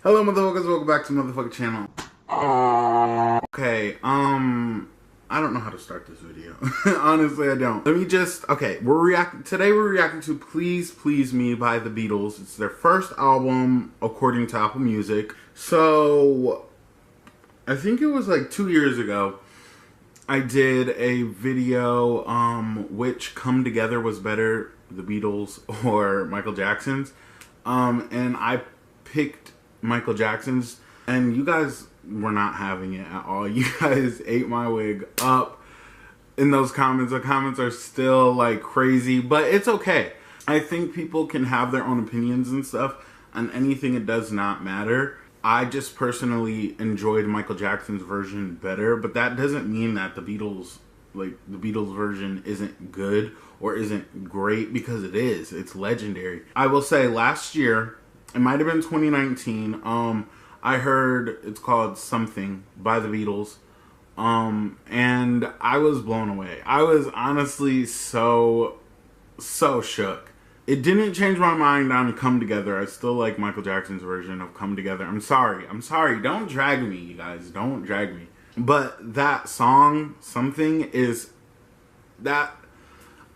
Hello motherfuckers, welcome back to the motherfucking channel. Okay, I don't know how to start this video. Honestly, I don't. Let me just, okay, today we're reacting to Please Please Me by the Beatles. It's their first album, according to Apple Music. So, I think it was like 2 years ago, I did a video, which come together was better, the Beatles or Michael Jackson's. And I picked Michael Jackson's, and you guys were not having it at all. You guys ate my wig up in those comments. The comments are still like crazy, but it's okay. I think people can have their own opinions and stuff on anything. It does not matter. I just personally enjoyed Michael Jackson's version better, but that doesn't mean that the Beatles version isn't good or isn't great, because it is. It's legendary. I will say last year, it might have been 2019, I heard it's called Something by the Beatles, and I was blown away. I was honestly so shook. It didn't change my mind on Come Together. I still like Michael Jackson's version of Come Together. I'm sorry. Don't drag me, you guys. Don't drag me. But that song, Something, is that...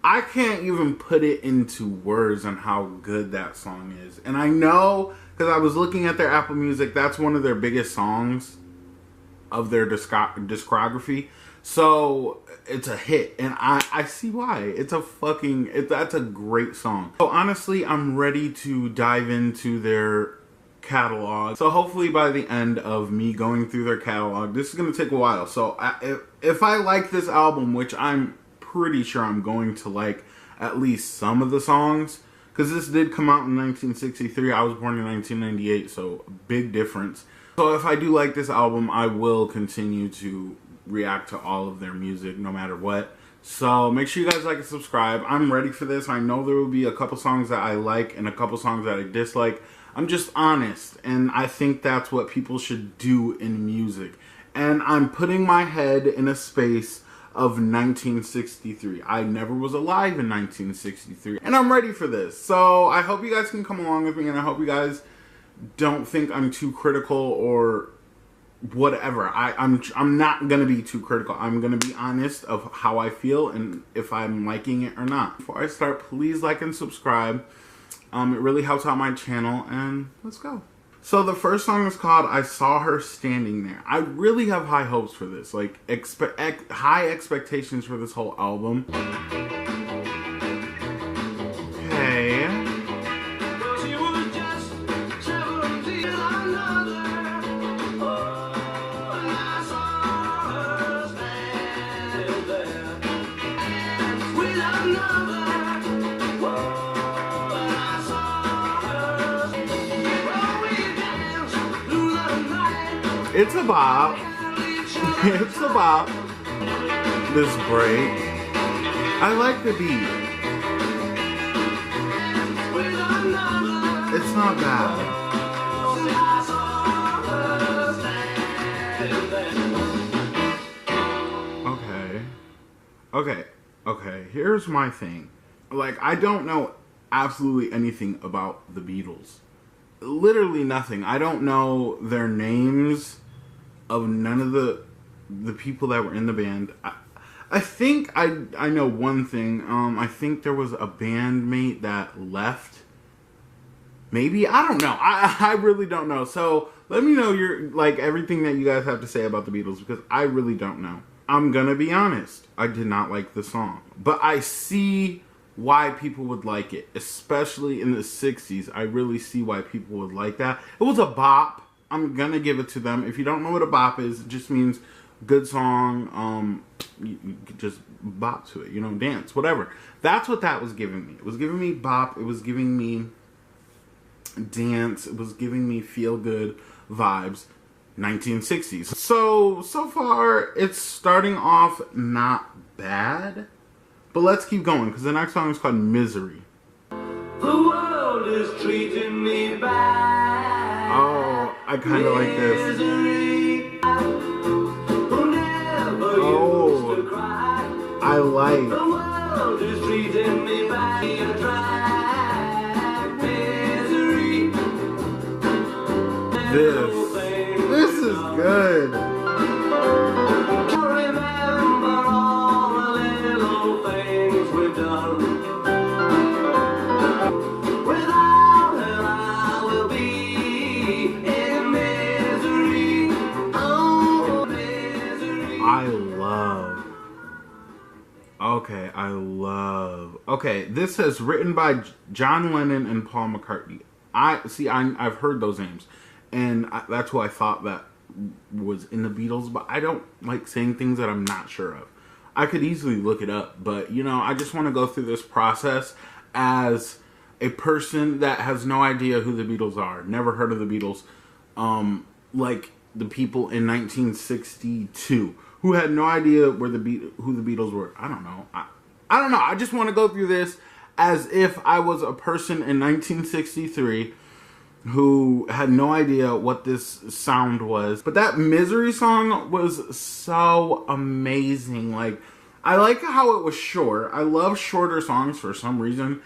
I can't even put it into words on how good that song is. And I know, because I was looking at their Apple Music, that's one of their biggest songs of their discography. So it's a hit, and I see why. That's a great song. So honestly, I'm ready to dive into their catalog. So hopefully by the end of me going through their catalog, this is going to take a while. So if I like this album, which I'm pretty sure I'm going to like at least some of the songs, because this did come out in 1963. I was born in 1998, so big difference. So if I do like this album, I will continue to react to all of their music no matter what. So make sure you guys like and subscribe. I'm ready for this. I know there will be a couple songs that I like and a couple songs that I dislike. I'm just honest, and I think that's what people should do in music. And I'm putting my head in a space of 1963. I never was alive in 1963, and I'm ready for this. So I hope you guys can come along with me, and I hope you guys don't think I'm too critical or whatever. I'm not gonna be too critical. I'm gonna be honest of how I feel and if I'm liking it or not. Before I start, please like and subscribe. It really helps out my channel, and let's go. So the first song is called I Saw Her Standing There. I really have high hopes for this, like high expectations for this whole album. Okay. It's a bop. It's a bop. This break. I like the beat. It's not bad. Okay. Here's my thing. Like, I don't know absolutely anything about the Beatles. Literally nothing. I don't know their names of none of the people that were in the band. I think I know one thing. I think there was a bandmate that left. Maybe, I don't know. I really don't know. So let me know everything that you guys have to say about the Beatles, because I really don't know. I'm gonna be honest. I did not like the song, but I see why people would like it, especially in the 60s. I really see why people would like that. It was a bop. I'm gonna give it to them. If you don't know what a bop is, it just means good song. You just bop to it, dance, whatever. That's what that was giving me. It was giving me bop. It was giving me dance. It was giving me feel good vibes. 1960s. So far it's starting off not bad. But let's keep going, because the next song is called Misery. The world is treating me bad. Oh, I kind of like this. Oh, I like. The world is treating me bad. Misery. This is good. Remember all the little things we've done. Without her, I will be in misery. Oh, misery. Okay, this says written by John Lennon and Paul McCartney. I've heard those names, and that's who I thought that was in the Beatles, but I don't like saying things that I'm not sure of. I could easily look it up, but I just want to go through this process as a person that has no idea who the Beatles are, never heard of the Beatles, like the people in 1962 who had no idea who the Beatles were. I don't know. I don't know. I just want to go through this as if I was a person in 1963 who had no idea what this sound was. But that Misery song was so amazing. Like, I like how it was short. I love shorter songs for some reason.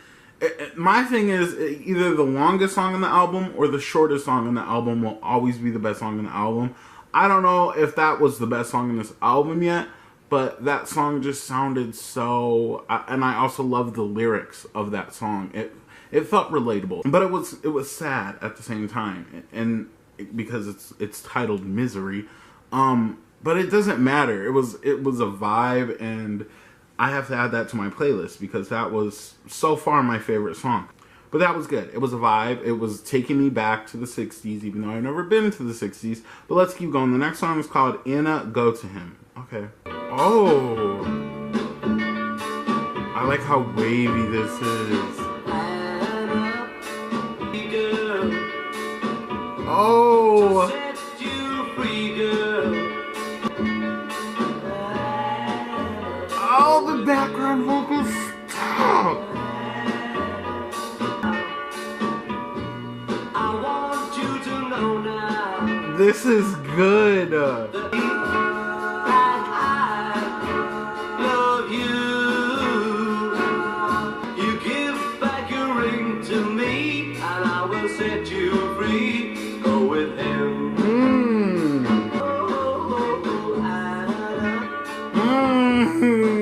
My thing is, either the longest song on the album or the shortest song on the album will always be the best song on the album. I don't know if that was the best song in this album yet, but that song just sounded so... And I also love the lyrics of that song. It felt relatable, but it was sad at the same time, and because it's titled Misery, but it doesn't matter. It was a vibe, and I have to add that to my playlist because that was so far my favorite song. But that was good. It was a vibe. It was taking me back to the 60s, even though I've never been to the 60s. But let's keep going. The next song is called Anna, Go to Him. Okay. Oh. I like how wavy this is. Oh. Oh, the background vocals. Stop. This is good.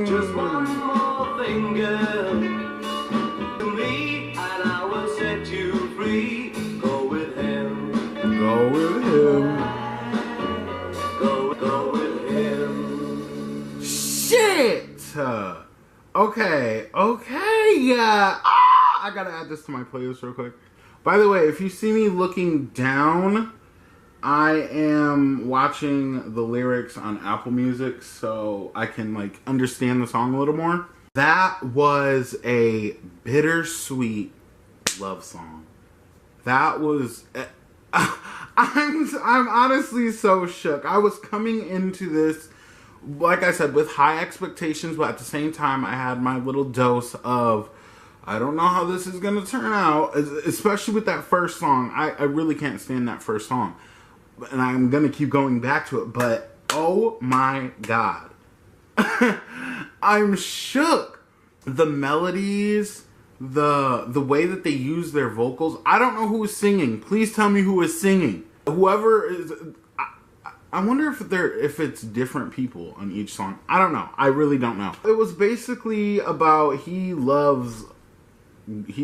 Just one more thing, girl, to me, and I will set you free. Go with him. Go with him. Go with him. Shit. Okay. Yeah. I gotta add this to my playlist real quick. By the way, if you see me looking down, I am watching the lyrics on Apple Music so I can understand the song a little more. That was a bittersweet love song. That was I'm honestly so shook. I was coming into this, like I said, with high expectations, but at the same time I had my little dose of I don't know how this is going to turn out, especially with that first song. I really can't stand that first song. And I'm going to keep going back to it, but oh my God. I'm shook. The melodies, the way that they use their vocals. I don't know who was singing. Please tell me who was singing. Whoever is... I wonder if it's different people on each song. I don't know. I really don't know. It was basically about he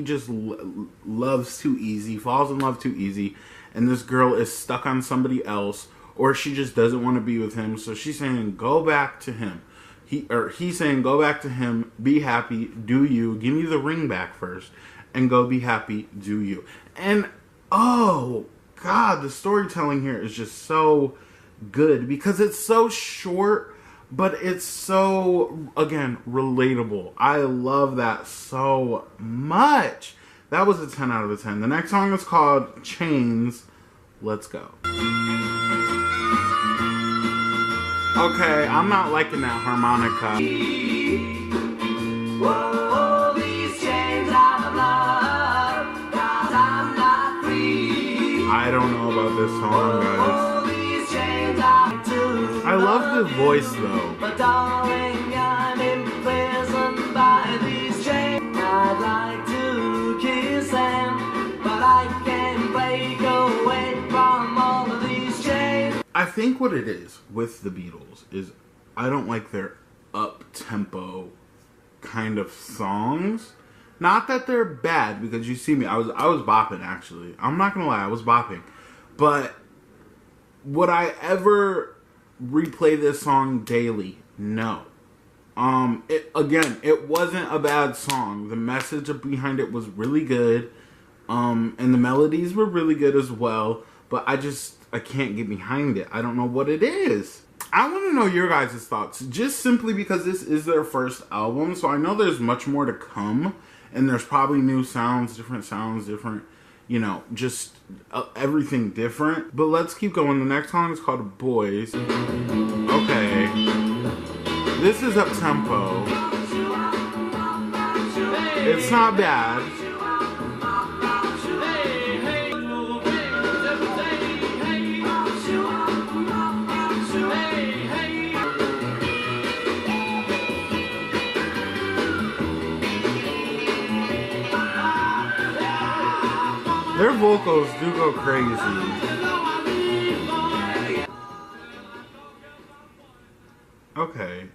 just loves too easy, falls in love too easy, and this girl is stuck on somebody else, or she just doesn't want to be with him, so she's saying, go back to him. He's saying, go back to him, be happy, do you, give me the ring back first, and go be happy, do you. And, oh, God, the storytelling here is just so good, because it's so short, but it's so, again, relatable. I love that so much. That was a 10 out of 10. The next song is called Chains. Let's go. Okay, I'm not liking that harmonica. Whoa, these chains of love, 'cause I'm not free. I don't know about this song, guys. These chains are too. I love the voice, though. But darling, I'm imprisoned by these chains. I'd like to kiss them, but I can't break away from all think what it is with the Beatles is I don't like their up-tempo kind of songs. Not that they're bad, because you see me, I was bopping, actually. I'm not gonna lie, I was bopping. But would I ever replay this song daily? No. It wasn't a bad song. The message behind it was really good. And the melodies were really good as well. But I can't get behind it. I don't know what it is. I want to know your guys' thoughts. Just simply because this is their first album. So I know there's much more to come. And there's probably new sounds, different, you know, just everything different. But let's keep going. The next song is called Boys. Okay. This is up-tempo. It's not bad. Their vocals do go crazy. Okay.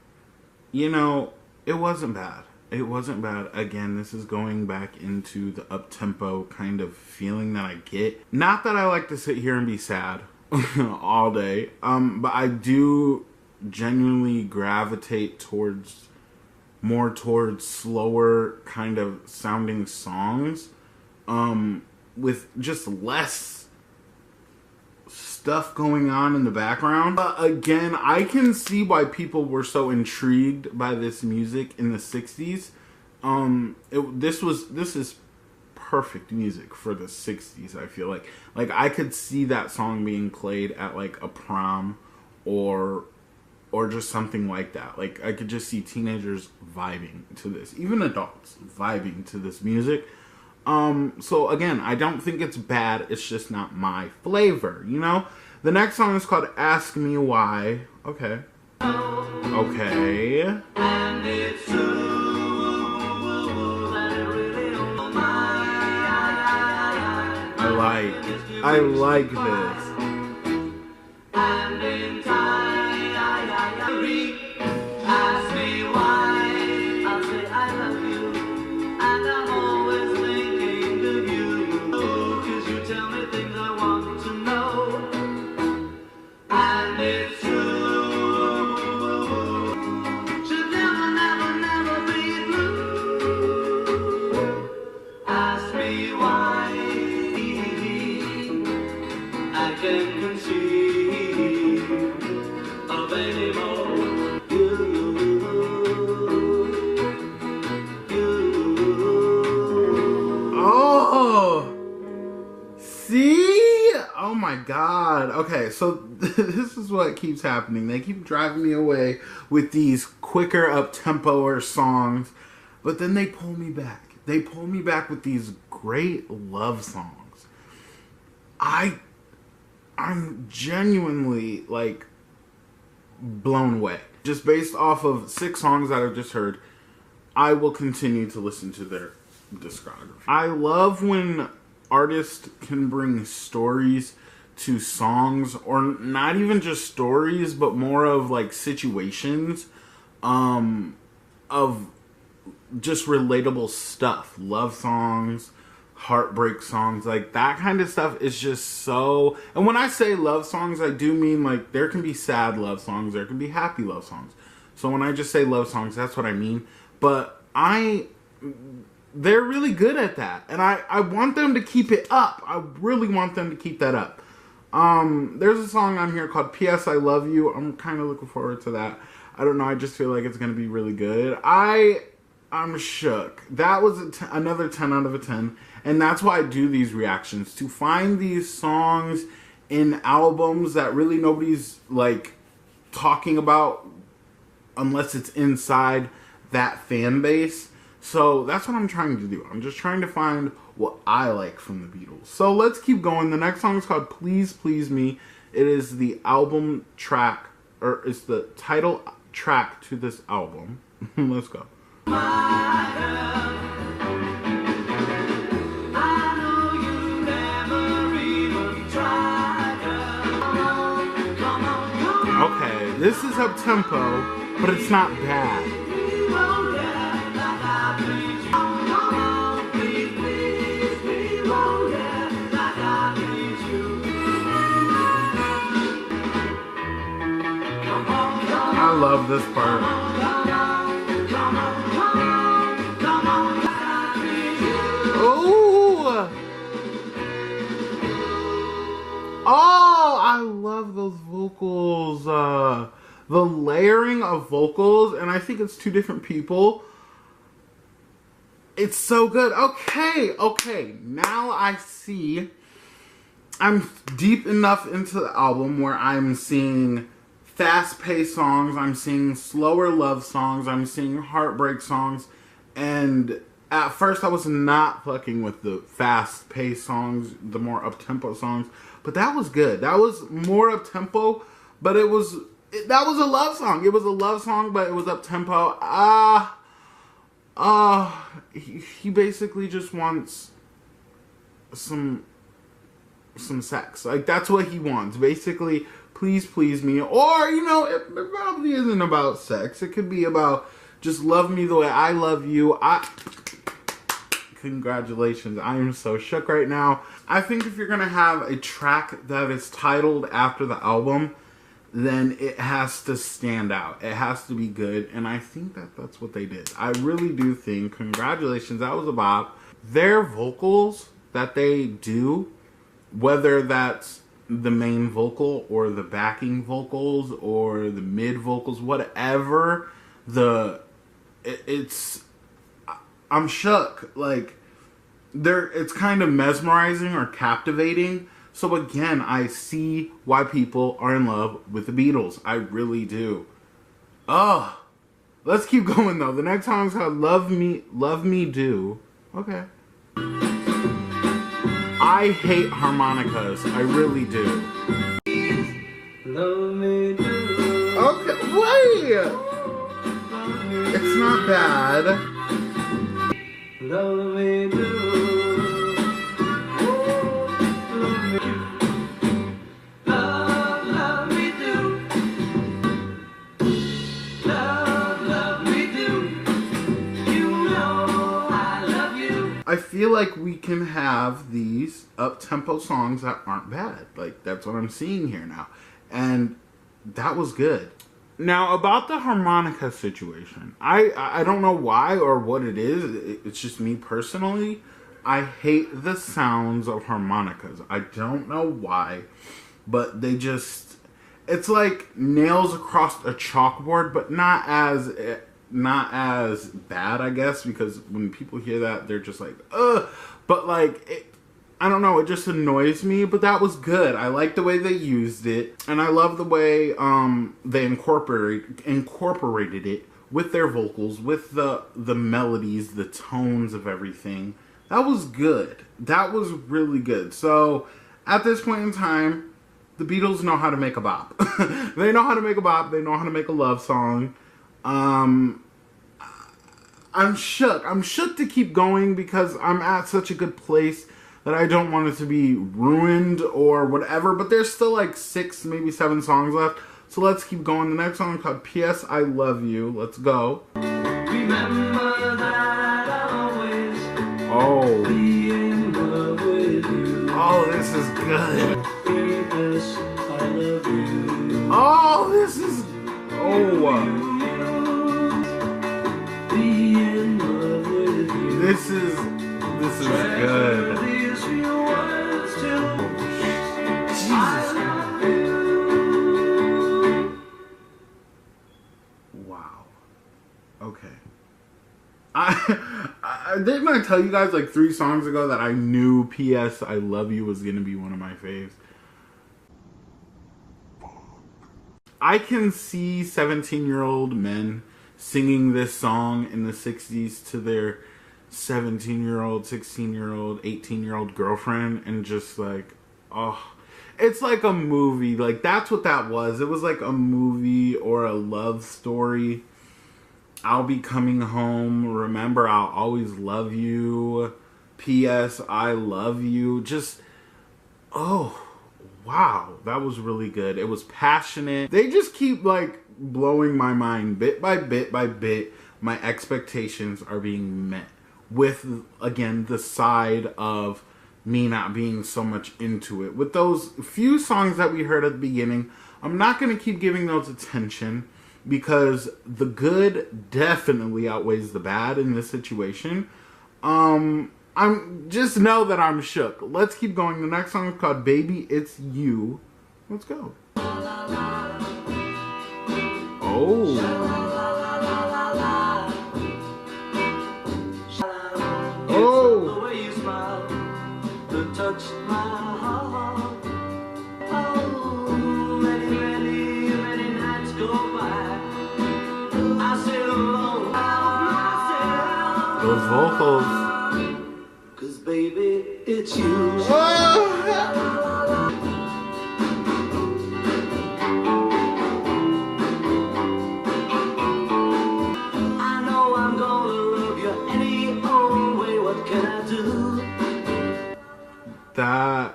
You know, it wasn't bad. It wasn't bad. Again, this is going back into the up-tempo kind of feeling that I get. Not that I like to sit here and be sad all day. But I do genuinely gravitate towards slower kind of sounding songs. With just less stuff going on in the background. But again, I can see why people were so intrigued by this music in the 60s. This is perfect music for the 60s, I feel like. Like, I could see that song being played at, like, a prom or just something like that. Like, I could just see teenagers vibing to this. Even adults vibing to this music. So again, I don't think it's bad, it's just not my flavor, you know? The next song is called Ask Me Why. Okay. Okay. And it's true that it really don't I like this. And in time, ask me why, I'll say I love you, and I'm always thinking of you, 'cause you tell me things I want to know, and it's true, should never be blue, ask me why, I can conceive of any more. Oh, see? Oh my God. Okay, so this is what keeps happening. They keep driving me away with these quicker, up-tempo-er songs, but then they pull me back. They pull me back with these great love songs. I'm genuinely, like, blown away. Just based off of 6 songs that I've just heard, I will continue to listen to their discography. I love when artists can bring stories to songs, or not even just stories, but more of like situations of just relatable stuff. Love songs, heartbreak songs, like that kind of stuff is just so... And when I say love songs, I do mean like there can be sad love songs, there can be happy love songs. So when I just say love songs, that's what I mean. But they're really good at that, and I want them to keep it up. I really want them to keep that up. There's a song on here called P.S. I Love You. I'm kind of looking forward to that. I don't know, I just feel like it's going to be really good. I'm shook. That was another 10 out of 10. And that's why I do these reactions. To find these songs in albums that really nobody's, like, talking about unless it's inside that fan base. So that's what I'm trying to do. I'm just trying to find what I like from the Beatles. So let's keep going. The next song is called Please Please Me. It is the album track, or it's the title track to this album. Let's go. My girl, I know you never even tried, girl. Come on, This is up tempo, but it's not bad. I love this part. Oh! Oh, I love those vocals. The layering of vocals, and I think it's two different people. It's so good. Okay. Now I see. I'm deep enough into the album where I'm seeing fast-paced songs, I'm seeing slower love songs, I'm seeing heartbreak songs, and at first I was not fucking with the fast-paced songs, the more up-tempo songs, but that was good. That was more up-tempo, but that was a love song. It was a love song, but it was up-tempo. He basically just wants some sex. Like, that's what he wants. Basically, please me. Or, you know, it probably isn't about sex. It could be about just love me the way I love you. Congratulations. I am so shook right now. I think if you're going to have a track that is titled after the album, then it has to stand out. It has to be good. And I think that that's what they did. I really do think, congratulations, that was about their vocals that they do, whether that's the main vocal or the backing vocals or the mid vocals, whatever, I'm shook. Like, it's kind of mesmerizing or captivating. So again, I see why people are in love with the Beatles. I really do. Oh, let's keep going though. The next song is called Love Me Do. Okay. I hate harmonicas. I really do. Love me do. Okay, wait! It's not bad. Love me do. Love me do. Love me do. Love me do. You know I love you. I feel like we can have these up-tempo songs that aren't bad. Like, that's what I'm seeing here now. And that was good. Now, about the harmonica situation, I don't know why or what it is. It's just me personally. I hate the sounds of harmonicas. I don't know why, but they just, it's like nails across a chalkboard, but not as bad, I guess, because when people hear that, they're just like, ugh. But like, I don't know, it just annoys me, but that was good. I like the way they used it, and I love the way they incorporated it with their vocals, with the melodies, the tones of everything. That was good. That was really good. So, at this point in time, the Beatles know how to make a bop. They know how to make a bop. They know how to make a love song. I'm shook. I'm shook to keep going because I'm at such a good place that I don't want it to be ruined or whatever. But there's still like 6, maybe 7 songs left. So let's keep going. The next song is called P.S. I Love You. Let's go. Remember that I'll always Oh. be in love with you. Oh, this is good. P.S. I love you. Oh, this is... Oh. Be in love with you. This is good. These few words till Jesus. I love you. Wow. Okay. I didn't I tell you guys like 3 songs ago that I knew P.S. I Love You was going to be one of my faves. I can see 17-year-old men singing this song in the 60s to their 17-year-old, 16-year-old, 18-year-old girlfriend and just like, oh, it's like a movie. Like, that's what that was. It was like a movie or a love story. I'll be coming home. Remember, I'll always love you. P.S. I love you. Just, oh, wow, that was really good. It was passionate. They just keep like blowing my mind bit by bit by bit. My expectations are being met with, again, the side of me not being so much into it. With those few songs that we heard at the beginning, I'm not going to keep giving those attention because the good definitely outweighs the bad in this situation. I'm just know that I'm shook. Let's keep going. The next song is called Baby It's You. Let's go. Oh. Oh. The way you smile, that touched my heart. Oh, many nights go by. I sit alone by myself. Those vocals. 'Cause baby, it's you. I know I'm gonna love you any old way. What can I do? That,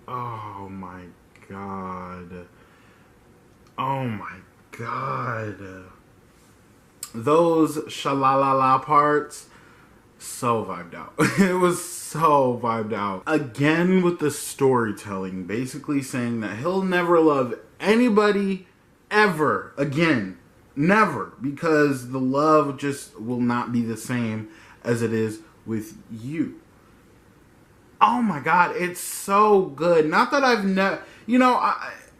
oh my god. Oh my god. Those shalalala parts, so vibed out. It was so vibed out. Again with the storytelling, basically saying that he'll never love anybody ever again. Never. Because the love just will not be the same as it is with you. Oh my god, it's so good. Not that I've never,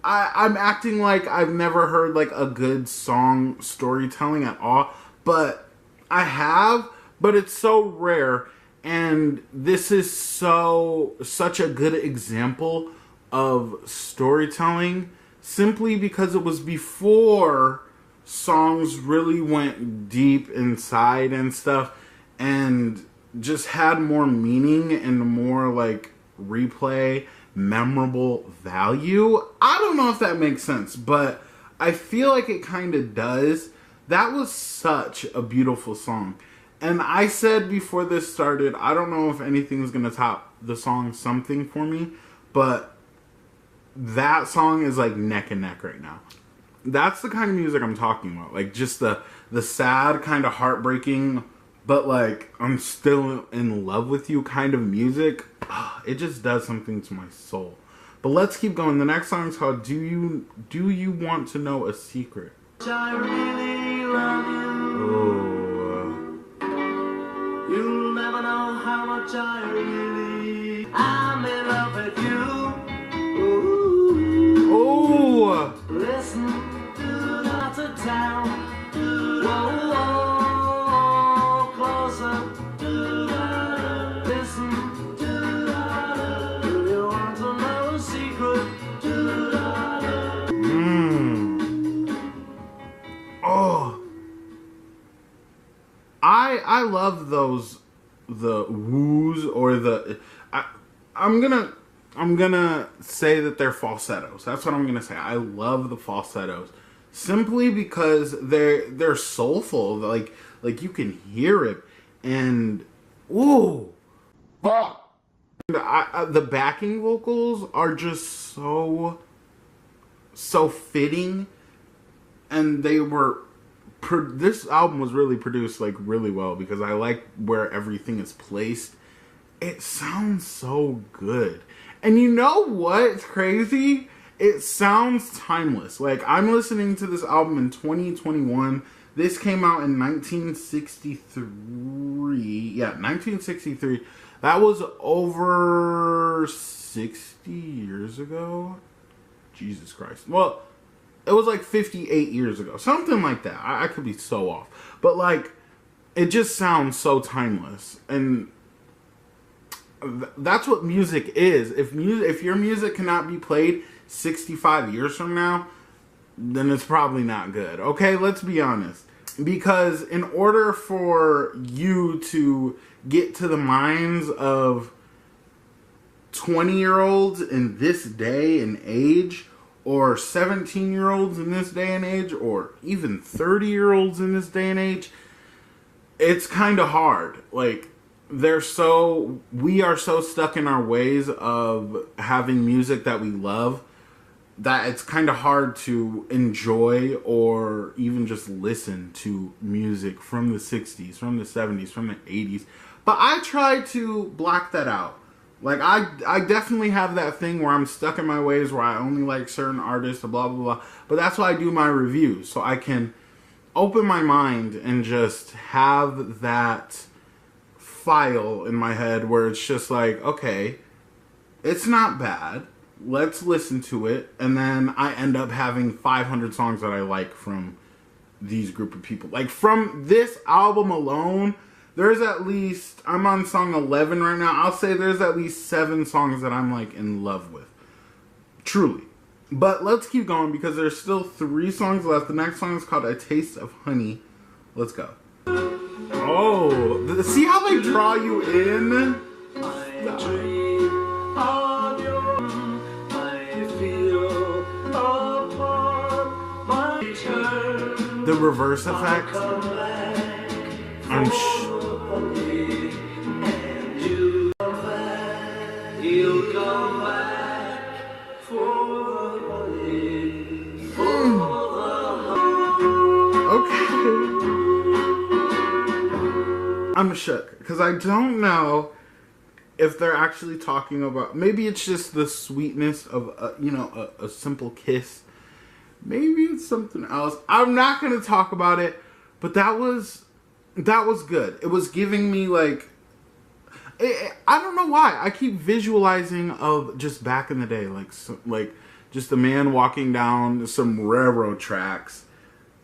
I'm acting like I've never heard like a good song storytelling at all, but I have, but it's so rare, and this is such a good example of storytelling simply because it was before songs really went deep inside and stuff and just had more meaning and more like replay, memorable value. I don't know if that makes sense, but I feel like it kind of does. That was such a beautiful song. And I said before this started, I don't know if anything's going to top the song Something for me, but that song is like neck and neck right now. That's the kind of music I'm talking about. Like just the sad, kind of heartbreaking, but like I'm still in love with you kind of music. It just does something to my soul. But let's keep going. The next song is called Do You Want to Know a Secret? I really love you. Oh. You'll never know how much I'm in love with you. Ooh. Oh. Listen to the town. Whoa, whoa, closer. Listen. Do you want to know a secret? Oh. I love those, the woos or the I'm gonna say that they're falsettos. That's what I'm gonna say. I love the falsettos simply because they're soulful. Like you can hear it, and ooh, the backing vocals are just so fitting, and they were. This album was really produced like really well because I like where everything is placed. It sounds so good. And you know what's crazy? It sounds timeless. Like, I'm listening to this album in 2021. This came out in 1963. Yeah, 1963. That was over 60 years ago. Jesus Christ. Well, it was like 58 years ago. Something like that. I could be so off. But, like, it just sounds so timeless. And that's what music is. If your music cannot be played 65 years from now, then it's probably not good. Okay, let's be honest. Because in order for you to get to the minds of 20-year-olds in this day and age, or 17-year-olds in this day and age, or even 30-year-olds in this day and age, it's kind of hard. Like, we are so stuck in our ways of having music that we love that it's kind of hard to enjoy or even just listen to music from the 60s, from the 70s, from the 80s. But I try to block that out. Like, I definitely have that thing where I'm stuck in my ways where I only like certain artists, blah, blah, blah. But that's why I do my reviews, so I can open my mind and just have that file in my head where it's just like, okay, it's not bad. Let's listen to it. And then I end up having 500 songs that I like from these group of people. Like, from this album alone, there's at least, I'm on song 11 right now. I'll say there's at least 7 songs that I'm like in love with. Truly. But let's keep going because there's still 3 songs left. The next song is called A Taste of Honey. Let's go. Oh, see how they draw you in? The reverse effect. He'll come back for I'm shook because I don't know if they're actually talking about. Maybe it's just the sweetness of a simple kiss. Maybe it's something else. I'm not gonna talk about it, but that was good. It was giving me like, I don't know why I keep visualizing of just back in the day, like just a man walking down some railroad tracks.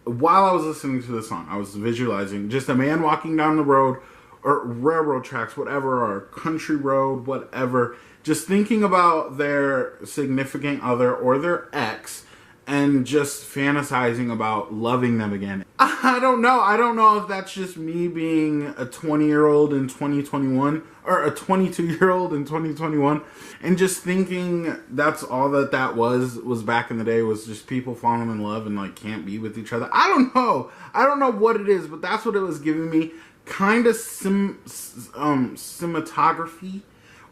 While I was listening to the song, I was visualizing just a man walking down the road or railroad tracks, whatever, or country road, whatever, just thinking about their significant other or their ex and just fantasizing about loving them again. I don't know. I don't know if that's just me being a 20-year-old in 2021 or a 22-year-old in 2021 and just thinking that's all that was back in the day, was just people falling in love and like can't be with each other. I don't know. I don't know what it is, but that's what it was giving me. Kind of cinematography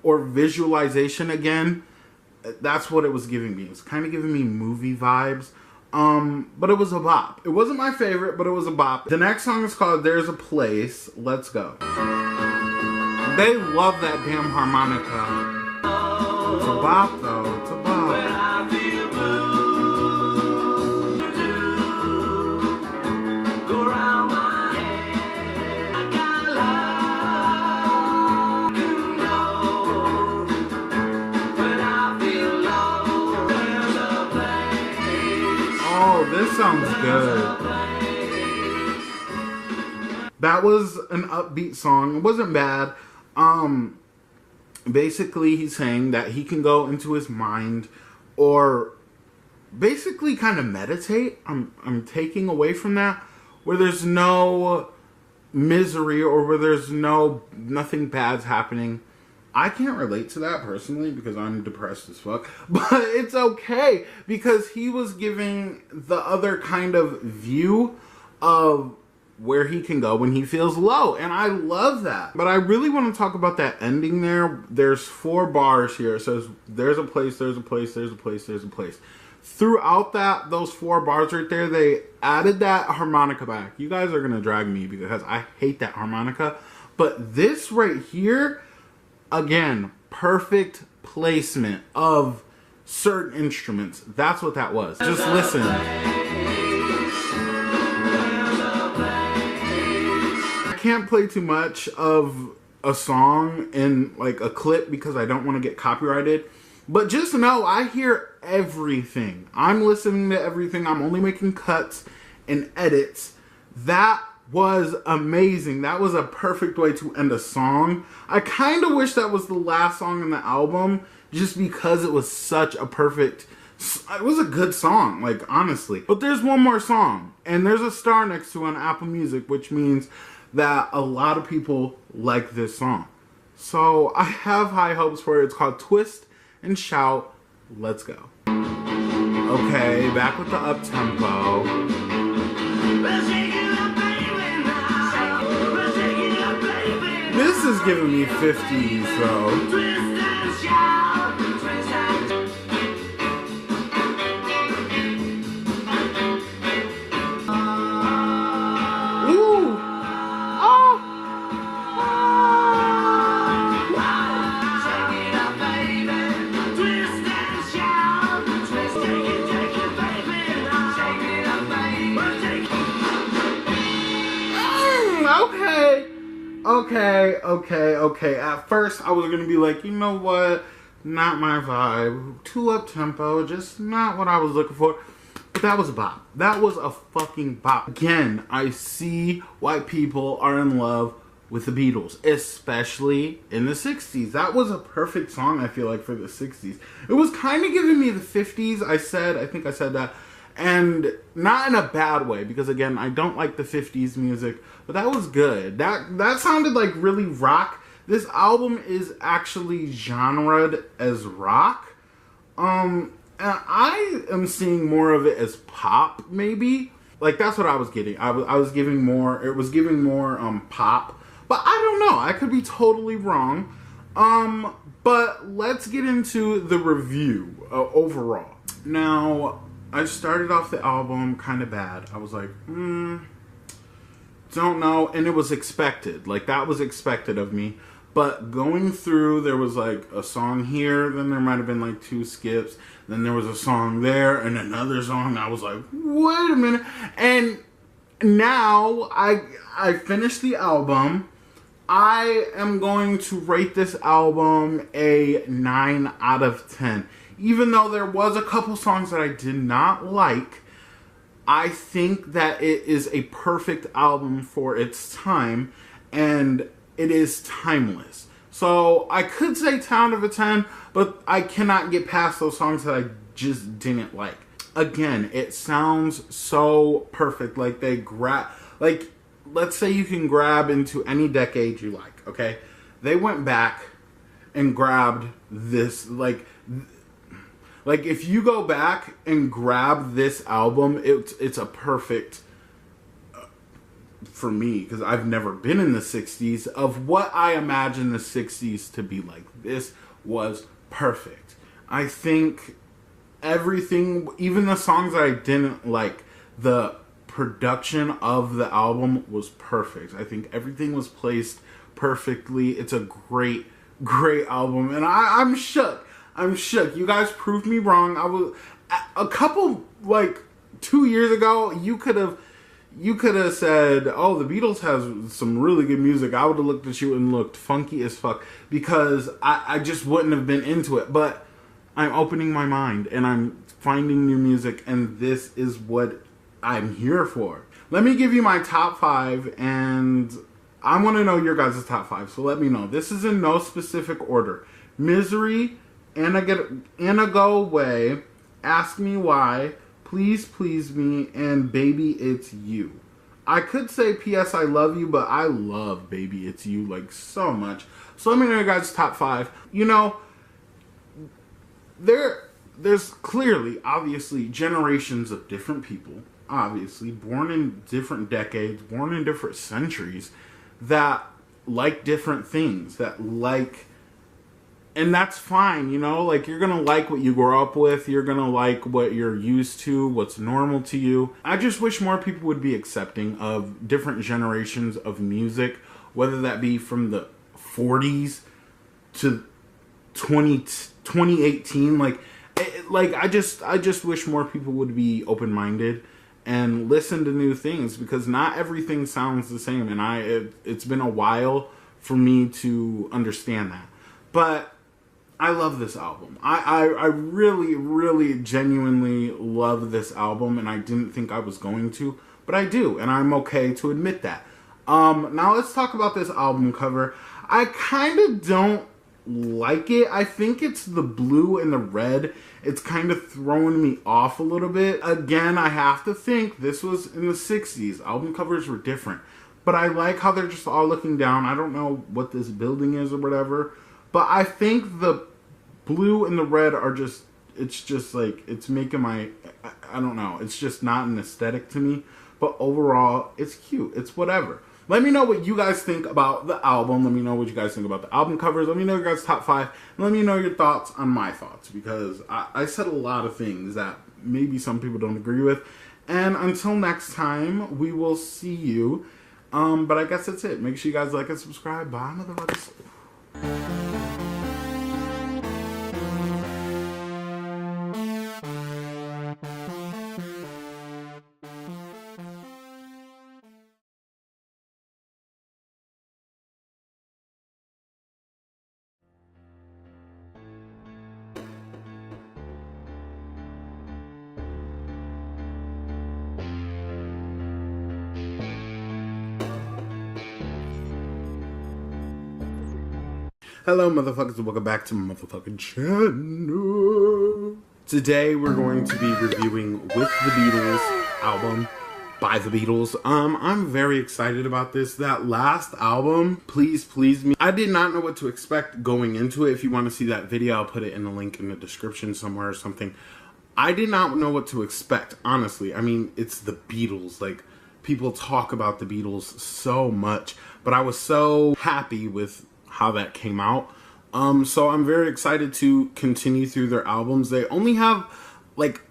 or visualization again. That's what it was giving me. It was kind of giving me movie vibes. But it was a bop. It wasn't my favorite, but it was a bop. The next song is called There's a Place. Let's go. They love that damn harmonica. It's a bop though. It's a bop. This sounds good. That was an upbeat song. It wasn't bad. Basically he's saying that he can go into his mind or basically kind of meditate. I'm taking away from that, where there's no misery or where there's nothing bad's happening. I can't relate to that personally because I'm depressed as fuck. But it's okay because he was giving the other kind of view of where he can go when he feels low. And I love that. But I really want to talk about that ending there. There's 4 bars here. It says, there's a place, there's a place, there's a place, there's a place. Throughout those 4 bars right there, they added that harmonica back. You guys are going to drag me because I hate that harmonica. But this right here, again, perfect placement of certain instruments. That's what that was. Just listen. I can't play too much of a song in like a clip because I don't want to get copyrighted. But just know I hear everything. I'm listening to everything. I'm only making cuts and edits. That was amazing. That was a perfect way to end a song. I kind of wish that was the last song in the album just because it was such a perfect, it was a good song, like honestly. But there's one more song and there's a star next to it on Apple Music, which means that a lot of people like this song. So I have high hopes for it. It's called Twist and Shout. Let's go. Okay, back with the up-tempo. This is giving me 50s, so. Twist and shout, twist and Ooh! Oh! shake it up, baby. Twist and shout, twist, take it, baby. Shake it up, baby. Take Okay. At first, I was gonna be like, you know what? Not my vibe. Too up tempo. Just not what I was looking for. But that was a bop. That was a fucking bop. Again, I see why people are in love with the Beatles, especially in the 60s. That was a perfect song, I feel like, for the 60s. It was kind of giving me the 50s, I think I said that. And not in a bad way, because again, I don't like the 50s music, but that was good. That sounded like really rock. This album is actually genred as rock. And I am seeing more of it as pop, maybe. Like, that's what I was getting. I was giving more, it was giving more pop. But I don't know. I could be totally wrong. But let's get into the review overall. Now, I started off the album kind of bad. I was like, don't know. And it was expected. Like, that was expected of me. But going through, there was like a song here, then there might have been like 2 skips, then there was a song there, and another song. I was like, wait a minute. And now I finished the album. I am going to rate this album a 9 out of 10. Even though there was a couple songs that I did not like, I think that it is a perfect album for its time, and it is timeless. So I could say 10 out of a 10, but I cannot get past those songs that I just didn't like. Again, it sounds so perfect. Like they grab, like, let's say you can grab into any decade you like, okay? They went back and grabbed this, like if you go back and grab this album, it's a perfect, for me, because I've never been in the 60s, of what I imagine the 60s to be like. This was perfect. I think everything, even the songs that I didn't like, the production of the album was perfect. I think everything was placed perfectly. It's a great album, and I'm shook. You guys proved me wrong. I was a couple, like 2 years ago, you could have said, oh, the Beatles has some really good music. I would have looked at you and looked funky as fuck, because I just wouldn't have been into it. But I'm opening my mind and I'm finding new music, and this is what I'm here for. Let me give you my top 5, and I want to know your guys' top 5. So let me know. This is in no specific order. Misery, Anna Go Away, Ask Me Why, Please Please Me, and Baby It's You. I could say P.S. I Love You, but I love Baby It's You like so much. So let me know your guys' top 5. You know, there's clearly, obviously, generations of different people, obviously, born in different decades, born in different centuries, that like different things, and that's fine, you know? Like, you're gonna like what you grew up with. You're gonna like what you're used to, what's normal to you. I just wish more people would be accepting of different generations of music, whether that be from the 40s to 2018. I just wish more people would be open-minded and listen to new things, because not everything sounds the same, and it's been a while for me to understand that. But I love this album. I really, really genuinely love this album, and I didn't think I was going to, but I do, and I'm okay to admit that. Now let's talk about this album cover. I kind of don't like it. I think it's the blue and the red. It's kind of throwing me off a little bit. Again, I have to think this was in the 60s. Album covers were different. But I like how they're just all looking down. I don't know what this building is or whatever. But I think the blue and the red are just, it's just like, it's making my, I don't know. It's just not an aesthetic to me. But overall, it's cute. It's whatever. Let me know what you guys think about the album. Let me know what you guys think about the album covers. Let me know your guys' top 5. And let me know your thoughts on my thoughts, because I said a lot of things that maybe some people don't agree with. And until next time, we will see you. But I guess that's it. Make sure you guys like and subscribe. Bye, motherfuckers. Hello, motherfuckers, and welcome back to my motherfucking channel. Today, we're going to be reviewing With the Beatles album by the Beatles. I'm very excited about this. That last album, Please Please Me, I did not know what to expect going into it. If you want to see that video, I'll put it in the link in the description somewhere or something. I did not know what to expect, honestly. I mean, it's the Beatles. Like, people talk about the Beatles so much, but I was so happy with how that came out. So I'm very excited to continue through their albums. They only have like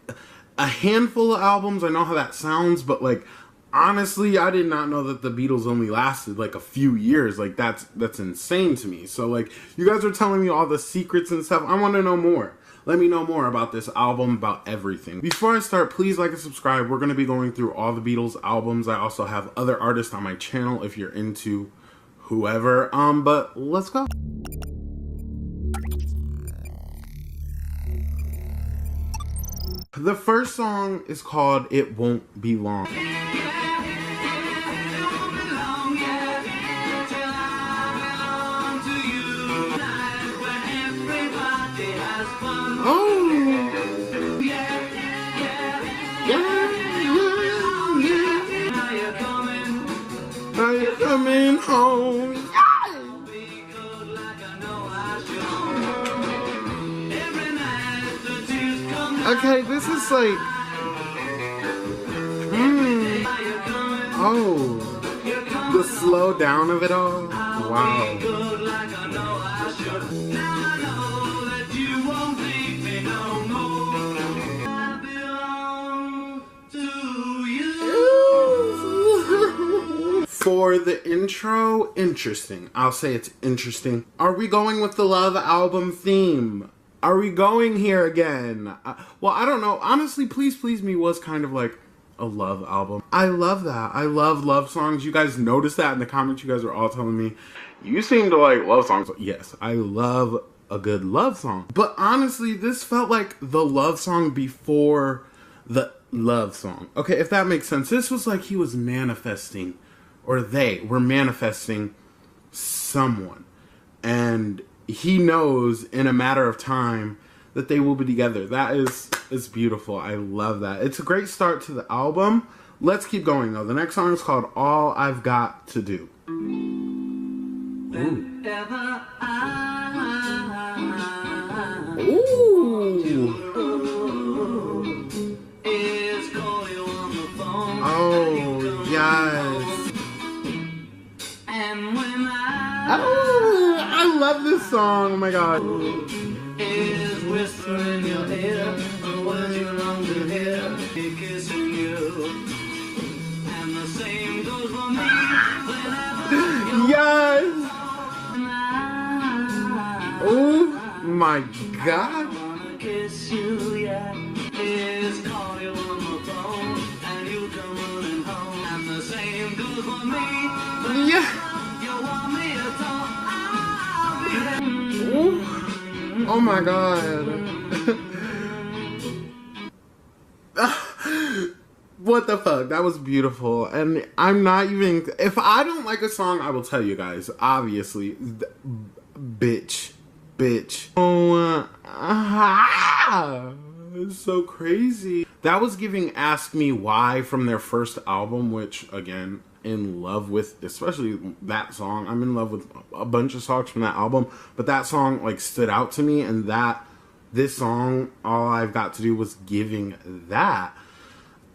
a handful of albums. I know how that sounds, but like honestly, I did not know that the Beatles only lasted like a few years. Like that's insane to me. So like you guys are telling me all the secrets and stuff. I want to know more. Let me know more about this album, about everything. Before I start, please like and subscribe. We're going to be going through all the Beatles albums. I also have other artists on my channel if you're into whoever. But let's go. The first song is called It Won't Be Long. Are you coming home? Okay, this is like, oh, the slow down of it all. Wow. For the intro, interesting. I'll say it's interesting. Are we going with the Love album theme? Are we going here again? Well, I don't know. Honestly, Please Please Me was kind of like a love album. I love that. I love love songs. You guys noticed that in the comments. You guys are all telling me, you seem to like love songs. Yes, I love a good love song. But honestly, this felt like the love song before the love song. Okay, if that makes sense. This was like he was manifesting, or they were manifesting someone. And he knows in a matter of time that they will be together. That is beautiful. I love that. It's a great start to the album. Let's keep going though. The next song is called All I've Got to Do. Whenever is call you on the phone. Oh, yes. And when I love this song. Oh my god. is whisper in your ear, the words you long to hear, be kissing you. And the same goes for me whenever Yes. I Oh my god. wanna kiss you, yeah. Is call you on the phone and you come running home. And the same goes for me whenever Yeah. you want me to talk. I'll be there. Ooh. Oh my god. What the fuck? That was beautiful. And I'm not even... If I don't like a song, I will tell you guys. Obviously. Bitch. Oh, it's so crazy. That was giving Ask Me Why from their first album, which, again, in love with, especially that song. I'm in love with a bunch of songs from that album, but that song, like, stood out to me, and this song, All I've Got to Do, was giving that.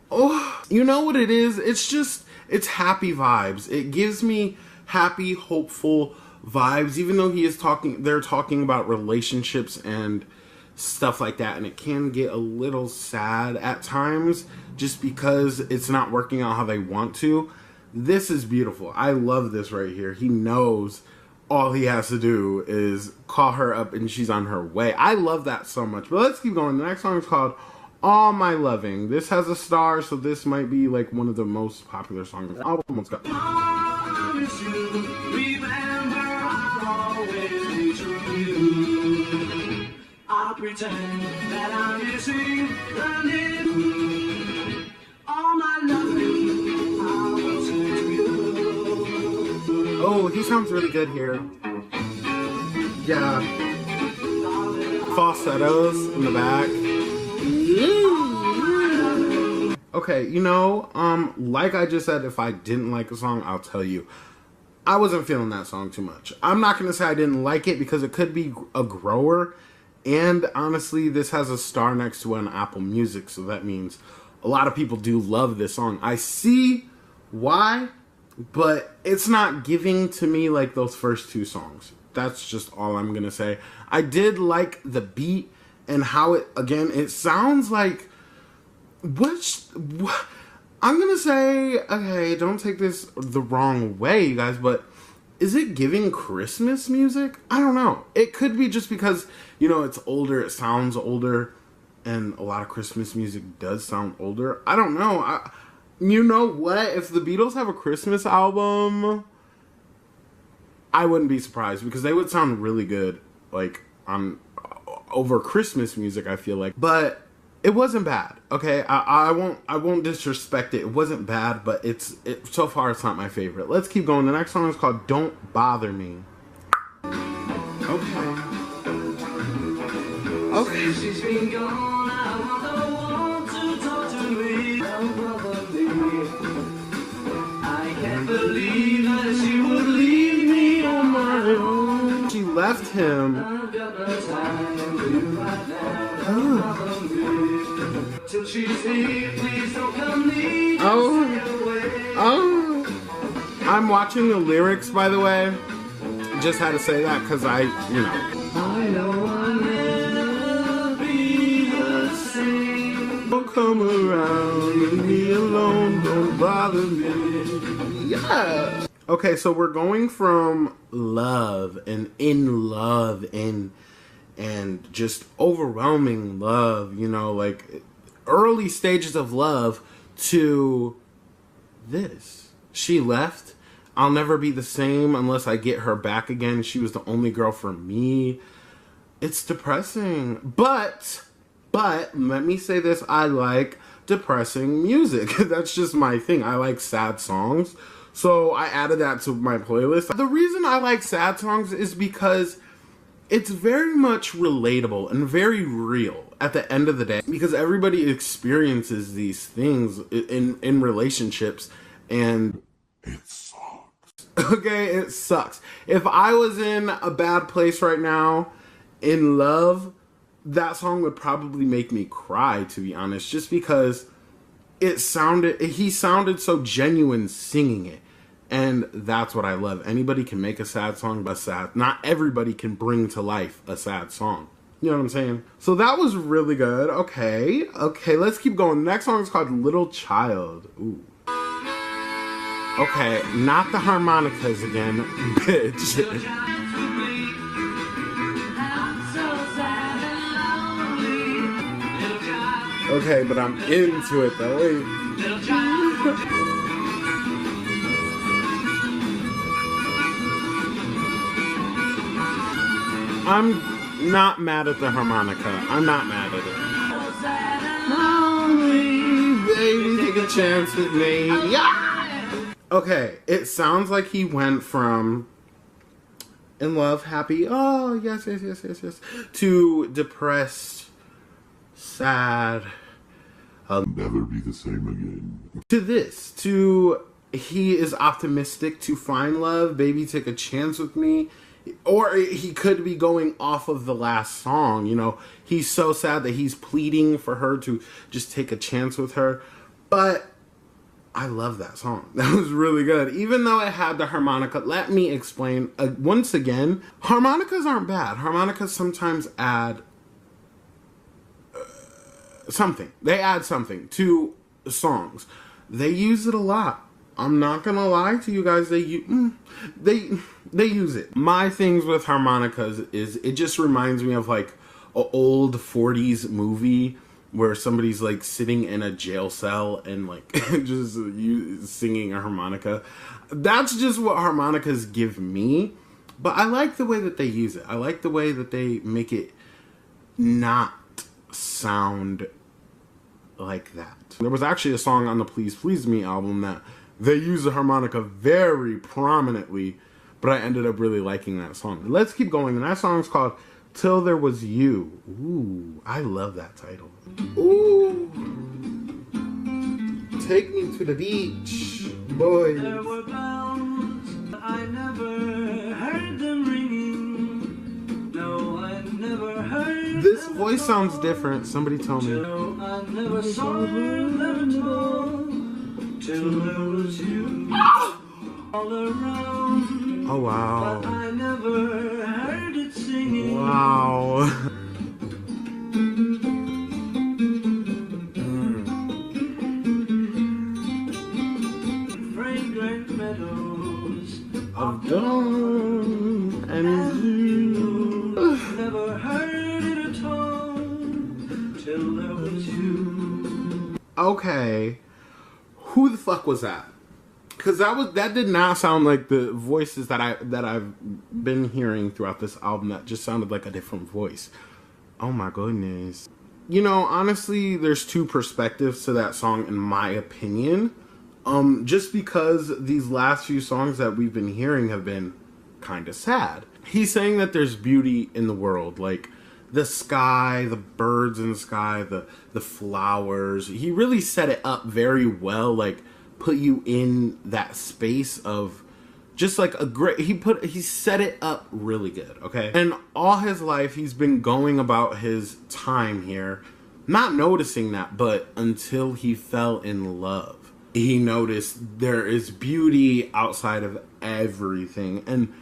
Oh, you know what it is? It's just, it's happy vibes. It gives me happy, hopeful vibes, even though they're talking about relationships and stuff like that, and it can get a little sad at times just because it's not working out how they want to. This is beautiful. I love this right here. He knows all he has to do is call her up and she's on her way. I love that so much. But let's keep going. The next song is called All My Loving. This has a star, so this might be like one of the most popular songs on the album. Let's go. I pretend that I'm missing all my loving. I will sing to you. Oh, he sounds really good here. Yeah. Falsettos in the back. Okay, you know, like I just said, if I didn't like a song, I'll tell you. I wasn't feeling that song too much. I'm not going to say I didn't like it because it could be a grower. And honestly, this has a star next to it on Apple Music, so that means a lot of people do love this song. I see why, but it's not giving to me like those first two songs. That's just all I'm going to say. I did like the beat and how it sounds like, I'm going to say, okay, don't take this the wrong way, you guys, but is it giving Christmas music? I don't know. It could be just because, you know, it's older, it sounds older, and a lot of Christmas music does sound older. I don't know. You know what? If the Beatles have a Christmas album, I wouldn't be surprised because they would sound really good, like, over Christmas music, I feel like. But it wasn't bad, okay? I won't disrespect it. It wasn't bad, but so far it's not my favorite. Let's keep going. The next song is called Don't Bother Me. Okay. She's been gone, I want to talk to me. Don't bother me. I can't believe that she would leave me on my own. She left him. I've got no time for you right now. Don't bother me. Till she's here, please don't come leave. I'm watching the lyrics, by the way. Just had to say that because I know I'll never be the same. Don't come around, leave me alone, don't bother me. Yeah. Okay, so we're going from love and in love and just overwhelming love, you know, like early stages of love to this. She left. I'll never be the same unless I get her back again. She was the only girl for me. It's depressing. But let me say this. I like depressing music. That's just my thing. I like sad songs. So I added that to my playlist. The reason I like sad songs is because it's very much relatable and very real at the end of the day. Because everybody experiences these things in relationships and it sucks. Okay, it sucks. If I was in a bad place right now, in love, that song would probably make me cry, to be honest, just because he sounded so genuine singing it. And that's what I love. Anybody can make a sad song, but not everybody can bring to life a sad song. You know what I'm saying? So that was really good. Okay, let's keep going. The next song is called Little Child. Ooh. Okay, not the harmonicas again, bitch. Okay, but I'm into it though. Wait. I'm not mad at the harmonica. I'm not mad at it. Baby, take a chance with me. Yeah! Okay, it sounds like he went from in love, happy, oh, yes, to depressed, sad, I'll never be the same again. To this, to he is optimistic to find love, baby, take a chance with me. Or he could be going off of the last song, you know. He's so sad that he's pleading for her to just take a chance with her. But I love that song. That was really good. Even though it had the harmonica, let me explain. Once again, harmonicas aren't bad. Harmonicas sometimes add something. They add something to songs. They use it a lot. I'm not gonna lie to you guys. They use it. My things with harmonicas is it just reminds me of like an old 40s movie where somebody's like sitting in a jail cell and like just singing a harmonica. That's just what harmonicas give me. But I like the way that they use it. I like the way that they make it not sound like that. There was actually a song on the Please Please Me album that they use the harmonica very prominently, but I ended up really liking that song. Let's keep going. And that song is called Till There Was You. Ooh, I love that title. Ooh. Take me to the beach, boys. There were bells, I never heard them ringing. No, I never heard. This voice sounds different. Somebody tell me. No, I never saw them at all. Till there was you all around. Oh, wow. But I never heard it singing. Wow. Fragrant meadows Of dawn and you. never heard it at all. Till there was you. Okay. Who the fuck was that? Because that did not sound like the voices that I've been hearing throughout this album. That just sounded like a different voice. Oh my goodness. You know, honestly, there's two perspectives to that song in my opinion. Just because these last few songs that we've been hearing have been kind of sad. He's saying that there's beauty in the world, like the sky, the birds in the sky, the flowers. He really set it up very well, like put you in that space of just like a great, he set it up really good, okay? And all his life he's been going about his time here, not noticing that, but until he fell in love, he noticed there is beauty outside of everything. And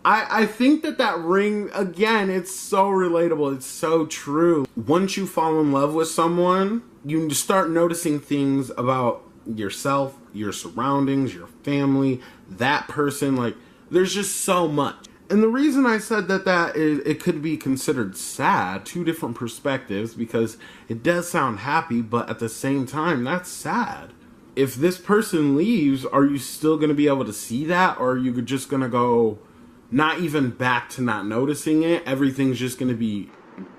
I think that ring, again, it's so relatable. It's so true. Once you fall in love with someone, you start noticing things about yourself, your surroundings, your family, that person. Like, there's just so much. And the reason I said that is it could be considered sad, two different perspectives, because it does sound happy, but at the same time, that's sad. If this person leaves, are you still going to be able to see that? Or are you just going to go not even back to not noticing it? Everything's just going to be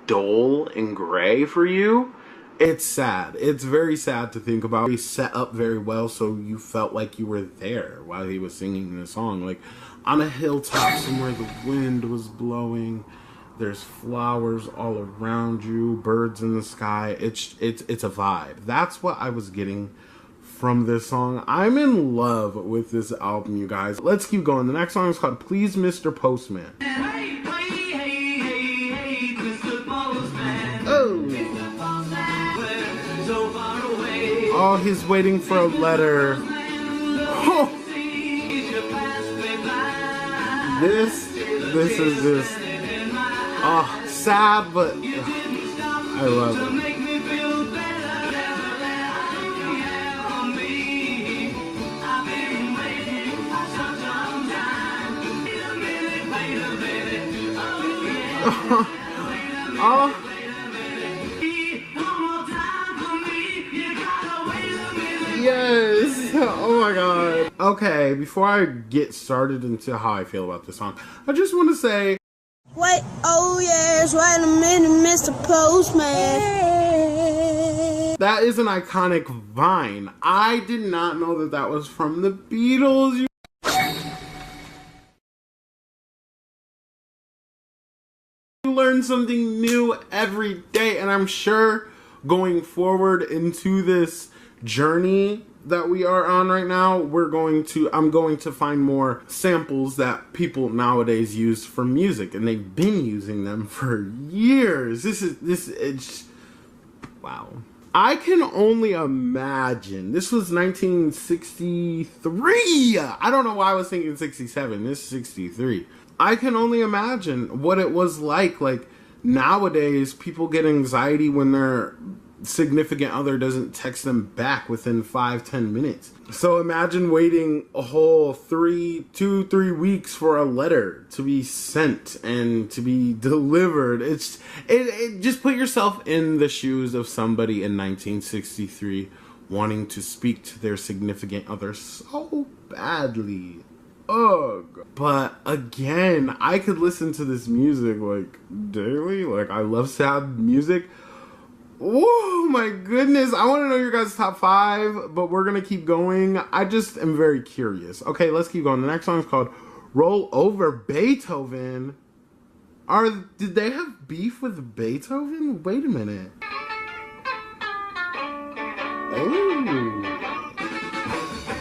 dull and gray for you. It's sad. It's very sad to think about. He set up very well so you felt like you were there while he was singing the song. Like on a hilltop somewhere, the wind was blowing. There's flowers all around you, birds in the sky. It's a vibe. That's what I was getting from this song. I'm in love with this album, you guys. Let's keep going. The next song is called Please Mr. Postman. Hey, Mr. Postman. Oh. Mr. Postman, we're so far away. Oh, he's waiting for a letter. Oh. This is just sad, but I love it. Oh. Yes. Oh my god. Okay, before I get started into how I feel about this song, I just want to say, wait, oh yes, wait a minute, Mr. Postman. That is an iconic vine. I did not know that was from the Beatles. Learn something new every day, and I'm sure going forward into this journey that we are on right now, I'm going to find more samples that people nowadays use for music, and they've been using them for years. It's wow. I can only imagine. This was 1963. I don't know why I was thinking 67. This is 63. I can only imagine what it was like nowadays, people get anxiety when their significant other doesn't text them back within 5-10 minutes. So imagine waiting a whole 3 weeks for a letter to be sent and to be delivered. It just put yourself in the shoes of somebody in 1963 wanting to speak to their significant other so badly. Ugh. But again, I could listen to this music daily. I love sad music. Oh my goodness. I want to know your guys' top 5, but we're going to keep going. I just am very curious. Okay, let's keep going. The next song is called Roll Over Beethoven. Did they have beef with Beethoven? Wait a minute. Oh.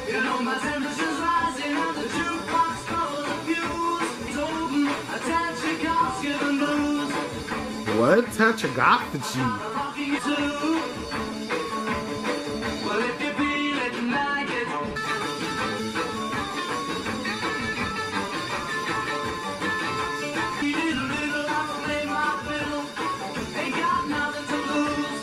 You know my temperature's rising on the jukebox for the fuse. It's open, attach your cars, giving blues. What? Tachagophagy. Rocking you too. Well, if you feel it and like it. You need a little, I'll play my fiddle. Ain't got nothing to lose.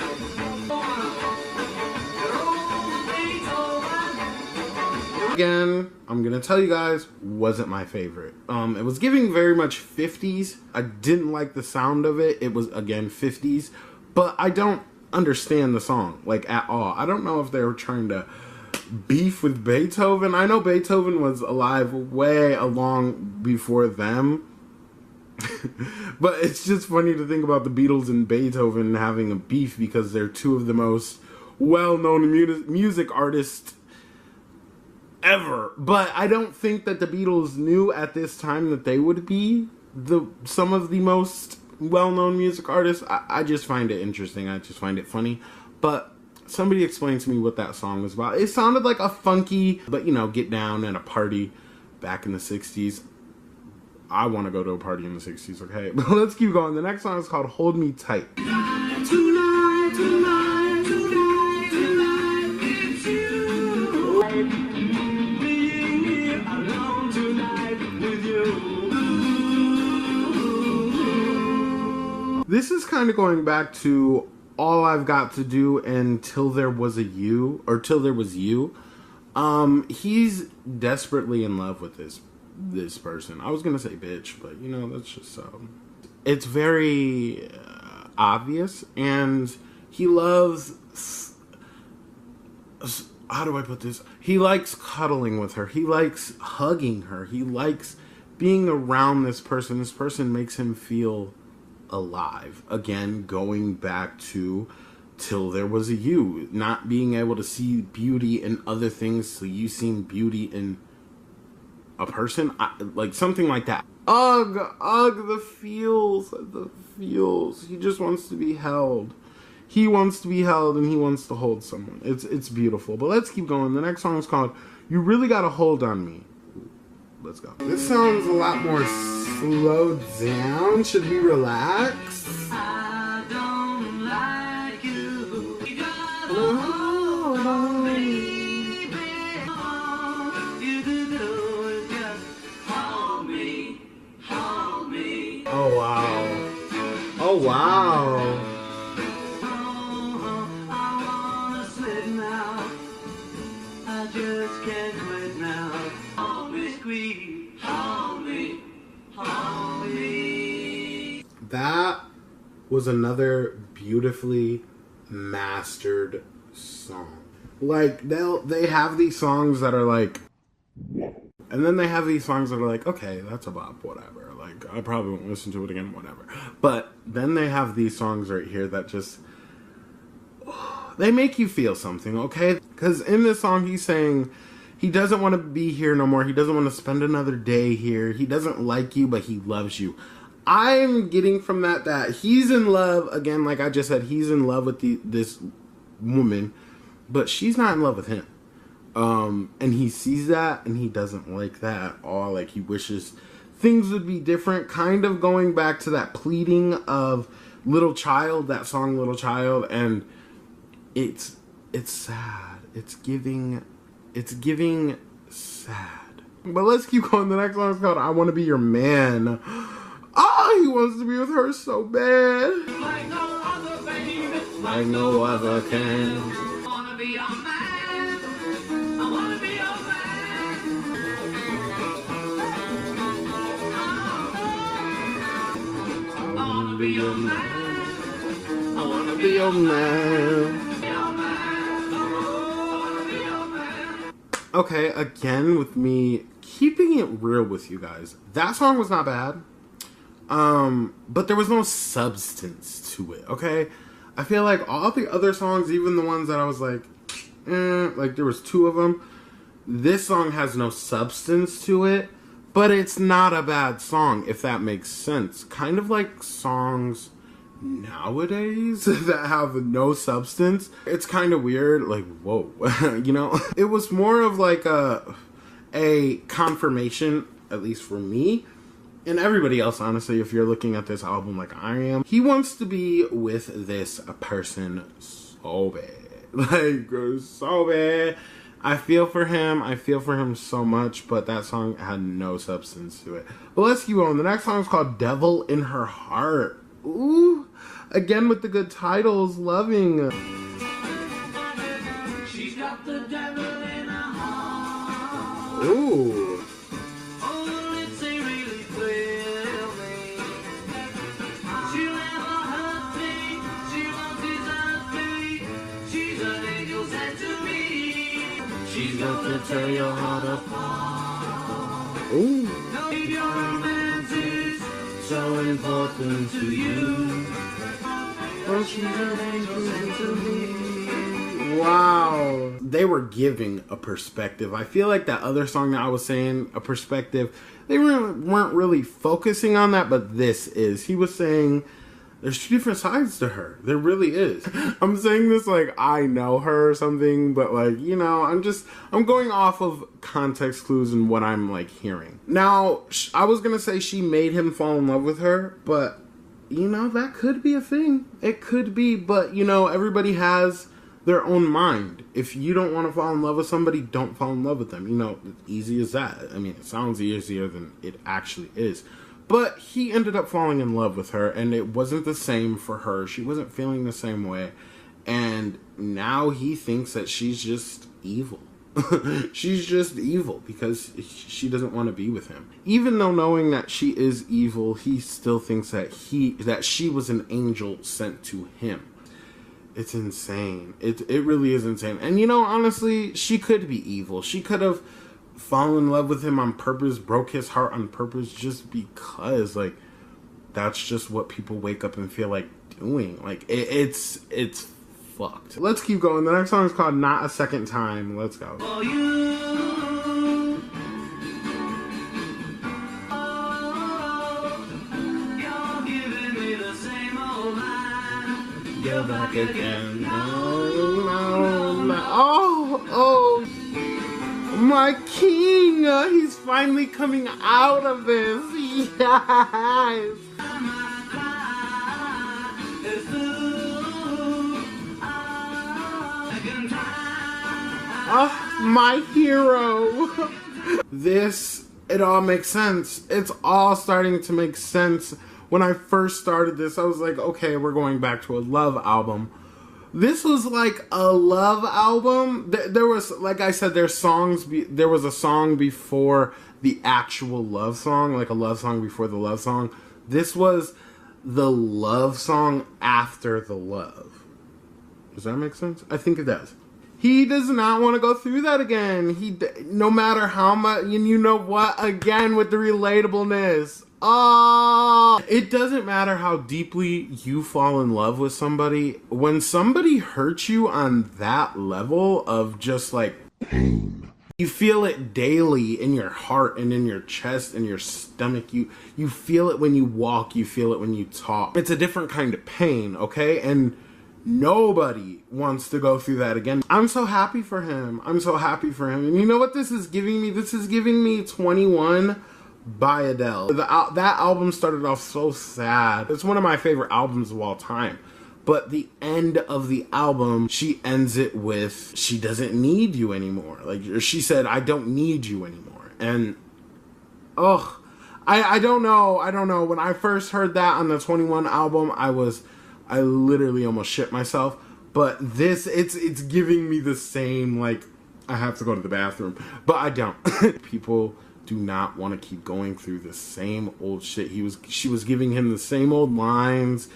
You're old Beethoven. Again, I'm gonna tell you guys, wasn't my favorite. It was giving very much 50s. I didn't like the sound of it. It was, again, 50s. But I don't understand the song, at all. I don't know if they were trying to beef with Beethoven. I know Beethoven was alive way along before them. But it's just funny to think about the Beatles and Beethoven having a beef because they're two of the most well-known music artists ever. But I don't think that the Beatles knew at this time that they would be some of the most well-known music artists. I just find it interesting. I just find it funny. But somebody explained to me what that song was about. It sounded like a funky, but get down at a party back in the 60s. I want to go to a party in the 60s, okay? But let's keep going. The next song is called Hold Me Tight. Tonight, tonight, tonight, tonight, it's you. Being here alone tonight with you. This is kind of going back to All I've Got to Do and Till There Was a You, or Till There Was You. He's desperately in love with this person. I was gonna say bitch, but that's just it's very obvious, and he loves, how do I put this? He likes cuddling with her. He likes hugging her. He likes being around this person. This person makes him feel alive. Again, going back to Till There Was a You, not being able to see beauty in other things, so you seen beauty in a person, something like that. Ugh, the feels. He just wants to be held. He wants to be held, and he wants to hold someone. It's beautiful. But let's keep going. The next song is called You Really Got a Hold on Me. Let's go. This sounds a lot more slowed down. Should we relax? I don't like you. You gotta hold on me, baby. All you can do is just hold me, hold me. Oh, wow. Oh, wow. Oh, I wanna slip now. I just can't quit now. Hold me, squeeze, hold me, hold me. That was another beautifully mastered song. They have these songs that are and then they have these songs that are okay, that's a bop, whatever. I probably won't listen to it again, whatever. But then they have these songs right here that just, they make you feel something, okay? Because in this song, he's saying he doesn't want to be here no more. He doesn't want to spend another day here. He doesn't like you, but he loves you. I'm getting from that he's in love. Again, like I just said, he's in love with this woman, but she's not in love with him. And he sees that, and he doesn't like that at all. He wishes things would be different. Kind of going back to that pleading of Little Child, that song Little Child, and it's sad. It's giving sad. But let's keep going. The next song is called I Want to Be Your Man. Oh, he wants to be with her so bad. Like no other, baby. Like no other can. I wanna be your man. I wanna be your man. I wanna be your man. I want to be your man. Okay, again with me keeping it real with you guys. That song was not bad. But there was no substance to it, okay? I feel like all the other songs, even the ones that I was like, like there was 2 of them, this song has no substance to it, but it's not a bad song, if that makes sense. Kind of like songs nowadays that have no substance. It's kind of weird, like, whoa, you know? It was more of like a confirmation, at least for me, and everybody else, honestly, if you're looking at this album like I am. He wants to be with this person so bad. Like, so bad. I feel for him. I feel for him so much, but that song had no substance to it. But let's keep on. The next song is called Devil in Her Heart. Ooh. Again with the good titles. Loving. She's got the devil in her heart. Ooh. Oh, it's a really clear me. She'll never hurt me. She won't desert me. She's an angel sent to me. She's gonna tear your heart apart. Ooh. Now if your romance is so important to you, well, she's an angel sent to me. Wow. They were giving a perspective. I feel like that other song that I was saying, a perspective, they weren't really focusing on that, but this is. He was saying there's 2 different sides to her. There really is. I'm saying this like I know her or something, but like, you know, I'm going off of context clues and what I'm like hearing. Now, I was going to say she made him fall in love with her, but you know, that could be a thing. It could be, but you know, everybody has their own mind. If you don't want to fall in love with somebody, don't fall in love with them. You know, easy as that. I mean, it sounds easier than it actually is. But he ended up falling in love with her, and it wasn't the same for her. She wasn't feeling the same way. And now he thinks that she's just evil. She's just evil because she doesn't want to be with him. Even though knowing that she is evil, he still thinks that she was an angel sent to him. It's insane. It really is insane. And you know, honestly, she could be evil. She could have fallen in love with him on purpose, broke his heart on purpose just because, like, that's just what people wake up and feel like doing. Like, it's fucked. Let's keep going. The next song is called Not a Second Time. Let's go. For you, you're giving me the same old line. You're back again. No. Oh, my king. He's finally coming out of this. Yes. Oh, my hero. It all makes sense. It's all starting to make sense. When I first started this, I was like, okay, we're going back to a love album. This was like a love album. There was, like I said, there was a song before the actual love song, like a love song before the love song. This was the love song after the love. Does that make sense? I think it does. He does not want to go through that again. No matter how much, and you know what? Again, with the relatableness. Oh, it doesn't matter how deeply you fall in love with somebody. When somebody hurts you on that level of just like pain, you feel it daily in your heart and in your chest and your stomach. You feel it when you walk. You feel it when you talk. It's a different kind of pain, okay? And nobody wants to go through that again. I'm so happy for him. I'm so happy for him. And you know what this is giving me? This is giving me 21 by Adele. That album started off so sad. It's one of my favorite albums of all time. But the end of the album, she ends it with, she doesn't need you anymore. Like, she said, I don't need you anymore. And, I don't know. When I first heard that on the 21 album, I literally almost shit myself. But this, it's giving me the same, like, I have to go to the bathroom. But I don't. People do not want to keep going through the same old shit. She was giving him the same old lines.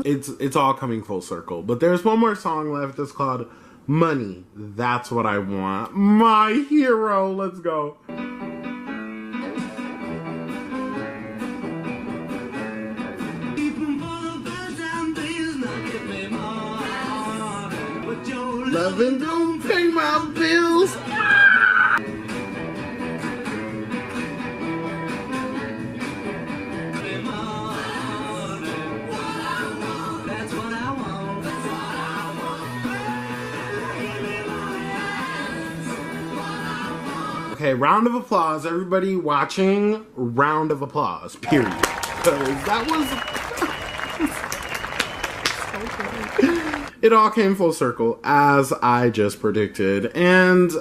It's all coming full circle. But there's one more song left that's called Money. That's What I Want. My hero. Let's go. Loving don't pay my bills. Okay, round of applause. Everybody watching, round of applause, period. Because that was... It all came full circle, as I just predicted. And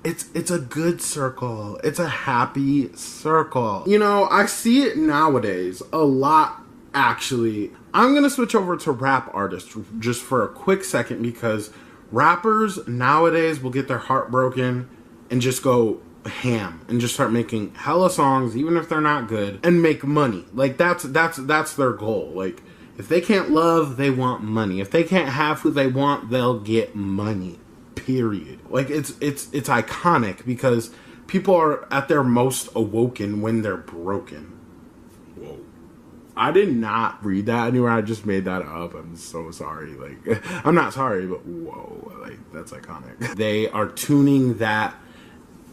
it's a good circle. It's a happy circle. You know, I see it nowadays a lot, actually. I'm going to switch over to rap artists just for a quick second, because rappers nowadays will get their heart broken and just go ham and just start making hella songs, even if they're not good, and make money. Like, that's their goal. Like, if they can't love, they want money. If they can't have who they want, they'll get money. Period. Like, it's iconic, because people are at their most awoken when they're broken. Whoa. I did not read that anywhere. I just made that up. I'm so sorry. Like, I'm not sorry, but whoa. Like, that's iconic. They are tuning that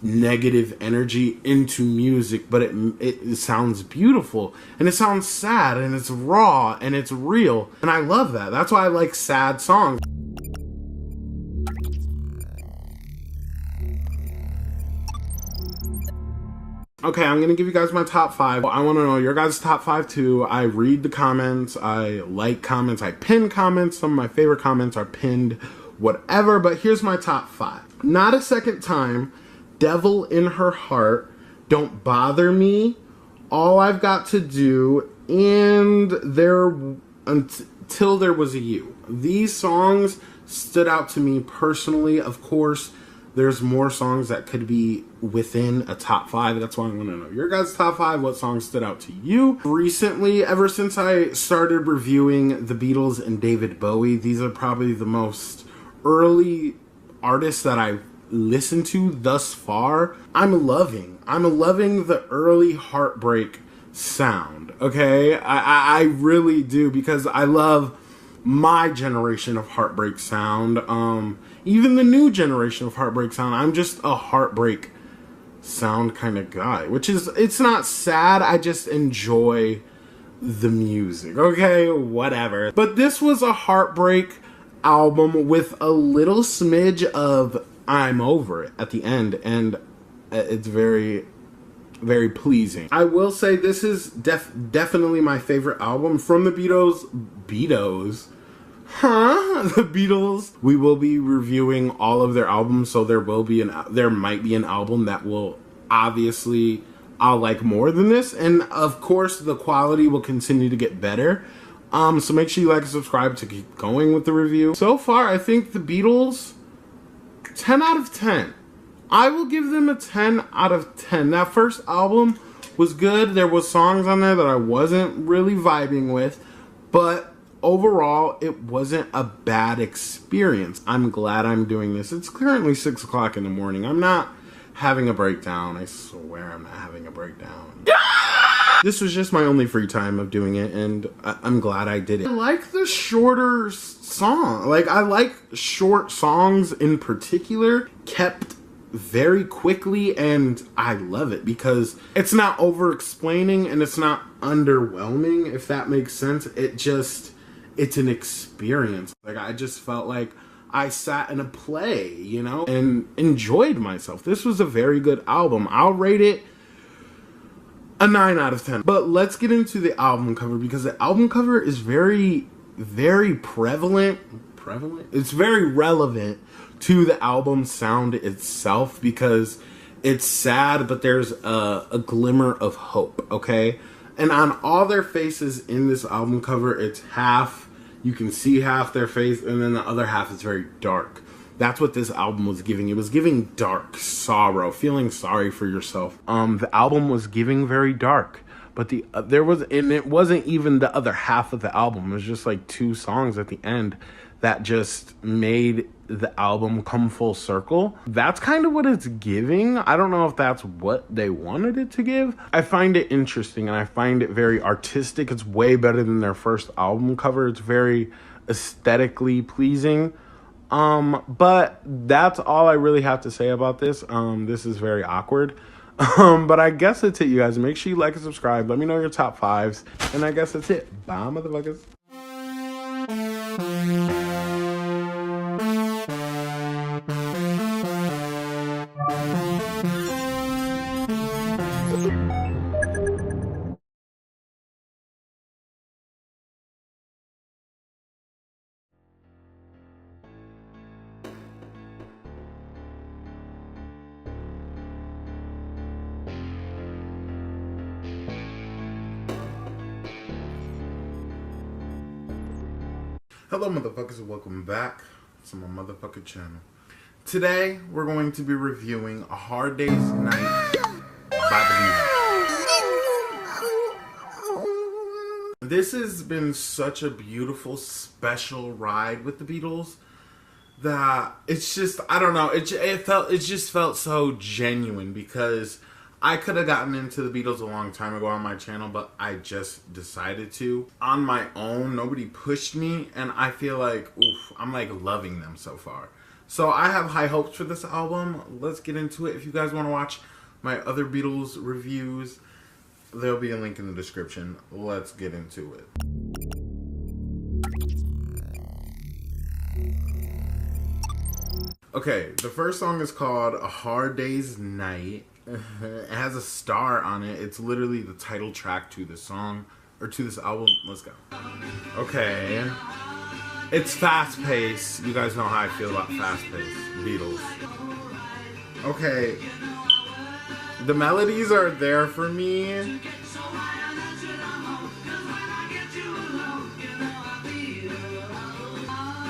negative energy into music, but it sounds beautiful, and it sounds sad, and it's raw, and it's real, and I love that. That's why I like sad songs. Okay, I'm gonna give you guys my top 5. I want to know your guys' top 5 too. I read the comments, I like comments, I pin comments. Some of my favorite comments are pinned, whatever, but here's my top 5. Not a Second Time, Devil in Her Heart, Don't Bother Me, All I've Got to Do, and Until There Was a You. These songs stood out to me personally. Of course, there's more songs that could be within a top 5. That's why I want to know your guys' top 5. What songs stood out to you? Recently, ever since I started reviewing the Beatles and David Bowie, these are probably the most early artists that I've listened to thus far. I'm loving the early Heartbreak sound. Okay, I really do, because I love my generation of Heartbreak sound. Even the new generation of Heartbreak sound. I'm just a Heartbreak sound kind of guy, which is, it's not sad. I just enjoy the music. Okay, whatever. But this was a Heartbreak album with a little smidge of I'm Over It at the end, and it's very, very pleasing. I will say this is definitely my favorite album from the Beatles. The Beatles. We will be reviewing all of their albums, so there might be an album that will obviously I'll like more than this, and of course the quality will continue to get better. So make sure you like and subscribe to keep going with the review. So far, I think the Beatles, 10 out of 10. I will give them a 10 out of 10. That first album was good. There was songs on there that I wasn't really vibing with, but overall, it wasn't a bad experience. I'm glad I'm doing this. It's currently 6 o'clock in the morning. I'm not having a breakdown. I swear I'm not having a breakdown. This was just my only free time of doing it, and I'm glad I did it. I like the shorter song. Like, I like short songs in particular, kept very quickly, and I love it because it's not over-explaining and it's not underwhelming, if that makes sense. It's an experience. Like, I just felt like I sat in a play, you know, and enjoyed myself. This was a very good album. I'll rate it a 9 out of 10. But let's get into the album cover, because the album cover is very, very prevalent. It's very relevant to the album sound itself, because it's sad, but there's a glimmer of hope, okay? And on all their faces in this album cover, it's half, you can see half their face, and then the other half is very dark. That's what this album was giving. It was giving dark sorrow, feeling sorry for yourself. The album was giving very dark, but it wasn't even the other half of the album. It was just like 2 songs at the end that just made the album come full circle. That's kind of what it's giving. I don't know if that's what they wanted it to give. I find it interesting, and I find it very artistic. It's way better than their first album cover. It's very aesthetically pleasing. But that's all I really have to say about this. This is very awkward. But I guess that's it, you guys. Make sure you like and subscribe. Let me know your top 5s. And I guess that's it. Bye, motherfuckers. Hello, motherfuckers, and welcome back to my motherfucking channel. Today, we're going to be reviewing A Hard Day's Night by the Beatles. This has been such a beautiful, special ride with the Beatles that it's just, I don't know, it just felt so genuine, because I could have gotten into the Beatles a long time ago on my channel, but I just decided to. On my own, nobody pushed me, and I feel like, oof, I'm like loving them so far. So I have high hopes for this album. Let's get into it. If you guys want to watch my other Beatles reviews, there'll be a link in the description. Let's get into it. Okay, the first song is called A Hard Day's Night. It has a star on it. It's literally the title track to the song, or to this album. Let's go. Okay. It's fast paced. You guys know how I feel about fast paced Beatles. Okay. The melodies are there for me.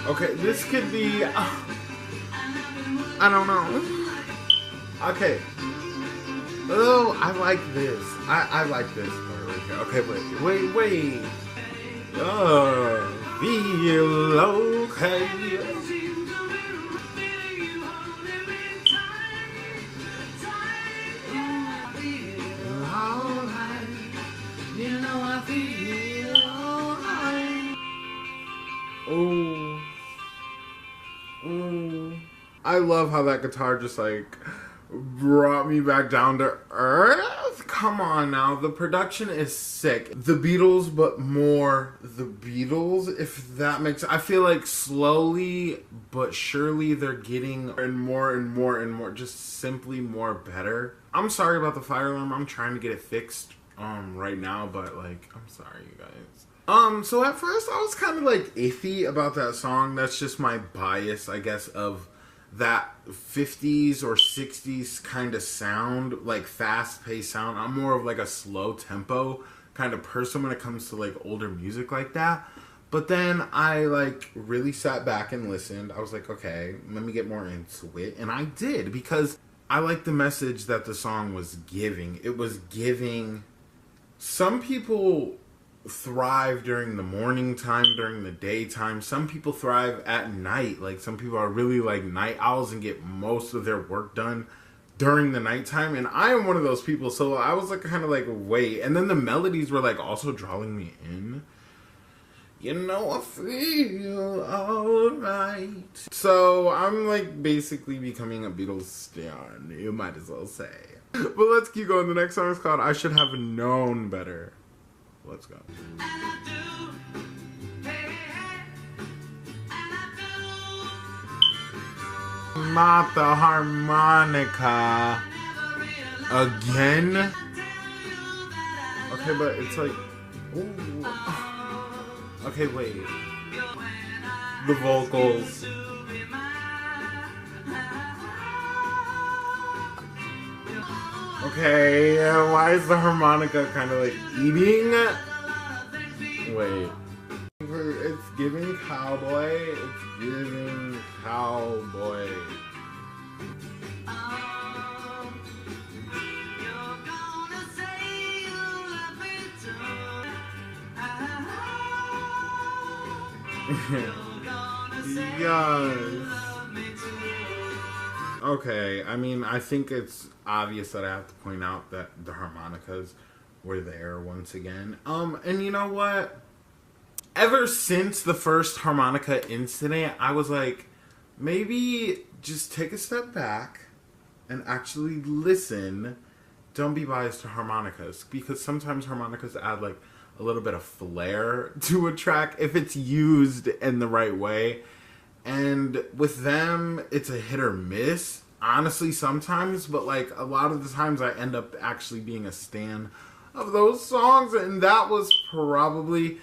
Okay, this could be, I don't know. Okay. Oh, I like this. I like this part right here. Okay, wait. Oh, feel okay. Alright, you know I feel alright. Oh, I love how that guitar just like brought me back down to earth. Come on now, the production is sick. The Beatles, but more the Beatles, if that makes sense. I feel like slowly but surely they're getting more, just simply more better. I'm sorry about the fire alarm. I'm trying to get it fixed right now, but like, I'm sorry, you guys. So at first I was kind of like iffy about that song. That's just my bias, I guess, of that 50s or 60s kind of sound, like fast-paced sound. I'm more of like a slow tempo kind of person when it comes to like older music like that. But then I like really sat back and listened. I was like, okay, let me get more into it. And I did, because I like the message that the song was giving. It was giving, some people thrive during the morning time, during the daytime. Some people thrive at night. Like, some people are really like night owls and get most of their work done during the nighttime, and I am one of those people. So I was like kind of like, wait. And then the melodies were like also drawing me in. You know, I feel alright. So I'm like basically becoming a Beatles star, you might as well say. But let's keep going. The next song is called I Should Have Known Better. Let's go. Not the harmonica again. Okay, but it's like, ooh. Okay, wait. The vocals. Okay, why is the harmonica kind of like eating? Wait. It's giving cowboy. It's giving cowboy. Yes. Okay, I mean, I think it's obvious that I have to point out that the harmonicas were there once again. And you know what? Ever since the first harmonica incident, I was like, maybe just take a step back and actually listen. Don't be biased to harmonicas, because sometimes harmonicas add like a little bit of flair to a track if it's used in the right way. And with them, it's a hit or miss, honestly, sometimes, but like a lot of the times I end up actually being a stan of those songs, and that was probably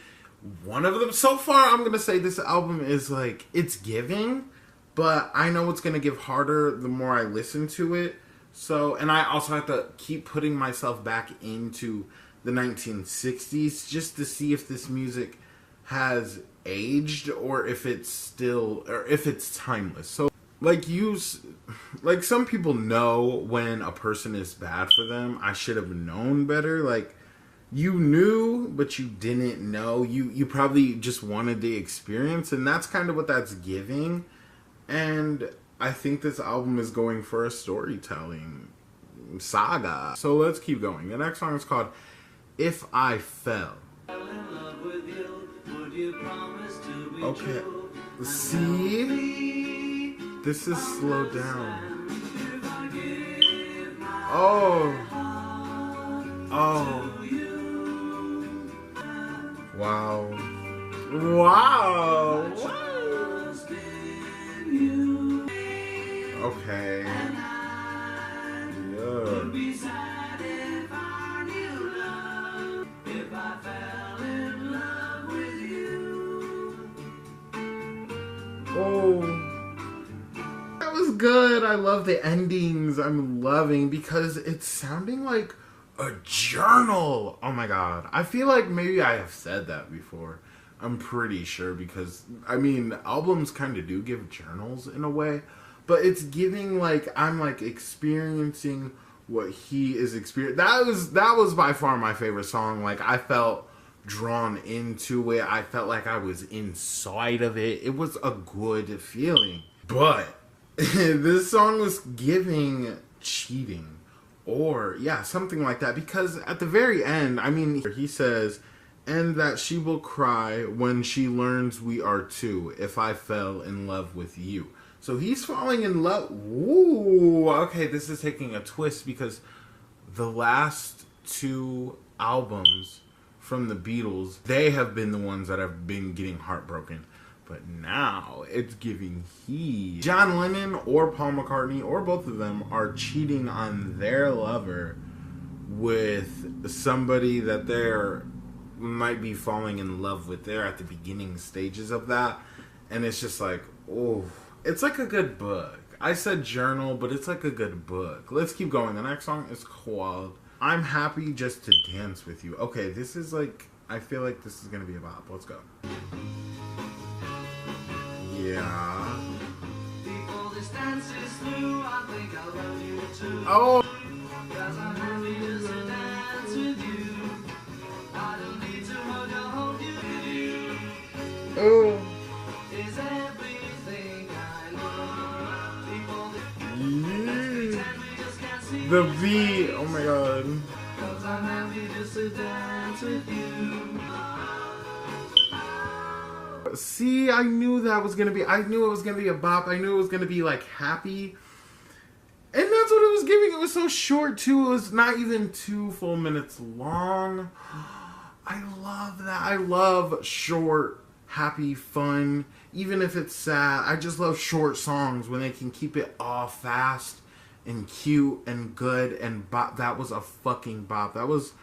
one of them. So far, I'm gonna say this album is like, it's giving, but I know it's gonna give harder the more I listen to it. So, and I also have to keep putting myself back into the 1960s just to see if this music has aged or if it's still, or if it's timeless. So like some people know when a person is bad for them. I should have known better. Like, you knew but you didn't know. You probably just wanted the experience, and that's kind of what that's giving. And I think this album is going for a storytelling saga. So let's keep going. The next song is called If I Fell. Okay. See? This is slowed down. Oh. Oh. Wow. Wow. Okay. Yeah. Oh, that was good. I love the endings. I'm loving, because it's sounding like a journal. Oh my god. I feel like maybe I have said that before. I'm pretty sure, because I mean, albums kind of do give journals in a way, but it's giving like I'm like experiencing what he is experiencing. That was by far my favorite song. Like, I felt drawn into it. I felt like I was inside of it. It was a good feeling. But this song was giving cheating, or yeah, something like that, because at the very end, I mean, he says, and that she will cry when she learns we are two, if I fell in love with you. So he's falling in love. Ooh, okay, this is taking a twist, because the last two albums from the Beatles, they have been the ones that have been getting heartbroken. But now it's giving he. John Lennon or Paul McCartney, or both of them, are cheating on their lover with somebody that they're might be falling in love with. They're at the beginning stages of that. And it's just like, oh, it's like a good book. I said journal, but it's like a good book. Let's keep going. The next song is called I'm Happy Just to Dance With You. Okay, this is like, I feel like this is going to be a bop. Let's go. Yeah. Oh. Oh. The beat, oh my god. See, I knew that was gonna be, I knew it was gonna be a bop. I knew it was gonna be like happy. And that's what it was giving. It was so short too. It was not even 2 full minutes long. I love that. I love short, happy, fun. Even if it's sad, I just love short songs when they can keep it all fast and cute and good and bop. That was a fucking bop. That was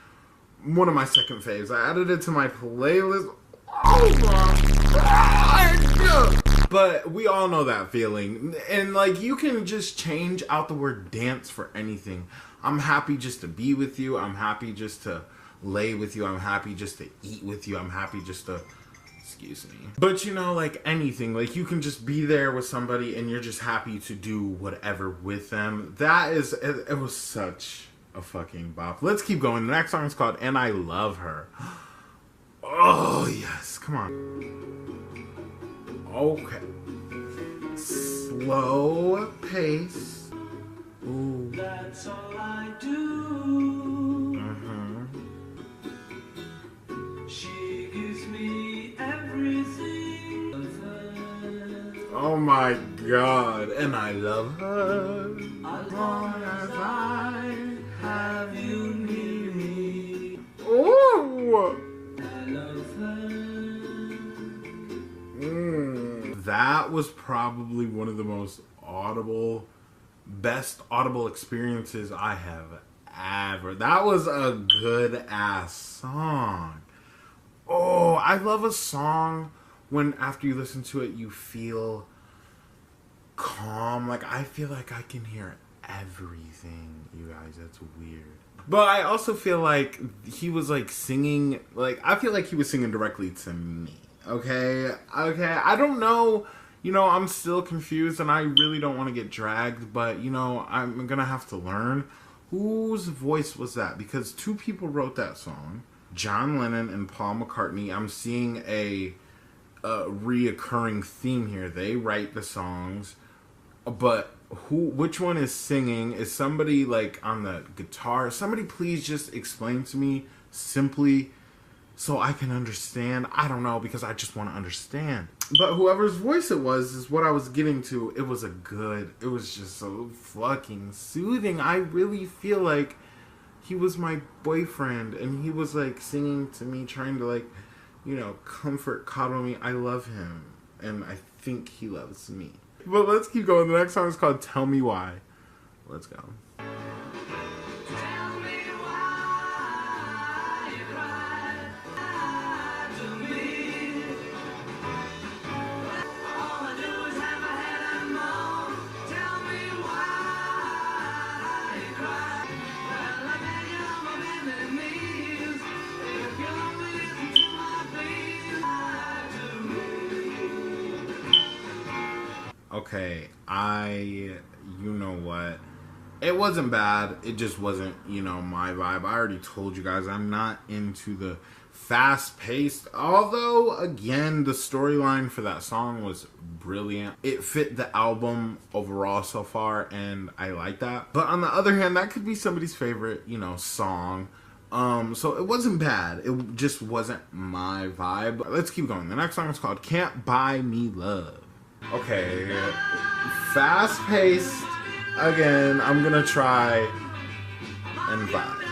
one of my second faves. I added it to my playlist. Oh my God. But we all know that feeling. And like, you can just change out the word dance for anything. I'm happy just to be with you. I'm happy just to lay with you. I'm happy just to eat with you. I'm happy just to, excuse me. But you know, like anything, like you can just be there with somebody and you're just happy to do whatever with them. That is, it was such a fucking bop. Let's keep going. The next song is called And I Love Her. Oh yes, come on. Okay. Slow pace. Ooh. That's all I do. She gives me everything. Oh my God. And I love her. As long as I have you near me. Ooh. I love her. That was probably one of the most best audible experiences I have ever. That was a good ass song. Oh, I love a song when after you listen to it you feel calm. Like I feel like I can hear everything, you guys. That's weird. But I also feel like he was like singing, like I feel like he was singing directly to me. Okay, I don't know, you know, I'm still confused and I really don't want to get dragged, but you know, I'm gonna have to learn whose voice was that, because two people wrote that song, John Lennon and Paul McCartney. I'm seeing a reoccurring theme here. They write the songs, but which one is singing? Is somebody like on the guitar? Somebody please just explain to me simply so I can understand. I don't know, because I just want to understand. But whoever's voice it was is what I was getting to. It was it was just so fucking soothing. I really feel like he was my boyfriend and he was like singing to me, trying to like, you know, comfort, coddle me. I love him and I think he loves me. But let's keep going. The next song is called Tell Me Why. Let's go. Okay, you know what? It wasn't bad. It just wasn't, you know, my vibe. I already told you guys I'm not into the fast-paced. Although, again, the storyline for that song was brilliant. It fit the album overall so far, and I like that. But on the other hand, that could be somebody's favorite, you know, song. So it wasn't bad. It just wasn't my vibe. Let's keep going. The next song is called Can't Buy Me Love. Okay, fast-paced. Again, I'm gonna try and vibe.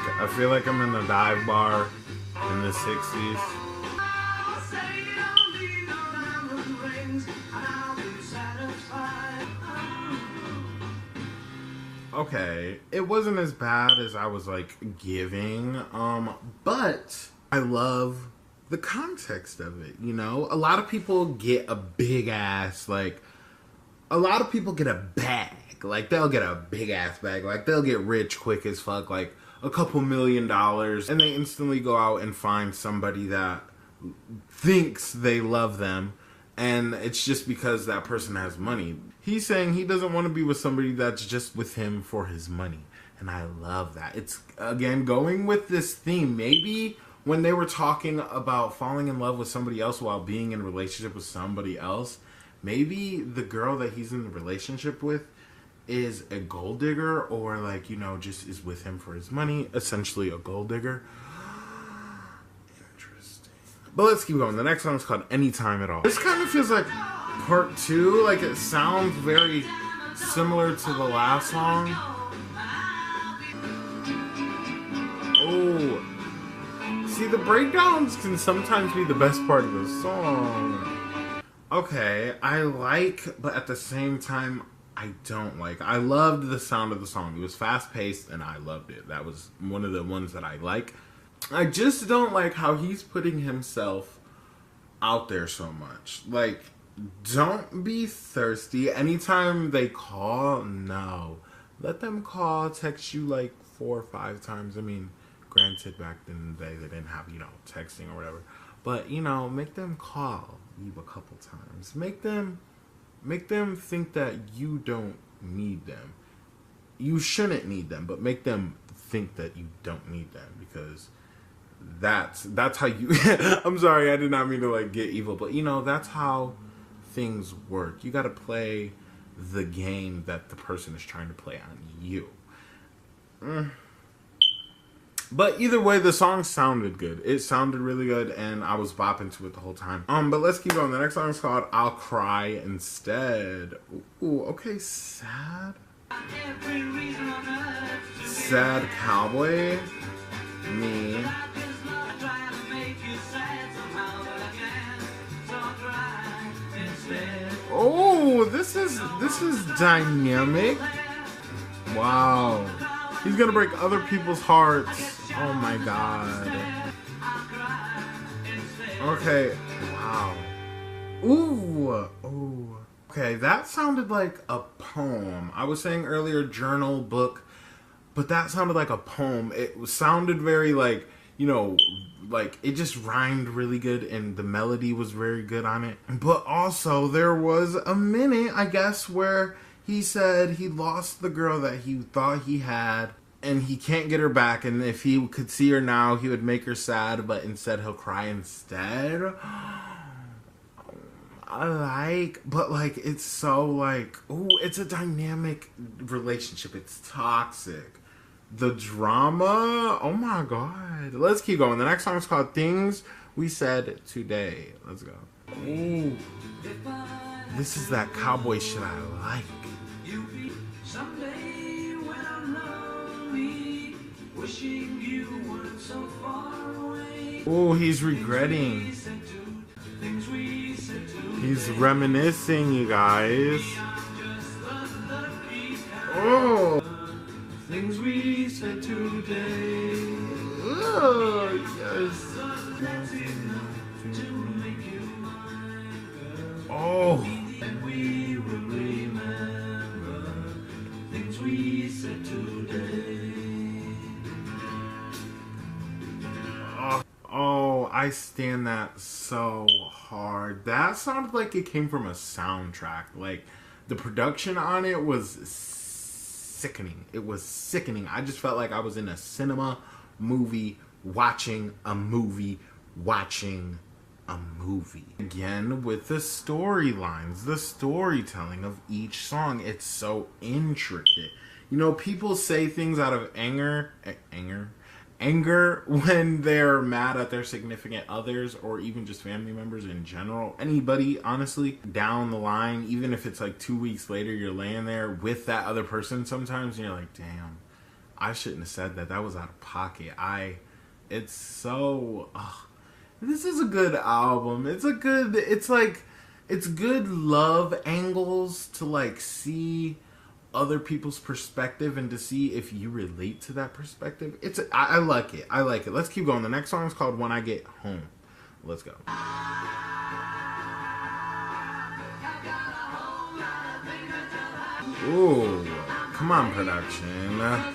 Okay, I feel like I'm in a dive bar in the 60s. Okay, it wasn't as bad as I was like giving, but I love the context of it, you know? A lot of people get a big ass, like, a lot of people get a bag. Like, they'll get a big ass bag. Like, they'll get rich quick as fuck, like, a couple $1 million, and they instantly go out and find somebody that thinks they love them, and it's just because that person has money. He's saying he doesn't want to be with somebody that's just with him for his money, and I love that. It's, again, going with this theme. Maybe when they were talking about falling in love with somebody else while being in a relationship with somebody else, maybe the girl that he's in the relationship with is a gold digger, or like, you know, just is with him for his money, essentially a gold digger. Interesting. But let's keep going. The next song is called Anytime at All. This kind of feels like part 2. Like, it sounds very similar to the last song. Oh. See, the breakdowns can sometimes be the best part of the song. Okay, I like, but at the same time, I don't like. I loved the sound of the song. It was fast paced and I loved it. That was one of the ones that I like. I just don't like how he's putting himself out there so much. Like, don't be thirsty. Anytime they call, no. Let them call, text you like 4 or 5 times. I mean, granted, back in the day, they didn't have, texting or whatever. But, make them call you a couple times. Make them think that you don't need them. You shouldn't need them, but make them think that you don't need them, because that's how you I'm sorry, I did not mean to like get evil, but that's how things work. You got to play the game that the person is trying to play on you. But either way, the song sounded good. It sounded really good, and I was bopping to it the whole time. But let's keep going. The next song is called I'll Cry Instead. Ooh, okay, sad. Sad cowboy. Me. Oh, this is dynamic. Wow. He's gonna break other people's hearts. Oh my god. Okay. Wow. Ooh. Ooh. Okay, that sounded like a poem. I was saying earlier journal, book, but that sounded like a poem. It sounded very like, like it just rhymed really good and the melody was very good on it. But also there was a minute, I guess, where he said he lost the girl that he thought he had and he can't get her back, and if he could see her now, he would make her sad, but instead he'll cry instead. But it's so like, ooh, it's a dynamic relationship. It's toxic. The drama, oh my god. Let's keep going. The next song is called Things We Said Today. Let's go. Ooh. This is that cowboy shit I like. Someday when I'm lonely, wishing you weren't so far away. Ooh, he's regretting. He's reminiscing, you guys. Oh. Things we said today. Oh, yes. Oh. And we will remember things we said today. Oh, I stand that so hard. That sounded like it came from a soundtrack. Like, the production on it was sickening. It was sickening. I just felt like I was in a cinema movie watching a movie. Again, with the storylines, the storytelling of each song, it's so intricate. People say things out of anger when they're mad at their significant others or even just family members in general. Anybody, honestly, down the line, even if it's like 2 weeks later, you're laying there with that other person sometimes and you're like, damn, I shouldn't have said that. That was out of pocket. It's so, this is a good album. It's good love angles to like see other people's perspective and to see if you relate to that perspective. I like it. Let's keep going. The next song is called When I Get Home. Let's go. Ooh, come on, production. I've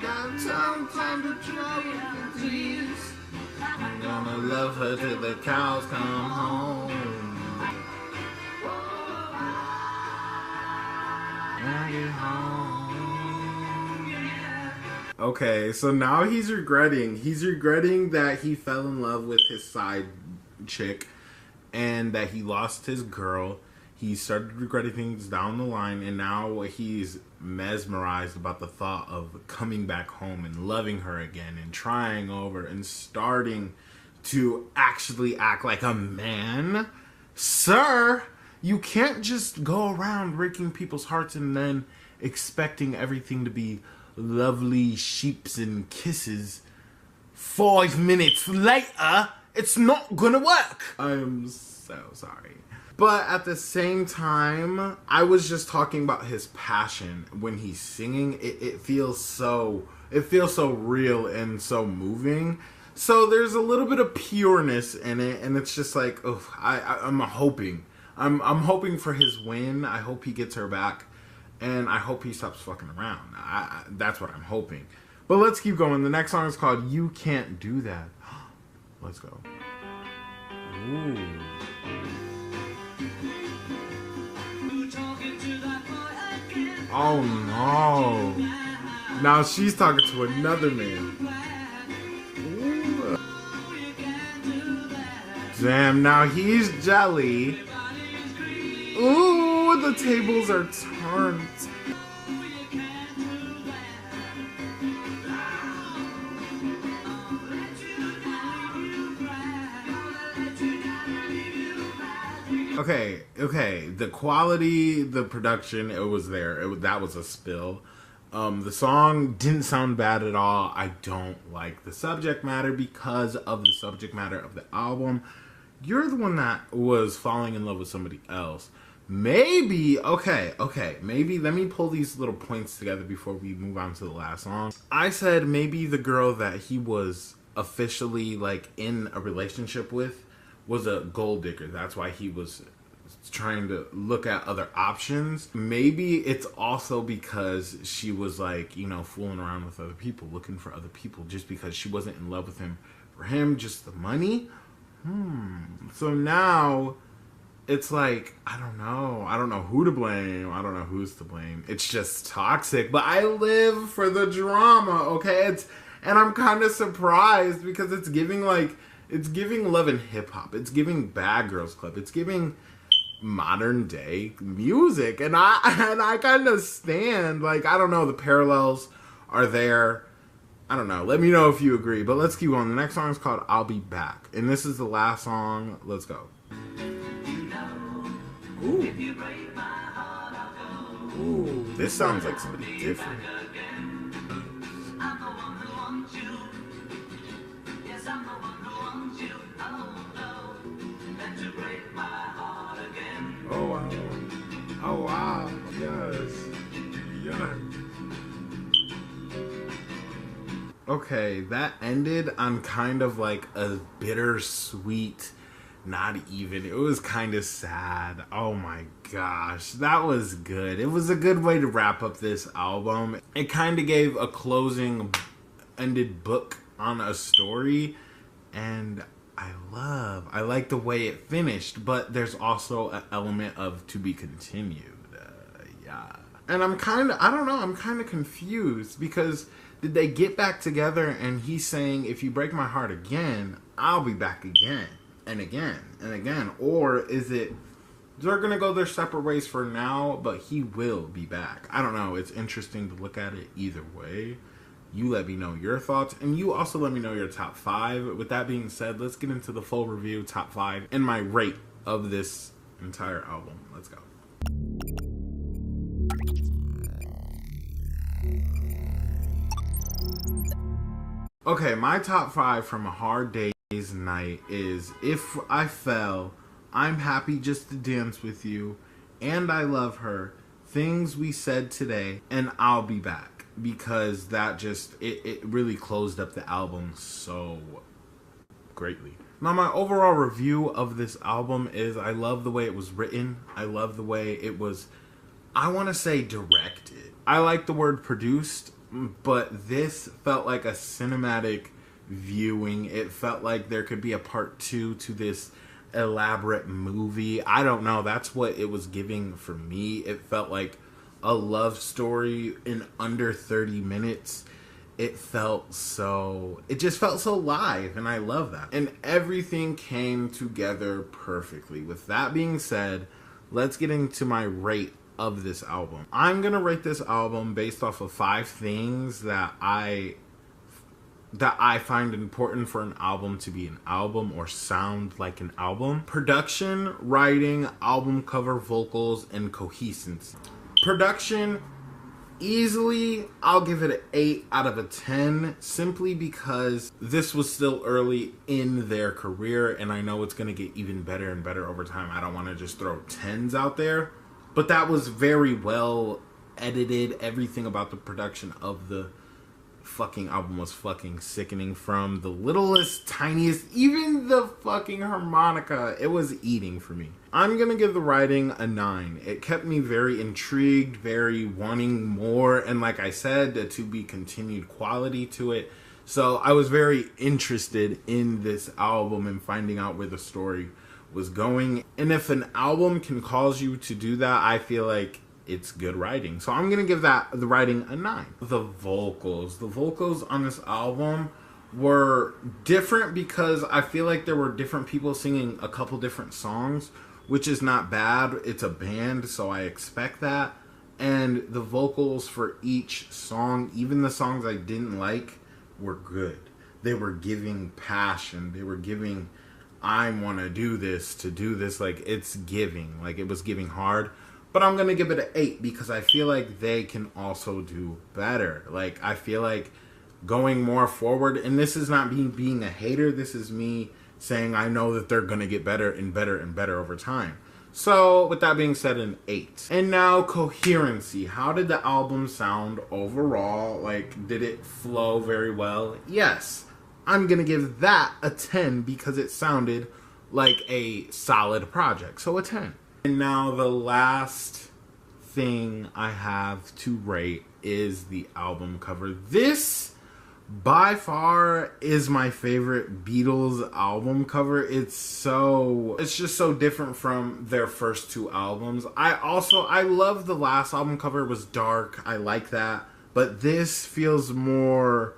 got time to trouble, please. I'm gonna love her till the cows come home. Okay, so now he's regretting. He's regretting that he fell in love with his side chick and that he lost his girl. He started regretting things down the line, and now he's mesmerized about the thought of coming back home and loving her again and trying over and starting to actually act like a man. Sir, you can't just go around breaking people's hearts and then expecting everything to be lovely sheeps and kisses. 5 minutes later, it's not gonna work. I am so sorry. But at the same time, I was just talking about his passion when he's singing. It feels so real and so moving. So there's a little bit of pureness in it, and it's just like, I'm hoping for his win. I hope he gets her back, and I hope he stops fucking around. That's what I'm hoping. But let's keep going. The next song is called "You Can't Do That." Let's go. Ooh. Oh no. Now she's talking to another man. Ooh. Damn, now he's jelly. Ooh, the tables are turned. Okay. The quality, the production, it was there. That was a spill. The song didn't sound bad at all. I don't like the subject matter because of the subject matter of the album. You're the one that was falling in love with somebody else. Maybe, maybe let me pull these little points together before we move on to the last song. I said maybe the girl that he was officially like in a relationship with was a gold digger. That's why he was trying to look at other options. Maybe it's also because she was like, you know, fooling around with other people, looking for other people just because she wasn't in love with him. For him, just the money. So now it's like, I don't know who to blame. I don't know who's to blame. It's just toxic, but I live for the drama, okay? And I'm kind of surprised because it's giving Love and Hip Hop. It's giving Bad Girls Club. It's giving modern day music. And I kind of stand, like, I don't know, the parallels are there. I don't know. Let me know if you agree. But let's keep on. The next song is called I'll Be Back. And this is the last song. Let's go. Ooh. Ooh. This sounds like somebody different. Oh wow. Oh wow. Yes. Yes. Okay, that ended on kind of like a bittersweet, not even. It was kind of sad. Oh my gosh, that was good. It was a good way to wrap up this album. It kind of gave a closing, ended book on a story, and I like the way it finished, but there's also an element of to be continued. Yeah. And I'm kind of confused because did they get back together and he's saying, if you break my heart again, I'll be back again and again and again? Or is it they're going to go their separate ways for now, but he will be back? I don't know. It's interesting to look at it either way. You let me know your thoughts, and you also let me know your top 5. With that being said, let's get into the full review, top 5, and my rate of this entire album. Let's go. Okay, my top 5 from A Hard Day's Night is If I Fell, I'm Happy Just to Dance With You, And I Love Her, Things We Said Today, and I'll Be Back. Because that just, it really closed up the album so greatly. Now, my overall review of this album is I love the way it was written. I love the way it was, I want to say directed. I like the word produced, but this felt like a cinematic viewing. It felt like there could be a part 2 to this elaborate movie. I don't know. That's what it was giving for me. It felt like a love story in under 30 minutes. It just felt so live, and I love that. And everything came together perfectly. With that being said, let's get into my rate of this album. I'm gonna rate this album based off of 5 things that I find important for an album to be an album or sound like an album. Production, writing, album cover, vocals, and cohesiveness. Production, Easily, I'll give it an 8 out of a 10, simply because this was still early in their career, and I know it's going to get even better and better over time. I don't want to just throw 10s out there, but that was very well edited. Everything about the production of the fucking album was fucking sickening, from the littlest, tiniest, even the fucking harmonica. It was eating for me. I'm gonna give the writing a 9. It kept me very intrigued, very wanting more, and like I said, to be continued quality to it. So I was very interested in this album and finding out where the story was going. And if an album can cause you to do that, I feel like it's good writing. So I'm gonna give the writing a 9. The vocals on this album were different because I feel like there were different people singing a couple different songs, which is not bad. It's a band, so I expect that. And the vocals for each song, even the songs I didn't like, were good. They were giving passion. They were giving, I want to do this, like it's giving, like it was giving hard. But I'm going to give it an 8 because I feel like they can also do better. Like, I feel like going more forward, and this is not me being a hater, this is me saying I know that they're going to get better and better and better over time. So, with that being said, an 8. And now, coherency. How did the album sound overall? Like, did it flow very well? Yes. I'm going to give that a 10 because it sounded like a solid project. So, a 10. And now the last thing I have to rate is the album cover. This, by far, is my favorite Beatles album cover. It's just so different from their first 2 albums. I love the last album cover. It was dark. I like that. But this feels more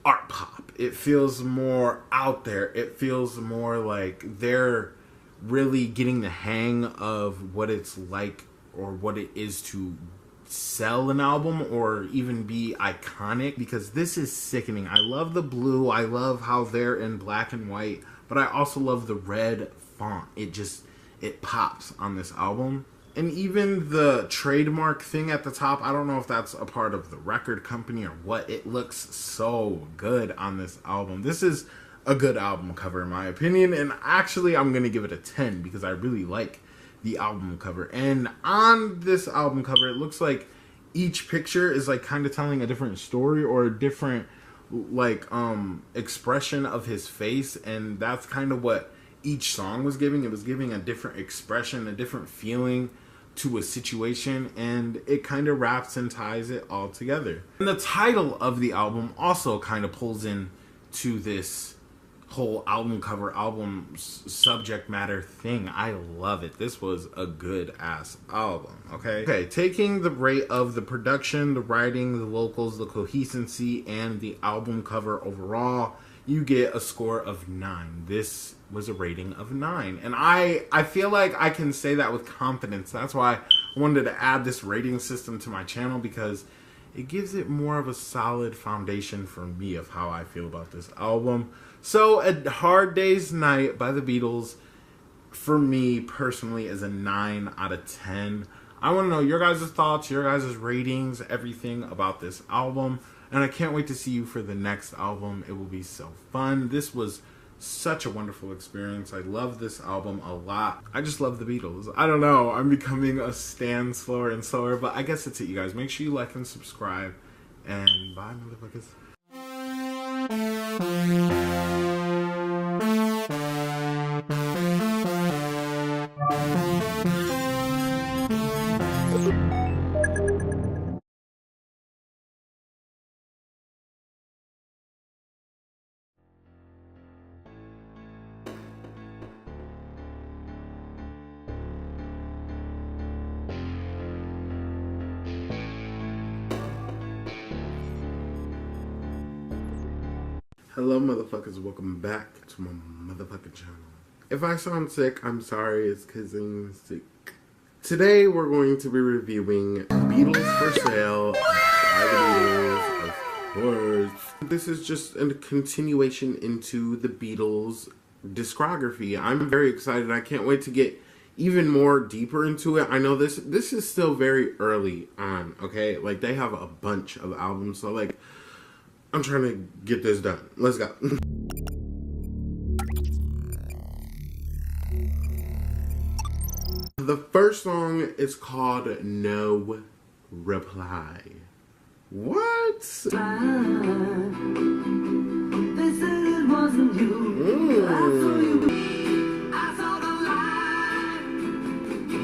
art pop. It feels more out there. It feels more like they're really getting the hang of what it's like or what it is to sell an album or even be iconic, because this is sickening. I love the blue. I love how they're in black and white, but I also love the red font. It pops on this album. And even the trademark thing at the top, I don't know if that's a part of the record company or what. It looks so good on this album. This is a good album cover in my opinion, and actually I'm gonna give it a 10 because I really like the album cover. And on this album cover, it looks like each picture is like kind of telling a different story or a different like expression of his face, and that's kind of what each song was giving. It was giving a different expression, a different feeling to a situation, and it kind of wraps and ties it all together. And the title of the album also kind of pulls in to this whole album cover, album subject matter thing. I love it. This was a good ass album. Okay, taking the rate of the production, the writing, the vocals, the coherency, and the album cover overall, you get a score of 9. This was a rating of 9, and I feel like I can say that with confidence. That's why I wanted to add this rating system to my channel, because it gives it more of a solid foundation for me of how I feel about this album. So, A Hard Day's Night by the Beatles, for me personally, is a 9 out of 10. I want to know your guys' thoughts, your guys' ratings, everything about this album. And I can't wait to see you for the next album. It will be so fun. This was such a wonderful experience. I love this album a lot. I just love the Beatles. I don't know. I'm becoming a stan slower and slower. But I guess that's it, you guys. Make sure you like and subscribe. And bye, motherfuckers. Hello motherfuckers, welcome back to my motherfucking channel. If I sound sick, I'm sorry, it's because I'm sick. Today we're going to be reviewing Beatles for Sale by the Beatles, of course. This is just a continuation into the Beatles discography. I'm very excited. I can't wait to get even more deeper into it. I know this is still very early on, okay? Like, they have a bunch of albums, so like, I'm trying to get this done. Let's go. The first song is called No Reply. What? They said it wasn't you. I saw you. I saw the light.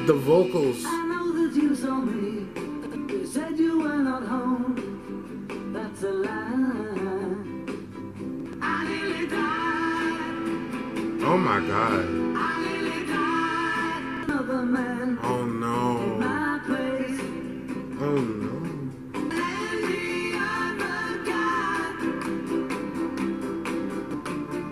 The vocals. I know that you saw me. You said you were not home. That's a lie. I nearly died. Oh my God. I nearly died. Another man. Oh In no. my place. Oh no. And the other guy.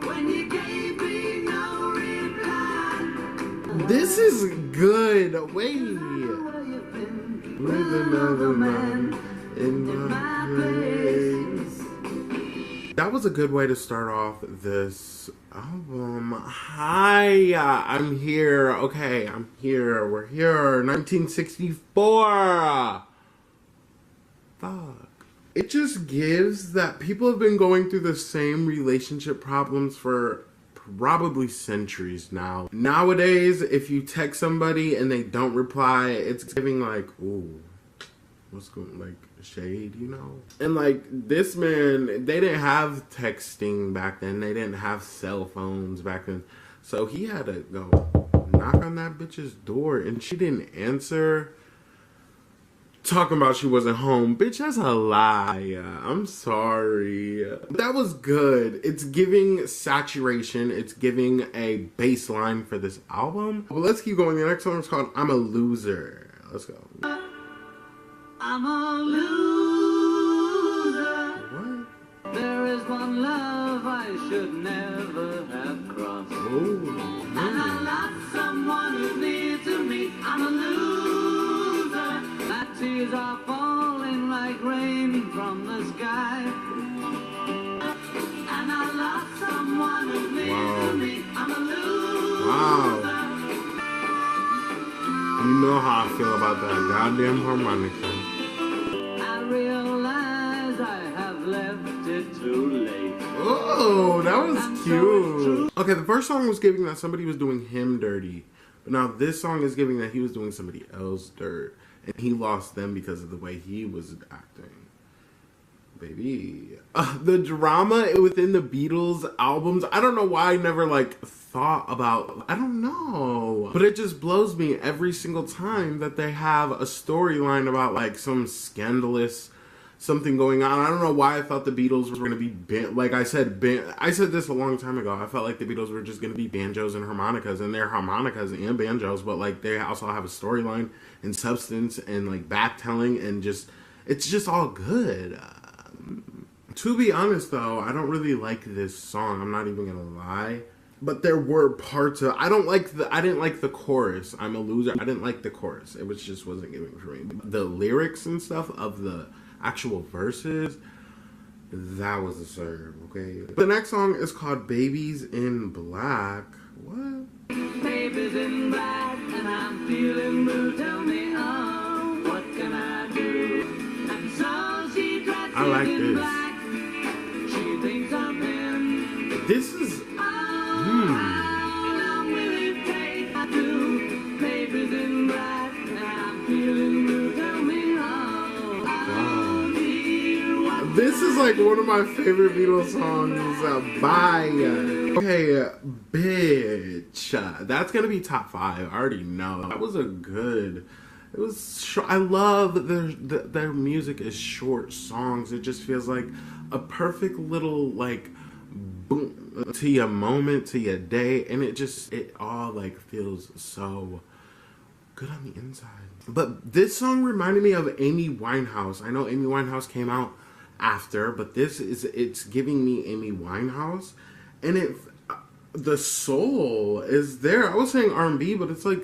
When you gave me no reply. This is good. Wait. Where you've been. With another man in my place. That was a good way to start off this album. Hi, I'm here. Okay, I'm here. We're here. 1964. Fuck. It just gives that people have been going through the same relationship problems for probably centuries now. Nowadays, if you text somebody and they don't reply, it's giving like, ooh, what's going, like, shade, you know? And like, this man, they didn't have texting back then. They didn't have cell phones back then. So he had to go knock on that bitch's door and she didn't answer. Talking about she wasn't home. Bitch, that's a lie. I'm sorry. That was good. It's giving saturation. It's giving a baseline for this album. Well, let's keep going. The next song is called I'm a Loser. Let's go. I'm a loser. What? There is one love I should never have crossed. Oh, And I lost someone who's near to me. I'm a loser. My tears are falling like rain from the sky. And I lost someone who's near Wow. to me. I'm a loser. Wow. You know how I feel about that goddamn harmonica. I realize I have left it too late. Oh, that was cute. Okay, the first song was giving that somebody was doing him dirty. But now this song is giving that he was doing somebody else dirt. And he lost them because of the way he was acting. Baby. The drama within the Beatles albums, I don't know why I never like thought about, I don't know. But it just blows me every single time that they have a storyline about like some scandalous something going on. I don't know why I thought the Beatles were going to be, like I said this a long time ago. I felt like the Beatles were just going to be banjos and harmonicas, and they're harmonicas and banjos, but like they also have a storyline and substance and like backtelling and just, it's just all good. To be honest though, I don't really like this song. I'm not even gonna lie. But there were parts of, I didn't like the chorus. I'm a loser. I didn't like the chorus. It was just wasn't giving for me. The lyrics and stuff of the actual verses, that was a serve, okay? The next song is called Babies in Black. What? Baby's in black and I'm feeling blue. Tell me, oh, what can I do? And so she dresses I like in this. black. She thinks of him. This is, How long will it take to do? Baby's in black and I'm feeling blue. Tell me, oh, dear, what This is like one of my favorite Beatles songs. Bye. Okay, bitch. That's gonna be top 5. I already know. That was a good. It was. I love their music is short songs. It just feels like a perfect little like boom to your moment, to your day, and it all like feels so good on the inside. But this song reminded me of Amy Winehouse. I know Amy Winehouse came out after, but it's giving me Amy Winehouse, and the soul is there. I was saying R&B, but it's like,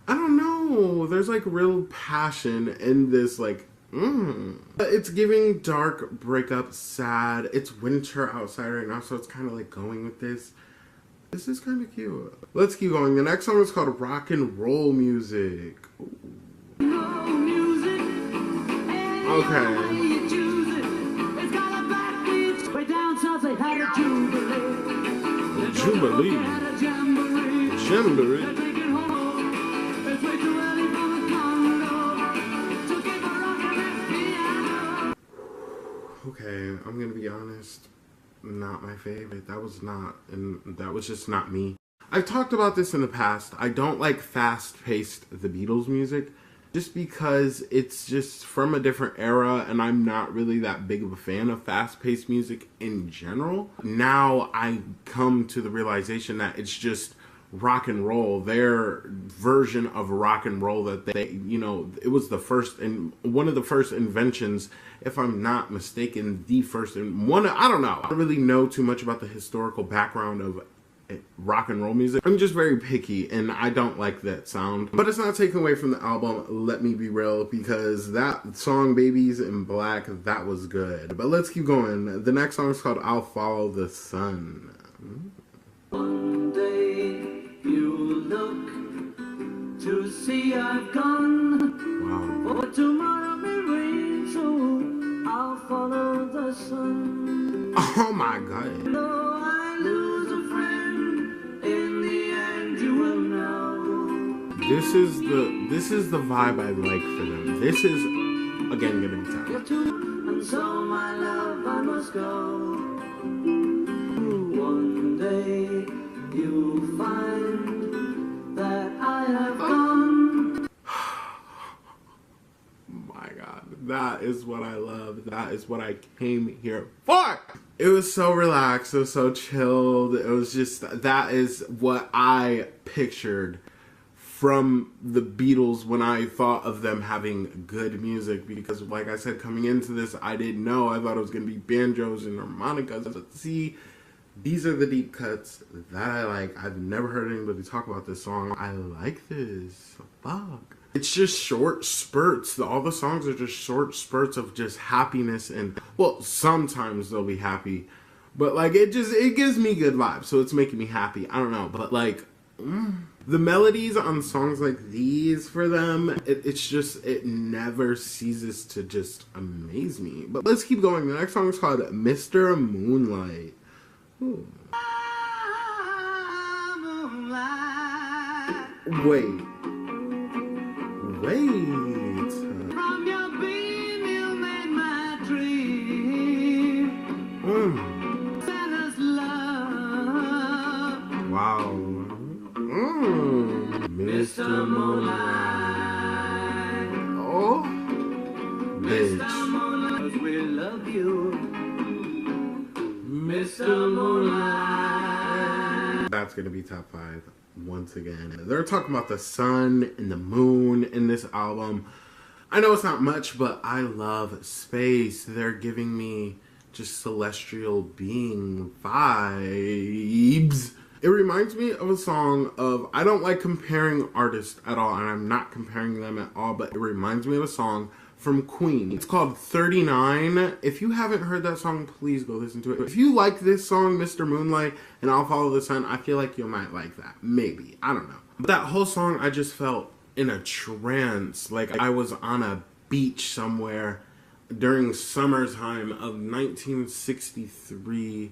I don't know, there's like real passion in this, like, It's giving dark, breakup, sad. It's winter outside right now, so it's kind of like going with this. This is kind of cute. Let's keep going. The next song is called Rock and Roll Music. Okay. Jubilee. Jamboree. Okay, I'm gonna be honest. Not my favorite. That was just not me. I've talked about this in the past. I don't like fast-paced The Beatles music just because it's just from a different era and I'm not really that big of a fan of fast-paced music in general. Now I come to the realization that it's just rock and roll, their version of rock and roll that they, you know, it was the first and one of the first inventions, if I'm not mistaken, the first and one, I don't know. I don't really know too much about the historical background of rock and roll music. I'm just very picky and I don't like that sound. But it's not taken away from the album, let me be real, because that song Babies in Black, that was good. But let's keep going. The next song is called I'll Follow the Sun. One day you look to see I've gone. Wow. For tomorrow may rain, so I'll follow the sun. Oh my god. Though I lose a friend, in the end you will know. This is the vibe I like for them. This is again gonna be tough. And so my love I must go. One day you'll find that I have gone. My god, that is what I love. That is what I came here for. It was so relaxed, it was so chilled. It was just, that is what I pictured from the Beatles when I thought of them having good music, because like I said, coming into this, I didn't know. I thought it was going to be banjos and harmonicas, but see, these are the deep cuts that I like. I've never heard anybody talk about this song. I like this. Fuck. It's just short spurts. All the songs are just short spurts of just happiness, and well, sometimes they'll be happy, but like it gives me good vibes, so it's making me happy. I don't know, but like the melodies on songs like these for them, it never ceases to just amaze me. But let's keep going. The next song is called Mr. Moonlight. Ooh. Wait. From your beam you made my dream. Feathers love. Wow. Mr. Moonlight. Oh. Bitch. Mr. Moonlight, we love you. Mr. Moonlight. That's gonna be top 5 once again. They're talking about the sun and the moon in this album. I know it's not much, but I love space. They're giving me just celestial being vibes. It reminds me of a song of, I don't like comparing artists at all, and I'm not comparing them at all, but it reminds me of a song from Queen. It's called 39. If you haven't heard that song, please go listen to it. If you like this song, Mr. Moonlight, and I'll Follow the Sun, I feel like you might like that. Maybe. I don't know. But that whole song, I just felt in a trance. Like I was on a beach somewhere during summertime of 1963,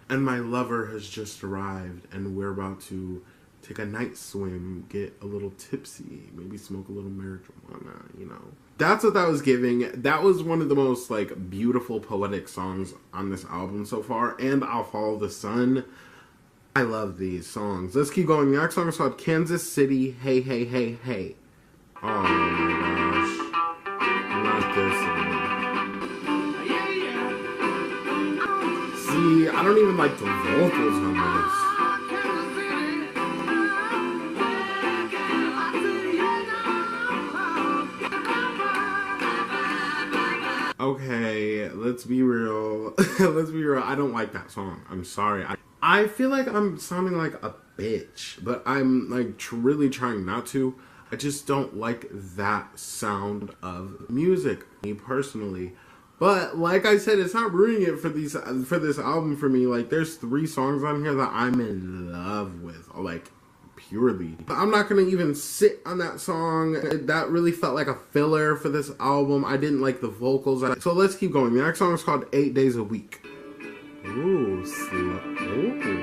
and my lover has just arrived, and we're about to take a night swim, get a little tipsy, maybe smoke a little marijuana, you know. That's what that was giving. That was one of the most like beautiful poetic songs on this album so far, and I'll Follow the Sun. I love these songs. Let's keep going. The next song is called Kansas City, Hey, Hey, Hey, Hey. Oh my gosh. Not this one. See, I don't even like the vocals on this. Okay, let's be real. Let's be real. I don't like that song. I'm sorry. I feel like I'm sounding like a bitch, but I'm like really trying not to. I just don't like that sound of music, me personally. But like I said, it's not ruining it for this album for me. Like, there's 3 songs on here that I'm in love with, like, purely. I'm not gonna even sit on that song. That really felt like a filler for this album. I didn't like the vocals. So let's keep going. The next song is called 8 Days a Week. Ooh, slow. Ooh.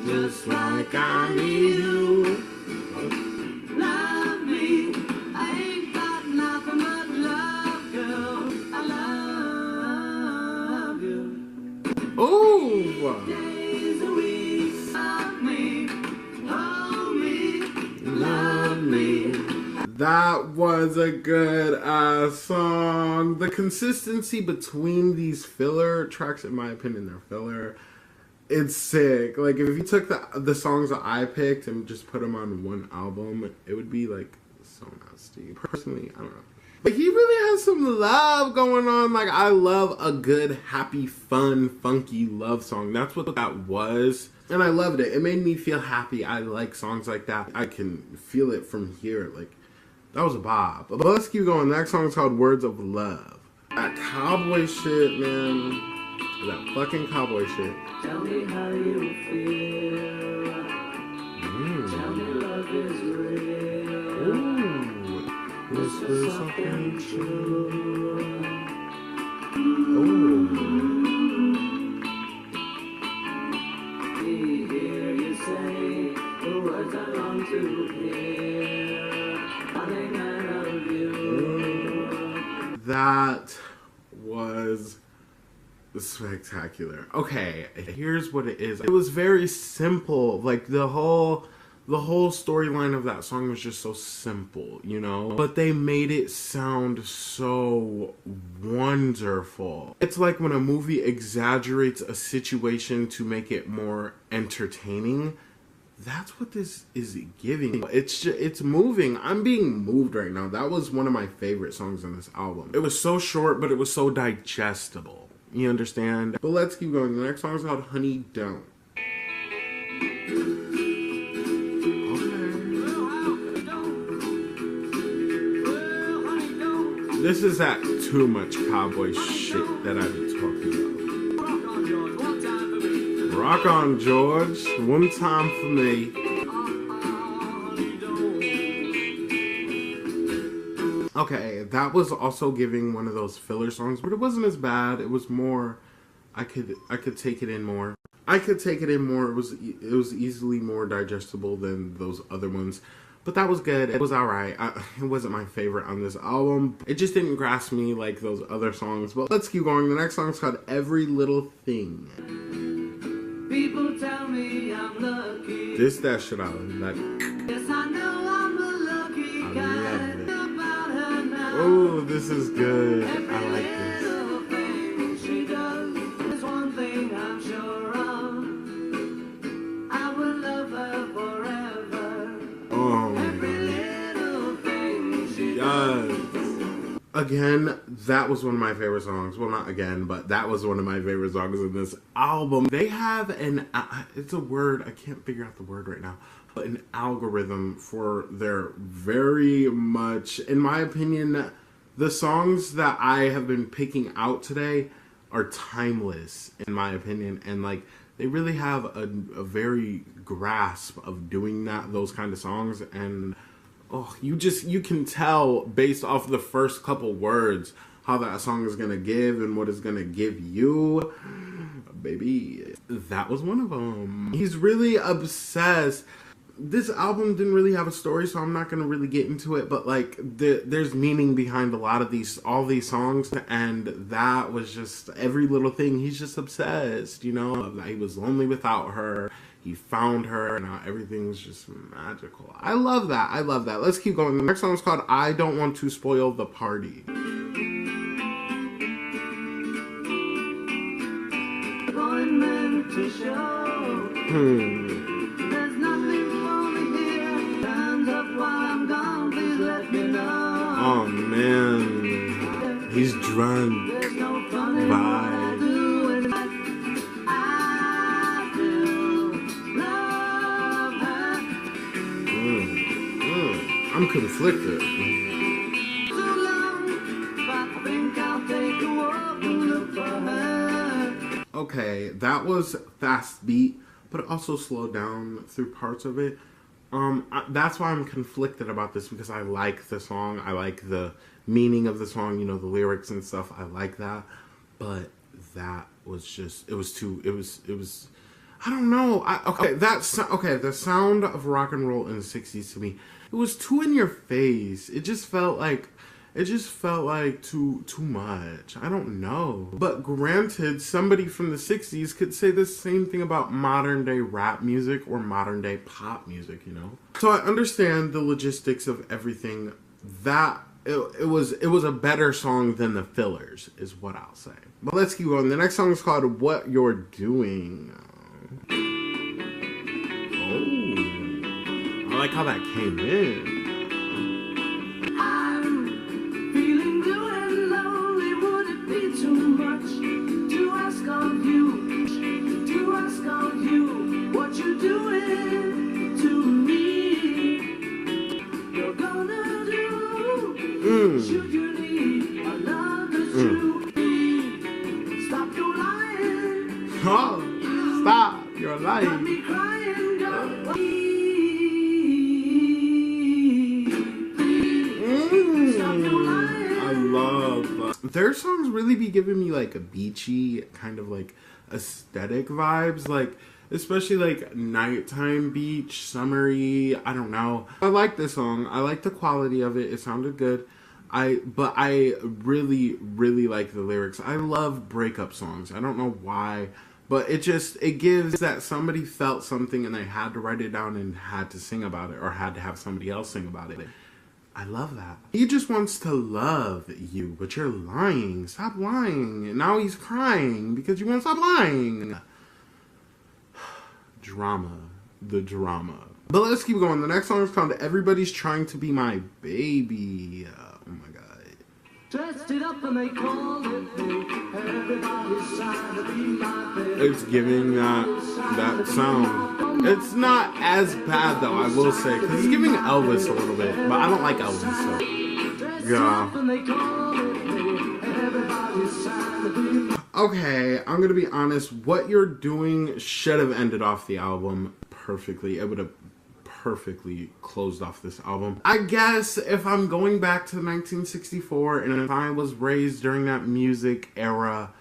Just like I need you. Love me. I ain't got nothing but love, girl. I love you. Ooh. Days a week. Love me. Hold me. Love me. That was a good song. The consistency between these filler tracks, in my opinion, they're filler. It's sick. Like, if you took the songs that I picked and just put them on one album, it would be, like, so nasty. Personally, I don't know. But he really has some love going on. Like, I love a good, happy, fun, funky love song. That's what that was. And I loved it. It made me feel happy. I like songs like that. I can feel it from here. Like, that was a bop. But let's keep going. The next song is called Words of Love. That cowboy shit, man. That fucking cowboy shit. Tell me how you feel. Tell me love is real. Ooh. Whisper something true. Ooh. Hear you say the words I long to hear. Darling, I love you. That was spectacular. Okay, here's what it is. It was very simple. Like, the whole storyline of that song was just so simple, you know? But they made it sound so wonderful. It's like when a movie exaggerates a situation to make it more entertaining. That's what this is giving. It's moving. I'm being moved right now. That was one of my favorite songs on this album. It was so short, but it was so digestible. You understand? But let's keep going. The next song is called Honey Don't. Okay. This is that too much cowboy shit that I've been talking about. Rock on, George. One time for me. Okay, that was also giving one of those filler songs, but it wasn't as bad. It was more, I could take it in more. I could take it in more. It was easily more digestible than those other ones, but that was good. It was alright. It wasn't my favorite on this album. It just didn't grasp me like those other songs. But let's keep going. The next song is called Every Little Thing. People tell me I'm lucky. That shit out of that. Yes, I know I'm a lucky guy. Oh, this is good. I like this. Little thing she does is one thing I'm sure of. I will love her forever. Oh, Every little thing she does. Again, that was one of my favorite songs. Well, not again, but that was one of my favorite songs in this album. They have it's a word, I can't figure out the word right now, but an algorithm for their very much, in my opinion, the songs that I have been picking out today are timeless, in my opinion, and like, they really have a very grasp of doing those kind of songs, and oh, you can tell based off the first couple words how that song is gonna give and what it's gonna give you. Baby, that was one of them. He's really obsessed. This album didn't really have a story, so I'm not gonna really get into it, but like, there's meaning behind a lot of all these songs, and that was just Every Little Thing. He's just obsessed, you know? He was lonely without her. He found her, and now everything's just magical. I love that. I love that. Let's keep going. The next song is called I Don't Want to Spoil the Party. To show. There's nothing for me here. Time's up while I'm gone. Please let me know. Oh man, he's drunk. There's no fun in Bye. what I do. And I still love her. I'm conflicted. okay, that was fast beat, but it also slowed down through parts of it. That's why I'm conflicted about this, because I like the song. I like the meaning of the song, you know, the lyrics and stuff. I like that. But that was just, it was, I don't know. The sound of rock and roll in the 60s to me, it was too in your face. It just felt like too much. I don't know. But granted, somebody from the 60s could say the same thing about modern day rap music or modern day pop music, you know? So I understand the logistics of everything. That it was a better song than the fillers, is what I'll say. But let's keep going. The next song is called What You're Doing. Oh, I like how that came in. Feeling blue and lonely, would it be too much to ask of you? To ask of you what you doing to me? You're gonna do. Should you need a love that's true? Stop your lying. Oh, stop your Got lying. me crying, got me. I love their songs. Really be giving me like a beachy kind of like aesthetic vibes, like especially like nighttime beach, summery. I don't know. I like this song. I like the quality of it. It sounded good. But I really like the lyrics. I love breakup songs. I don't know why, but it gives that somebody felt something and they had to write it down and had to sing about it, or had to have somebody else sing about it. I love that. He just wants to love you, but you're lying. Stop lying. And now he's crying because you won't stop lying. Drama. The drama. But let's keep going. The next song is called Everybody's Trying to Be My Baby. Oh my god. Dressed it up and they call it big. Everybody's trying to be my baby. It's giving that sound. It's not as bad though, I will say, because it's giving Elvis a little bit, but I don't like Elvis, so yeah. Okay, I'm gonna be honest. What You're Doing should have ended off the album perfectly. It would have perfectly closed off this album. I guess if I'm going back to 1964 and if I was raised during that music era,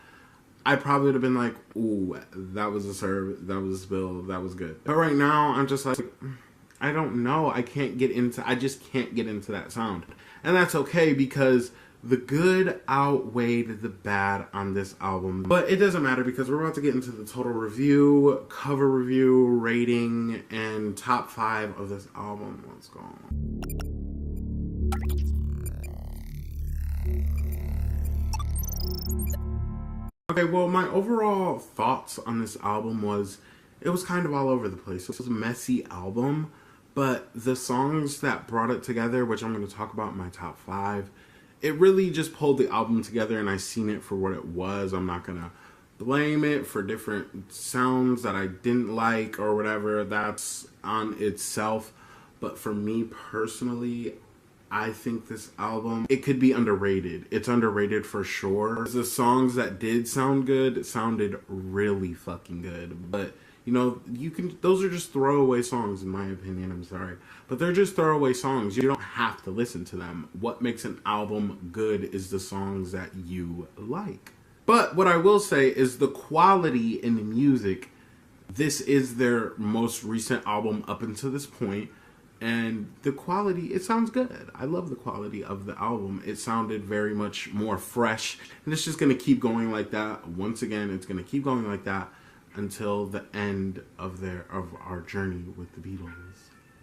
I probably would have been like, ooh, that was a serve, that was a spill, that was good. But right now, I'm just like, I don't know. I just can't get into that sound. And that's okay, because the good outweighed the bad on this album. But it doesn't matter, because we're about to get into the total review, cover review, rating, and top 5 of this album. Let's go. Okay, well, my overall thoughts on this album was, it was kind of all over the place. It was a messy album, but the songs that brought it together, which I'm going to talk about in my top 5, it really just pulled the album together, and I seen it for what it was. I'm not going to blame it for different sounds that I didn't like or whatever. That's on itself. But for me personally, I think this album, it could be underrated. It's underrated for sure. The songs that did sound good sounded really fucking good. But, you know, those are just throwaway songs in my opinion, I'm sorry. But they're just throwaway songs. You don't have to listen to them. What makes an album good is the songs that you like. But what I will say is the quality in the music, this is their most recent album up until this point. And the quality, it sounds good. I love the quality of the album. It sounded very much more fresh. And it's just going to keep going like that. Once again, it's going to keep going like that until the end of our journey with the Beatles.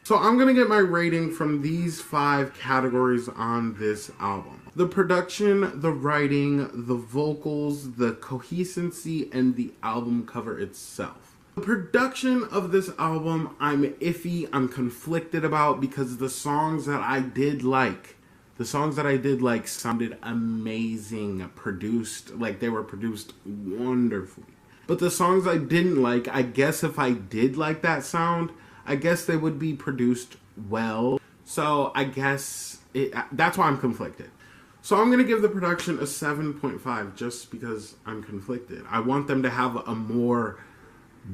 So I'm going to get my rating from these 5 categories on this album. The production, the writing, the vocals, the coherency, and the album cover itself. The production of this album, I'm iffy, I'm conflicted about, because the songs that I did like sounded amazing, they were produced wonderfully. But the songs I didn't like, I guess if I did like that sound, I guess they would be produced well. So I guess that's why I'm conflicted. So I'm going to give the production a 7.5 just because I'm conflicted. I want them to have a more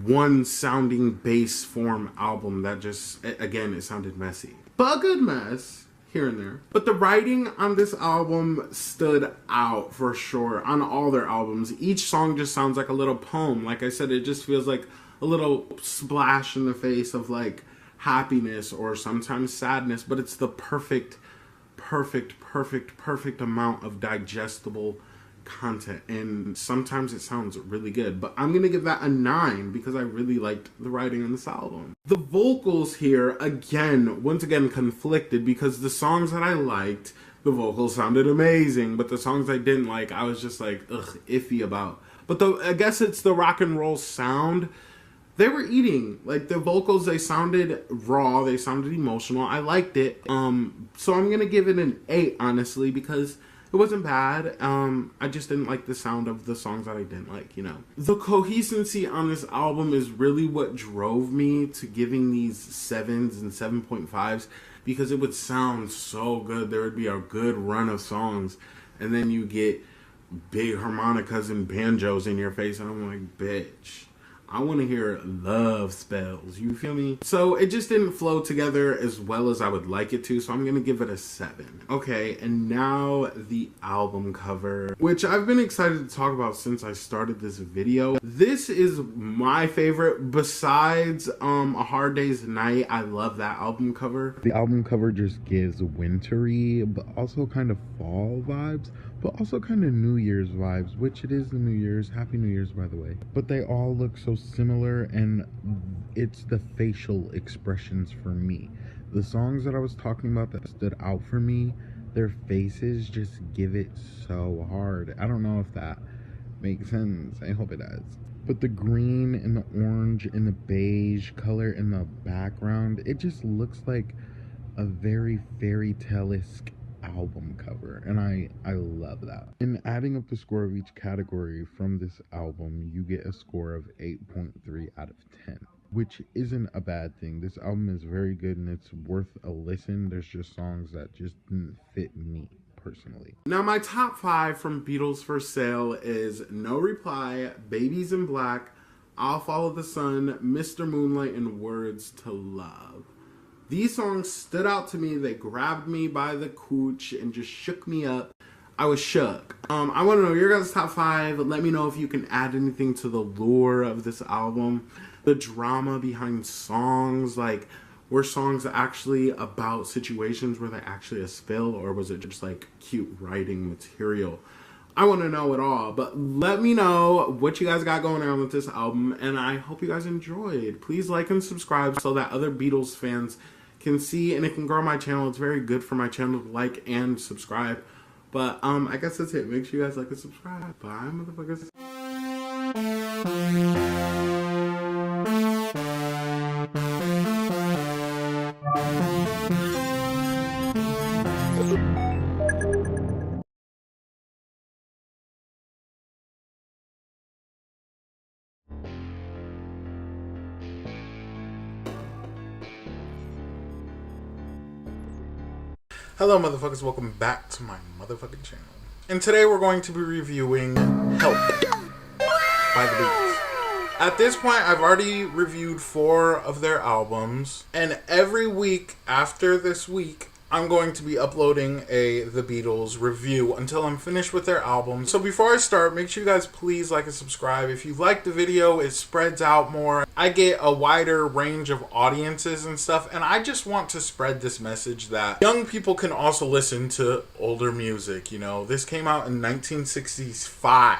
one-sounding bass form album that just, again, it sounded messy. But a good mess here and there. But the writing on this album stood out for sure on all their albums. Each song just sounds like a little poem. Like I said, it just feels like a little splash in the face of like happiness or sometimes sadness, but it's the perfect amount of digestible content, and sometimes it sounds really good. But I'm gonna give that a 9 because I really liked the writing on this album. The vocals here, once again conflicted, because the songs that I liked, the vocals sounded amazing, but the songs I didn't like, I was just like, ugh, iffy about. But I guess it's the rock and roll sound. They were eating. Like, the vocals, they sounded raw. They sounded emotional. I liked it. So I'm going to give it an 8, honestly, because it wasn't bad. I just didn't like the sound of the songs that I didn't like, you know. The coherency on this album is really what drove me to giving these 7s and 7.5s, because it would sound so good. There would be a good run of songs, and then you get big harmonicas and banjos in your face, and I'm like, bitch, I want to hear love spells, you feel me? So it just didn't flow together as well as I would like it to, so I'm going to give it a 7. Okay, and now the album cover, which I've been excited to talk about since I started this video. This is my favorite besides A Hard Day's Night. I love that album cover. The album cover just gives wintry, but also kind of fall vibes, but also kind of New Year's vibes, which it is the New Year's. Happy New Year's, by the way. But they all look so similar, and it's the facial expressions for me. The songs that I was talking about that stood out for me, their faces just give it so hard. I don't know if that makes sense. I hope it does. But the green and the orange and the beige color in the background, it just looks like a very fairy tale-esque album cover, and I love that. In adding up the score of each category from this album, you get a score of 8.3 out of 10, which isn't a bad thing. This album is very good and it's worth a listen. There's just songs that just didn't fit me personally. Now my top 5 from Beatles for Sale is No Reply, Babies in Black, I'll Follow the Sun, Mr. Moonlight, and Words to Love. These songs stood out to me. They grabbed me by the cooch and just shook me up. I was shook. I want to know your guys' top 5. Let me know if you can add anything to the lore of this album. The drama behind songs. Like, were songs actually about situations where they actually a spill, or was it just like cute writing material? I want to know it all, but let me know what you guys got going on with this album, and I hope you guys enjoyed. Please like and subscribe so that other Beatles fans can see, and it can grow my channel. It's very good for my channel to like and subscribe. But I guess that's it. Make sure you guys like and subscribe. Bye, motherfuckers. Hello motherfuckers, welcome back to my motherfucking channel. And today we're going to be reviewing Help by the Beatles. At this point, I've already reviewed 4 of their albums, and every week after this week, I'm going to be uploading The Beatles review until I'm finished with their album. So before I start, make sure you guys please like and subscribe. If you like the video, it spreads out more. I get a wider range of audiences and stuff, and I just want to spread this message that young people can also listen to older music, you know. This came out in 1965,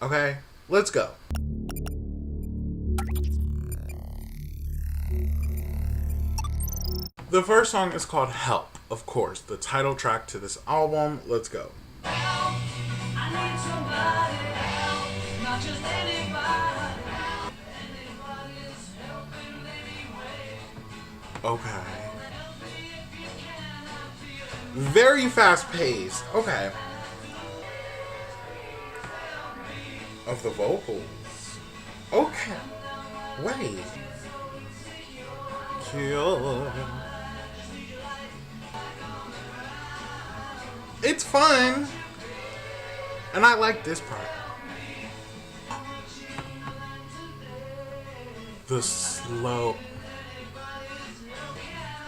okay? Let's go. The first song is called Help, of course, the title track to this album. Let's go. Help, I need somebody help, not just anybody. Anybody's helping anyway. Okay. Very fast paced. Okay. Of the vocals. Okay. Wait. Cure. It's fun. And I like this part. The slow.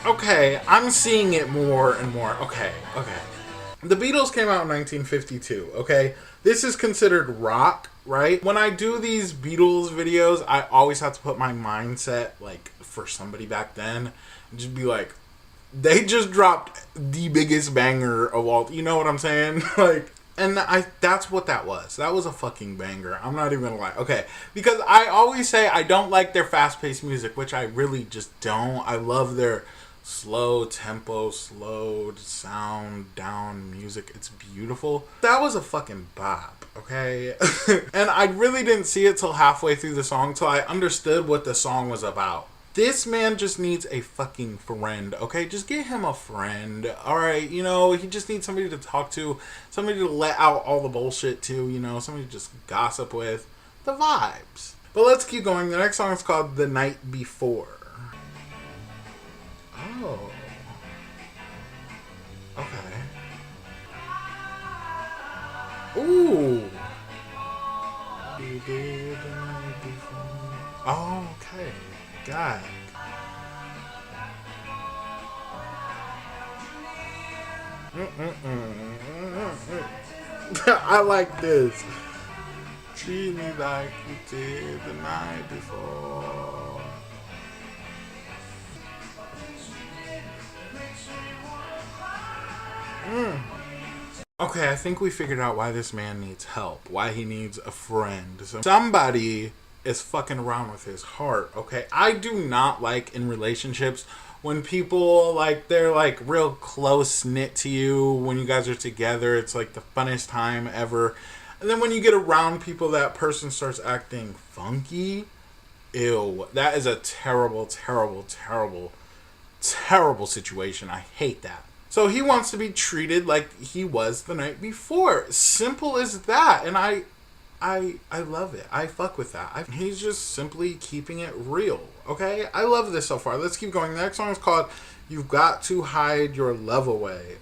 Okay, I'm seeing it more and more. Okay. The Beatles came out in 1952, okay? This is considered rock, right? When I do these Beatles videos, I always have to put my mindset, like, for somebody back then, and just be like, they just dropped the biggest banger of all, you know what I'm saying? Like, and that's what that was. That was a fucking banger. I'm not even gonna lie. Okay, because I always say I don't like their fast-paced music, which I really just don't. I love their slow tempo, slowed sound down music. It's beautiful. That was a fucking bop, okay? And I really didn't see it till halfway through the song till I understood what the song was about. This man just needs a fucking friend, okay? Just get him a friend, alright? You know, he just needs somebody to talk to, somebody to let out all the bullshit to, you know, somebody to just gossip with. The vibes. But let's keep going. The next song is called The Night Before. Oh. Okay. Ooh. You did the night before. Oh, okay. God. I like this. Treat me like you did the night before. Okay, I think we figured out why this man needs help. Why he needs a friend. So somebody is fucking around with his heart, okay? I do not like in relationships when people, like, they're, like, real close-knit to you. When you guys are together, it's, like, the funnest time ever. And then when you get around people, that person starts acting funky. Ew. That is a terrible, terrible, terrible, terrible situation. I hate that. So he wants to be treated like he was the night before. Simple as that. And I love it. I fuck with that. He's just simply keeping it real. Okay? I love this so far. Let's keep going. The next song is called You've Got to Hide Your Love Away.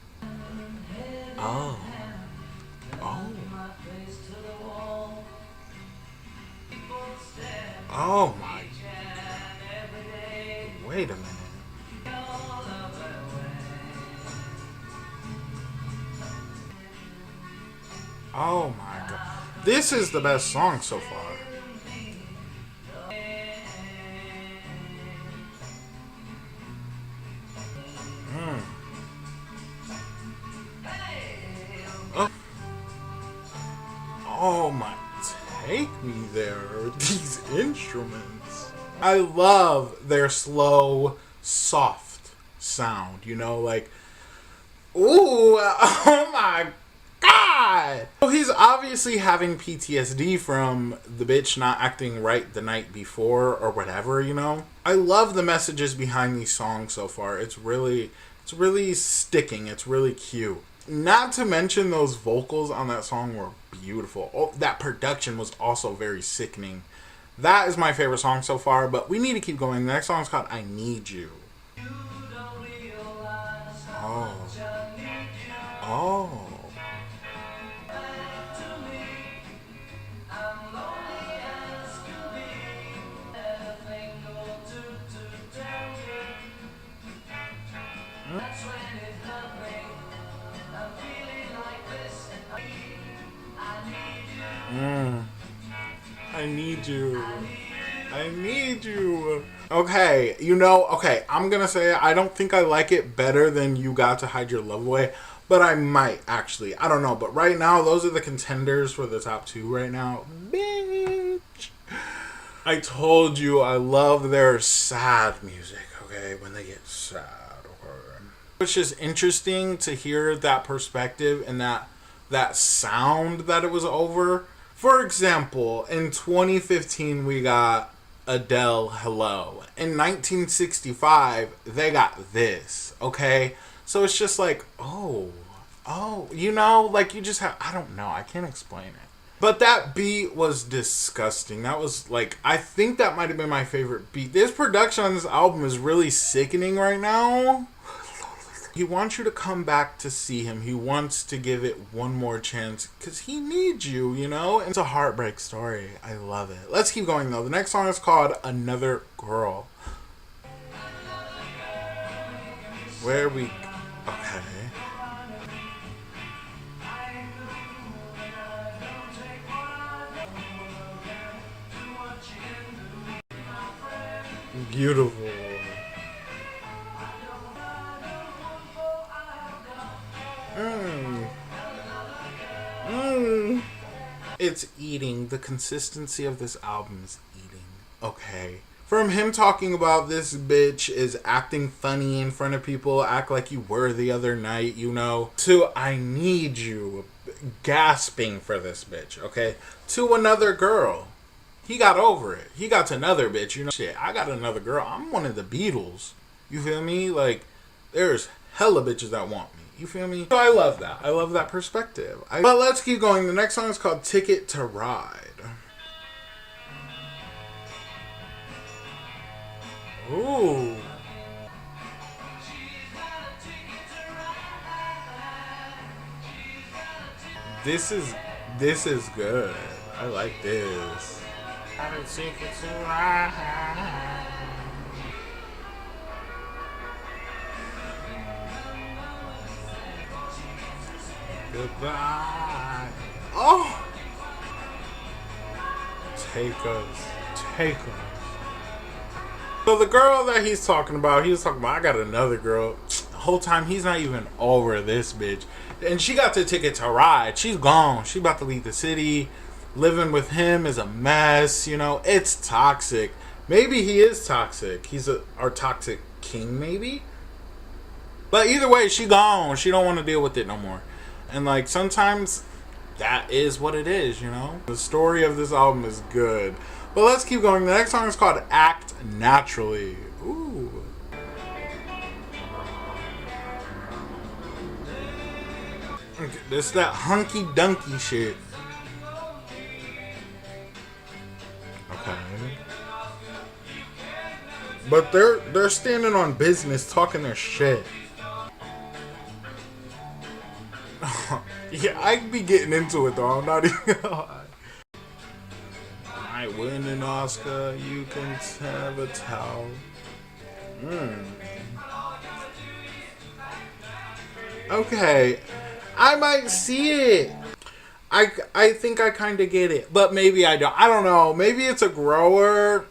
Oh. Oh. Oh my. Wait a minute. Oh my god. This is the best song so far. Oh my. Take me there. These instruments. I love their slow, soft sound. You know, like, ooh, oh my god. So he's obviously having PTSD from the bitch not acting right the night before or whatever, you know. I love the messages behind these songs so far. It's really sticking. It's really cute. Not to mention those vocals on that song were beautiful. Oh, that production was also very sickening. That is my favorite song so far, but we need to keep going. The next song is called I Need You. Oh. Oh. I need you. I need you. Okay, you know, okay, I'm gonna say I don't think I like it better than You Got to Hide Your Love Away, but I might, actually. I don't know, but right now, those are the contenders for the top two right now. Bitch. I told you I love their sad music, okay, when they get sad. Okay. It's just interesting to hear that perspective and that sound that it was over. For example, in 2015, we got Adele, Hello. In 1965, they got this, okay? So it's just like, oh, you know, like you just have, I don't know, I can't explain it. But that beat was disgusting. That was like, I think that might have been my favorite beat. This production on this album is really sickening right now. He wants you to come back to see him. He wants to give it one more chance because he needs you, you know? And it's a heartbreak story. I love it. Let's keep going, though. The next song is called Another Girl. Where we... Okay. Beautiful. It's eating. The consistency of this album is eating. Okay. From him talking about this bitch is acting funny in front of people, act like you were the other night, you know, to I need you, gasping for this bitch, okay? To another girl. He got over it. He got to another bitch, you know. Shit, I got another girl. I'm one of the Beatles. You feel me? Like, there's hella bitches that want me. You feel me? So I love that. I love that perspective. But let's keep going. The next song is called Ticket to Ride. Ooh. This is good. I like this. Ticket to ride. Goodbye. Oh! Take us. So the girl that he's talking about, I got another girl. The whole time he's not even over this bitch. And she got the ticket to ride. She's gone. She about to leave the city. Living with him is a mess, you know. It's toxic. Maybe he is toxic. He's our toxic king, maybe? But either way, she gone. She don't want to deal with it no more. And like sometimes that is what it is, you know. The story of this album is good. But let's keep going. The next song is called Act Naturally. Ooh. This that hunky dunky shit. Okay. But they're standing on business, talking their shit. Yeah, I'd be getting into it though. I'm not even gonna lie. I win an Oscar, you can have a towel. Okay, I might see it. I think I kind of get it, but maybe I don't. I don't know. Maybe it's a grower.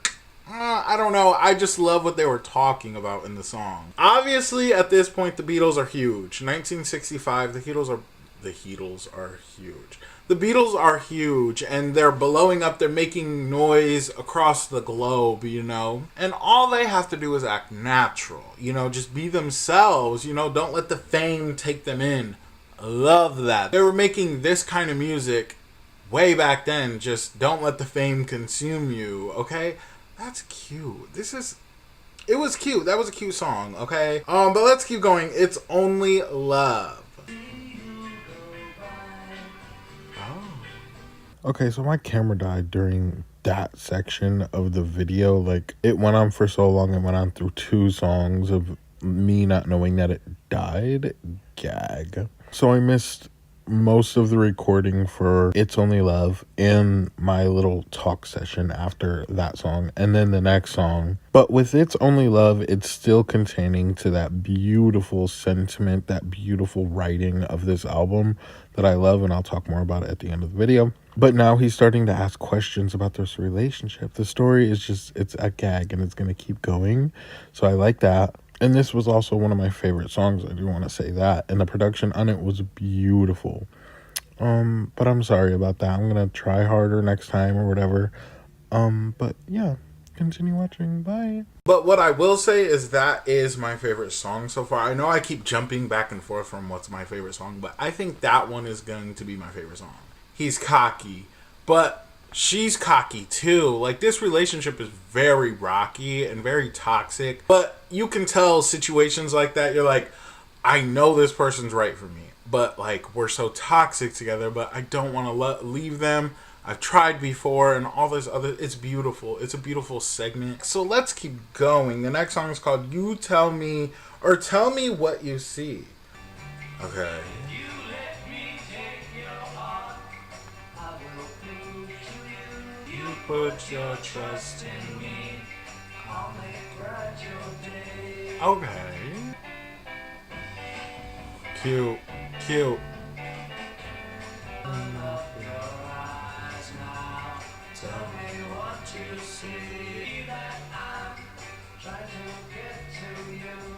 I don't know. I just love what they were talking about in the song. Obviously, at this point, the Beatles are huge. 1965, the Beatles are huge. The Beatles are huge, and they're blowing up. They're making noise across the globe, you know? And all they have to do is act natural, you know? Just be themselves, you know? Don't let the fame take them in. Love that. They were making this kind of music way back then. Just don't let the fame consume you, okay? That's cute. It was cute. That was a cute song, okay? But let's keep going. It's Only Love. Okay, so my camera died during that section of the video. Like, it went on for so long. It went on through 2 songs of me not knowing that it died. Gag. So I missed most of the recording for It's Only Love in my little talk session after that song and then the next song. But with It's Only Love, it's still containing to that beautiful sentiment, that beautiful writing of this album that I love, and I'll talk more about it at the end of the video. But now he's starting to ask questions about this relationship. The story is just, it's a gag and it's going to keep going. So I like that. And this was also one of my favorite songs. I do want to say that. And the production on it was beautiful. But I'm sorry about that. I'm going to try harder next time or whatever. But yeah, continue watching. Bye. But what I will say is that is my favorite song so far. I know I keep jumping back and forth from what's my favorite song, but I think that one is going to be my favorite song. He's cocky, but she's cocky too. Like, this relationship is very rocky and very toxic, but you can tell situations like that, you're like, I know this person's right for me, but like, we're so toxic together, but I don't want to leave them. I've tried before and all this other. It's beautiful. It's a beautiful segment. So let's keep going. The next song is called You Tell Me, or Tell Me What You See. Okay. You put your trust in me. Okay. Cute. Cute.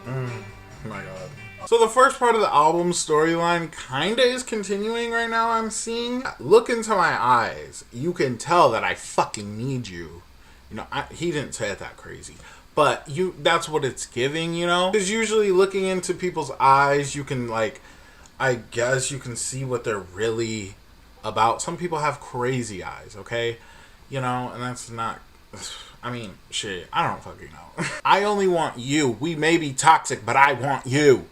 Oh my god. So the first part of the album storyline kinda is continuing right now, I'm seeing. Look into my eyes. You can tell that I fucking need you. You know, he didn't say it that crazy. But that's what it's giving, you know? Because usually looking into people's eyes, you can, like, I guess you can see what they're really about. Some people have crazy eyes, okay? You know, and that's not... I mean, shit, I don't fucking know. I only want you. We may be toxic, but I want you.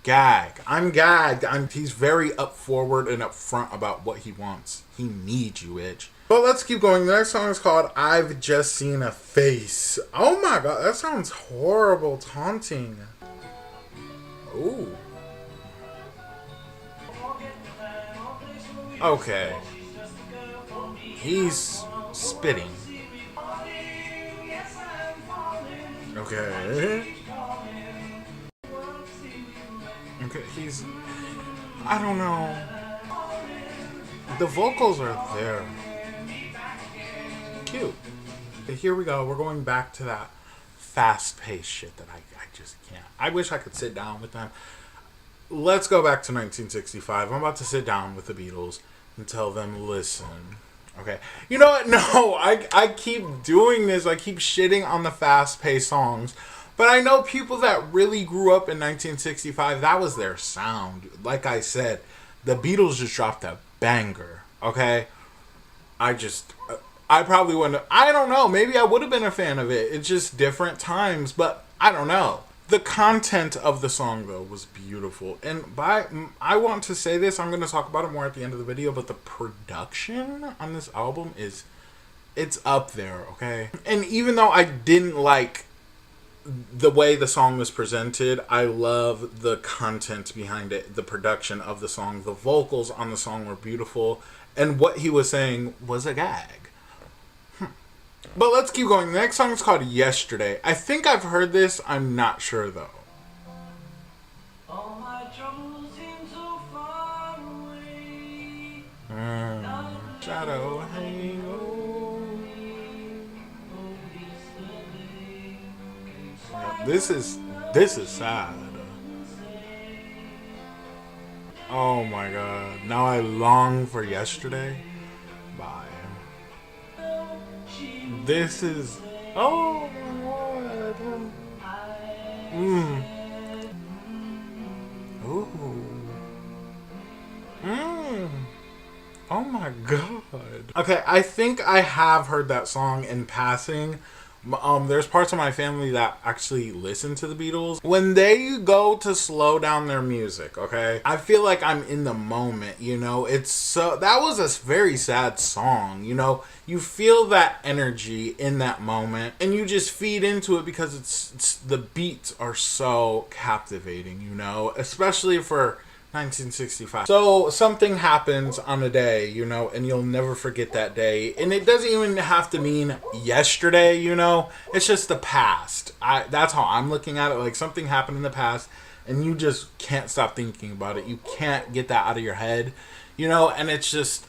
Gag. I'm gagged. He's very up forward and up front about what he wants. He needs you, bitch. But let's keep going. The next song is called I've Just Seen a Face. Oh my god, that sounds horrible, taunting. Ooh. Okay. He's spitting. Okay. Okay, he's... I don't know. The vocals are there. Cute. Okay, here we go. We're going back to that fast-paced shit that I just can't. I wish I could sit down with them. Let's go back to 1965. I'm about to sit down with the Beatles and tell them, listen. Okay. You know what? No, I keep doing this. I keep shitting on the fast-paced songs. But I know people that really grew up in 1965, that was their sound. Like I said, the Beatles just dropped a banger. Okay? I probably wouldn't. I don't know. Maybe I would have been a fan of it. It's just different times. But I don't know. The content of the song, though, was beautiful. And I want to say this. I'm going to talk about it more at the end of the video. But the production on this album it's up there, okay? And even though I didn't like the way the song was presented, I love the content behind it. The production of the song. The vocals on the song were beautiful. And what he was saying was a gag. But let's keep going. The next song is called Yesterday. I think I've heard this. I'm not sure, though. All my troubles seem so far away. Shadow hang over. This is sad. Oh my god. Now I long for yesterday. Bye. This is... Oh my god. Ooh. Oh my god. Okay, I think I have heard that song in passing. There's parts of my family that actually listen to the Beatles. When they go to slow down their music, okay, I feel like I'm in the moment, you know. That was a very sad song, you know. You feel that energy in that moment and you just feed into it because it's the beats are so captivating, you know, especially for 1965. So something happens on a day, you know, and you'll never forget that day. And it doesn't even have to mean yesterday, you know. It's just the past. That's how I'm looking at it. Like something happened in the past and you just can't stop thinking about it. You can't get that out of your head, you know. And it's just,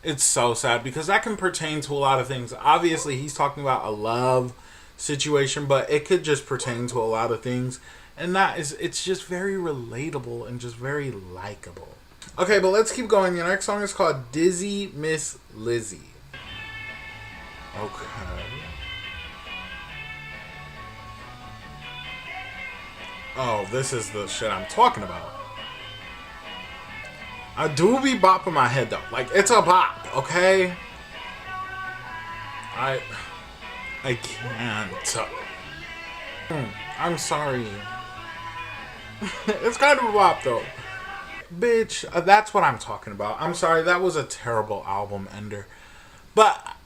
it's so sad because that can pertain to a lot of things. Obviously, he's talking about a love situation, but it could just pertain to a lot of things. And it's just very relatable and just very likable. Okay, but let's keep going. The next song is called Dizzy Miss Lizzie. Okay. Oh, this is the shit I'm talking about. I do be bopping my head though. Like, it's a bop, okay? I can't. I'm sorry. It's kind of a bop though. bitch, that's what I'm talking about. I'm sorry, that was a terrible album ender. But,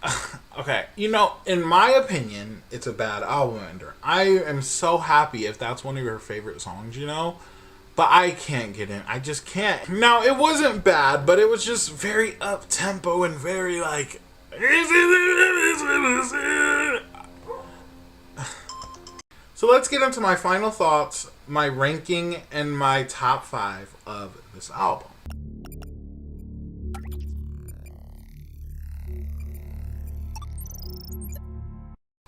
okay, you know, in my opinion, it's a bad album ender. I am so happy if that's one of your favorite songs, you know? But I can't get in. I just can't. Now, it wasn't bad, but it was just very up-tempo and very, like... So let's get into my final thoughts, my ranking, and my top 5 of this album.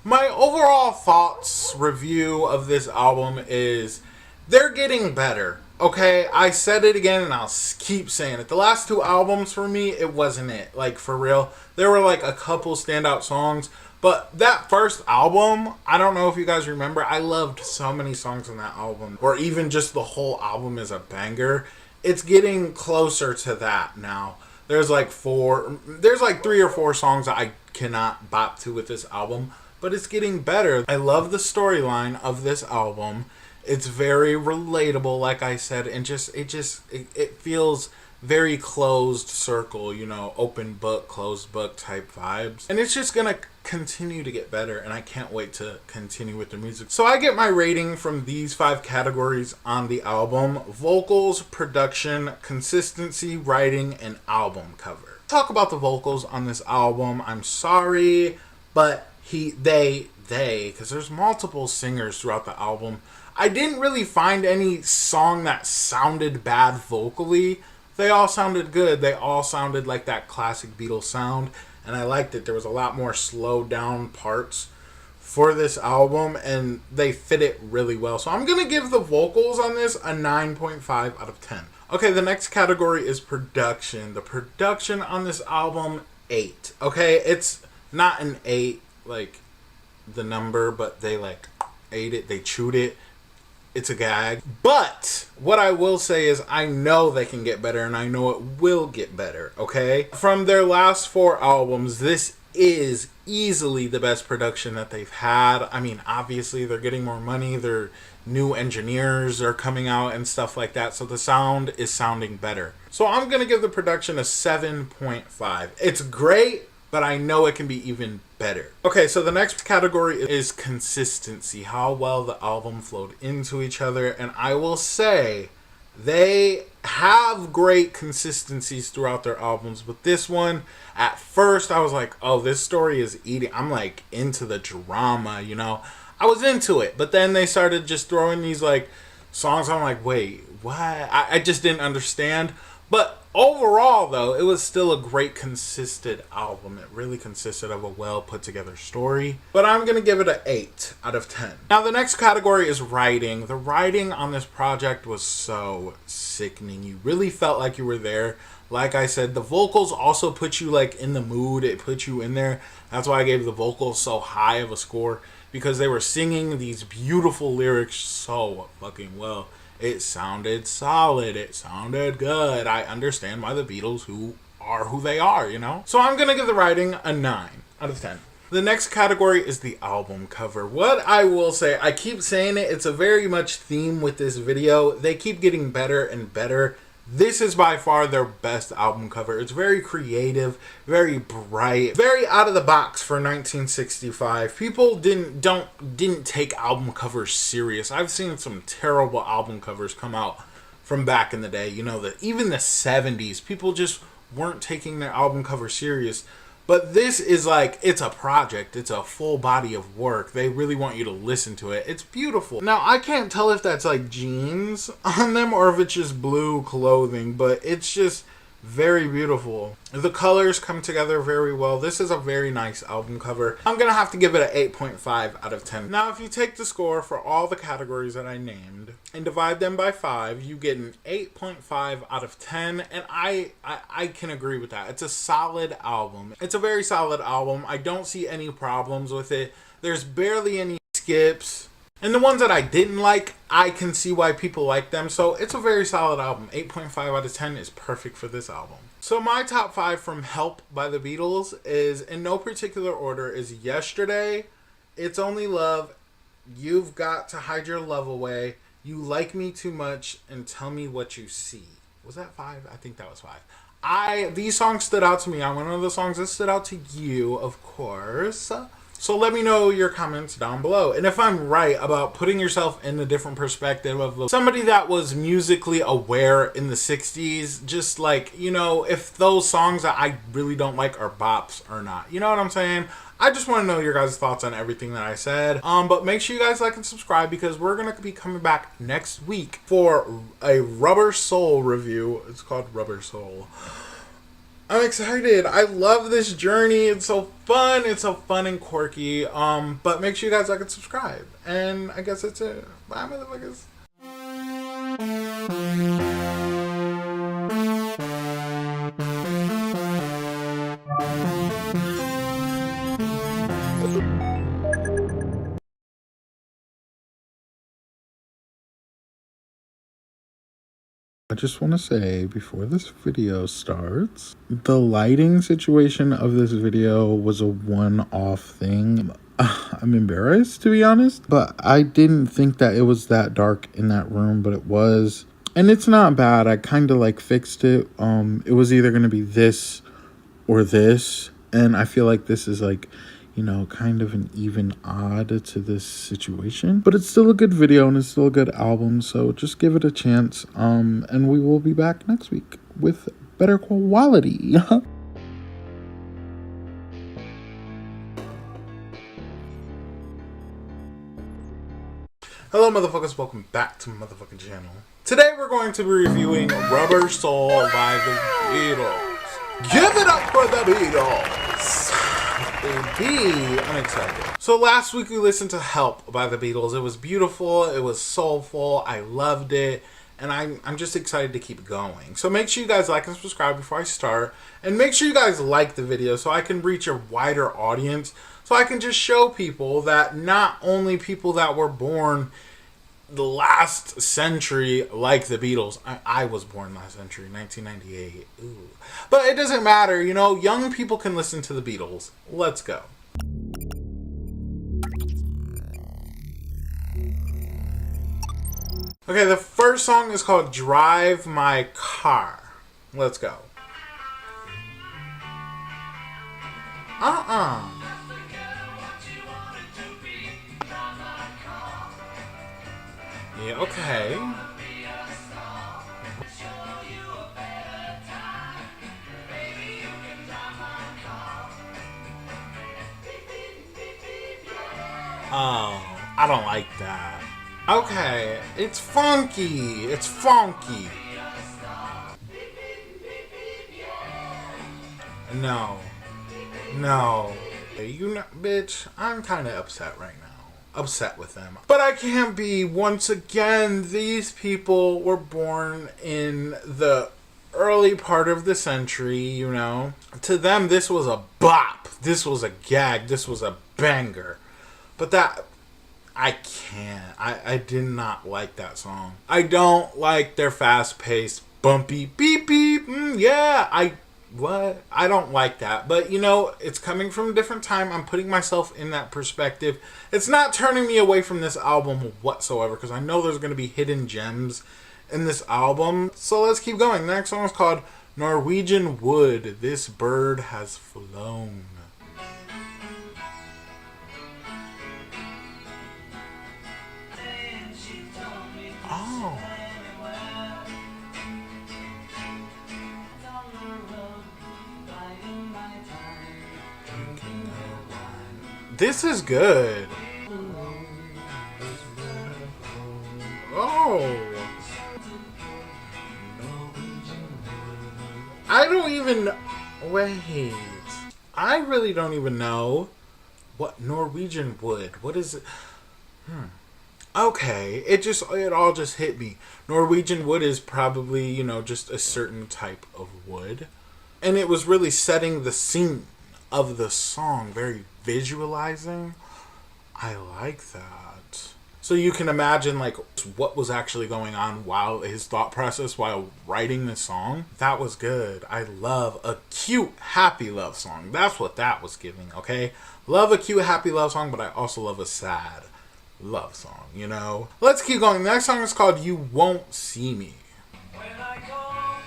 My overall thoughts review of this album is they're getting better. Okay, I said it again and I'll keep saying it. The last 2 albums for me, it wasn't it. Like, for real. There were like a couple standout songs. But that first album, I don't know if you guys remember, I loved so many songs on that album. Or even just the whole album is a banger. It's getting closer to that now. There's like 3 or 4 songs that I cannot bop to with this album. But it's getting better. I love the storyline of this album. It's very relatable, like I said, and it feels very closed circle, you know, open book, closed book type vibes. And it's just gonna continue to get better, and I can't wait to continue with the music. So I get my rating from these 5 categories on the album: vocals, production, consistency, writing, and album cover. Talk about the vocals on this album. I'm sorry, but they, because there's multiple singers throughout the album. I didn't really find any song that sounded bad vocally. They all sounded good. They all sounded like that classic Beatles sound, and I liked it. There was a lot more slowed down parts for this album, and they fit it really well. So I'm going to give the vocals on this a 9.5 out of 10. Okay, the next category is production. The production on this album, 8. Okay, it's not an 8 like the number, but they like ate it, they chewed it. It's a gag. But what I will say is I know they can get better, and I know it will get better, okay? From their last 4 albums, this is easily the best production that they've had. I mean, obviously they're getting more money, their new engineers are coming out and stuff like that, so the sound is sounding better. So I'm gonna give the production a 7.5. It's great, but I know it can be even better. Okay, so the next category is consistency, how well the album flowed into each other, and I will say they have great consistencies throughout their albums, but this one, at first I was like, oh, this story is eating. I'm like into the drama, you know. I was into it, but then they started just throwing these like songs. I'm like, wait, what? I just didn't understand. But overall, though, it was still a great, consistent album. It really consisted of a well put together story. But I'm going to give it an 8 out of 10. Now, the next category is writing. The writing on this project was so sickening. You really felt like you were there. Like I said, the vocals also put you like in the mood. It put you in there. That's why I gave the vocals so high of a score, because they were singing these beautiful lyrics so fucking well. It sounded solid. It sounded good. I understand why the Beatles who are who they are, you know? So I'm going to give the writing a 9 out of 10. The next category is the album cover. What I will say, I keep saying it, it's a very much theme with this video. They keep getting better and better. This is by far their best album cover. It's very creative, very bright, very out of the box for 1965. People didn't take album covers serious. I've seen some terrible album covers come out from back in the day. You know, even the 70s, people just weren't taking their album cover serious. But this is like, it's a project. It's a full body of work. They really want you to listen to it. It's beautiful. Now, I can't tell if that's like jeans on them or if it's just blue clothing, but it's just very beautiful. The colors come together very well. This is a very nice album cover. I'm going to have to give it an 8.5 out of 10. Now, if you take the score for all the categories that I named and divide them by 5, you get an 8.5 out of 10. And I can agree with that. It's a solid album. It's a very solid album. I don't see any problems with it. There's barely any skips. And the ones that I didn't like, I can see why people like them. So it's a very solid album. 8.5 out of 10 is perfect for this album. So my top 5 from Help by the Beatles is, in no particular order, is Yesterday, It's Only Love, You've Got to Hide Your Love Away, You Like Me Too Much, and Tell Me What You See. Was that 5? I think that was 5. These songs stood out to me. I one of the songs that stood out to you, of course. So let me know your comments down below. And if I'm right about putting yourself in a different perspective of somebody that was musically aware in the 60s, just like, you know, if those songs that I really don't like are bops or not. You know what I'm saying? I just want to know your guys' thoughts on everything that I said. But make sure you guys like and subscribe because we're going to be coming back next week for a Rubber Soul review. It's called Rubber Soul. I'm excited. I love this journey. It's so fun. It's so fun and quirky. But make sure you guys like and subscribe. And I guess that's it. Bye, motherfuckers. I just want to say before this video starts, the lighting situation of this video was a one-off thing. I'm embarrassed, to be honest, but I didn't think that it was that dark in that room, but it was. And it's not bad. I kind of like fixed it. It was either going to be this or this, and I feel like this is like, you know, kind of an even odd to this situation. But it's still a good video and it's still a good album, so just give it a chance. And we will be back next week with better quality. Hello, motherfuckers. Welcome back to my motherfucking channel. Today we're going to be reviewing Rubber Soul by the Beatles. Give it up for the Beatles! Baby, I'm excited. So last week we listened to Help by the Beatles. It was beautiful. It was soulful. I loved it. And I'm just excited to keep going. So make sure you guys like and subscribe before I start. And make sure you guys like the video so I can reach a wider audience. So I can just show people that not only people that were born the last century like the Beatles. I was born last century, 1998. Ooh. But it doesn't matter, you know, young people can listen to the Beatles. Let's go. Okay, the first song is called Drive My Car. Let's go. Yeah, okay. Oh, I don't like that. Okay, it's funky. It's funky. No. No. You know, bitch, I'm kind of upset right now. Upset with them. But I can't be. Once again, these people were born in the early part of the century, you know. To them, this was a bop. This was a gag. This was a banger. But that, I can't. I did not like that song. I don't like their fast-paced, bumpy, beep, beep, yeah, what? I don't like that. But, you know, it's coming from a different time. I'm putting myself in that perspective. It's not turning me away from this album whatsoever because I know there's going to be hidden gems in this album. So let's keep going. The next song is called Norwegian Wood. This bird has flown. Oh. This is good. Oh. I don't even... Wait. I really don't even know what Norwegian Wood. What is it? Okay. It all just hit me. Norwegian Wood is probably, you know, just a certain type of wood. And it was really setting the scene of the song, very visualizing. I like that. So you can imagine like what was actually going on while his thought process while writing this song. That was good. I love a cute, happy love song. That's what that was giving, okay? Love a cute, happy love song, but I also love a sad love song, you know? Let's keep going. The next song is called You Won't See Me. When I call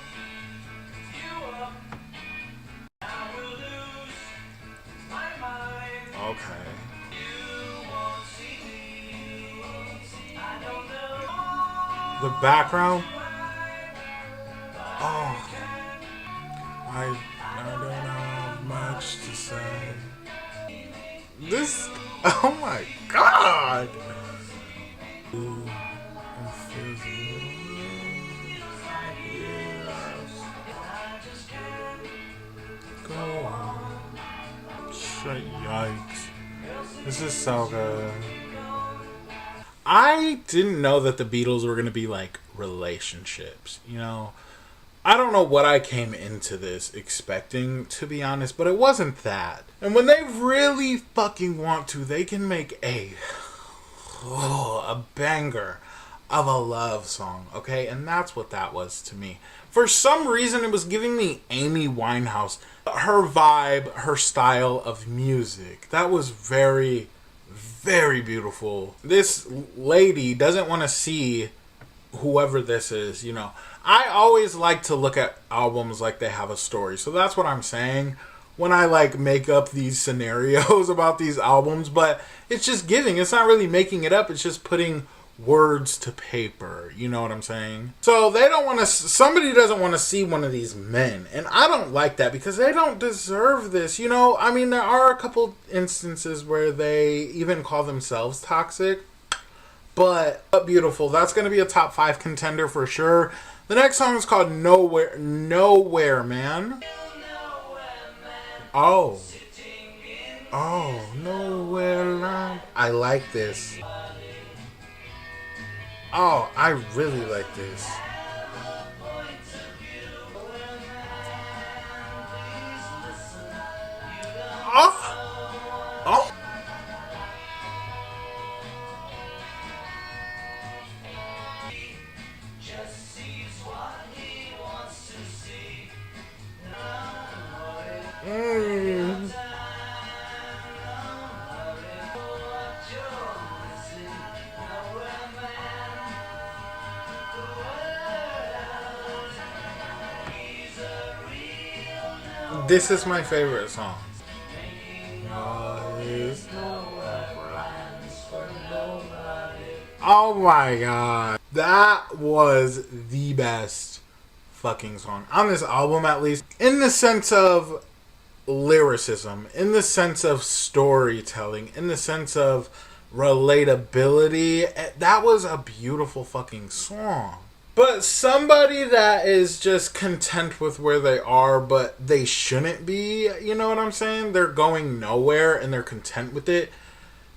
The background. Oh, I don't have much to say. This, oh my god. Go on. Shit, yikes. This is so good. I didn't know that the Beatles were going to be like relationships, you know? I don't know what I came into this expecting, to be honest, but it wasn't that. And when they really fucking want to, they can make a banger of a love song, okay? And that's what that was to me. For some reason, it was giving me Amy Winehouse. Her vibe, her style of music. That was very, very beautiful. This lady doesn't want to see whoever this is, you know. I always like to look at albums like they have a story. So that's what I'm saying when I like make up these scenarios about these albums. But it's just giving. It's not really making it up. It's just putting words to paper. You know what I'm saying? So they don't want to, somebody doesn't want to see one of these men. And I don't like that because they don't deserve this. You know, I mean, there are a couple instances where they even call themselves toxic. But beautiful. That's going to be a top 5 contender for sure. The next song is called Nowhere Man. Oh, Nowhere Land. I like this. Oh, I really like this. Oh. This is my favorite song. Oh my god. That was the best fucking song on this album, at least. In the sense of lyricism, in the sense of storytelling, in the sense of relatability. That was a beautiful fucking song. But somebody that is just content with where they are, but they shouldn't be, you know what I'm saying? They're going nowhere and they're content with it.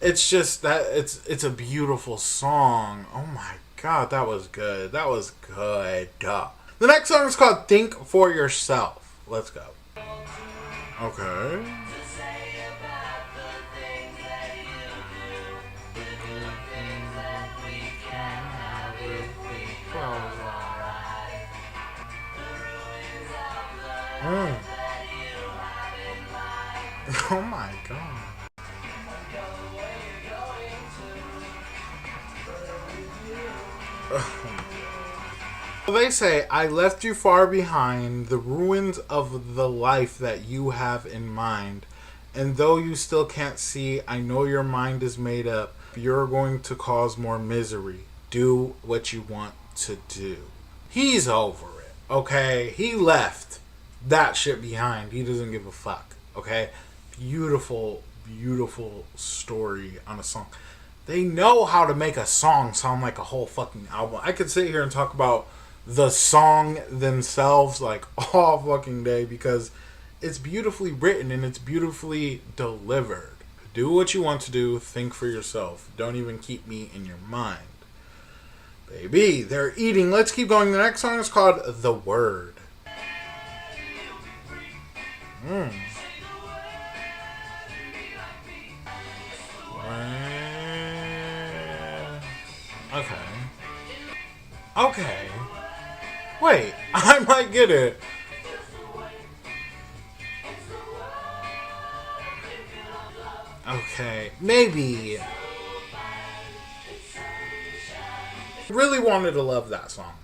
It's just that it's a beautiful song. Oh my god, that was good. That was good. The next song is called Think For Yourself. Let's go. Okay. Oh my god. They say, I left you far behind, the ruins of the life that you have in mind. And though you still can't see, I know your mind is made up. You're going to cause more misery. Do what you want to do. He's over it, okay? He left that shit behind. He doesn't give a fuck, okay? Beautiful, beautiful story on a song. They know how to make a song sound like a whole fucking album. I could sit here and talk about the song themselves like all fucking day because it's beautifully written and it's beautifully delivered. Do what you want to do. Think for yourself. Don't even keep me in your mind. Baby, they're eating. Let's keep going. The next song is called The Word. Okay. Wait, I might get it. Okay, maybe. Really wanted to love that song.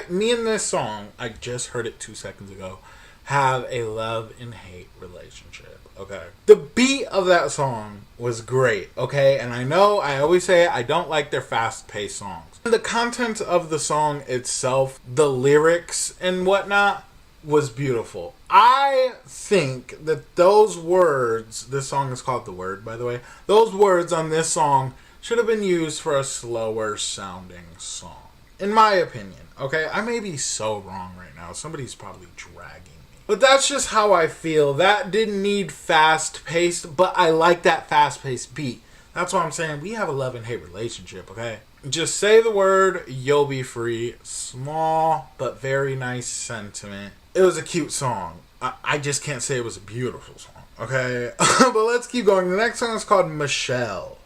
Me and this song, I just heard it 2 seconds ago. have a love and hate relationship, okay? The beat of that song was great, okay? And I know I always say I don't like their fast-paced songs. The content of the song itself, the lyrics and whatnot, was beautiful. I think that those words, this song is called The Word, by the way, those words on this song should have been used for a slower sounding song. In my opinion, okay? I may be so wrong right now. Somebody's probably dragging me. But that's just how I feel. That didn't need fast-paced, but I like that fast-paced beat. That's why I'm saying we have a love and hate relationship, okay? Just say the word, you'll be free. Small, but very nice sentiment. It was a cute song. I just can't say it was a beautiful song, okay? But let's keep going. The next song is called Michelle.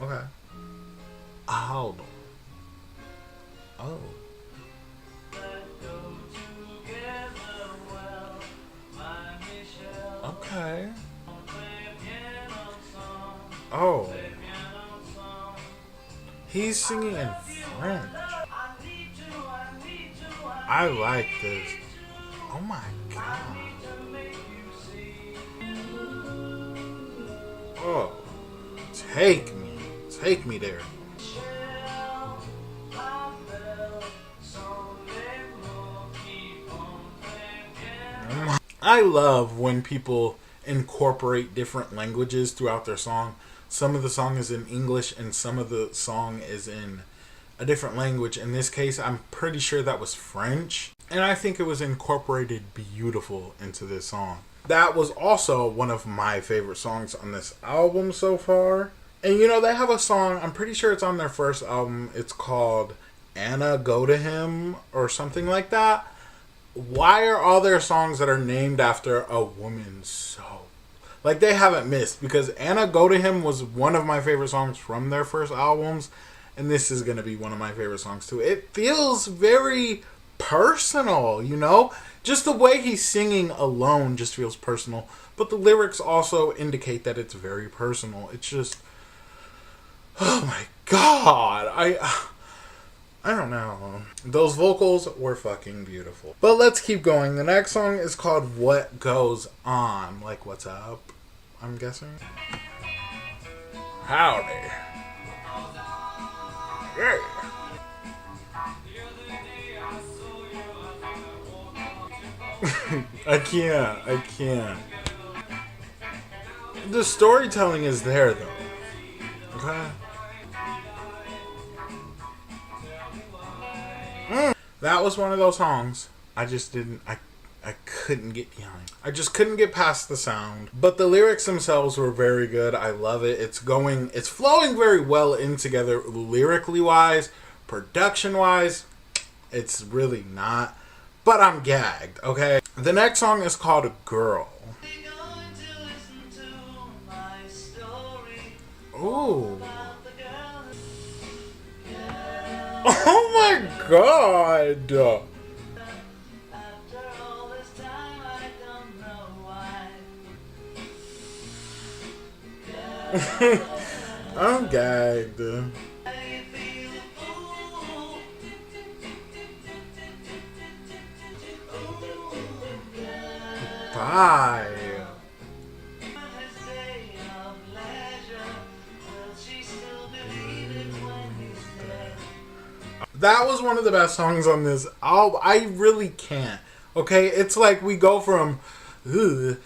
Okay. Hold on. Oh. Okay. Oh. He's singing in French. I like this. Oh my god. Oh. Take me. Take me there. I love when people incorporate different languages throughout their song. Some of the song is in English and some of the song is in a different language. In this case, I'm pretty sure that was French. And I think it was incorporated beautiful into this song. That was also one of my favorite songs on this album so far. And you know, they have a song, I'm pretty sure it's on their first album. It's called Anna Go to Him or something like that. Why are all their songs that are named after a woman so... Like, they haven't missed, because Anna Go to Him was one of my favorite songs from their first albums, and this is going to be one of my favorite songs too. It feels very personal, you know? Just the way he's singing alone just feels personal, but the lyrics also indicate that it's very personal. It's just... Oh my god, I don't know. Those vocals were fucking beautiful. But let's keep going. The next song is called What Goes On. Like, what's up, I'm guessing. Howdy. Yeah. I can't. The storytelling is there, though. Okay? That was one of those songs I just didn't, I couldn't get behind. I just couldn't get past the sound. But the lyrics themselves were very good. I love it. It's flowing very well in together lyrically wise, production wise. It's really not. But I'm gagged, okay? The next song is called Girl. Ooh. Oh my god! I'm gagged. Bye. That was one of the best songs on this album. I really can't. Okay? It's like we go from to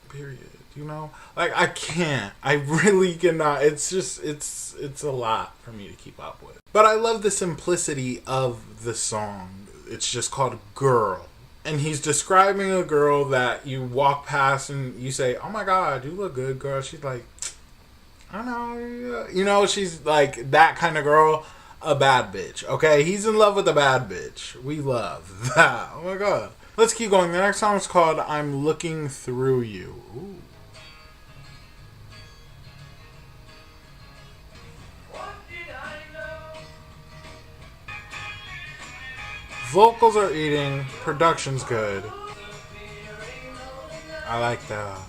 period. You know? Like, I can't. I really cannot. It's just, it's a lot for me to keep up with. But I love the simplicity of the song. It's just called Girl. And he's describing a girl that you walk past and you say, oh my god, you look good, girl. She's like, I know. You know, she's like that kind of girl. A bad bitch, okay? He's in love with a bad bitch. We love that. Oh my god. Let's keep going. The next song is called I'm Looking Through You. Ooh. Vocals are eating. Production's good. I like that.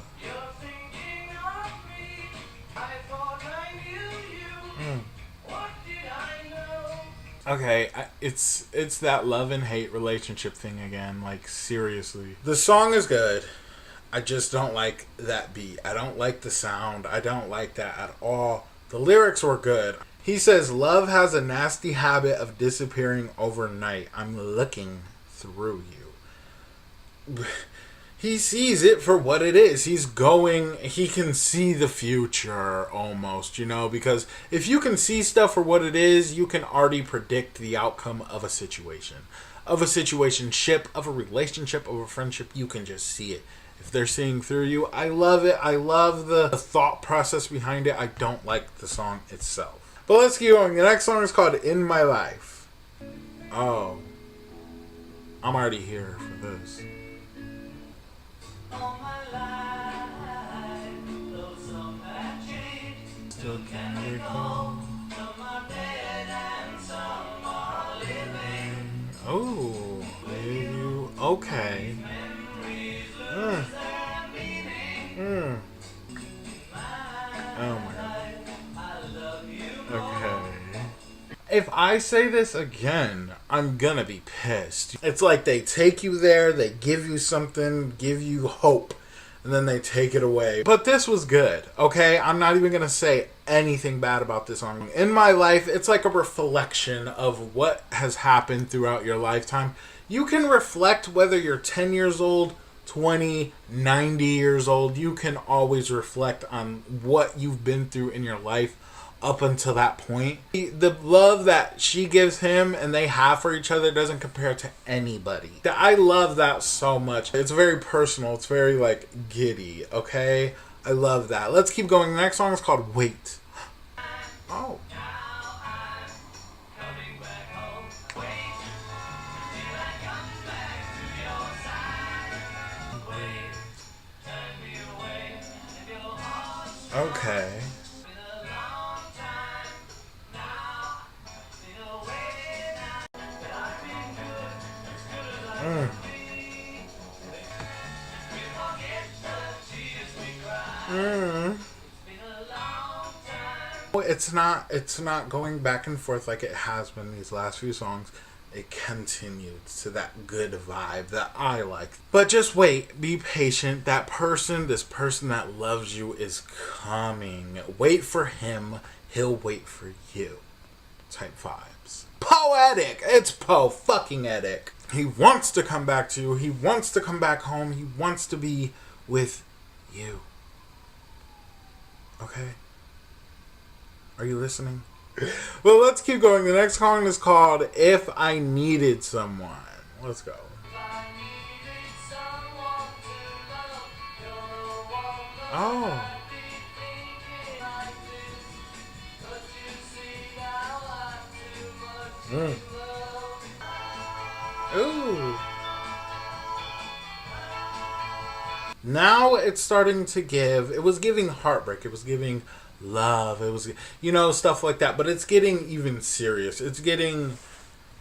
Okay, it's that love and hate relationship thing again. Like, seriously. The song is good. I just don't like that beat. I don't like the sound. I don't like that at all. The lyrics were good. He says, love has a nasty habit of disappearing overnight. I'm looking through you. He sees it for what it is. He can see the future almost, you know, because if you can see stuff for what it is, you can already predict the outcome of a situation. Of a situationship, of a relationship, of a friendship, you can just see it. If they're seeing through you, I love it. I love the thought process behind it. I don't like the song itself. But let's keep going. The next song is called In My Life. Oh. I'm already here for this. All my life, though some have changed, Still can't recall. some are dead and some are living. Oh. You. Okay. Memories lose their meaning. Oh my god. I love you. Okay. If I say this again, I'm gonna be pissed. It's like they take you there, they give you something, give you hope, and then they take it away. But this was good, okay? I'm not even gonna say anything bad about this song. In My Life, it's like a reflection of what has happened throughout your lifetime. You can reflect whether you're 10 years old, 20, 90 years old. You can always reflect on what you've been through in your life up until that point. The love that she gives him and they have for each other doesn't compare to anybody. I love that so much. It's very personal. It's very like giddy, okay? I love that. Let's keep going. The next song is called Wait. Oh. Coming back home. Wait till I come back to your side. Wait, turn me away if your heart's Okay. been a long time now. Been away now, but I've been good as I could be. We forget the tears we cried. It's been a long time. It's not going back and forth like it has been these last few songs. It continued to that good vibe that I like. But just wait, be patient. That person, this person that loves you is coming. Wait for him. He'll wait for you. Type vibes. Poetic. It's fucking-etic. He wants to come back to you. He wants to come back home. He wants to be with you. Okay? Are you listening? Well, let's keep going. The next song is called If I Needed Someone. Let's go. I needed someone to love. You're the one that Oh. I'd be thinking like this. But you see how I'm too much to love. Ooh. Now it's starting to give. It was giving heartbreak. It was giving love. It was, you know, stuff like that. But it's getting even serious. It's giving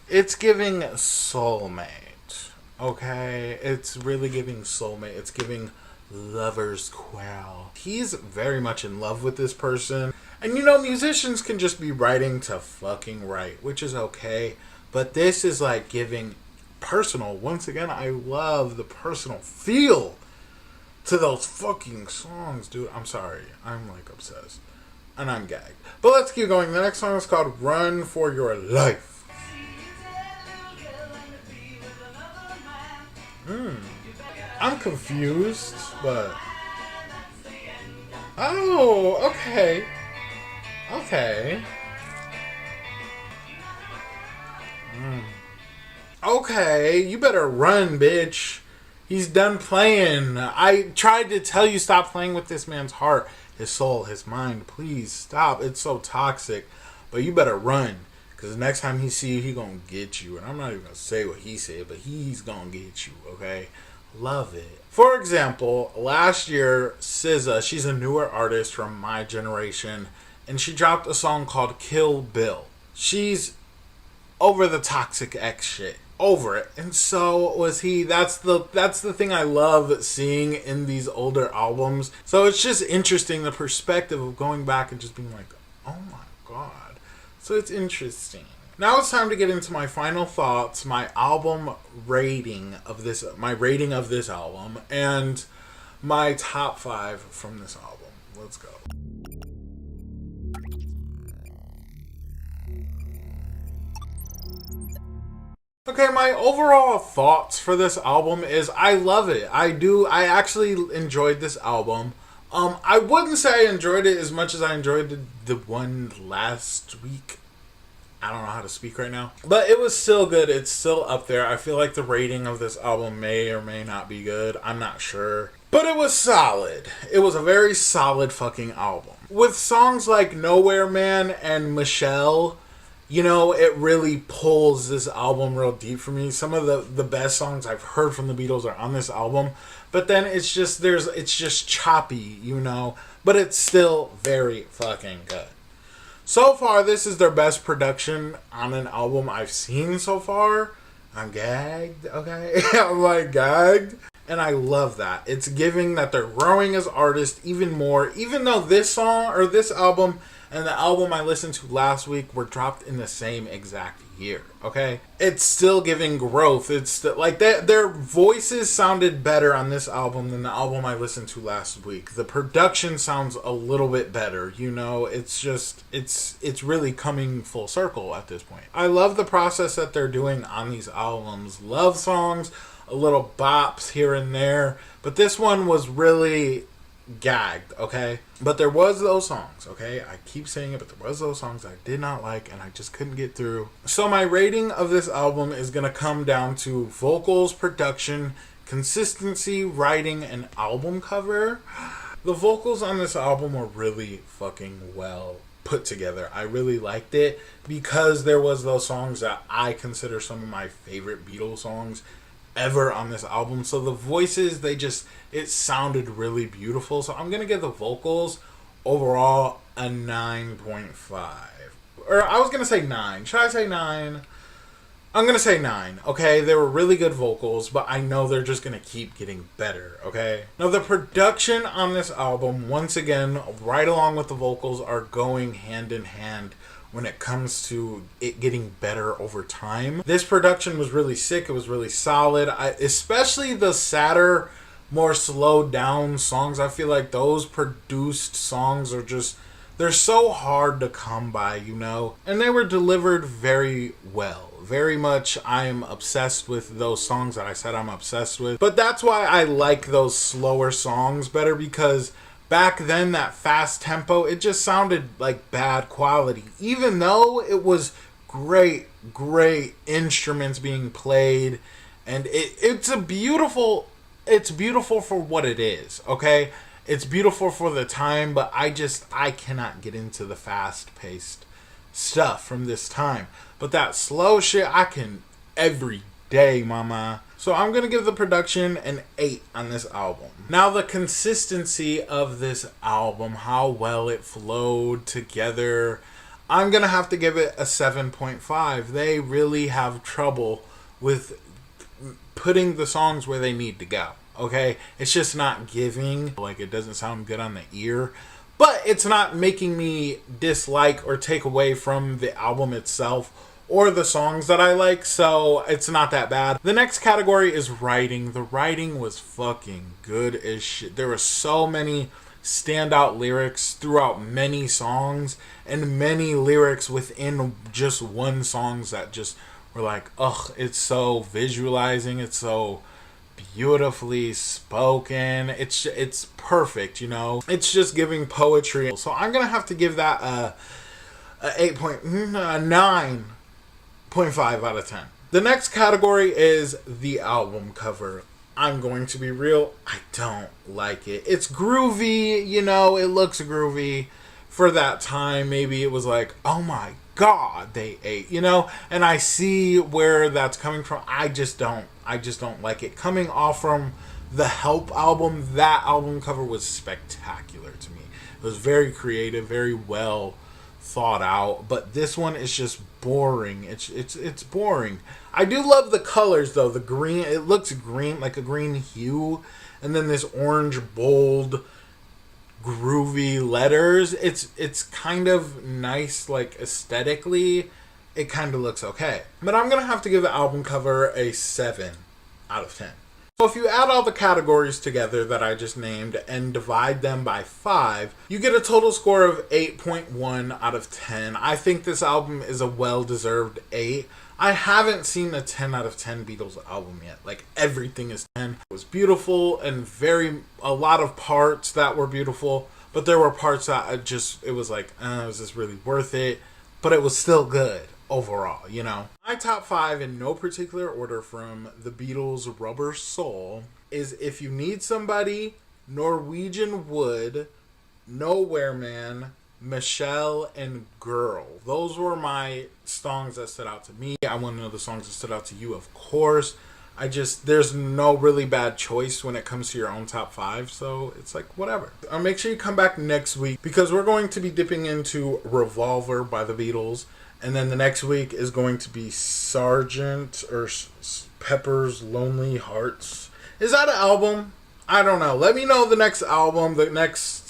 soulmate. Okay? It's really giving soulmate. It's giving lover's quarrel. He's very much in love with this person. And you know, musicians can just be writing to fucking write, which is okay. But this is like giving personal. Once again, I love the personal feel to those fucking songs, dude. I'm sorry. I'm like obsessed. And I'm gagged. But let's keep going. The next song is called Run for Your Life. I'm confused, but... Oh, okay. Okay. Okay, you better run, bitch. He's done playing. I tried to tell you stop playing with this man's heart, his soul, his mind. Please stop. It's so toxic. But you better run. Because the next time he see you, he gonna get you. And I'm not even gonna say what he said, but he's gonna get you, okay? Love it. For example, last year, SZA, she's a newer artist from my generation, and she dropped a song called Kill Bill. She's over the toxic ex shit. Over it. And so was he. That's the thing I love seeing in these older albums. So it's just interesting, the perspective of going back and just being like, oh my god. So it's interesting. Now it's time to get into my final thoughts, my rating of this album, and my top 5 from this album. Let's go. Okay, my overall thoughts for this album is I love it. I actually enjoyed this album. I wouldn't say I enjoyed it as much as I enjoyed the one last week. I don't know how to speak right now. But it was still good. It's still up there. I feel like the rating of this album may or may not be good. I'm not sure. But it was solid. It was a very solid fucking album. With songs like Nowhere Man and Michelle, you know, it really pulls this album real deep for me. Some of the best songs I've heard from the Beatles are on this album. But then it's just choppy, you know. But it's still very fucking good. So far, this is their best production on an album I've seen so far. I'm gagged, okay? I'm like gagged. And I love that. It's giving that they're growing as artists even more. Even though this song, or this album, and the album I listened to last week were dropped in the same exact year, okay? It's still giving growth. It's still, like, their voices sounded better on this album than the album I listened to last week. The production sounds a little bit better, you know? It's just, it's really coming full circle at this point. I love the process that they're doing on these albums. Love songs, a little bops here and there, but this one was really gagged, okay? But there was those songs, okay? I keep saying it, but there was those songs I did not like and I just couldn't get through. So my rating of this album is going to come down to vocals, production, consistency, writing, and album cover. The vocals on this album were really fucking well put together. I really liked it because there was those songs that I consider some of my favorite Beatles songs ever on this album. So the voices, it sounded really beautiful. So I'm gonna give the vocals overall a 9.5. Or I was gonna say 9. Should I say 9? I'm gonna say 9. Okay, they were really good vocals, but I know they're just gonna keep getting better. Okay, now the production on this album, once again, right along with the vocals, are going hand in hand when it comes to it getting better over time. This production was really sick. It was really solid. Especially the sadder, more slowed down songs. I feel like those produced songs are just, they're so hard to come by, you know? And they were delivered very well. Very much, I'm obsessed with those songs that I said I'm obsessed with. But that's why I like those slower songs better, because back then, that fast tempo, it just sounded like bad quality. Even though it was great instruments being played. And it's beautiful for what it is, okay? It's beautiful for the time, but I cannot get into the fast-paced stuff from this time. But that slow shit, I can every day, mama. So I'm going to give the production an 8 on this album. Now the consistency of this album, how well it flowed together, I'm going to have to give it a 7.5. They really have trouble with putting the songs where they need to go, okay? It's just not giving, like it doesn't sound good on the ear. But it's not making me dislike or take away from the album itself or the songs that I like, so it's not that bad. The next category is writing. The writing was fucking good as shit. There were so many standout lyrics throughout many songs, and many lyrics within just one songs that just were like, ugh, it's so visualizing, it's so beautifully spoken, it's perfect, you know? It's just giving poetry. So I'm gonna have to give that a 9.5 out of 10. The next category is the album cover. I'm going to be real, I don't like it. It's groovy, you know, it looks groovy. For that time, maybe it was like, oh my god, they ate, you know? And I see where that's coming from. I just don't like it. Coming off from the Help album, that album cover was spectacular to me. It was very creative, very well thought out, but this one is just boring. It's boring. I do love the colors though. The green, it looks green, like a green hue, and then this orange bold groovy letters. It's kind of nice, like aesthetically, it kind of looks okay. But I'm going to have to give the album cover a 7 out of 10. So if you add all the categories together that I just named and divide them by 5, you get a total score of 8.1 out of 10. I think this album is a well-deserved 8. I haven't seen a 10 out of 10 Beatles album yet. Like, everything is 10. It was beautiful and a lot of parts that were beautiful, but there were parts that it was like, is this really worth it? But it was still good overall, you know? My top 5 in no particular order from the Beatles' Rubber Soul is If You Need Somebody, Norwegian Wood, Nowhere Man, Michelle, and Girl. Those were my songs that stood out to me. I want to know the songs that stood out to you, of course. There's no really bad choice when it comes to your own top 5, so it's like, whatever. Make sure you come back next week, because we're going to be dipping into Revolver by the Beatles, and then the next week is going to be Sgt. or Pepper's Lonely Hearts. Is that an album? I don't know. Let me know the next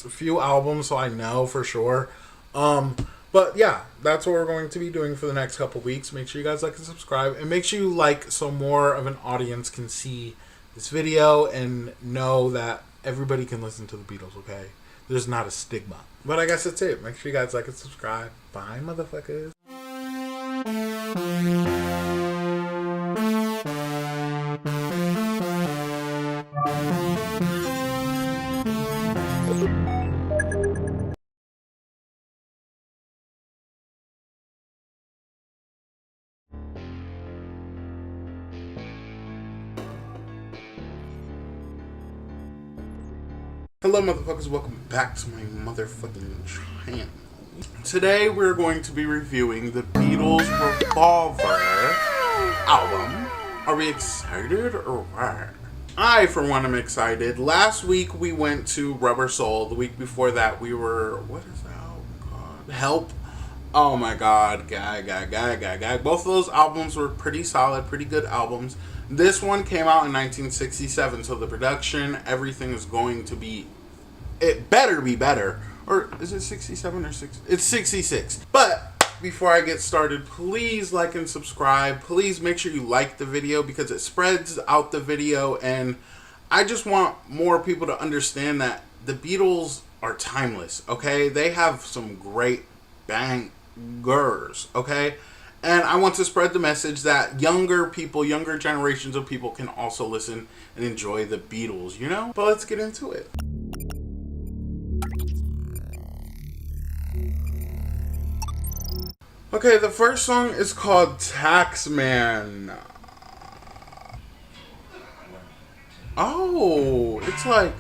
few albums, so I know for sure. But yeah, that's what we're going to be doing for the next couple weeks. Make sure you guys like and subscribe, and make sure you like so more of an audience can see this video and know that everybody can listen to the Beatles, okay? There's not a stigma. But I guess that's it. Make sure you guys like and subscribe. Bye, motherfuckers. Hello, motherfuckers. Welcome back to my motherfucking channel. Today, we're going to be reviewing the Beatles' Revolver album. Are we excited or what? I, for one, am excited. Last week, we went to Rubber Soul. The week before that, we were... What is that album called? Help. Oh my god. Gag. Both of those albums were pretty solid, pretty good albums. This one came out in 1967, so the production, everything is going to be... It better be better. Or is it 67 or 6? It's 66. But before I get started, please like and subscribe. Please make sure you like the video because it spreads out the video. And I just want more people to understand that the Beatles are timeless, okay? They have some great bangers, okay? And I want to spread the message that younger generations of people can also listen and enjoy the Beatles, you know? But let's get into it. Okay, the first song is called Taxman. Oh, it's like...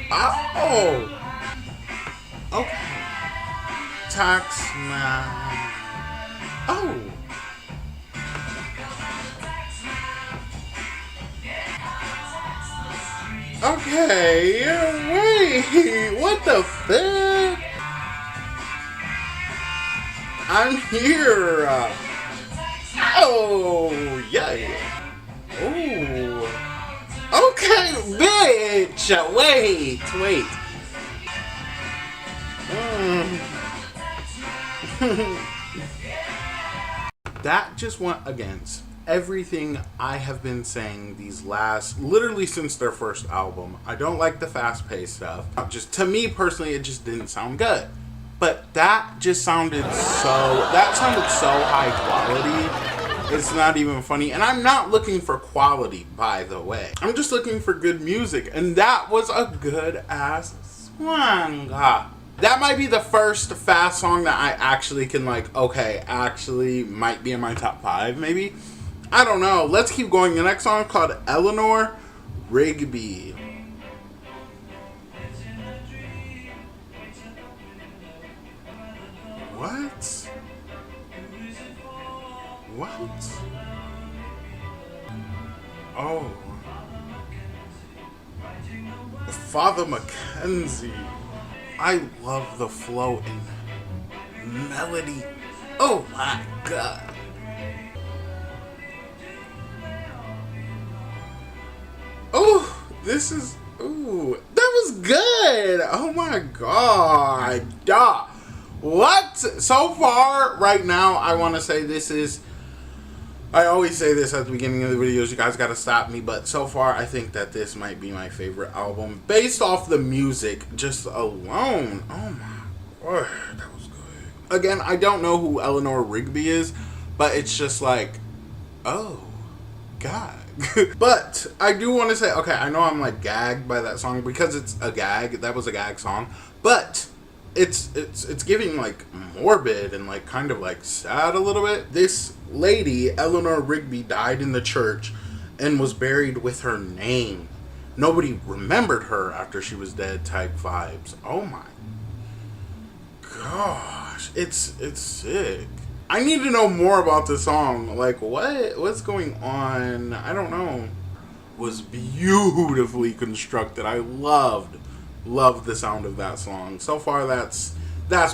Oh! Okay. Taxman. Oh! Okay, wait, what the fuck? I'm here. Oh, yeah. Oh. Okay, bitch. Wait. That just went against everything I have been saying literally since their first album. I don't like the fast-paced stuff. To me personally, it just didn't sound good. But that sounded so high quality. It's not even funny. And I'm not looking for quality, by the way. I'm just looking for good music. And that was a good ass song. That might be the first fast song that I actually can actually might be in my top 5, maybe. I don't know. Let's keep going. The next song is called Eleanor Rigby. What? Oh. Father Mackenzie. I love the flow and melody. Oh my god. Oh, that was good. Oh my god. What? So far, right now, I want to say this is... I always say this at the beginning of the videos, you guys gotta stop me, but so far, I think that this might be my favorite album. Based off the music, just alone. Oh my word, that was good. Again, I don't know who Eleanor Rigby is, but it's just like, oh, God. But I do want to say, okay, I know I'm like gagged by that song because it's a gag. That was a gag song, but it's giving like morbid and like kind of like sad a little bit. This lady, Eleanor Rigby, died in the church and was buried with her name. Nobody remembered her after she was dead type vibes. Oh my gosh, it's sick. I need to know more about the song. Like, what's going on? I don't know. Was beautifully constructed. I loved the sound of that song. So far, that's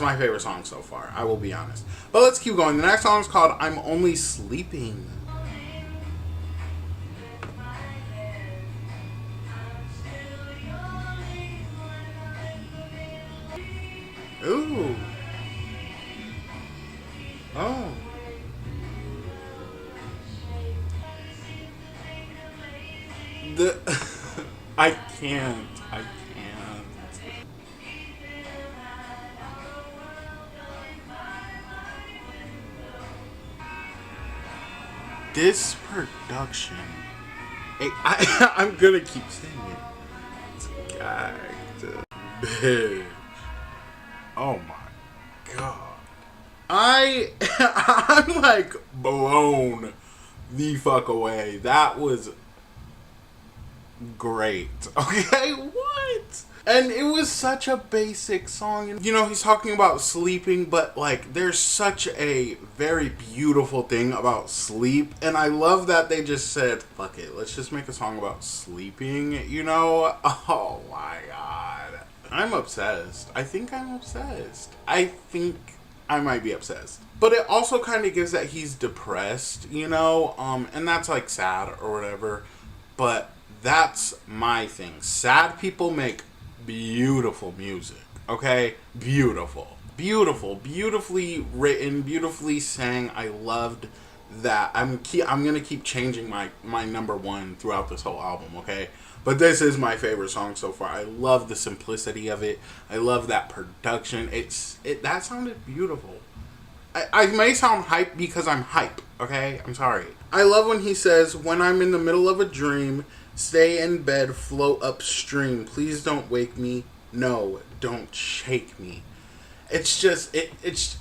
my favorite song so far. I will be honest. But let's keep going. The next song is called "I'm Only Sleeping." Ooh. Oh. I can't. This production. I'm gonna keep saying it. It's gagged. Bitch. Oh my god. I'm like blown the fuck away. That was great. Okay, what? And it was such a basic song. You know, he's talking about sleeping, but like there's such a very beautiful thing about sleep. And I love that they just said, fuck it, let's just make a song about sleeping, you know? Oh my god. I'm obsessed. I think I'm obsessed. I think I might be obsessed. But it also kind of gives that he's depressed, you know? And that's like sad or whatever. But that's my thing. Sad people make beautiful music, okay? Beautiful. Beautifully written, beautifully sang. I loved that. I'm gonna keep changing my number one throughout this whole album, okay? But this is my favorite song so far. I love the simplicity of it. I love that production. That sounded beautiful. I may sound hype because I'm hype, okay? I'm sorry. I love when he says, "When I'm in the middle of a dream, stay in bed, float upstream. Please don't wake me. No, don't shake me." It's just, it's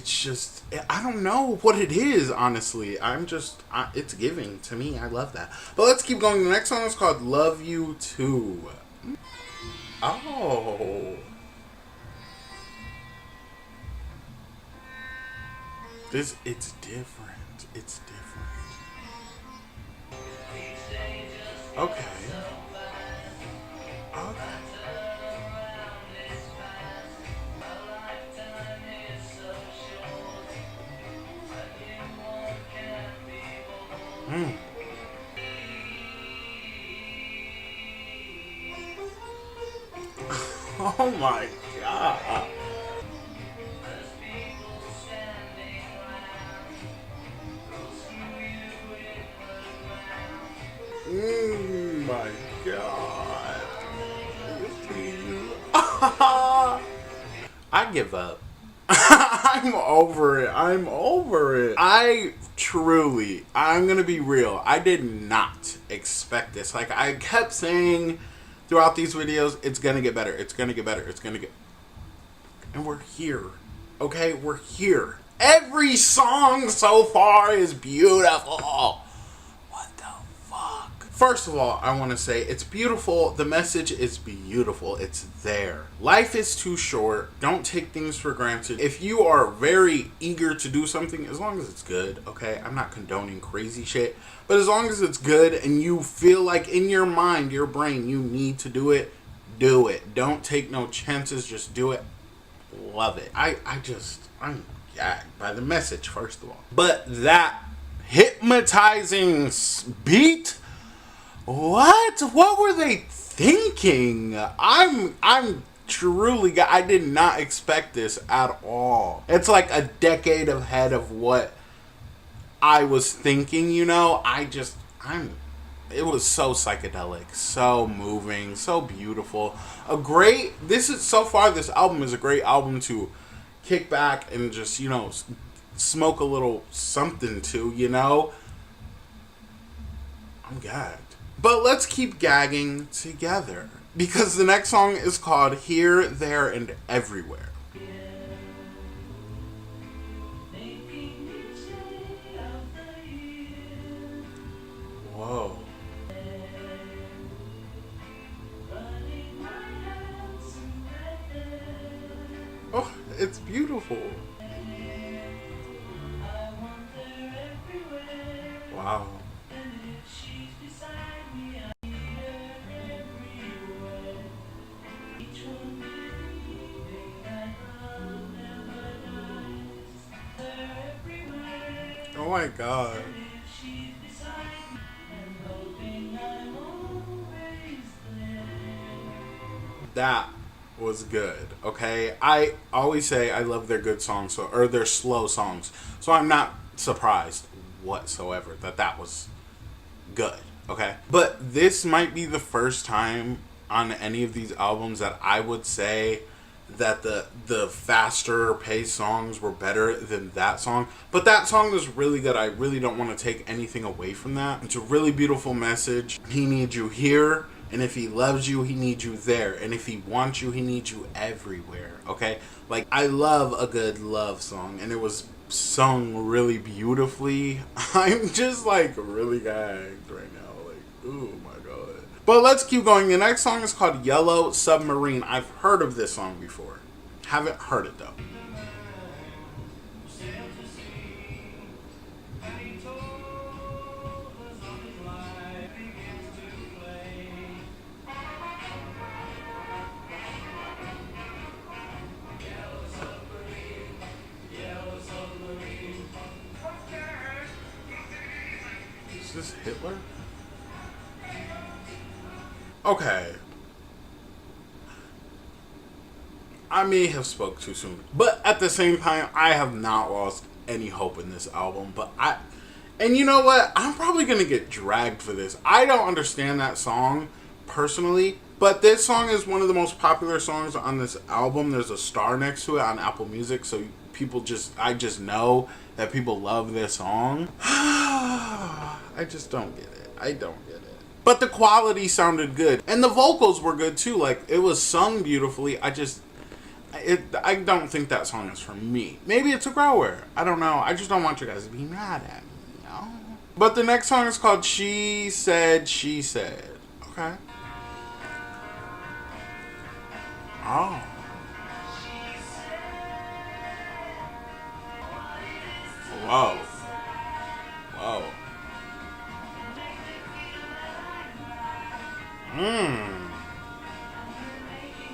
just, I don't know what it is, honestly. It's giving to me. I love that. But let's keep going. The next song is called "Love You Too." Oh. It's different. It's different. Okay. Oh my god. My god. I give up. I'm over it. I'm gonna be real. I did not expect this. Like I kept saying throughout these videos, it's gonna get better. It's gonna get better. And we're here. Okay, we're here. Every song so far is beautiful. What the fuck? First of all, I want to say it's beautiful. The message is beautiful. It's there. Life is too short. Don't take things for granted. If you are very eager to do something, as long as it's good, okay? I'm not condoning crazy shit, but as long as it's good and you feel like in your mind, your brain, you need to do it, do it. Don't take no chances. Just do it. Love it. I'm gagged by the message, first of all. But that hypnotizing beat, what were they thinking? I'm truly, I did not expect this at all. It's like a decade ahead of what I was thinking, you know. It was so psychedelic, so moving, so beautiful. So far, this album is a great album to kick back and just, you know, smoke a little something to, you know. I'm gagged. But let's keep gagging together. Because the next song is called Here, There, and Everywhere. Whoa. Oh, it's beautiful. Wow. Oh my god. That was good, okay? I always say I love their good songs, or their slow songs. So I'm not surprised whatsoever that was good, okay? But this might be the first time on any of these albums that I would say that the faster paced songs were better than that song. But that song was really good. I really don't want to take anything away from that. It's a really beautiful message. He needs you here, and if he loves you, he needs you there. And if he wants you, he needs you everywhere, okay? Like, I love a good love song, and it was sung really beautifully. I'm just, like, really gagged right now. Like, ooh, my God. But let's keep going. The next song is called Yellow Submarine. I've heard of this song before. Haven't heard it, though. Is this Hitler? Okay. I may have spoke too soon, but at the same time, I have not lost any hope in this album. And you know what? I'm probably gonna get dragged for this. I don't understand that song personally, but this song is one of the most popular songs on this album. There's a star next to it on Apple Music, so I just know that people love this song. I just don't get it. I don't get it. But the quality sounded good. And the vocals were good too. Like, it was sung beautifully. I don't think that song is for me. Maybe it's a grower. I don't know. I just don't want you guys to be mad at me, you know? But the next song is called She Said, She Said. Okay. Oh. Whoa. Whoa.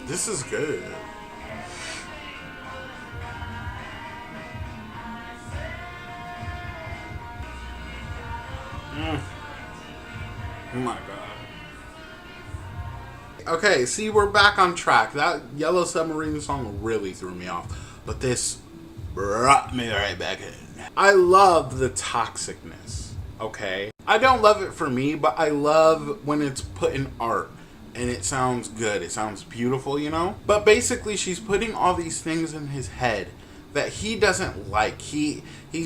This is good. Oh my god. Okay, see, we're back on track. That Yellow Submarine song really threw me off, but this brought me right back in. I love the toxicness, okay? I don't love it for me, but I love when it's put in art and it sounds good. It sounds beautiful, you know? But basically, she's putting all these things in his head that he doesn't like. He's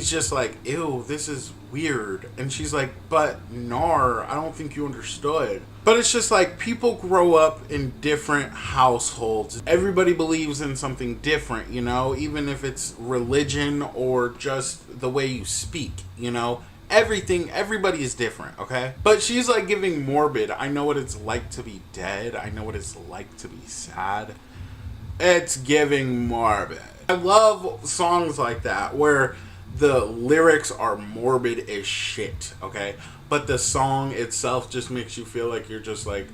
just like, ew, this is weird. And she's like, but Nar, I don't think you understood. But it's just like, people grow up in different households. Everybody believes in something different, you know? Even if it's religion or just the way you speak, you know? Everybody is different, okay? But she's like giving morbid. I know what it's like to be dead. I know what it's like to be sad. It's giving morbid. I love songs like that where the lyrics are morbid as shit, okay? But the song itself just makes you feel like you're just like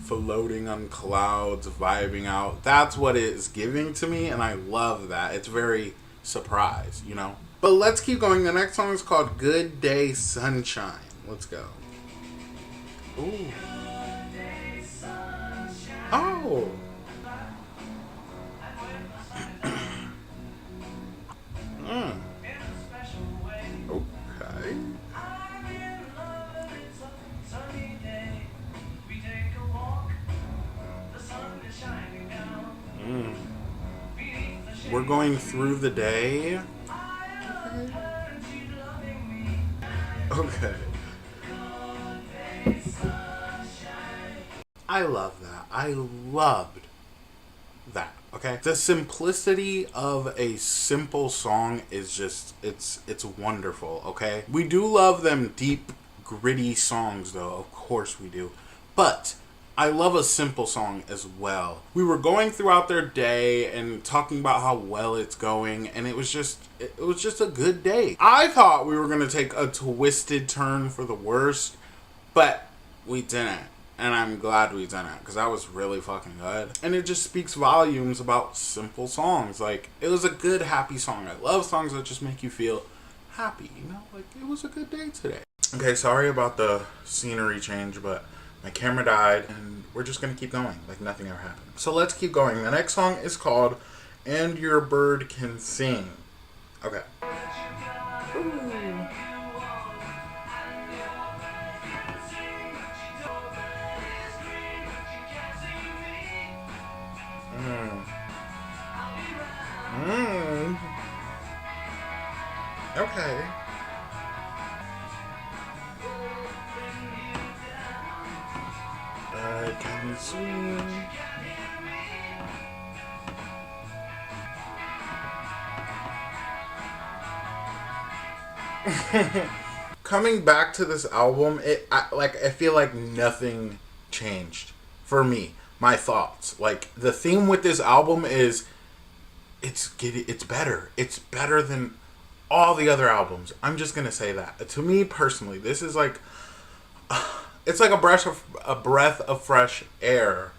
floating on clouds, vibing out. That's what it is giving to me, and I love that. It's very surprise, you know? But let's keep going. The next song is called Good Day Sunshine. Let's go. Ooh. Oh. we're going through the day. Okay. I love that. I loved that. Okay. The simplicity of a simple song is just, it's wonderful. Okay. We do love them deep, gritty songs though. Of course we do. But I love a simple song as well. We were going throughout their day and talking about how well it's going, and it was just a good day. I thought we were going to take a twisted turn for the worst, but we didn't. And I'm glad we didn't, because that was really fucking good. And it just speaks volumes about simple songs. Like, it was a good, happy song. I love songs that just make you feel happy, you know? Like, it was a good day today. Okay, sorry about the scenery change, but my camera died, and we're just going to keep going like nothing ever happened. So let's keep going. The next song is called And Your Bird Can Sing. Okay. Okay. Can you swing? Coming back to this album, I feel like nothing changed for me. My thoughts, like the theme with this album is, it's better. It's better than all the other albums. I'm just gonna say that. To me personally, this is like, it's like a breath of fresh air.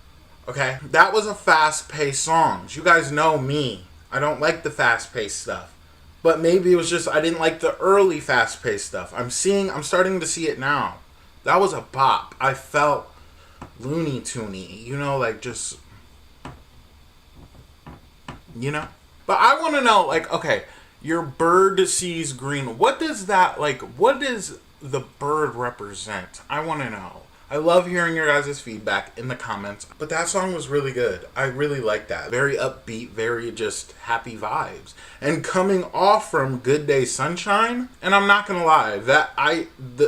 Okay, that was a fast-paced song. You guys know me. I don't like the fast-paced stuff. But maybe it was just I didn't like the early fast-paced stuff. I'm starting to see it now. That was a bop. I felt Looney Toony, you know, like just, you know. But I want to know, like, okay, your bird sees green. What does that, like, what does the bird represent? I want to know. I love hearing your guys' feedback in the comments. But that song was really good. I really like that. Very upbeat, very just happy vibes. And coming off from Good Day Sunshine, and I'm not gonna lie,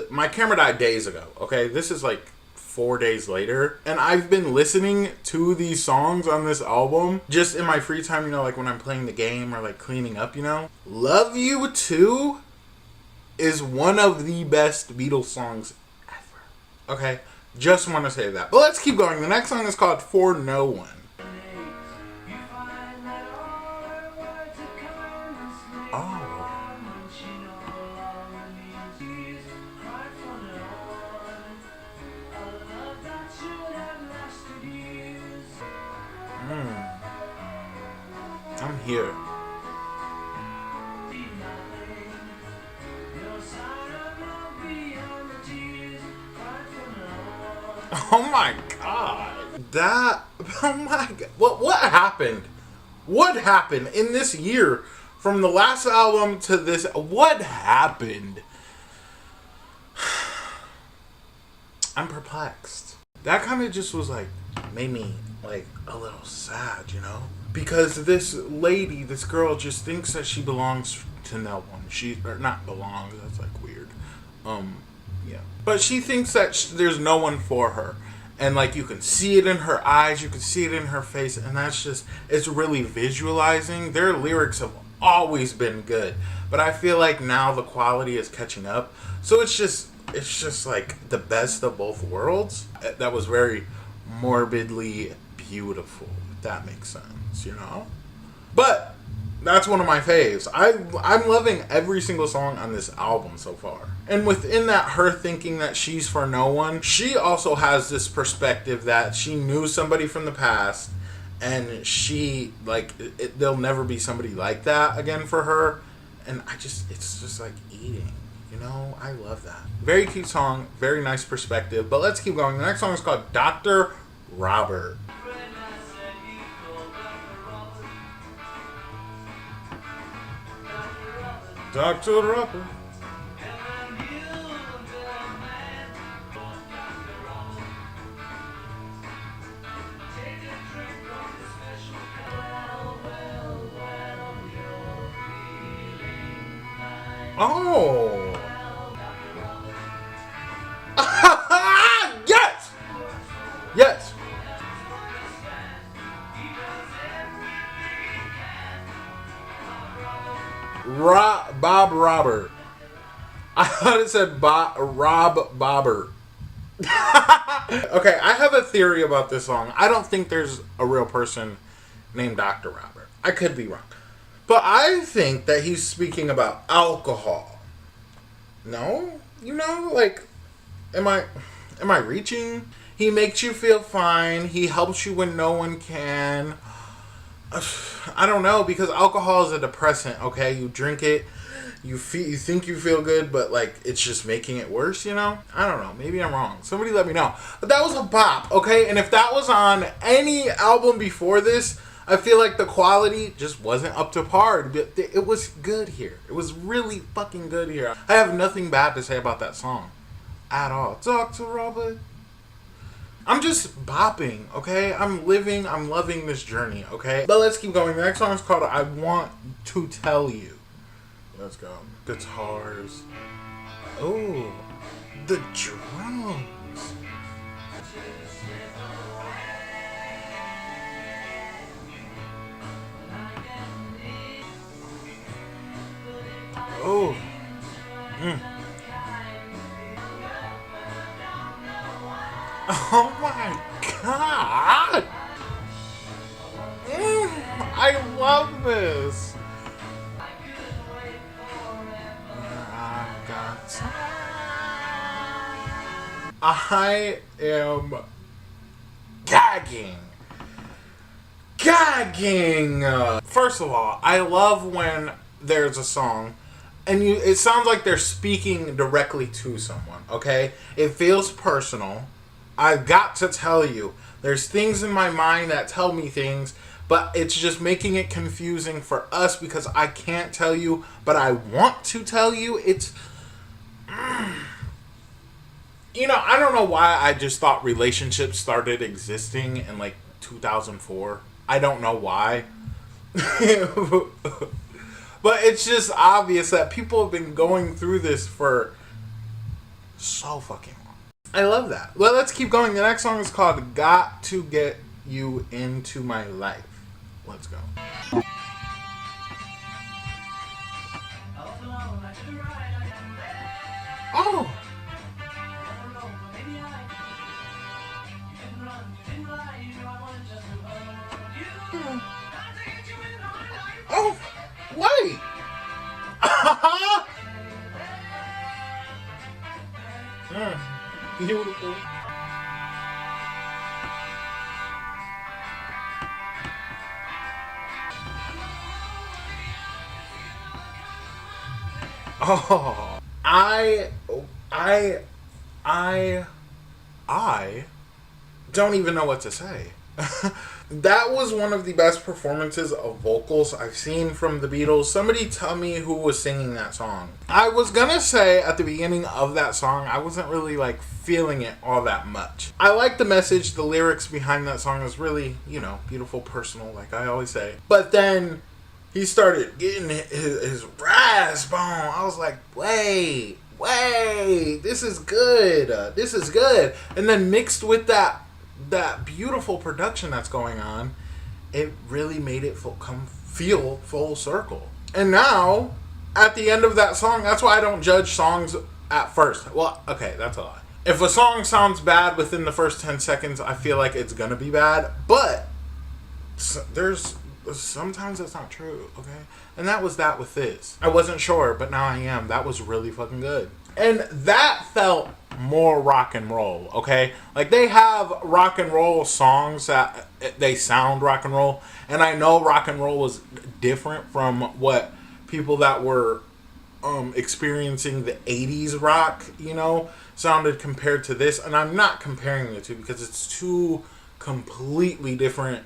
my camera died days ago, okay? This is like 4 days later, and I've been listening to these songs on this album just in my free time, you know, like when I'm playing the game or like cleaning up, you know. Love You Too is one of the best Beatles songs ever. Okay, just want to say that. But let's keep going. The next song is called For No One. I'm here. Oh my god. Oh my god. What happened? What happened in this year from the last album to this? What happened? I'm perplexed. That kind of just was like, made me like a little sad, you know? Because this lady, this girl just thinks that she belongs to no one. Or not belongs, that's like weird. Yeah. But she thinks that there's no one for her. And like you can see it in her eyes, you can see it in her face, and that's just, it's really visualizing. Their lyrics have always been good, but I feel like now the quality is catching up. So it's just like the best of both worlds. That was very morbidly beautiful, if that makes sense, you know? But that's one of my faves. I'm loving every single song on this album so far. And within that, her thinking that she's for no one, she also has this perspective that she knew somebody from the past, and she, like, there'll never be somebody like that again for her. And it's just like eating, you know? I love that. Very cute song, very nice perspective. But let's keep going. The next song is called Dr. Robert. Dr. Robert. Oh. Yes! Yes! Bob Robert. I thought it said Rob Bobber. Okay, I have a theory about this song. I don't think there's a real person named Dr. Robert. I could be wrong. But I think that he's speaking about alcohol. No? You know, like, am I reaching? He makes you feel fine. He helps you when no one can. I don't know, because alcohol is a depressant, okay? You drink it, you think you feel good, but like it's just making it worse, you know? I don't know. Maybe I'm wrong. Somebody let me know. But that was a bop, okay? And if that was on any album before this, I feel like the quality just wasn't up to par. But it was good here. It was really fucking good here. I have nothing bad to say about that song at all. Dr. Robert. I'm just bopping, okay? I'm loving this journey, okay? But let's keep going. The next song is called I Want to Tell You. Let's go. Guitars. Oh, the drums. Oh. Oh my god! I love this! I am gagging. First of all, I love when there's a song and it sounds like they're speaking directly to someone, okay? It feels personal. I've got to tell you, there's things in my mind that tell me things, but it's just making it confusing for us because I can't tell you, but I want to tell you. It's, you know, I don't know why I just thought relationships started existing in like 2004. I don't know why. But it's just obvious that people have been going through this for so fucking long. I love that. Well, let's keep going. The next song is called Got to Get You Into My Life. Let's go. Oh! Oh! Wait! Beautiful. Oh, I don't even know what to say. That was one of the best performances of vocals I've seen from the Beatles. Somebody tell me who was singing that song. I was gonna say at the beginning of that song, I wasn't really like feeling it all that much. I like the message, the lyrics behind that song is really, you know, beautiful, personal, like I always say. But then he started getting his rasp on. I was like, wait, this is good. And then mixed with that beautiful production that's going on, it really made it feel full circle. And now, at the end of that song, that's why I don't judge songs at first. Well, okay, that's a lie. If a song sounds bad within the first 10 seconds, I feel like it's gonna be bad. But there's sometimes that's not true, okay? And that was that with this. I wasn't sure, but now I am. That was really fucking good. And that felt more rock and roll, okay? Like, they have rock and roll songs that they sound rock and roll, and I know rock and roll was different from what people that were experiencing the 80s rock, you know, sounded compared to this. And I'm not comparing the two because it's two completely different,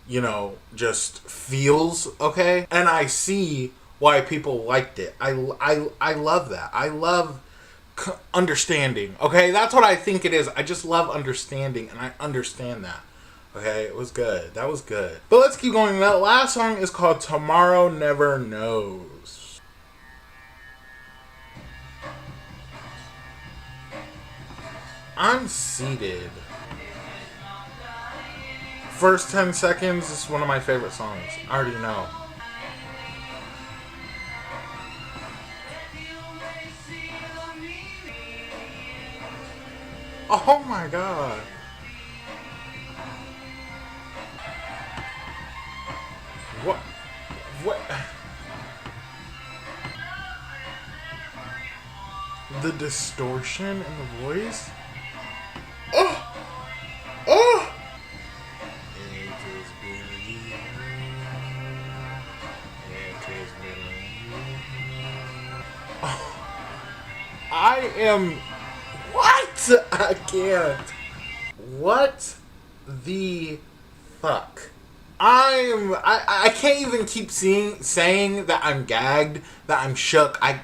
you know, just feels, okay? And I see why people liked it. I love that. I love understanding, okay? That's what I think it is. I just love understanding, and I understand that, okay? It was good. That was good. But let's keep going. That last song is called Tomorrow Never Knows. I'm Seated. First 10 seconds is one of my favorite songs. I already know. Oh my god. What? What? The distortion in the voice? Oh! Oh! I am... What? I can't. What the fuck? I can't even keep saying that I'm gagged, that I'm shook. I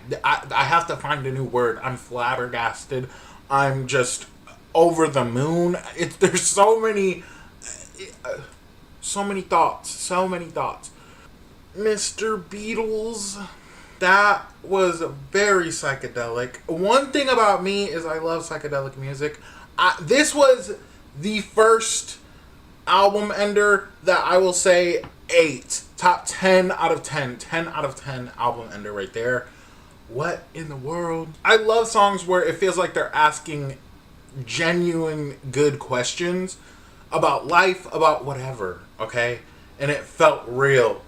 have to find a new word. I'm flabbergasted. I'm just over the moon. There's so many thoughts. Mr. Beatles. That was very psychedelic. One thing about me is I love psychedelic music. This was the first album ender that I will say 8. Top 10 out of 10. 10 out of 10 album ender right there. What in the world? I love songs where it feels like they're asking genuine good questions about life, about whatever, okay? And it felt real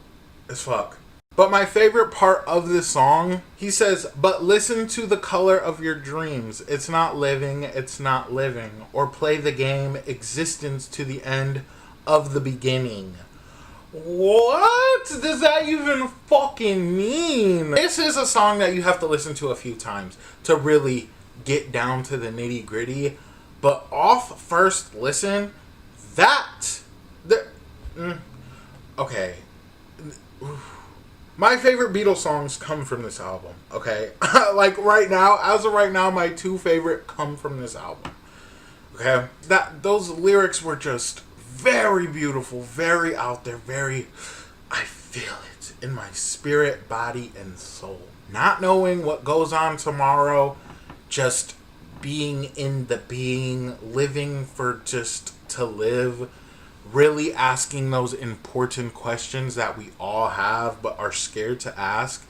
as fuck. But my favorite part of this song, he says, but listen to the color of your dreams. It's not living, it's not living. Or play the game, existence to the end of the beginning. What does that even fucking mean? This is a song that you have to listen to a few times to really get down to the nitty gritty. But off first listen, okay. My favorite Beatles songs come from this album, okay? Like right now, as of right now, my 2 favorite come from this album, okay? Those lyrics were just very beautiful, very out there, I feel it in my spirit, body, and soul. Not knowing what goes on tomorrow, just being in the being, living for just to live, really asking those important questions that we all have but are scared to ask,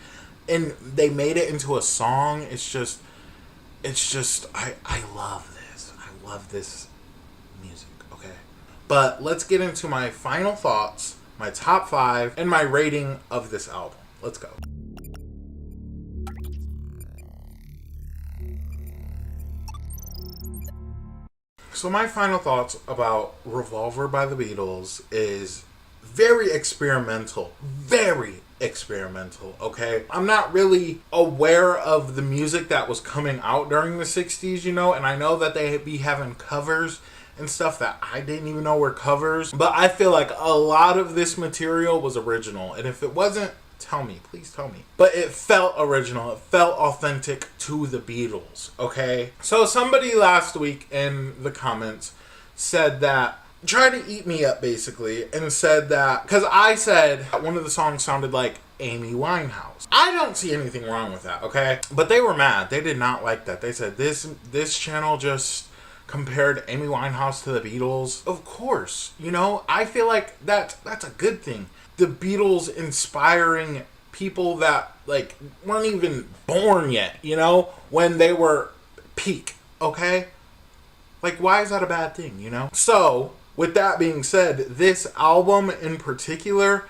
and they made it into a song. It's just I love this music, okay? But let's get into my final thoughts, my top 5, and my rating of this album. Let's go. So my final thoughts about Revolver by the Beatles is very experimental, okay? I'm not really aware of the music that was coming out during the 60s, you know, and I know that they be having covers and stuff that I didn't even know were covers, but I feel like a lot of this material was original, and if it wasn't, tell me, please tell me. But it felt original, it felt authentic to the Beatles, okay? So somebody last week in the comments said that, tried to eat me up basically, and said that, because I said one of the songs sounded like Amy Winehouse. I don't see anything wrong with that, okay? But they were mad, they did not like that. They said this channel just compared Amy Winehouse to the Beatles. Of course, you know, I feel like that's a good thing. The Beatles inspiring people that, like, weren't even born yet, you know, when they were peak, okay? Like, why is that a bad thing, you know? So, with that being said, this album in particular,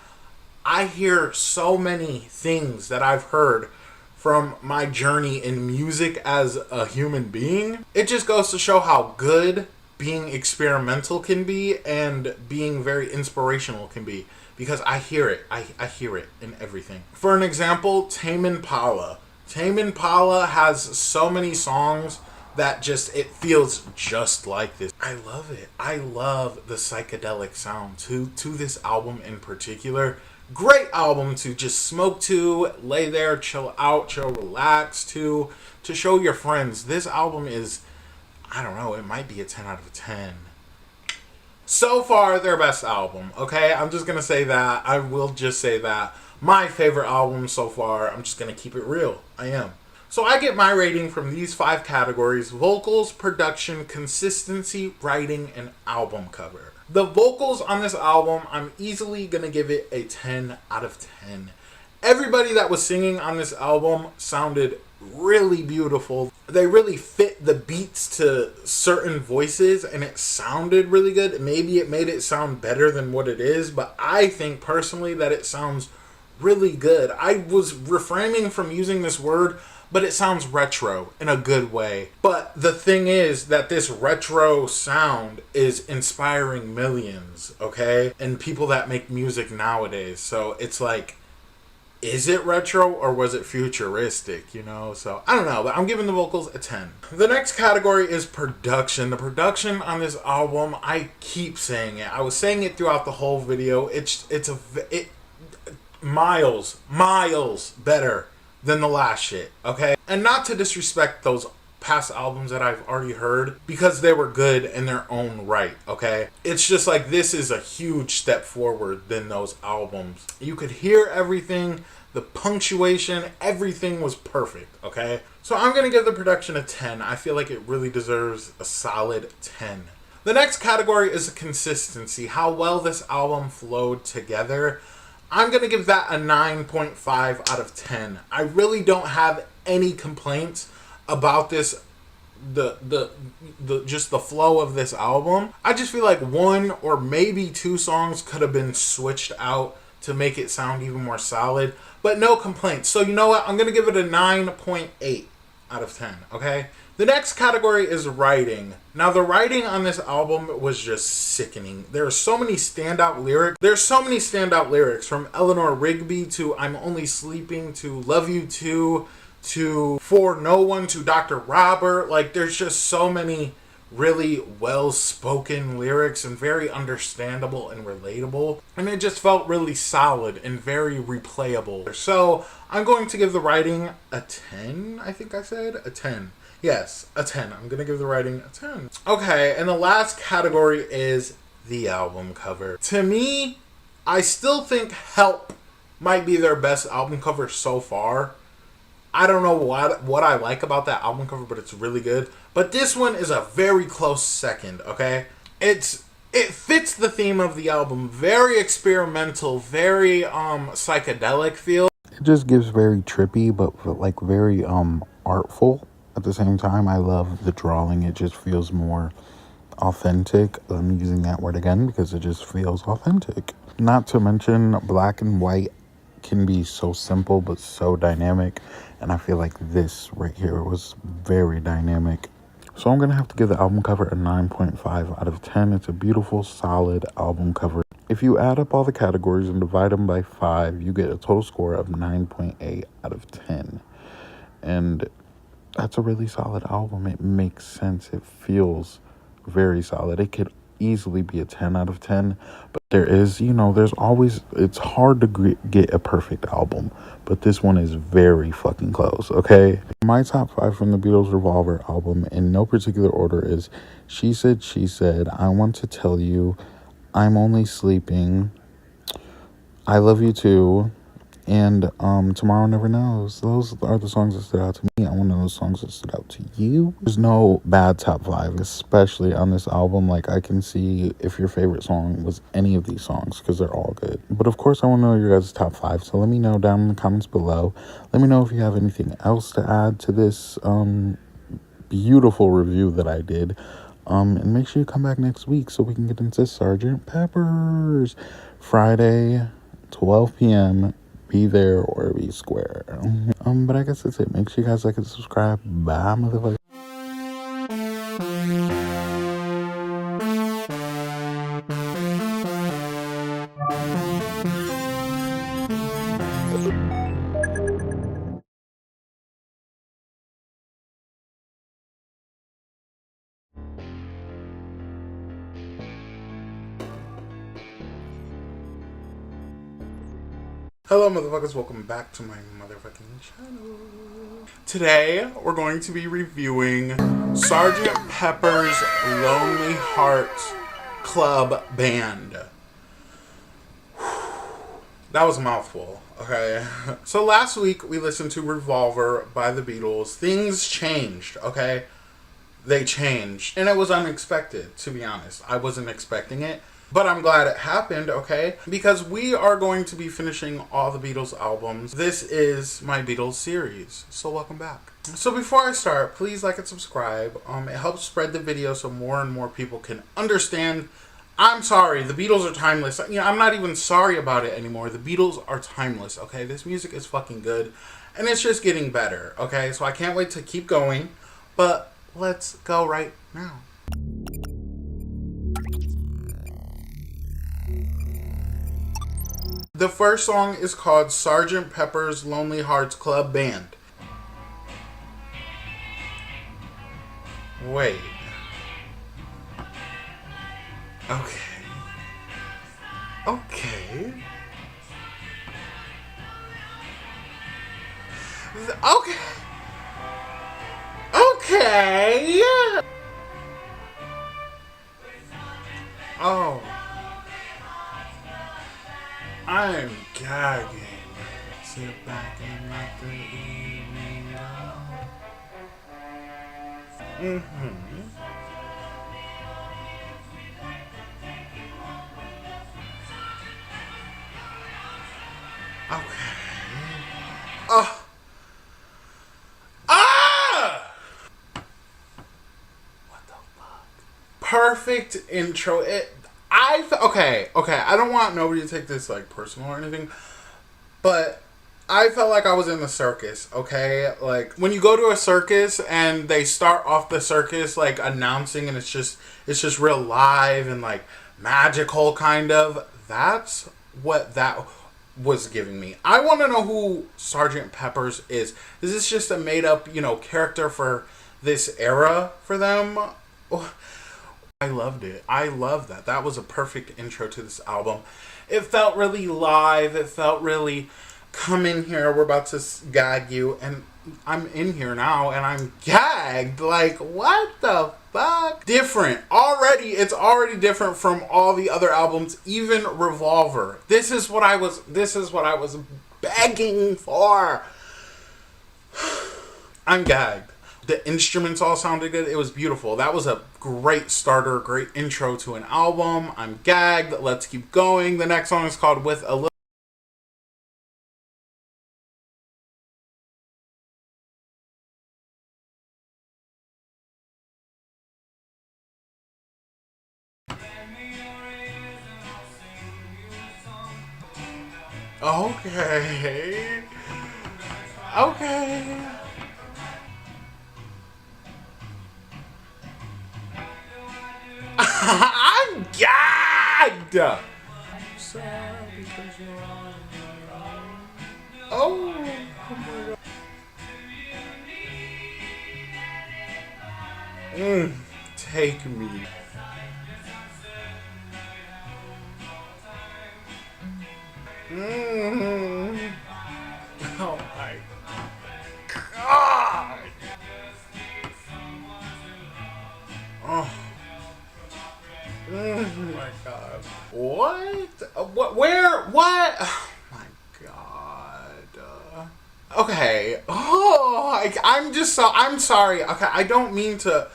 I hear so many things that I've heard from my journey in music as a human being. It just goes to show how good being experimental can be and being very inspirational can be. Because I hear it. I hear it in everything. For an example, Tame Impala. Tame Impala has so many songs that just, it feels just like this. I love it. I love the psychedelic sound to this album in particular. Great album to just smoke to, lay there, chill out, chill, relax to show your friends. This album is, I don't know, it might be a 10 out of 10. So far, their best album, okay? I'm just going to say that. I will just say that. My favorite album so far, I'm just going to keep it real. I am. So I get my rating from these 5 categories: vocals, production, consistency, writing, and album cover. The vocals on this album, I'm easily going to give it a 10 out of 10. Everybody that was singing on this album sounded really beautiful. They really fit the beats to certain voices and it sounded really good. Maybe it made it sound better than what it is, but I think personally that it sounds really good. I was refraining from using this word, but it sounds retro in a good way. But the thing is that this retro sound is inspiring millions, okay? And people that make music nowadays. So it's like, is it retro or was it futuristic, you know? So I don't know, but I'm giving the vocals a 10. The next category is production. The production on this album, I keep saying it. I was saying it throughout the whole video. It's miles better than the last shit, okay? And not to disrespect those past albums that I've already heard, because they were good in their own right, okay? It's just like, this is a huge step forward than those albums. You could hear everything, the punctuation, everything was perfect, okay? So I'm gonna give the production a 10. I feel like it really deserves a solid 10. The next category is consistency, how well this album flowed together. I'm going to give that a 9.5 out of 10. I really don't have any complaints about this, just the flow of this album. I just feel like 1 or maybe 2 songs could have been switched out to make it sound even more solid, but no complaints. So you know what? I'm going to give it a 9.8 out of 10, okay? The next category is writing. Now, the writing on this album was just sickening. There are so many standout lyrics. There's so many standout lyrics, from Eleanor Rigby to I'm Only Sleeping to Love You Too to For No One to Dr. Robert. Like, there's just so many really well-spoken lyrics and very understandable and relatable. And it just felt really solid and very replayable. So I'm going to give the writing a 10, I think I said. A 10. Yes, a 10. I'm going to give the writing a 10. Okay, and the last category is the album cover. To me, I still think Help might be their best album cover so far. I don't know what I like about that album cover, but it's really good. But this one is a very close second, okay? It fits the theme of the album. Very experimental, very psychedelic feel. It just gives very trippy, but like very artful. At the same time, I love the drawing. It just feels more authentic. I'm using that word again because it just feels authentic. Not to mention, black and white can be so simple but so dynamic. And I feel like this right here was very dynamic. So I'm going to have to give the album cover a 9.5 out of 10. It's a beautiful, solid album cover. If you add up all the categories and divide them by 5, you get a total score of 9.8 out of 10. And that's a really solid album. It makes sense. It feels very solid. It could easily be a 10 out of 10. But there is, there's always, it's hard to get a perfect album. But this one is very fucking close, okay? My top 5 from the Beatles Revolver album, in no particular order, is She Said, She Said, I Want to Tell You, I'm Only Sleeping, I Love You Too, and Tomorrow Never Knows. Those are the songs that stood out to me. I want to know those songs that stood out to you. There's no bad top 5, especially on this album. Like, I can see if your favorite song was any of these songs, because they're all good. But of course, I want to know your guys' top 5, so let me know down in the comments below. Let me know if you have anything else to add to this beautiful review that I did. And make sure you come back next week so we can get into Sgt. Pepper's. Friday, 12 p.m. Be there or be square. But I guess that's it. Make sure you guys like and subscribe. Bye, motherfucker. Hello, motherfuckers. Welcome back to my motherfucking channel. Today, we're going to be reviewing Sgt. Pepper's Lonely Hearts Club Band. That was a mouthful. Okay. So last week we listened to Revolver by the Beatles. Things changed, okay? They changed. And it was unexpected, to be honest. I wasn't expecting it. But I'm glad it happened, okay? Because we are going to be finishing all the Beatles albums. This is my Beatles series. So welcome back. So before I start, please like and subscribe. It helps spread the video so more and more people can understand. I'm sorry, the Beatles are timeless. You know, I'm not even sorry about it anymore. The Beatles are timeless, okay? This music is fucking good. And it's just getting better, okay? So I can't wait to keep going. But let's go right now. The first song is called Sgt. Pepper's Lonely Hearts Club Band. Wait. Okay. Okay. Okay. Okay. Oh. I'm gagging. Sit back and let the evening go. Okay. Oh. Ah! What the fuck? Perfect intro. Okay. I don't want nobody to take this like personal or anything, but I felt like I was in the circus, okay? Like when you go to a circus and they start off the circus like announcing and it's just real live and like magical kind of. That's what that was giving me. I want to know who Sgt. Pepper's is. Is this just a made up, character for this era for them? I loved it. I love that. That was a perfect intro to this album. It felt really live. It felt really, come in here, we're about to gag you. And I'm in here now and I'm gagged. Like, what the fuck? Different. It's already different from all the other albums, even Revolver. This is what I was begging for. I'm gagged. The instruments all sounded good. It was beautiful. That was a great starter, great intro to an album. I'm gagged. Let's keep going. The next song is called With a Little. Okay. Okay. I'm gagged. Oh my god. Take me. Oh my god. Oh. Oh my god. What? Where? What? Oh my god. Okay. Oh, I'm sorry. Okay, I don't mean to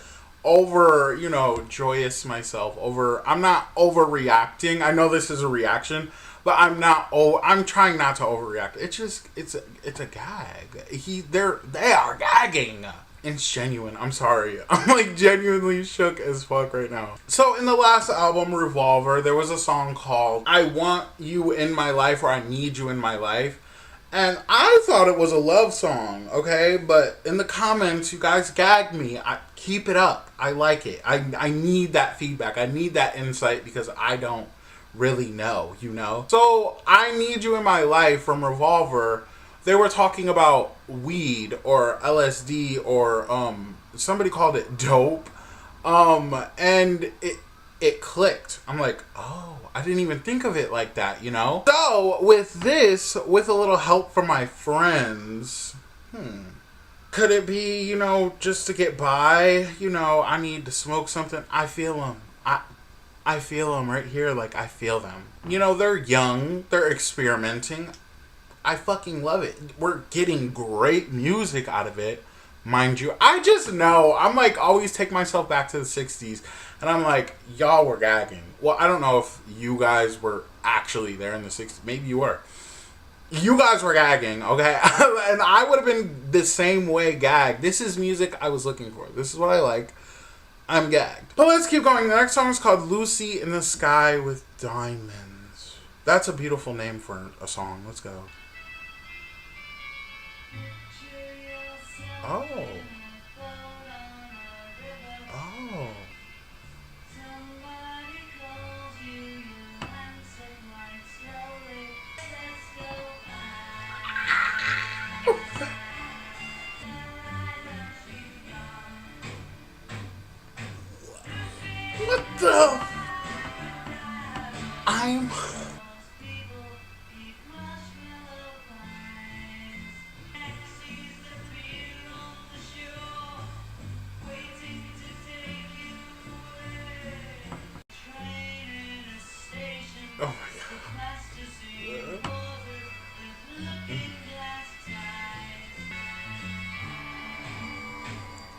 joyous myself over. I'm not overreacting. I know this is a reaction, but I'm trying not to overreact. It's a gag. They are gagging. It's genuine. I'm sorry. I'm like genuinely shook as fuck right now. So in the last album, Revolver, there was a song called I Want You in My Life or I Need You in My Life. And I thought it was a love song, okay? But in the comments, you guys gagged me. Keep it up. I like it. I need that feedback. I need that insight because I don't really know, So I Need You in My Life from Revolver, they were talking about weed or LSD or somebody called it dope. And it clicked. I'm like, oh, I didn't even think of it like that, So with a little help from my friends, could it be, just to get by? I need to smoke something. I feel them. I feel them right here. Like I feel them. They're young. They're experimenting. I fucking love it. We're getting great music out of it. Mind you, I just know, I'm like, always take myself back to the 60s, and I'm like, y'all were gagging. Well, I don't know if you guys were actually there in the 60s. Maybe you were. You guys were gagging, okay? And I would have been the same way gagged. This is music I was looking for. This is what I like. I'm gagged. But let's keep going. The next song is called Lucy in the Sky with Diamonds. That's a beautiful name for a song. Let's go. Oh. Oh. What the? I'm...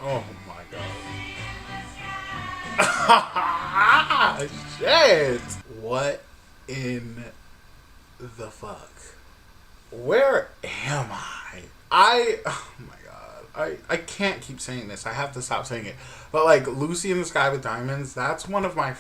Oh my god. Oh my god. Shit. What in the fuck? Where am I? Oh my god. I can't keep saying this. I have to stop saying it. But like Lucy in the Sky with Diamonds, that's one of my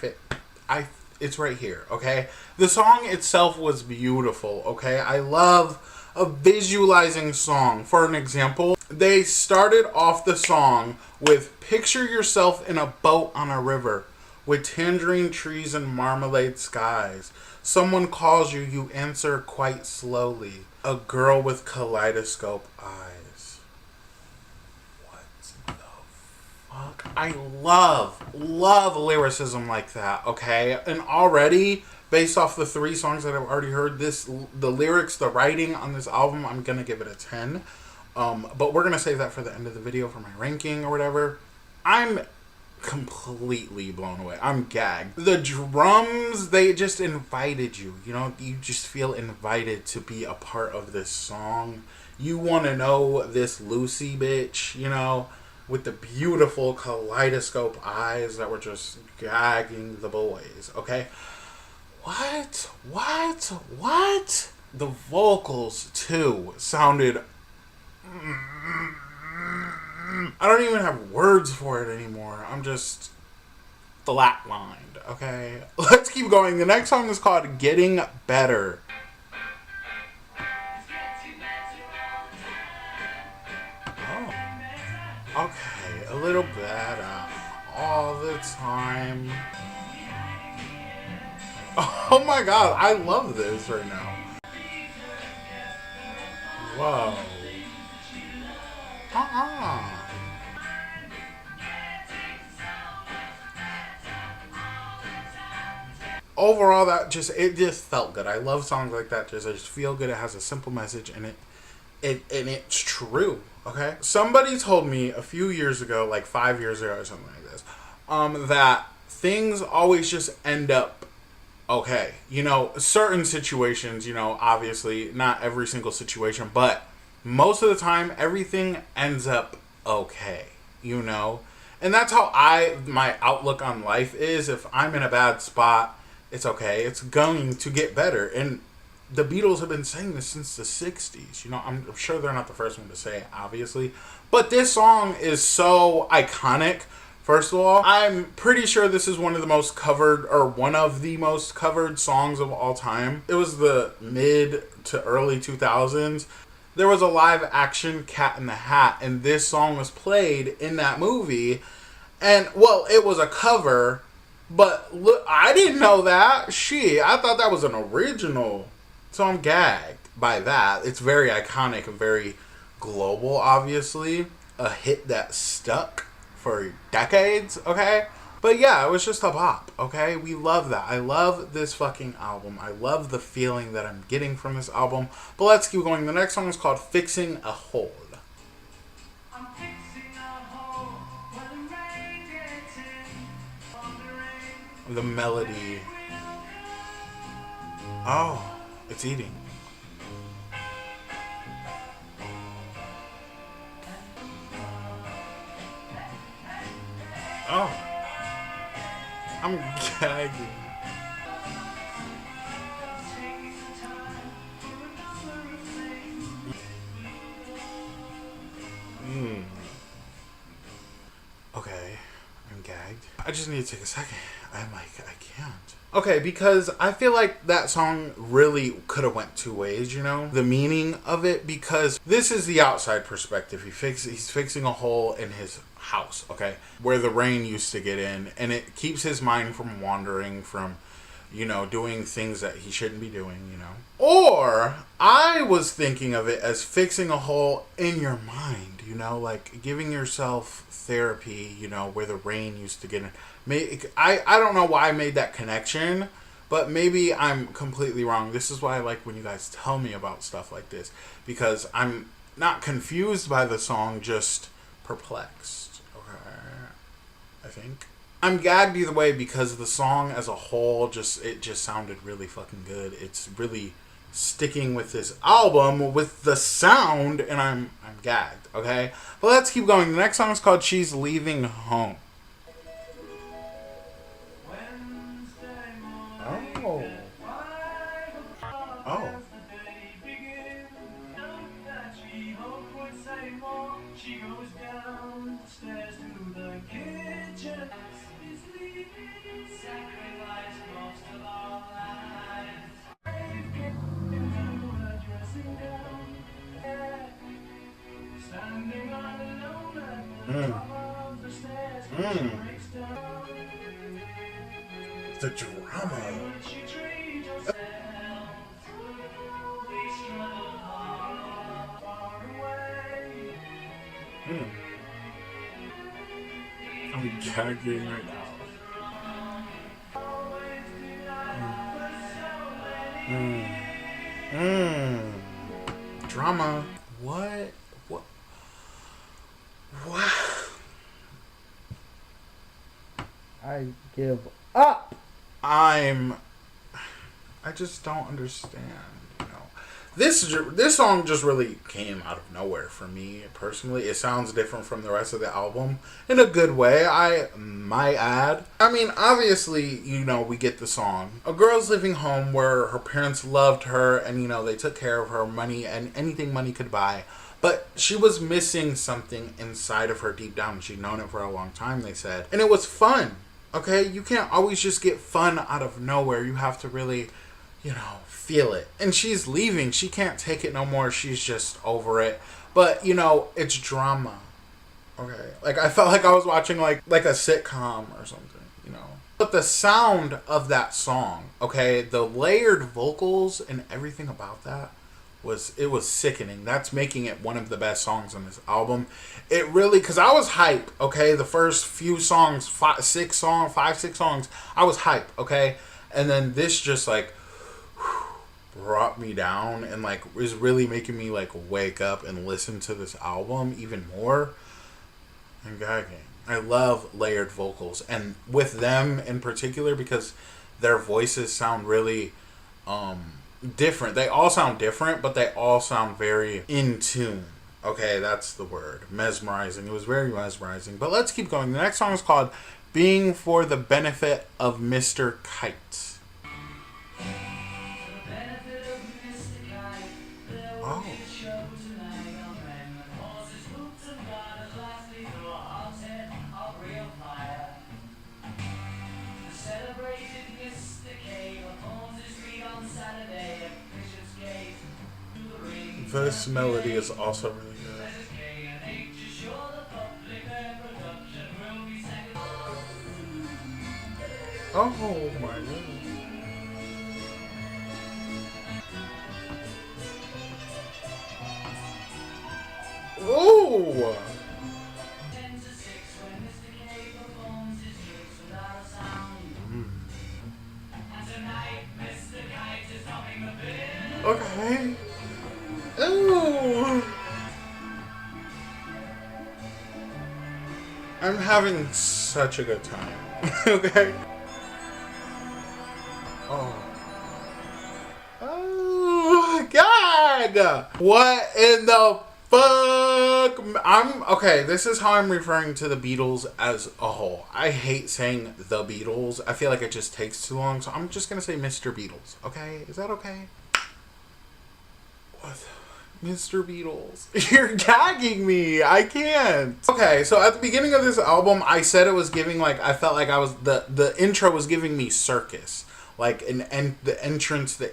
it's right here, okay? The song itself was beautiful, okay? I love a visualizing song. For an example, they started off the song with picture yourself in a boat on a river with tangerine trees and marmalade skies. Someone calls you, you answer quite slowly. A girl with kaleidoscope eyes. What the fuck? I love lyricism like that, okay? And already, based off the 3 songs that I've already heard, the lyrics, the writing on this album, I'm gonna give it a 10. But we're gonna save that for the end of the video for my ranking or whatever. I'm completely blown away. I'm gagged. The drums, they just invited you. You know, you just feel invited to be a part of this song. You want to know this Lucy bitch, you know, with the beautiful kaleidoscope eyes that were just gagging the boys, okay? What? The vocals, too, sounded... I don't even have words for it anymore. I'm just flatlined, okay? Let's keep going. The next song is called Getting Better. Oh. Okay, a little better all the time. Oh my god, I love this right now. Whoa. Overall, it just felt good. I love songs like that. I just feel good. It has a simple message, and it's true. Okay. Somebody told me a few years ago, like 5 years ago or something like this, that things always just end up okay. You know, certain situations. You know, obviously not every single situation, but most of the time, everything ends up okay, you know? And that's how my outlook on life is. If I'm in a bad spot, it's okay. It's going to get better. And the Beatles have been saying this since the 60s. You know, I'm sure they're not the first one to say it, obviously. But this song is so iconic. First of all, I'm pretty sure this is one of the most covered songs of all time. It was the mid to early 2000s. There was a live action Cat in the Hat, and this song was played in that movie. And, well, it was a cover, but look, I didn't know that. I thought that was an original. So I'm gagged by that. It's very iconic and very global, obviously. A hit that stuck for decades, okay? But yeah, it was just a bop, okay? We love that. I love this fucking album. I love the feeling that I'm getting from this album. But let's keep going. The next song is called Fixing a Hole. I'm fixing a hole where the rain gets in. The melody. Oh, it's eating. I'm gagging. Okay, I'm gagged. I just need to take a second. I'm like, I can't. Okay, because I feel like that song really could have went two ways, you know? The meaning of it, because this is the outside perspective. He's fixing a hole in his house, okay? Where the rain used to get in, and it keeps his mind from wandering, from, you know, doing things that he shouldn't be doing, you know? Or I was thinking of it as fixing a hole in your mind, you know? Like giving yourself therapy, you know, where the rain used to get in. I don't know why I made that connection, but maybe I'm completely wrong. This is why I like when you guys tell me about stuff like this, because I'm not confused by the song, just perplexed. Okay, I think I'm gagged either way because the song as a whole just sounded really fucking good. It's really sticking with this album with the sound, and I'm gagged. Okay, but let's keep going. The next song is called "She's Leaving Home." Oh. Oh. She goes downstairs to the kitchen. She's leaving. Sacrifice most of our lives. Into her dressing gown. Standing all alone at the top of the stairs. She breaks down. The drama. She treats herself. We struggle far away. I'm gagging right now. Drama. What? I give up. I just don't understand, you know. This song just really came out of nowhere for me personally. It sounds different from the rest of the album in a good way, I might add. I mean, obviously, you know, we get the song. A girl's leaving home where her parents loved her and, you know, they took care of her, money and anything money could buy. But she was missing something inside of her deep down. She'd known it for a long time, they said. And it was fun. Okay? You can't always just get fun out of nowhere. You have to really, you know, feel it. And she's leaving. She can't take it no more. She's just over it. But, you know, it's drama. Okay? Like, I felt like I was watching, like a sitcom or something, you know? But the sound of that song, okay? The layered vocals and everything about that, it was sickening. That's making it one of the best songs on this album. It really, because I was hype, okay? The first few songs, five, six songs, I was hype, okay? And then this just, like, brought me down and, like, is really making me, like, wake up and listen to this album even more. I'm gagging. I love layered vocals. And with them in particular, because their voices sound really, different. They all sound different, but they all sound very in tune. Okay, that's the word. Mesmerizing. It was very mesmerizing. But let's keep going. The next song is called Being for the Benefit of Mr. Kite. Oh. This melody is also really good. Oh my god. Oh! Okay. Ooh. I'm having such a good time. Okay. Oh God! What in the Fuck. I'm okay. This is how I'm referring to the Beatles as a whole. I hate saying the Beatles. I feel like it just takes too long, so I'm just gonna say Mr. Beatles. Okay, is that okay? What? Mr. Beatles. You're gagging me. I can't. Okay, so at the beginning of this album, I said it was giving like I felt like I was the intro was giving me circus. Like the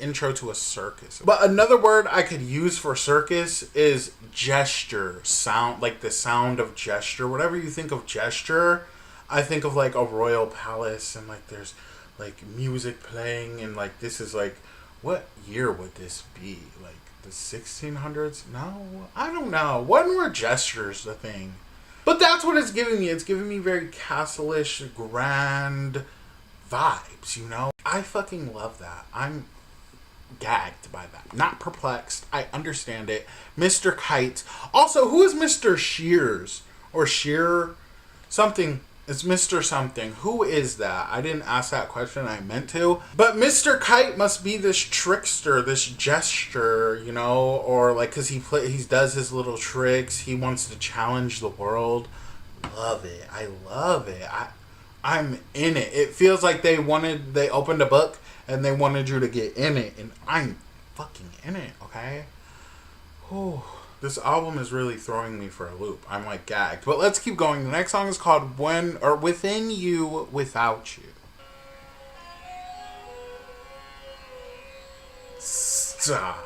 intro to a circus. But another word I could use for circus is gesture, sound, like the sound of gesture. Whatever you think of gesture, I think of like a royal palace and like there's like music playing and like this is like, what year would this be? Like the 1600s? No, I don't know. When were gestures the thing? But that's what it's giving me. It's giving me very castle-ish, grand vibes, you know? I fucking love that. I'm gagged by that. Not perplexed. I understand it. Mr. Kite. Also, who is Mr. Shears? Or Shearer? Something. It's Mr. Something. Who is that? I didn't ask that question. I meant to. But Mr. Kite must be this trickster, this gesture, you know? Or like, because he does his little tricks. He wants to challenge the world. Love it. I love it. I'm in it. It feels like they opened a book and they wanted you to get in it, and I'm fucking in it, okay? Whew. This album is really throwing me for a loop. I'm like gagged. But let's keep going. The next song is called Within You, Without You. Stop.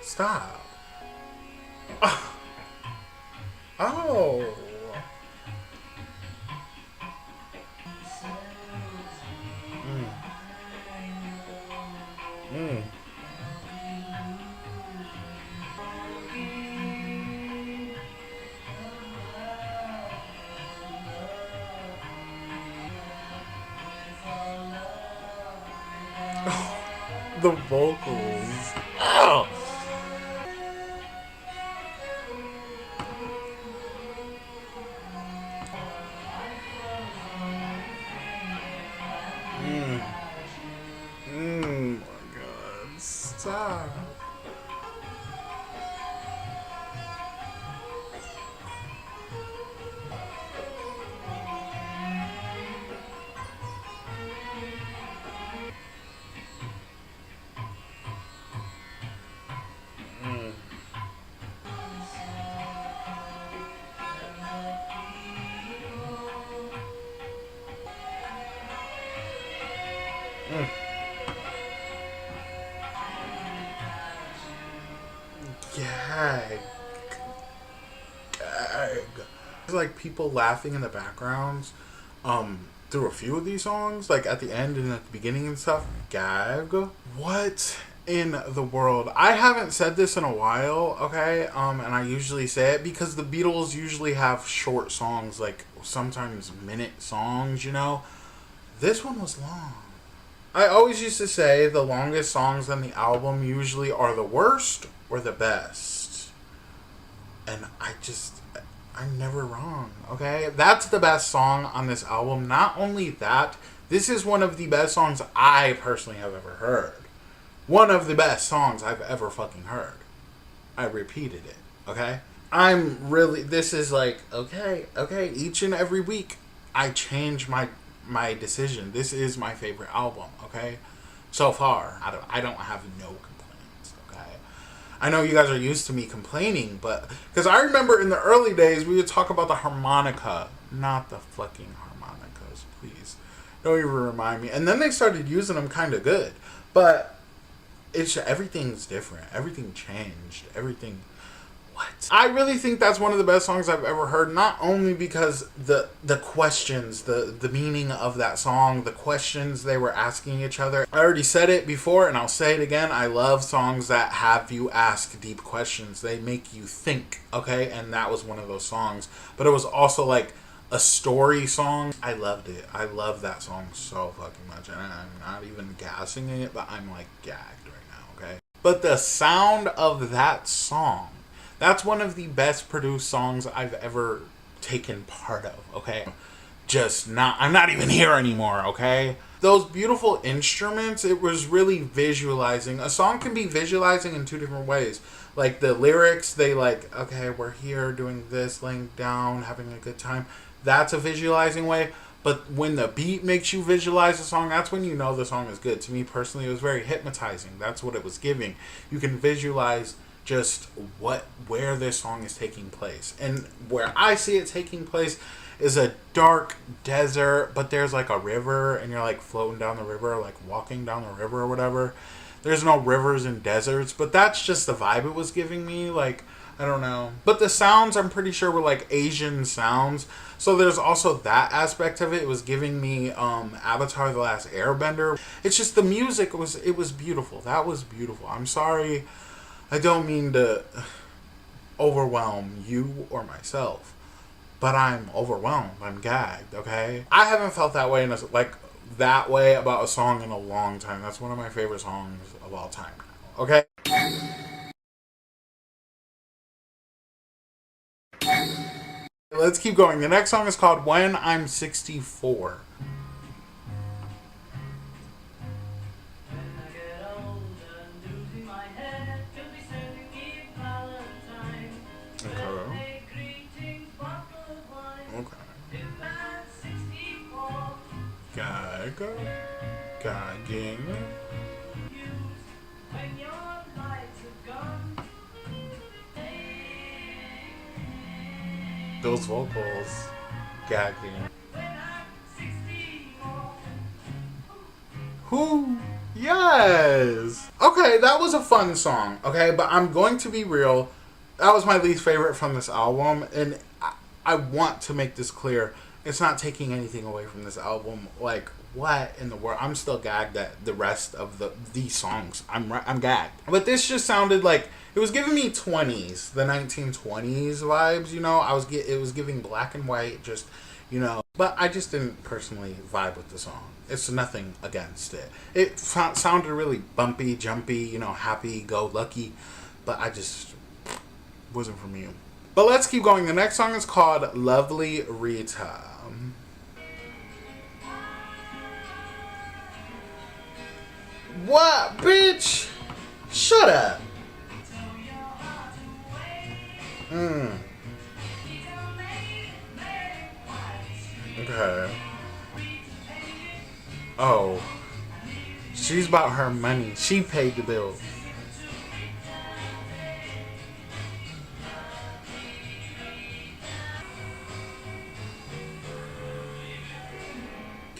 Stop. Oh. The vocals. Oh. My God. Stop. Gag. There's like people laughing in the backgrounds through a few of these songs, like at the end and at the beginning and stuff. Gag. What in the world? I haven't said this in a while, okay? And I usually say it because the Beatles usually have short songs, like sometimes minute songs, you know? This one was long. I always used to say the longest songs on the album usually are the worst or the best. And I'm never wrong, okay? That's the best song on this album. Not only that, this is one of the best songs I personally have ever heard. One of the best songs I've ever fucking heard. I repeated it, okay? This is like, okay, each and every week I change my decision. This is my favorite album, okay? So far, I don't have no complaints, okay? I know you guys are used to me complaining, but because I remember in the early days we would talk about the harmonica, not the fucking harmonicas, please. Don't even remind me. And then they started using them kind of good, but everything's different. Everything changed. Everything. What? I really think that's one of the best songs I've ever heard. Not only because the questions, the meaning of that song, the questions they were asking each other. I already said it before, and I'll say it again. I love songs that have you ask deep questions. They make you think. Okay, and that was one of those songs. But it was also like a story song. I loved it. I love that song so fucking much, and I'm not even gassing it, but I'm like gagged right now. Okay, but the sound of that song. That's one of the best produced songs I've ever taken part of, okay? just not, I'm not even here anymore, okay? Those beautiful instruments, it was really visualizing. A song can be visualizing in two different ways. Like the lyrics, they like, okay, we're here doing this, laying down, having a good time. That's a visualizing way. But when the beat makes you visualize the song, that's when you know the song is good. To me personally, it was very hypnotizing. That's what it was giving. You can visualize just where this song is taking place. And where I see it taking place is a dark desert, but there's like a river, and you're like floating down the river, like walking down the river or whatever. There's no rivers and deserts, but that's just the vibe it was giving me. Like, I don't know. But the sounds, I'm pretty sure, were like Asian sounds. So there's also that aspect of it. It was giving me Avatar: The Last Airbender. It's just the music it was beautiful. That was beautiful. I'm sorry. I don't mean to overwhelm you or myself, but I'm overwhelmed. I'm gagged, okay? I haven't felt that way that way about a song in a long time. That's one of my favorite songs of all time now, okay? Let's keep going. The next song is called When I'm 64. When I get old and losing my head, you'll be sending me Valentine's. Birthday greetings, bottle of wine. Okay. If I'm 64, Gagging. when your lights are gone. Those vocals. Gagging. When I'm 64. Who? Yes. Okay, that was a fun song. Okay, but I'm going to be real. That was my least favorite from this album, and I want to make this clear. It's not taking anything away from this album. Like, what in the world? I'm still gagged at the rest of these songs. I'm gagged. But this just sounded like it was giving me 20s, the 1920s vibes. You know, it was giving black and white, just, you know. But I just didn't personally vibe with the song. It's nothing against it. It sounded really bumpy, jumpy, you know, happy, go lucky. But I just wasn't from you. But let's keep going. The next song is called Lovely Rita. What, bitch? Shut up. Okay. Oh. She's about her money. She paid the bill.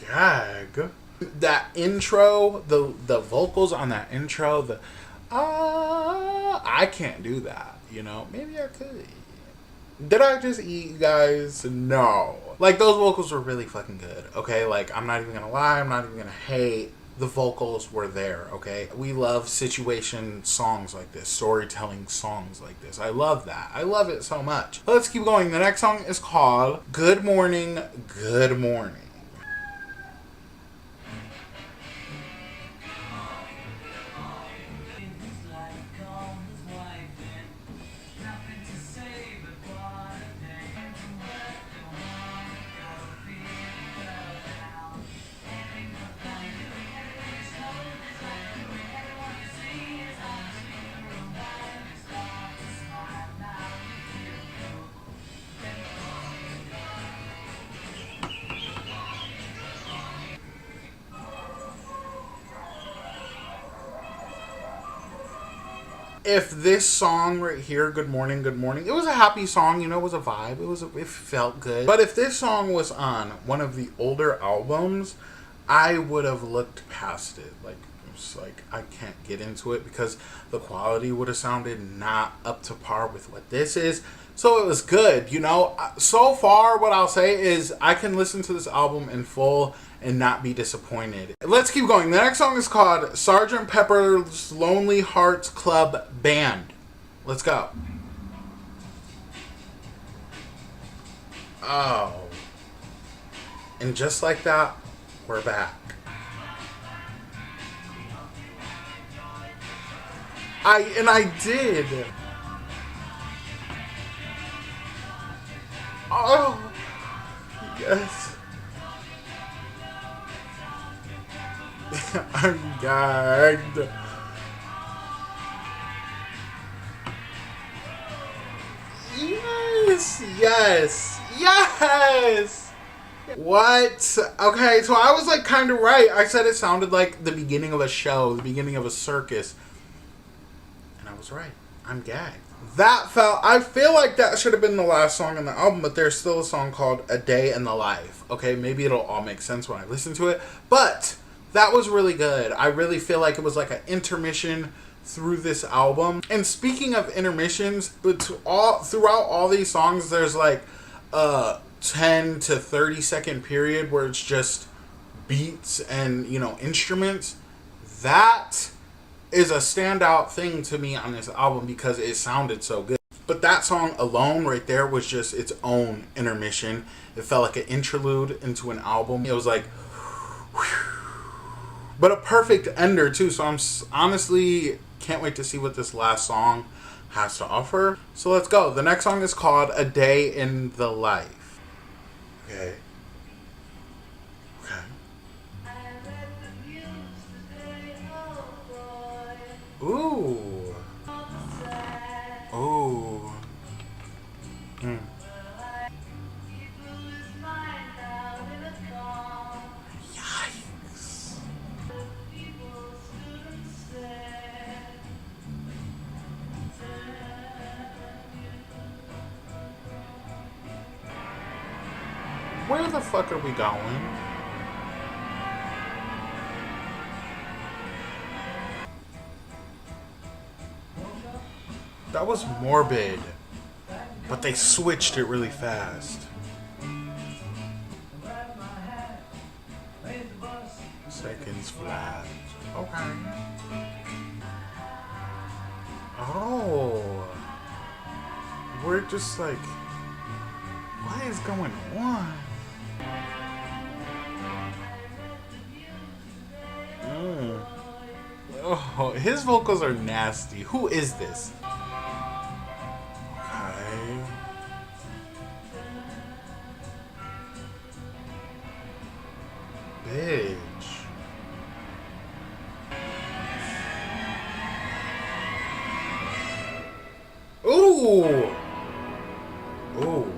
Gag. That intro, the vocals on that intro, I can't do that, you know? Maybe I could. Did I just eat, you guys? No. Like, those vocals were really fucking good, okay? Like, I'm not even gonna lie, I'm not even gonna hate. The vocals were there, okay? We love situation songs like this, storytelling songs like this. I love that. I love it so much. Let's keep going. The next song is called Good Morning, Good Morning. If this song right here, Good Morning, Good Morning, it was a happy song, you know, it was a vibe, it felt good. But if this song was on one of the older albums, I would have looked past it. Like, it's like, I can't get into it because the quality would have sounded not up to par with what this is. So it was good, you know. So far, what I'll say is I can listen to this album in full and not be disappointed. Let's keep going. The next song is called Sgt. Pepper's Lonely Hearts Club Band. Let's go. Oh. And just like that, we're back. I did. Oh. Yes. I'm gagged. Yes, yes, yes. What? Okay, so I was like kind of right. I said it sounded like the beginning of a show, the beginning of a circus. And I was right. I'm gagged. I feel like that should have been the last song on the album, but there's still a song called A Day in the Life. Okay, maybe it'll all make sense when I listen to it. But that was really good. I really feel like it was like an intermission through this album. And speaking of intermissions, throughout all these songs, there's like a 10 to 30 second period where it's just beats and, instruments. That is a standout thing to me on this album because it sounded so good. But that song alone right there was just its own intermission. It felt like an interlude into an album. It was like, but a perfect ender too. So I'm honestly can't wait to see what this last song has to offer. So let's go. The next song is called A Day in the Life. Okay. Ooh. Ooh. Mm. Yikes. Where the fuck are we going? That was morbid, but they switched it really fast. Seconds flat. Okay. Oh. We're just like, what is going on? Oh, his vocals are nasty. Who is this? Okay. Bitch. Ooh. Ooh.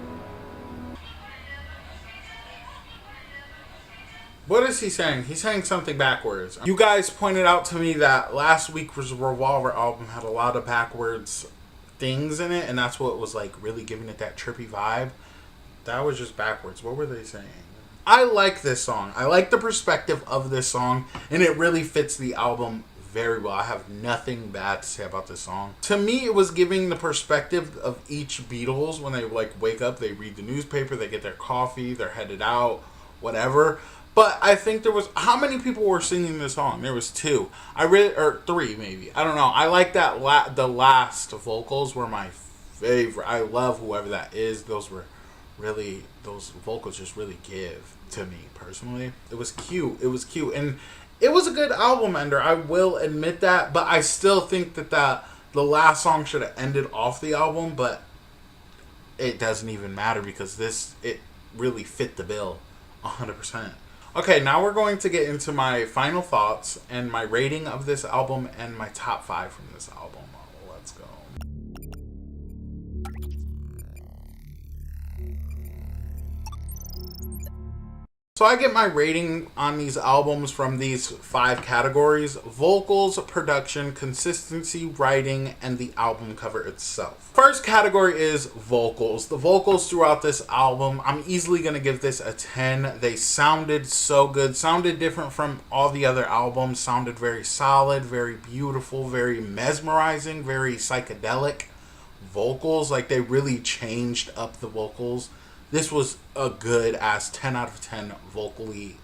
What is he saying? He's saying something backwards. You guys pointed out to me that last week's Revolver album had a lot of backwards things in it, and that's what was like really giving it that trippy vibe. That was just backwards. What were they saying? I like this song. I like the perspective of this song, and it really fits the album very well. I have nothing bad to say about this song. To me, it was giving the perspective of each Beatles when they like wake up, they read the newspaper, they get their coffee, they're headed out, whatever. But I think there was, how many people were singing this song? There was two. Or three maybe. I don't know. I like that the last vocals were my favorite. I love whoever that is. Those vocals just really give to me personally. It was cute. It was cute. And it was a good album ender. I will admit that. But I still think that the last song should have ended off the album. But it doesn't even matter because it really fit the bill 100%. Okay, now we're going to get into my final thoughts and my rating of this album and my top 5 from this album. Let's go. So I get my rating on these albums from these 5 categories: vocals, production, consistency, writing, and the album cover itself. First category is vocals. The vocals throughout this album, I'm easily going to give this a 10. They sounded so good, sounded different from all the other albums, sounded very solid, very beautiful, very mesmerizing, very psychedelic vocals. Like they really changed up the vocals. This was a good ass 10 out of 10 vocally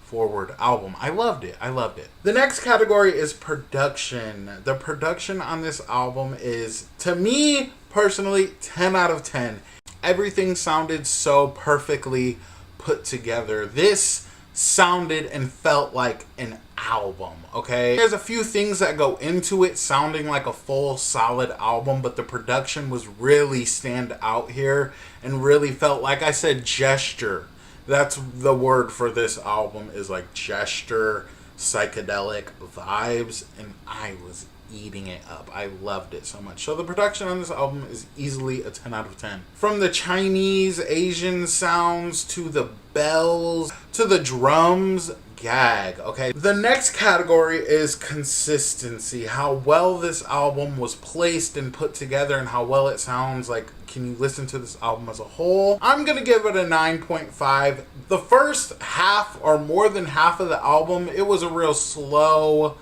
forward album. I loved it. I loved it. The next category is production. The production on this album is, to me personally, 10 out of 10. Everything sounded so perfectly put together. This sounded and felt like an album, okay? There's a few things that go into it sounding like a full solid album, but the production was really stand out here and really felt, like I said, gesture. That's the word for this album, is like gesture, psychedelic vibes, and I was eating it up. I loved it so much. So the production on this album is easily a 10 out of 10. From the Chinese, Asian sounds to the bells to the drums, gag. Okay, the next category is consistency. How well this album was placed and put together, and how well it sounds. Like, can you listen to this album as a whole? I'm gonna give it a 9.5. The first half, or more than half of the album, it was a real slow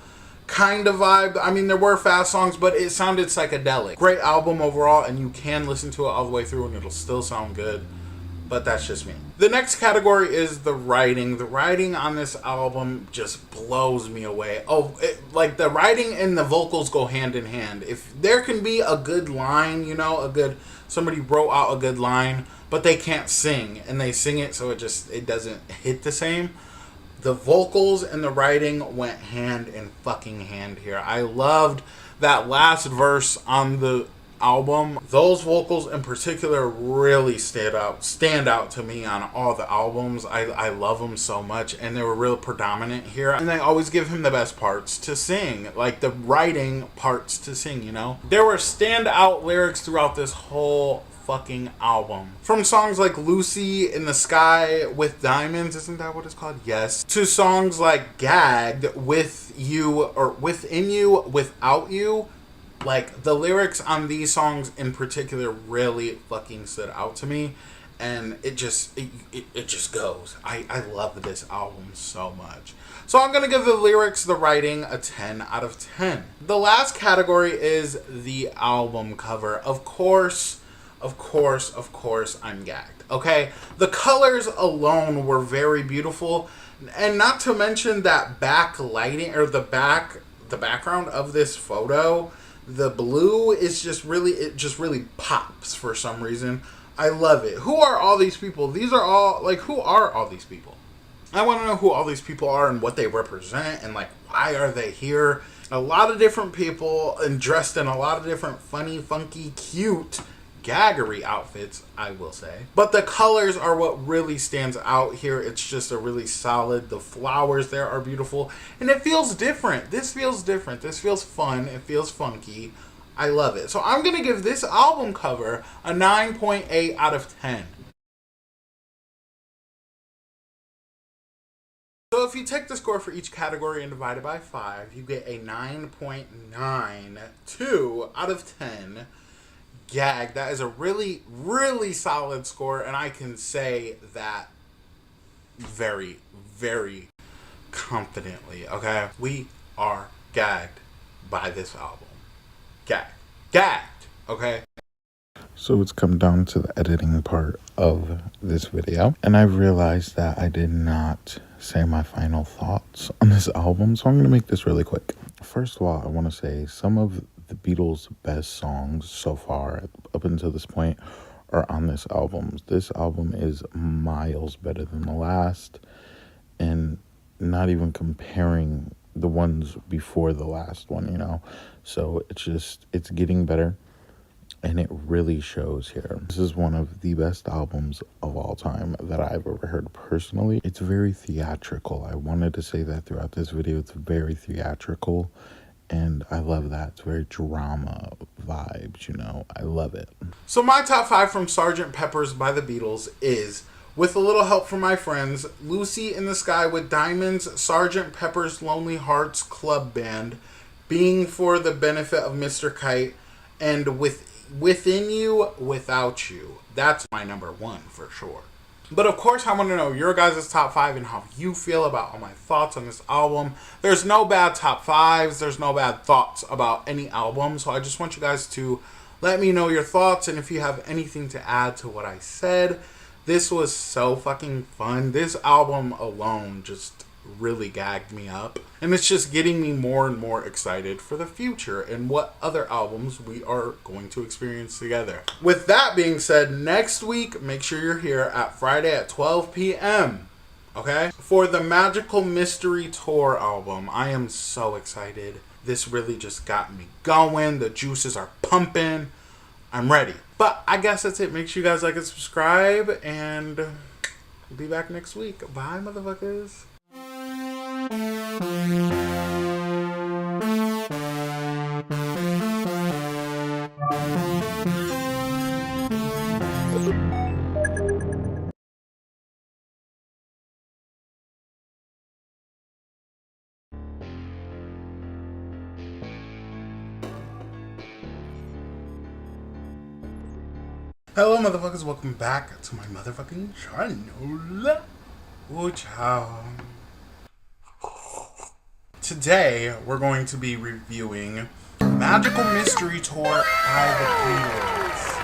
kind of vibe. I mean, there were fast songs, but it sounded psychedelic. Great album overall, and you can listen to it all the way through and it'll still sound good. But that's just me. The next category is the writing. The writing on this album just blows me away. Like the writing and the vocals go hand in hand. If there can be a good line, you know, somebody wrote out a good line, but they can't sing, and they sing it so it doesn't hit the same. The vocals and the writing went hand in fucking hand here. I loved that last verse on the album. Those vocals in particular really stand out to me on all the albums. I love them so much, and they were real predominant here. And they always give him the best parts to sing, like the writing parts to sing, you know? There were standout lyrics throughout this whole fucking album. From songs like Lucy in the Sky with Diamonds, isn't that what it's called? Yes. To songs like Gagged, With You, or Within You, Without You. Like, the lyrics on these songs in particular really fucking stood out to me, and it just goes. I love this album so much. So I'm gonna give the lyrics, the writing, a 10 out of 10. The last category is the album cover. Of course, I'm gagged. Okay, the colors alone were very beautiful, and not to mention that backlighting, or the background of this photo. The blue is just really pops for some reason. I love it. Who are all these people? Who are all these people? I want to know who all these people are and what they represent, and like, why are they here? A lot of different people, and dressed in a lot of different funny, funky, cute, gaggery outfits, I will say. But the colors are what really stands out here. It's just a really solid, the flowers there are beautiful, and it feels different. This feels different. This feels fun. It feels funky. I love it. So I'm going to give this album cover a 9.8 out of 10. So if you take the score for each category and divide it by 5, you get a 9.92 out of 10. Gag. That is a really, really solid score, and I can say that very, very confidently. Okay, we are gagged by this album. Gagged. Okay. So it's come down to the editing part of this video, and I've realized that I did not say my final thoughts on this album, so I'm going to make this really quick. First of all, I want to say some of the Beatles' best songs so far up until this point are on this album. This album is miles better than the last, and not even comparing the ones before the last one, you know? So it's getting better, and it really shows here. This is one of the best albums of all time that I've ever heard personally. It's very theatrical. I wanted to say that throughout this video. It's very theatrical, and I love that. It's very drama vibes, you know. I love it. So my top 5 from Sgt. Pepper's by the Beatles is, with a little help from my friends, Lucy in the Sky with Diamonds, Sgt. Pepper's Lonely Hearts Club Band, Being for the Benefit of Mr. Kite, and Within You, Without You. That's my number 1 for sure. But of course, I want to know your guys' top 5 and how you feel about all my thoughts on this album. There's no bad top 5s. There's no bad thoughts about any album. So I just want you guys to let me know your thoughts, and if you have anything to add to what I said. This was so fucking fun. This album alone just really gagged me up, and it's just getting me more and more excited for the future and what other albums we are going to experience together. With that being said, next week, make sure you're here at Friday at 12 p.m. okay, for the Magical Mystery Tour album. I am so excited. This really just got me going. The juices are pumping. I'm ready. But I guess that's it. Make sure you guys like and subscribe, and be back next week. Bye, motherfuckers. Hello, motherfuckers. Welcome back to my motherfucking channel. Ooh, ciao. Today, we're going to be reviewing Magical Mystery Tour by the BEATLes.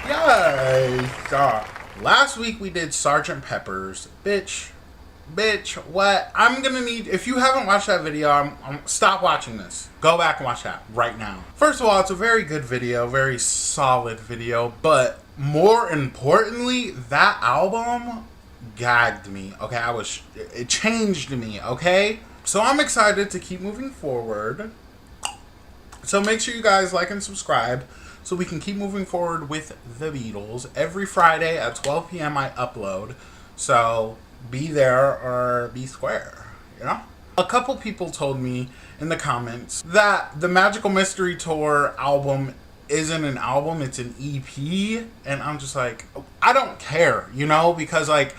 Yes. Last week, we did Sgt. Pepper's. Bitch, what? I'm gonna need, if you haven't watched that video, stop watching this. Go back and watch that right now. First of all, it's a very good video, very solid video, but more importantly, that album gagged me, okay? It changed me, okay? So I'm excited to keep moving forward. So make sure you guys like and subscribe so we can keep moving forward with the Beatles. Every Friday at 12 p.m. I upload, so be there or be square, you know? A couple people told me in the comments that the Magical Mystery Tour album isn't an album, it's an EP. And I'm just like, I don't care, you know? Because like,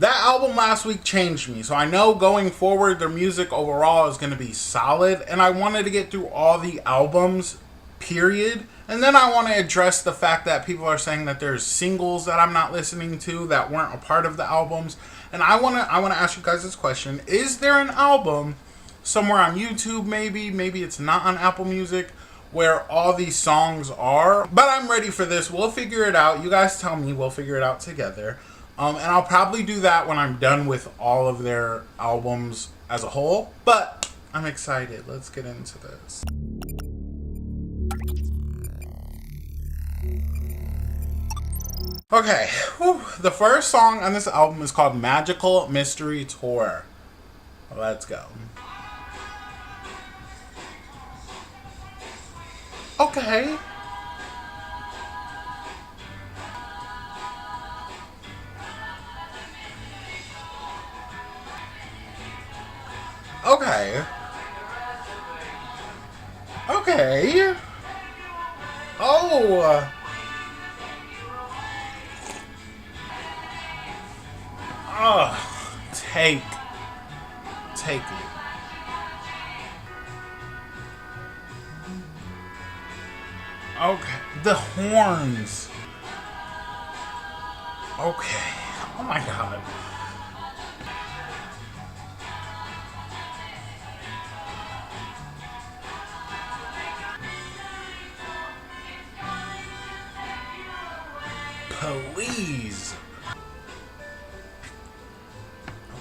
that album last week changed me. So I know going forward, their music overall is going to be solid. And I wanted to get through all the albums, period. And then I want to address the fact that people are saying that there's singles that I'm not listening to that weren't a part of the albums. And I want to ask you guys this question. Is there an album somewhere on YouTube, maybe it's not on Apple Music, where all these songs are? But I'm ready for this. We'll figure it out. You guys tell me. We'll figure it out together. And I'll probably do that when I'm done with all of their albums as a whole. But I'm excited. Let's get into this. Okay, the first song on this album is called Magical Mystery Tour. Let's go. Okay. Okay. Okay. Oh. Take it. Okay. The horns. Okay. Oh my god. Please.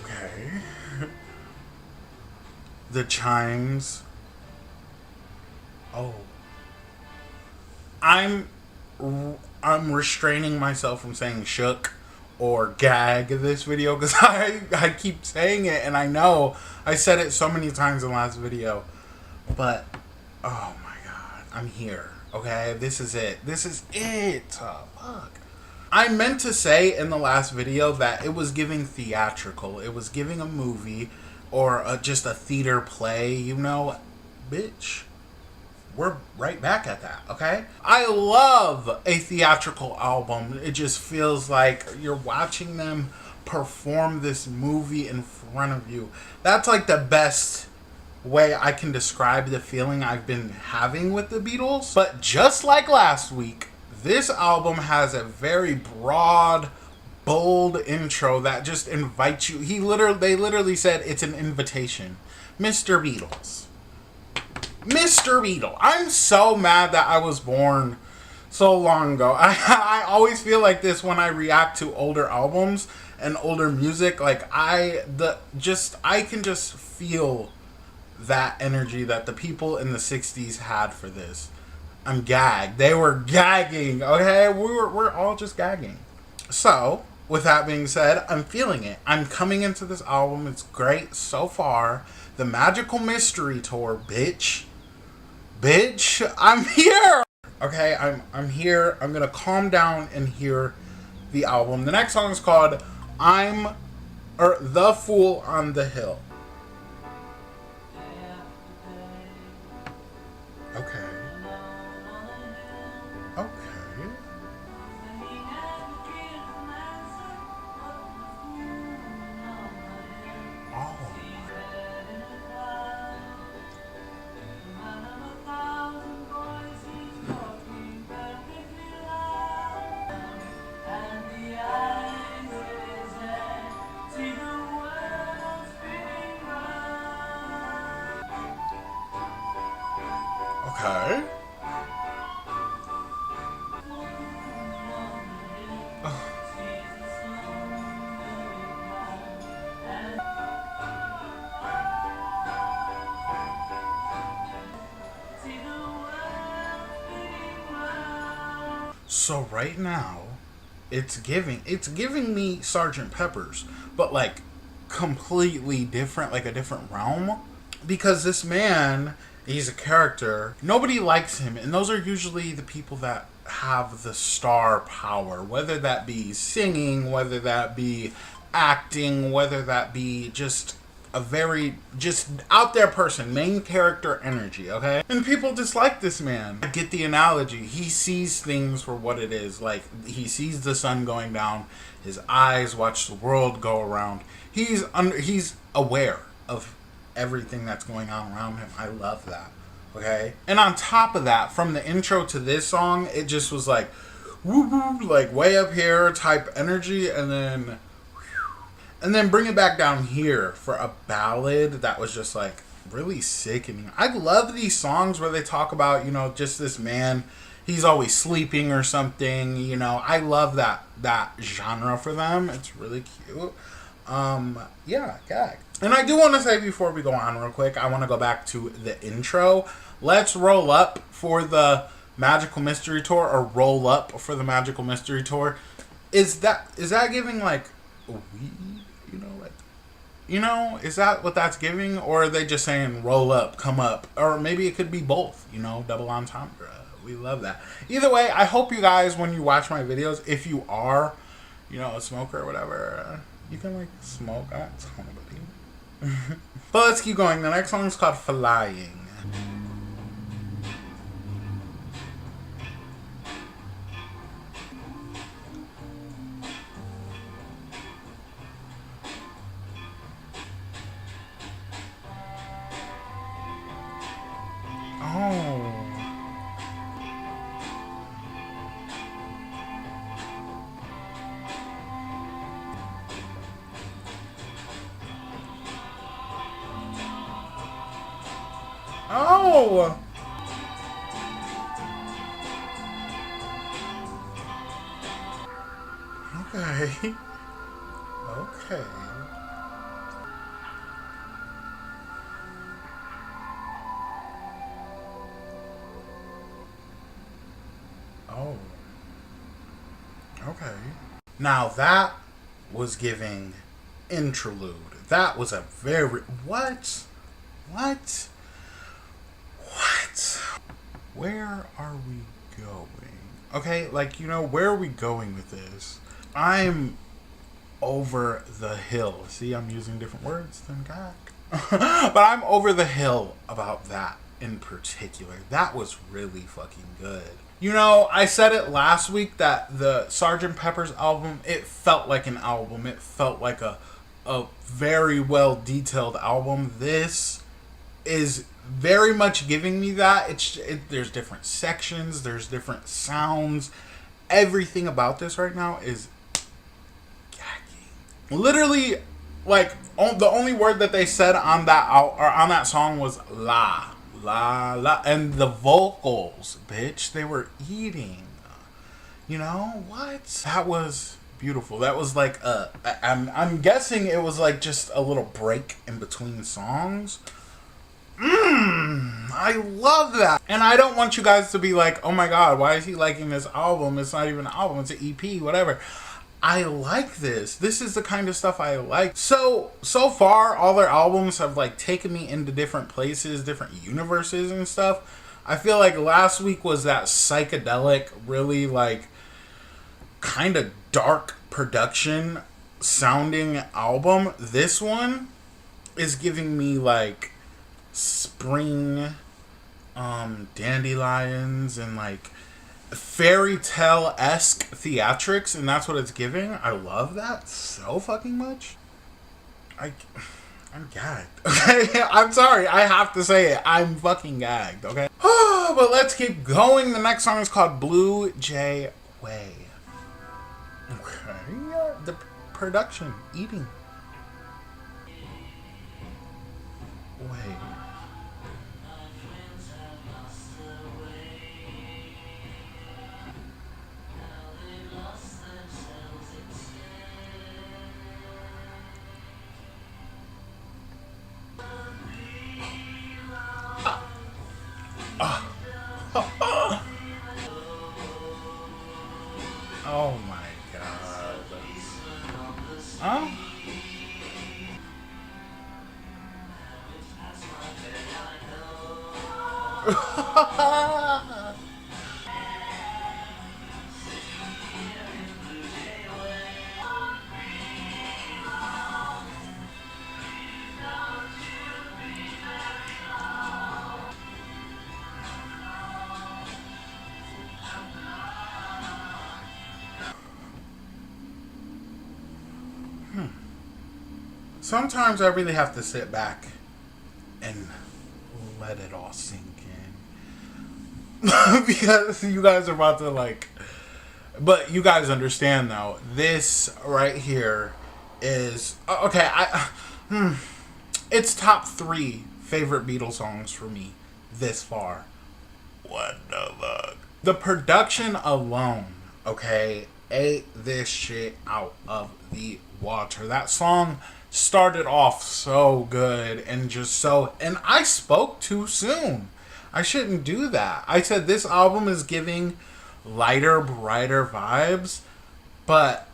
Okay. The chimes. Oh. I'm restraining myself from saying shook or gag this video because I keep saying it, and I know I said it so many times in the last video, but oh my god, I'm here. Okay, this is it. This is it. Fuck. I meant to say in the last video that it was giving theatrical. It was giving a movie or just a theater play, you know? Bitch, we're right back at that, okay? I love a theatrical album. It just feels like you're watching them perform this movie in front of you. That's like the best way I can describe the feeling I've been having with the Beatles. But just like last week, this album has a very broad, bold intro that just invites you. They literally said it's an invitation. Mr. Beatles. Mr. Beatle. I'm so mad that I was born so long ago. I always feel like this when I react to older albums and older music. Like I can just feel that energy that the people in the 60s had for this. I'm gagged. They were gagging, okay? We're all just gagging. So, with that being said, I'm feeling it. I'm coming into this album. It's great so far. The Magical Mystery Tour, bitch. Bitch, I'm here. Okay, I'm here. I'm gonna calm down and hear the album. The next song is called The Fool on the Hill. Okay. Okay. Oh. Okay. So right now, it's giving me Sergeant Pepper's, but like completely different, like a different realm. Because this man, he's a character. Nobody likes him, and those are usually the people that have the star power, whether that be singing, whether that be acting, whether that be just a very just out there person, main character energy, okay? And people dislike this man. I get the analogy. He sees things for what it is. Like, he sees the sun going down, his eyes watch the world go around. He's aware of everything that's going on around him. I love that. Okay? And on top of that, from the intro to this song, it just was like woo woo, like way up here type energy, and then bring it back down here for a ballad that was just like really sickening. I love these songs where they talk about, you know, just this man, he's always sleeping or something, you know. I love that genre for them. It's really cute. Yeah, gag. And I do want to say before we go on real quick, I want to go back to the intro. Let's roll up for the Magical Mystery Tour, or roll up for the Magical Mystery Tour. Is that giving like weed? You know, is that what that's giving? Or are they just saying roll up, come up? Or maybe it could be both, you know, double entendre. We love that. Either way, I hope you guys, when you watch my videos, if you are, you know, a smoker or whatever, you can like smoke. I don't tell anybody. But let's keep going. The next song is called Flying. Oh! Okay. Okay. Oh. Okay. Now that was giving interlude. That was a very... What? What? What? Where are we going? Okay, like, you know, where are we going with this? I'm over the hill. See, I'm using different words than gag. But I'm over the hill about that in particular. That was really fucking good. You know, I said it last week that the Sgt. Pepper's album, it felt like an album. It felt like a very well detailed album. This is very much giving me that. There's different sections, there's different sounds. Everything about this right now is gagging. Literally, like, the only word that they said on that song was la, and the vocals, bitch, they were eating. You know what? That was beautiful. That was like I'm guessing it was like just a little break in between songs. I love that. And I don't want you guys to be like, oh my god, why is he liking this album? It's not even an album, it's an EP, whatever. I like this. This is the kind of stuff I like. So far, all their albums have like taken me into different places, different universes and stuff. I feel like last week was that psychedelic, really like kind of dark production sounding album, this one is giving me like spring dandelions and like fairy tale-esque theatrics, and that's what it's giving. I love that so fucking much. I'm gagged. Okay, I'm sorry. I have to say it. I'm fucking gagged. Okay. But let's keep going. The next song is called Blue Jay Way. Okay. The production. Eating. Way. Oh my god. Huh? Sometimes I really have to sit back and let it all sink in. Because you guys are about to like... But you guys understand though, this right here is... Okay, it's top 3 favorite Beatles songs for me this far. What the fuck? The production alone, okay, ate this shit out of the water. That song started off so good and just so... And I spoke too soon. I shouldn't do that. I said this album is giving lighter, brighter vibes, but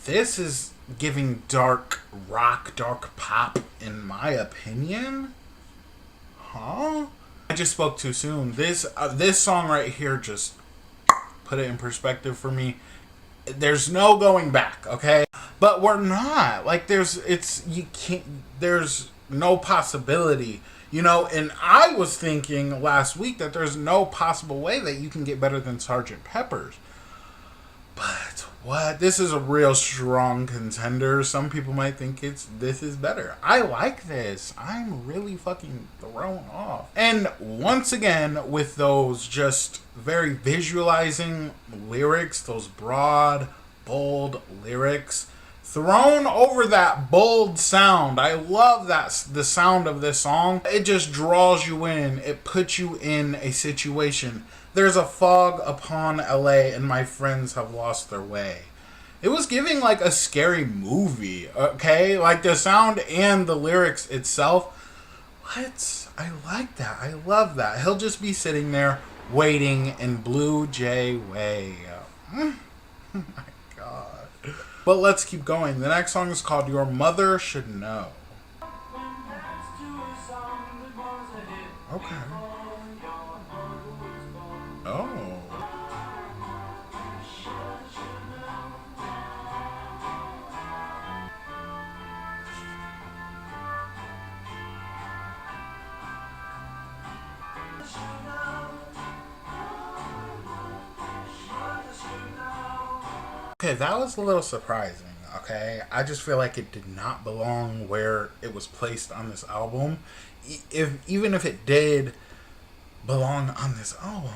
this is giving dark rock, dark pop, in my opinion. Huh? I just spoke too soon. This song right here just put it in perspective for me. There's no going back, okay? But we're not. Like, there's no possibility, you know? And I was thinking last week that there's no possible way that you can get better than Sgt. Pepper's. But what? This is a real strong contender. Some people might think this is better. I like this. I'm really fucking thrown off. And once again, with those just very visualizing lyrics, those broad, bold lyrics, thrown over that bold sound. I love the sound of this song. It just draws you in. It puts you in a situation. There's a fog upon LA and my friends have lost their way. It was giving like a scary movie, okay? Like the sound and the lyrics itself. What? I like that. I love that. He'll just be sitting there waiting in Blue Jay Way. Oh my god. But let's keep going. The next song is called Your Mother Should Know. Okay. Oh. Okay, that was a little surprising, okay? I just feel like it did not belong where it was placed on this album. Even if it did belong on this album.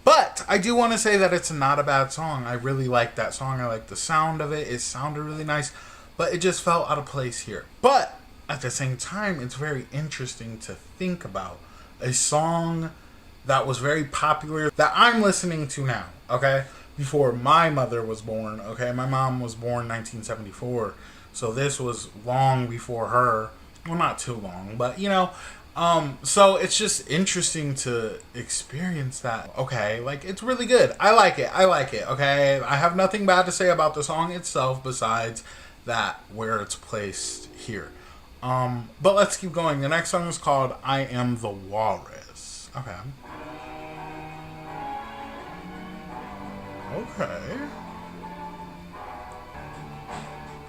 But I do want to say that it's not a bad song. I really like that song. I like the sound of it. It sounded really nice. But it just felt out of place here. But at the same time, it's very interesting to think about. A song that was very popular that I'm listening to now, okay? Before my mother was born, okay? My mom was born 1974. So this was long before her. Well, not too long, but you know... so it's just interesting to experience that. Okay, like, it's really good. I like it, okay? I have nothing bad to say about the song itself besides that where it's placed here. But let's keep going. The next song is called I Am the Walrus. Okay. Okay.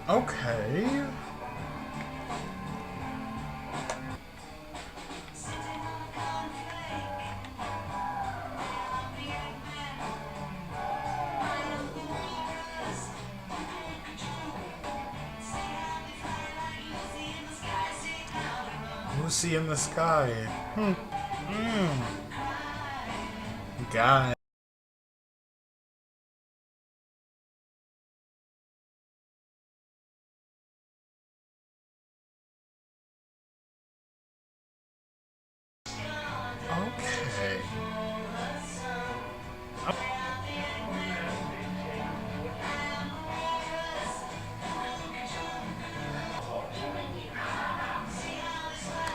Okay. Lucy in the sky. God. Okay.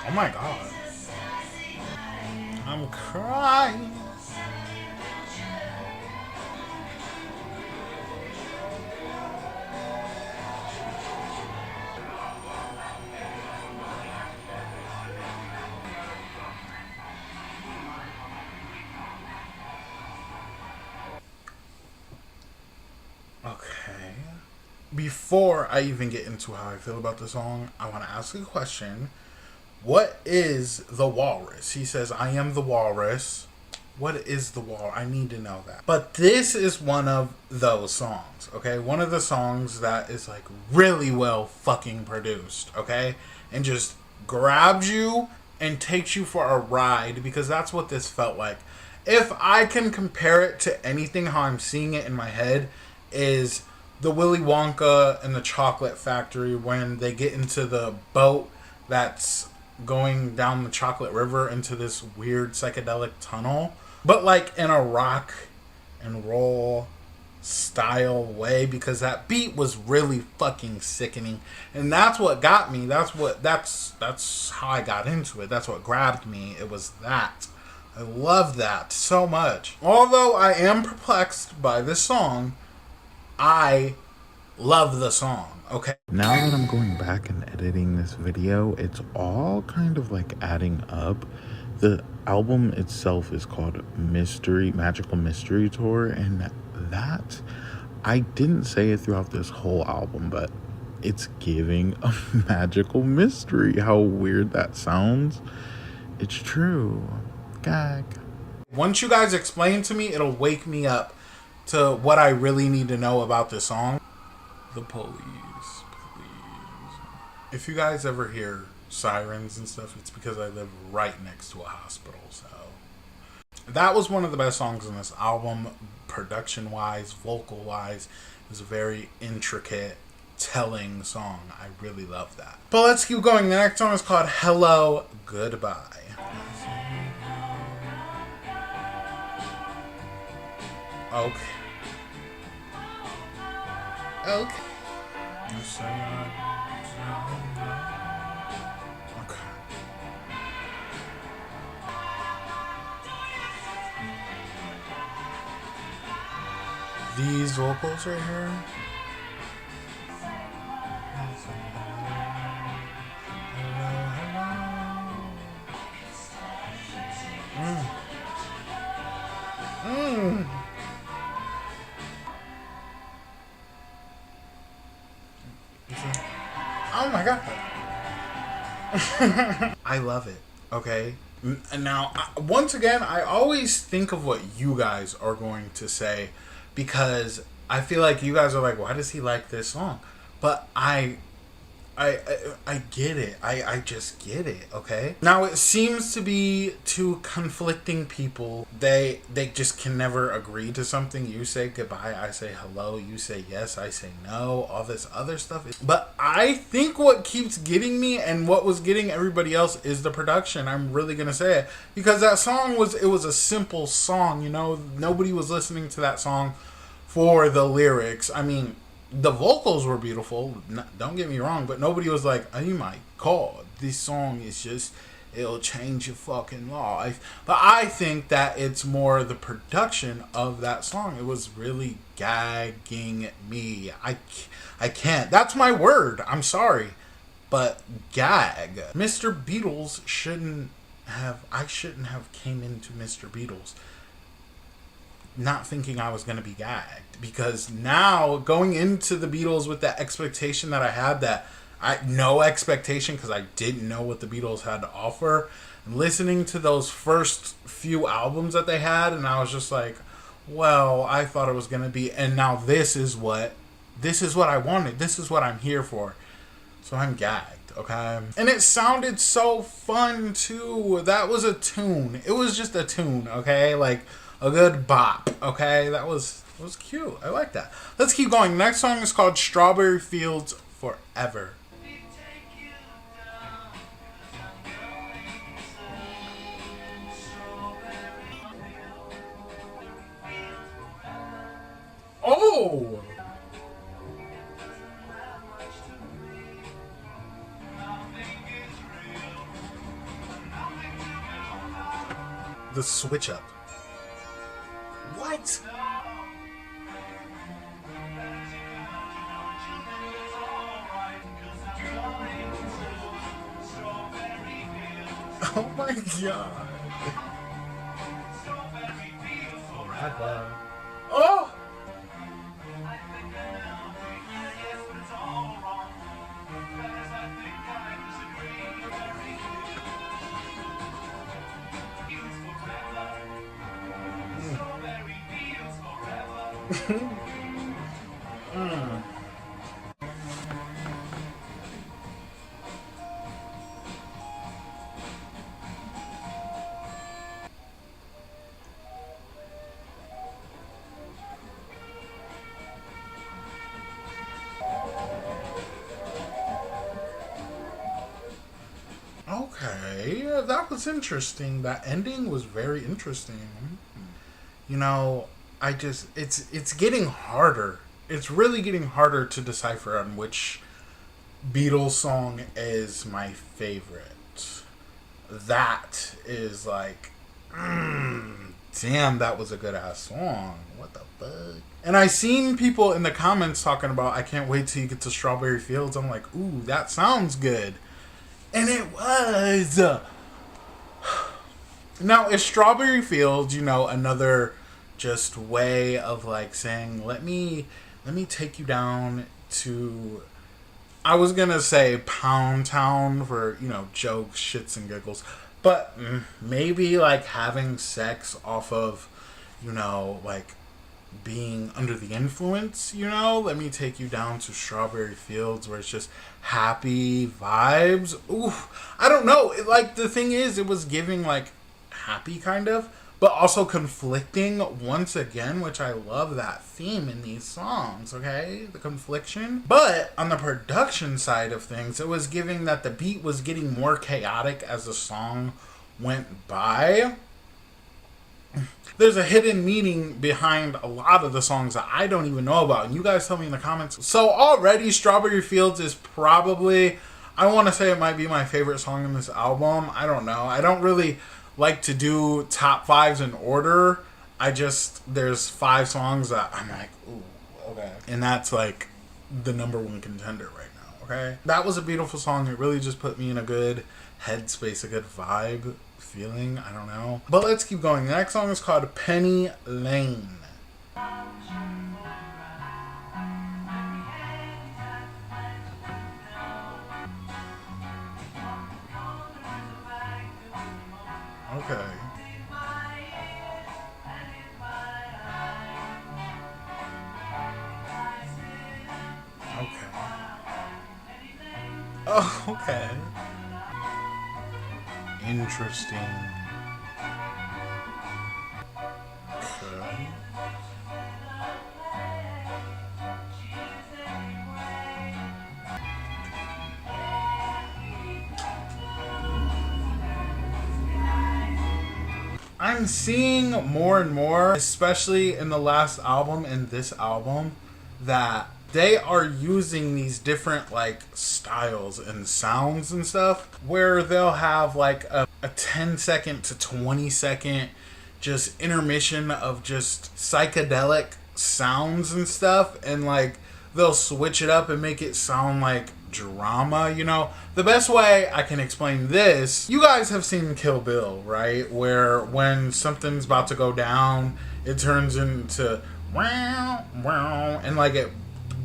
Oh my god. I'm crying. Okay. Before I even get into how I feel about the song, I want to ask a question. What is the walrus? He says, I am the walrus. What is the walrus? I need to know that. But this is one of those songs, okay? One of the songs that is like really well fucking produced, okay? And just grabs you and takes you for a ride, because that's what this felt like. If I can compare it to anything, how I'm seeing it in my head is the Willy Wonka and the Chocolate Factory when they get into the boat that's going down the chocolate river into this weird psychedelic tunnel, but like in a rock and roll style way, because that beat was really fucking sickening, and that's what got me. That's how I got into it. That's what grabbed me. It was that. I love that so much. Although I am perplexed by this song, I love the song, okay? Now that I'm going back and editing this video, it's all kind of like adding up. The album itself is called Magical Mystery Tour, and that, I didn't say it throughout this whole album, but it's giving a magical mystery. How weird that sounds. It's true. Gag. Once you guys explain to me, it'll wake me up to what I really need to know about this song. The police, please. If you guys ever hear sirens and stuff, it's because I live right next to a hospital. So that was one of the best songs in this album, production wise, vocal wise. It was a very intricate, telling song. I really love that. But let's keep going. The next song is called Hello Goodbye. Okay. Okay. Okay. These vocals right here. Oh my god. I love it. Okay. Now, once again, I always think of what you guys are going to say, because I feel like you guys are like, why does he like this song? But I get it. I just get it, okay? Now, it seems to be two conflicting people. They just can never agree to something. You say goodbye, I say hello. You say yes, I say no. All this other stuff. But I think what keeps getting me and what was getting everybody else is the production. I'm really going to say it. Because that song was a simple song, you know? Nobody was listening to that song for the lyrics. I mean, the vocals were beautiful, don't get me wrong, but nobody was like, oh my god, this song is just, it'll change your fucking life. But I think that it's more the production of that song. It was really gagging me. I can't. That's my word. I'm sorry. But gag. Mr. Beatles I shouldn't have came into Mr. Beatles. not thinking I was going to be gagged, because now going into the Beatles with that expectation that I had, that no expectation because I didn't know what the Beatles had to offer, listening to those first few albums that they had, and I was just like, well, I thought it was going to be, and now this is what I wanted. This is what I'm here for. So I'm gagged, okay? And it sounded so fun too. That was a tune. It was just a tune, okay? Like a good bop, okay? That was cute. I like that. Let's keep going. Next song is called Strawberry Fields Forever. Oh! The switch up. What? Oh my god. Oh! Okay, that was interesting. That ending was very interesting. You know, it's getting harder. It's really getting harder to decipher on which Beatles song is my favorite. That is like, damn, that was a good ass song. What the fuck? And I seen people in the comments talking about, I can't wait till you get to Strawberry Fields. I'm like, ooh, that sounds good. And it was. Now, is Strawberry Fields, you know, another just way of like saying, let me take you down to, I was gonna say Pound Town for, you know, jokes, shits and giggles, but maybe like having sex off of, you know, like being under the influence, you know, let me take you down to Strawberry Fields where it's just happy vibes. Ooh, I don't know. Like, the thing is, it was giving like happy kind of, but also conflicting once again, which I love that theme in these songs, okay? The confliction. But on the production side of things, it was giving that the beat was getting more chaotic as the song went by. There's a hidden meaning behind a lot of the songs that I don't even know about, and you guys tell me in the comments. So already, Strawberry Fields is probably, I want to say it might be my favorite song in this album. I don't know. I don't really like to do top fives in order. There's 5 songs that I'm like, ooh, okay. And that's like the number 1 contender right now, okay? That was a beautiful song. It really just put me in a good headspace, a good vibe. Feeling, I don't know. But let's keep going. The next song is called Penny Lane. Okay. Okay. Oh, okay. Interesting. Okay. I'm seeing more and more, especially in the last album and this album, that they are using these different like styles and sounds and stuff, where they'll have like a 10-second to 20-second just intermission of just psychedelic sounds and stuff, and like they'll switch it up and make it sound like drama, you know. The best way I can explain this, you guys have seen Kill Bill, right? Where when something's about to go down it turns into wow, wow, and like it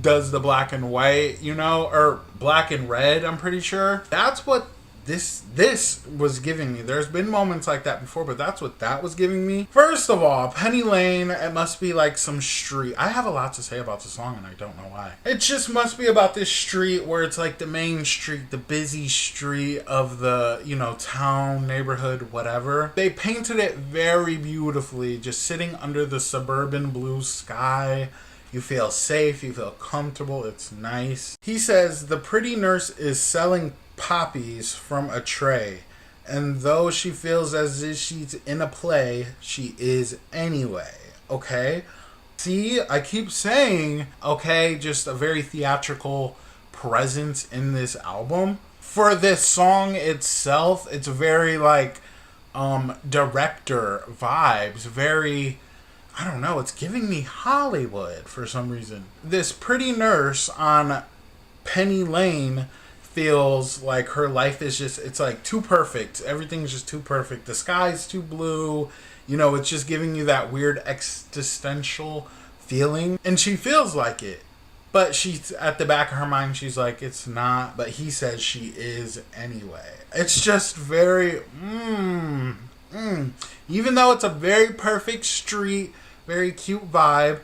does the black and white, you know, or black and red, I'm pretty sure. That's what this was giving me. There's been moments like that before, but that's what that was giving me. First of all, Penny Lane, it must be like some street. I have a lot to say about the song and I don't know why. It just must be about this street where it's like the main street, the busy street of the, you know, town, neighborhood, whatever. They painted it very beautifully, just sitting under the suburban blue sky. You feel safe, you feel comfortable, it's nice. He says, the pretty nurse is selling poppies from a tray, and though she feels as if she's in a play, she is anyway. Okay? See, I keep saying, okay, just a very theatrical presence in this album. For this song itself, it's very like director vibes, very, I don't know, it's giving me Hollywood for some reason. This pretty nurse on Penny Lane feels like her life is just, it's like too perfect. Everything's just too perfect. The sky's too blue. You know, it's just giving you that weird existential feeling. And she feels like it. But she's at the back of her mind, she's like, it's not. But he says she is anyway. It's just very, Even though it's a very perfect street, very cute vibe,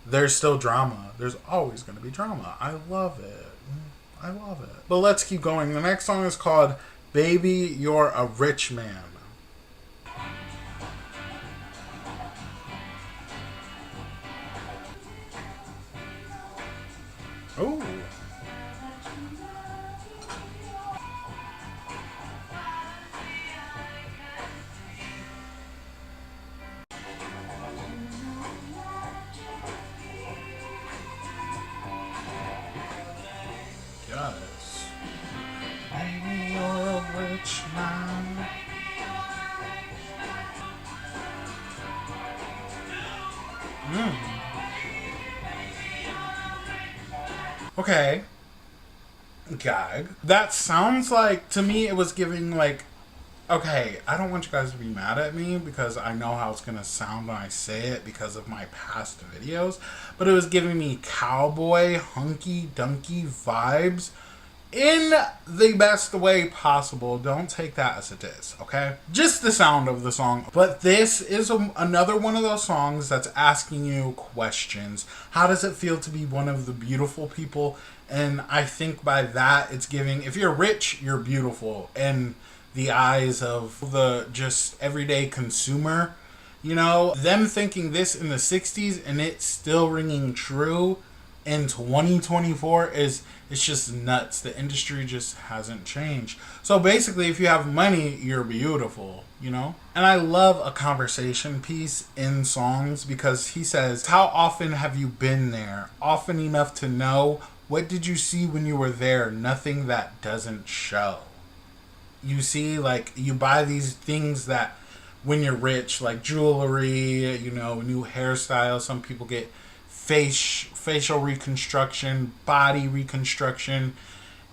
there's still drama. There's always going to be drama. I love it. I love it. But let's keep going. The next song is called Baby, You're a Rich Man. Oh. Yes. Baby, you're a rich man. Okay. Gag. That sounds like, to me, it was giving like, okay, I don't want you guys to be mad at me because I know how it's going to sound when I say it because of my past videos, but it was giving me cowboy, hunky-dunky vibes in the best way possible. Don't take that as a diss, okay? Just the sound of the song. But this is another one of those songs that's asking you questions. How does it feel to be one of the beautiful people? And I think by that, it's giving, if you're rich, you're beautiful. And the eyes of the just everyday consumer, you know, them thinking this in the 60s and it's still ringing true in 2024 is, it's just nuts. The industry just hasn't changed. So basically, if you have money, you're beautiful, you know? And I love a conversation piece in songs because he says, how often have you been there? Often enough to know. What did you see when you were there? Nothing that doesn't show. You see, like, you buy these things that when you're rich, like jewelry, you know, new hairstyles. Some people get facial reconstruction, body reconstruction,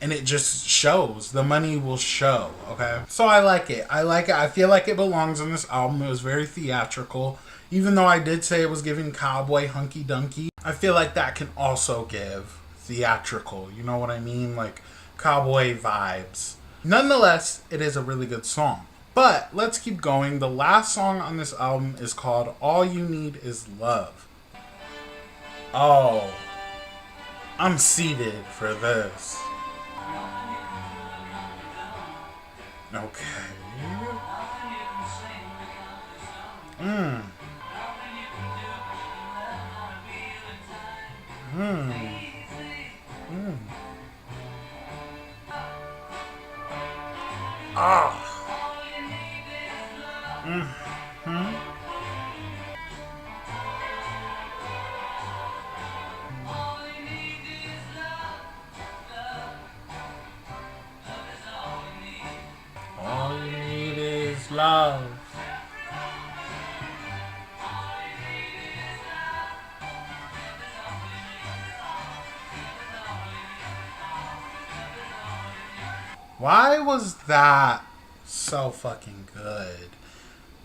and it just shows. The money will show, okay? So I like it. I like it. I feel like it belongs on this album. It was very theatrical. Even though I did say it was giving cowboy hunky-dunky, I feel like that can also give theatrical. You know what I mean? Like cowboy vibes. Nonetheless, it is a really good song. But let's keep going. The last song on this album is called All You Need Is Love. Oh, I'm seated for this. Okay. Ah. All you need is love. Why was that so fucking good?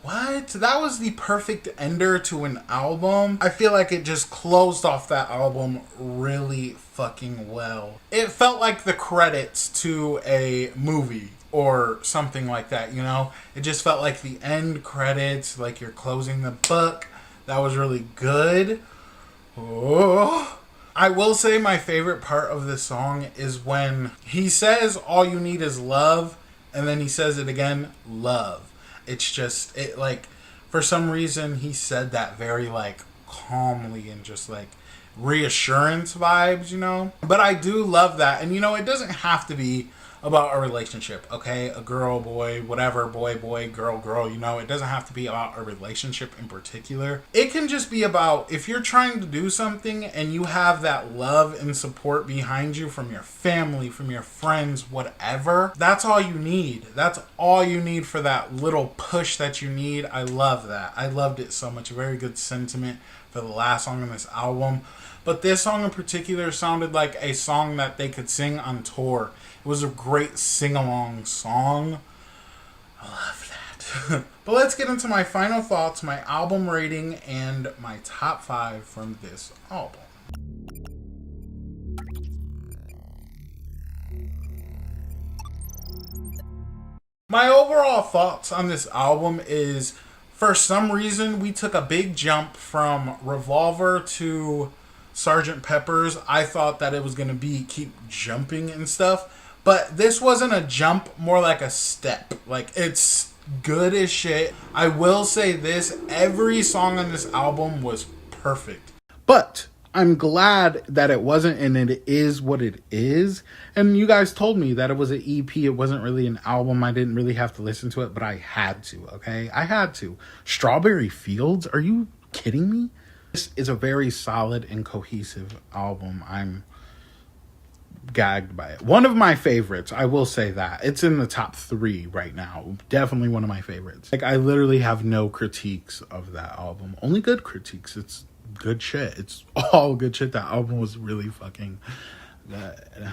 What? That was the perfect ender to an album. I feel like it just closed off that album really fucking well. It felt like the credits to a movie or something like that, you know? It just felt like the end credits, like you're closing the book. That was really good. Oh. I will say my favorite part of this song is when he says all you need is love, and then he says it again, love. It's just, it like, for some reason he said that very like calmly and just like reassurance vibes, you know? But I do love that. And you know, it doesn't have to be about a relationship, okay? A girl, boy, whatever, boy, girl, you know? It doesn't have to be about a relationship in particular. It can just be about if you're trying to do something and you have that love and support behind you from your family, from your friends, whatever, that's all you need. That's all you need for that little push that you need. I love that. I loved it so much. A very good sentiment for the last song on this album. But this song in particular sounded like a song that they could sing on tour. It was a great sing-along song. I love that. But let's get into my final thoughts, my album rating, and my top 5 from this album. My overall thoughts on this album is, for some reason, we took a big jump from Revolver to Sgt. Pepper's. I thought that it was going to be keep jumping and stuff. But this wasn't a jump, more like a step. Like, it's good as shit. I will say this, every song on this album was perfect. But I'm glad that it wasn't, and it is what it is. And you guys told me that it was an EP. It wasn't really an album. I didn't really have to listen to it, but I had to, okay? I had to. Strawberry Fields? Are you kidding me? This is a very solid and cohesive album. I'm gagged by it. One of my favorites, I will say that. It's in the top 3 right now. Definitely one of my favorites. Like, I literally have no critiques of that album. Only good critiques. It's good shit. It's all good shit. That album was really fucking good.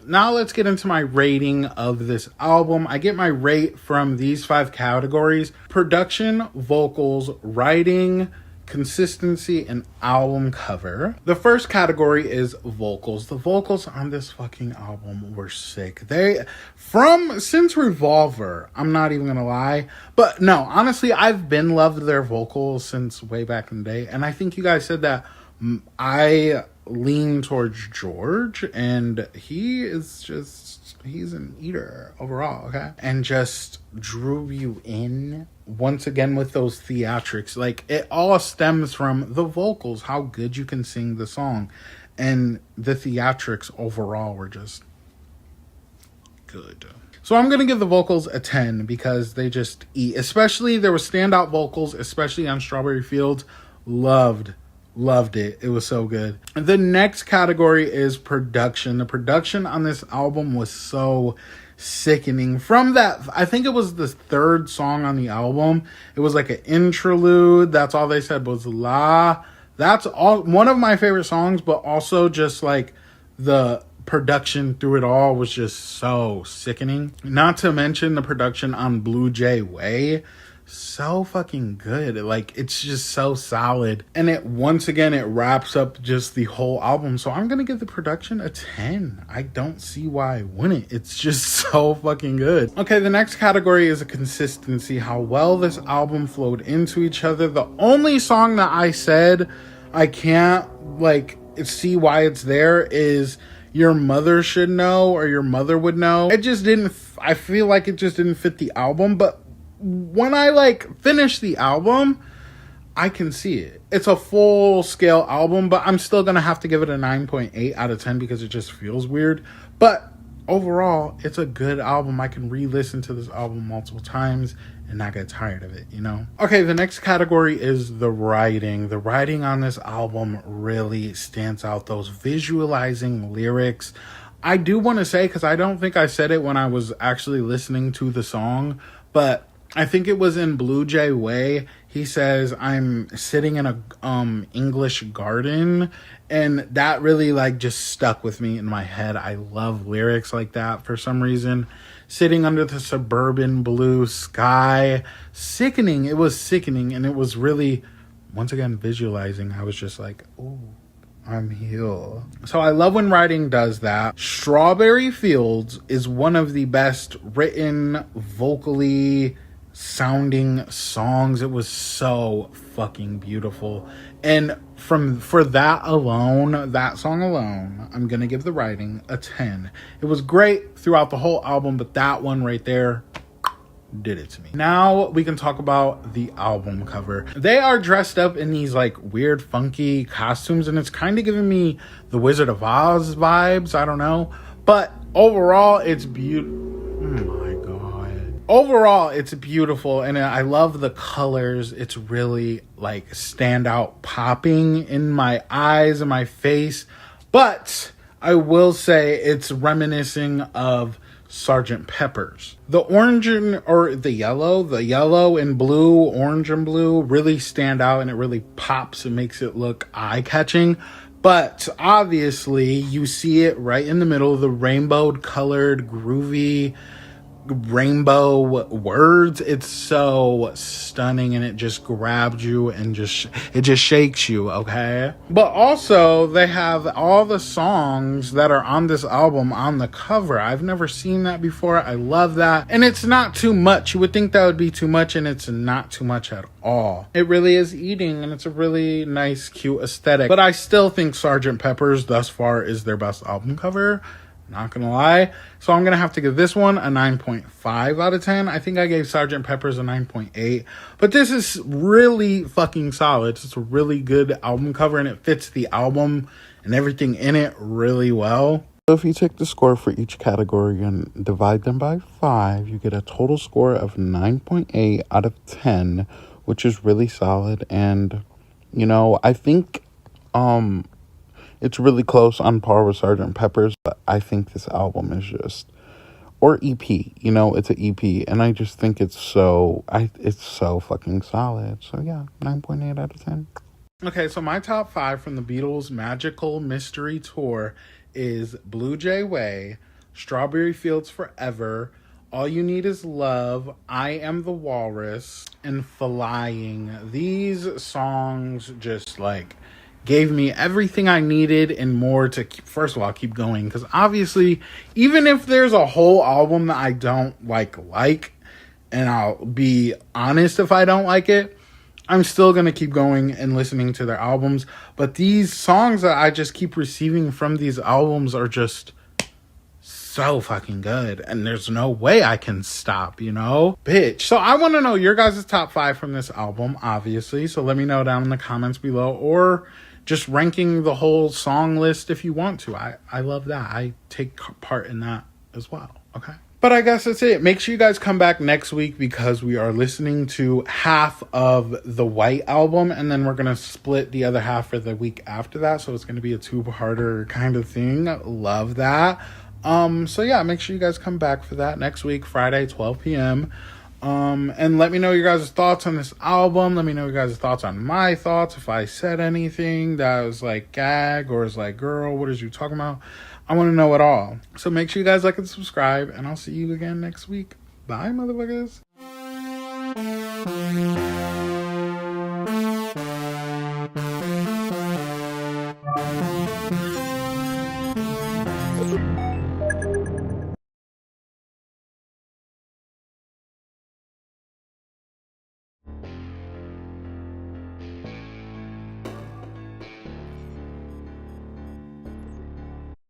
Now let's get into my rating of this album. I get my rate from these 5 categories: production, vocals, writing, consistency, and album cover. The first category is vocals. The vocals on this fucking album were sick. Since Revolver, I'm not even gonna lie, but no, honestly, I've been loved their vocals since way back in the day, and I think you guys said that I lean towards George, and he's an eater overall, okay? And just drew you in once again with those theatrics. Like, it all stems from the vocals, how good you can sing the song. And the theatrics overall were just good. So I'm going to give the vocals a 10 because they just eat. Especially, there were standout vocals, especially on Strawberry Fields. Loved it. It was so good. The next category is production. The production on this album was so sickening. From that, I think it was the 3rd song on the album. It was like an interlude. That's all they said was la. That's all. One of my favorite songs, but also just like the production through it all was just so sickening. Not to mention the production on Blue Jay Way. So fucking good. Like, it's just so solid. And it, once again, it wraps up just the whole album. So I'm gonna give the production a 10. I don't see why I wouldn't. It's just so fucking good. Okay, the next category is a consistency. How well this album flowed into each other. The only song that I said I can't like see why it's there is Your Mother Should Know, or Your Mother Would Know. It just didn't, I feel like it just didn't fit the album. But when I like finish the album, I can see it. It's a full scale album, but I'm still gonna have to give it a 9.8 out of 10 because it just feels weird. But overall, it's a good album. I can re-listen to this album multiple times and not get tired of it, you know? Okay, the next category is the writing. The writing on this album really stands out. Those visualizing lyrics. I do want to say, because I don't think I said it when I was actually listening to the song, but I think it was in Blue Jay Way. He says, I'm sitting in a English garden. And that really like just stuck with me in my head. I love lyrics like that for some reason. sitting under the suburban blue sky. Sickening. It was sickening, and it was really, once again, visualizing. I was just like, ooh, I'm here. So I love when writing does that. Strawberry Fields is one of the best written, vocally sounding songs. It was so fucking beautiful. And for that alone, that song alone, I'm gonna give the writing a 10. It was great throughout the whole album, but that one right there did it to me. Now we can talk about the album cover. They are dressed up in these like weird funky costumes, and it's kind of giving me the Wizard of Oz vibes. I don't know, but overall it's beautiful. Oh my god, overall it's beautiful, and I love the colors. It's really like stand out, popping in my eyes and my face. But I will say it's reminiscing of Sgt. Pepper's. The orange or the yellow and blue, orange and blue really stand out, and it really pops and makes it look eye-catching. But obviously you see it right in the middle of the rainbow colored groovy rainbow words. It's so stunning, and it just grabs you and it just shakes you, okay? But also they have all the songs that are on this album on the cover. I've never seen that before. I love that, and it's not too much. You would think that would be too much, and it's not too much at all. It really is eating, and it's a really nice, cute aesthetic. But I still think Sgt. Pepper's thus far is their best album cover. Not gonna lie. So I'm gonna have to give this one a 9.5 out of 10. I think I gave Sgt. Pepper's a 9.8. But this is really fucking solid. It's a really good album cover, and it fits the album and everything in it really well. So if you take the score for each category and divide them by 5, you get a total score of 9.8 out of 10, which is really solid. And, you know, I think it's really close on par with Sgt. Pepper's, but I think this album is just, or EP, you know, it's an EP, and I just think it's so fucking solid. So yeah, 9.8 out of 10. Okay, so my top 5 from the Beatles' Magical Mystery Tour is Blue Jay Way, Strawberry Fields Forever, All You Need Is Love, I Am the Walrus, and Flying. These songs just like gave me everything I needed and more to keep, first of all, keep going. Because obviously, even if there's a whole album that I don't like, and I'll be honest if I don't like it, I'm still going to keep going and listening to their albums. But these songs that I just keep receiving from these albums are just so fucking good. And there's no way I can stop, you know? Bitch. So I want to know your guys' top 5 from this album, obviously. So let me know down in the comments below, or just ranking the whole song list if you want to. I love that. I take part in that as well. Okay. But I guess that's it. Make sure you guys come back next week, because we are listening to half of the White album, and then we're going to split the other half for the week after that. So it's going to be a 2-parter kind of thing. Love that. So yeah, make sure you guys come back for that next week, Friday, 12 p.m. And let me know your guys' thoughts on this album. Let me know your guys' thoughts on my thoughts. If I said anything that was like gag or is like, girl, what is you talking about? I want to know it all. So make sure you guys like and subscribe, and I'll see you again next week. Bye, motherfuckers.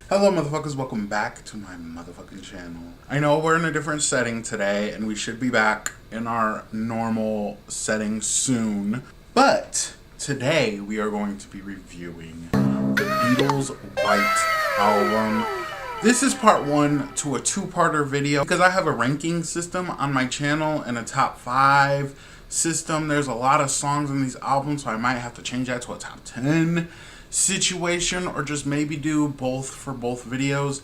Hello motherfuckers, welcome back to my motherfucking channel. I know we're in a different setting today, and we should be back in our normal setting soon, but today we are going to be reviewing the Beatles' White Album. This is part 1 to a 2-parter video, because I have a ranking system on my channel and a top 5 system. There's a lot of songs in these albums, so I might have to change that to a top 10 situation, or just maybe do both for both videos.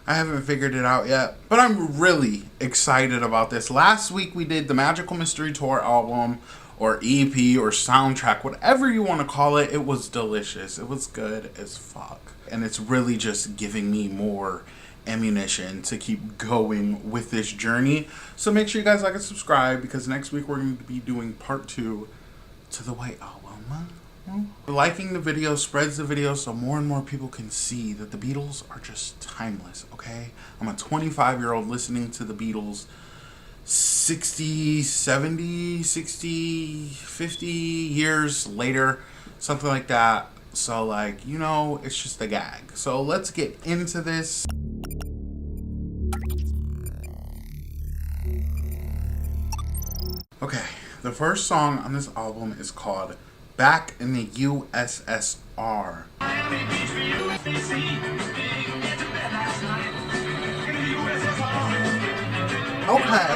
I haven't figured it out yet, but I'm really excited about this. Last week we did the Magical Mystery Tour album, or EP, or soundtrack, whatever you want to call it. It was delicious. It was good as fuck, and it's really just giving me more ammunition to keep going with this journey. So make sure you guys like and subscribe, because next week we're going to be doing part 2 to the White Album. Liking the video spreads the video so more and more people can see that the Beatles are just timeless, okay? I'm a 25-year-old listening to the Beatles 60, 70, 60, 50 years later, something like that. So, like, you know, it's just a gag. So let's get into this. Okay, the first song on this album is called Back in the USSR. Okay.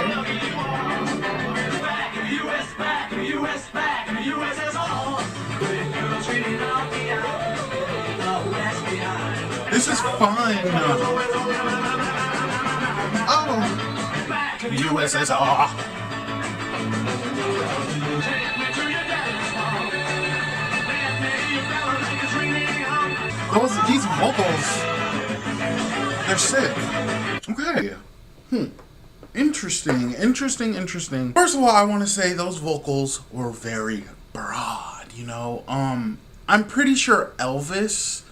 This is fun. Oh. USSR. These vocals, they're sick. Okay. Interesting. First of all, I want to say those vocals were very broad, you know. I'm pretty sure Elvis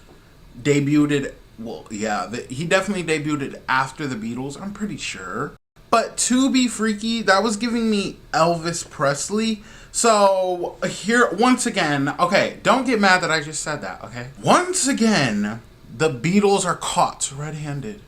debuted, well, yeah, he definitely debuted after the Beatles, I'm pretty sure. But To Be Freaky, that was giving me Elvis Presley. So, here, once again, okay, don't get mad that I just said that, okay? Once again, the Beatles are caught red-handed,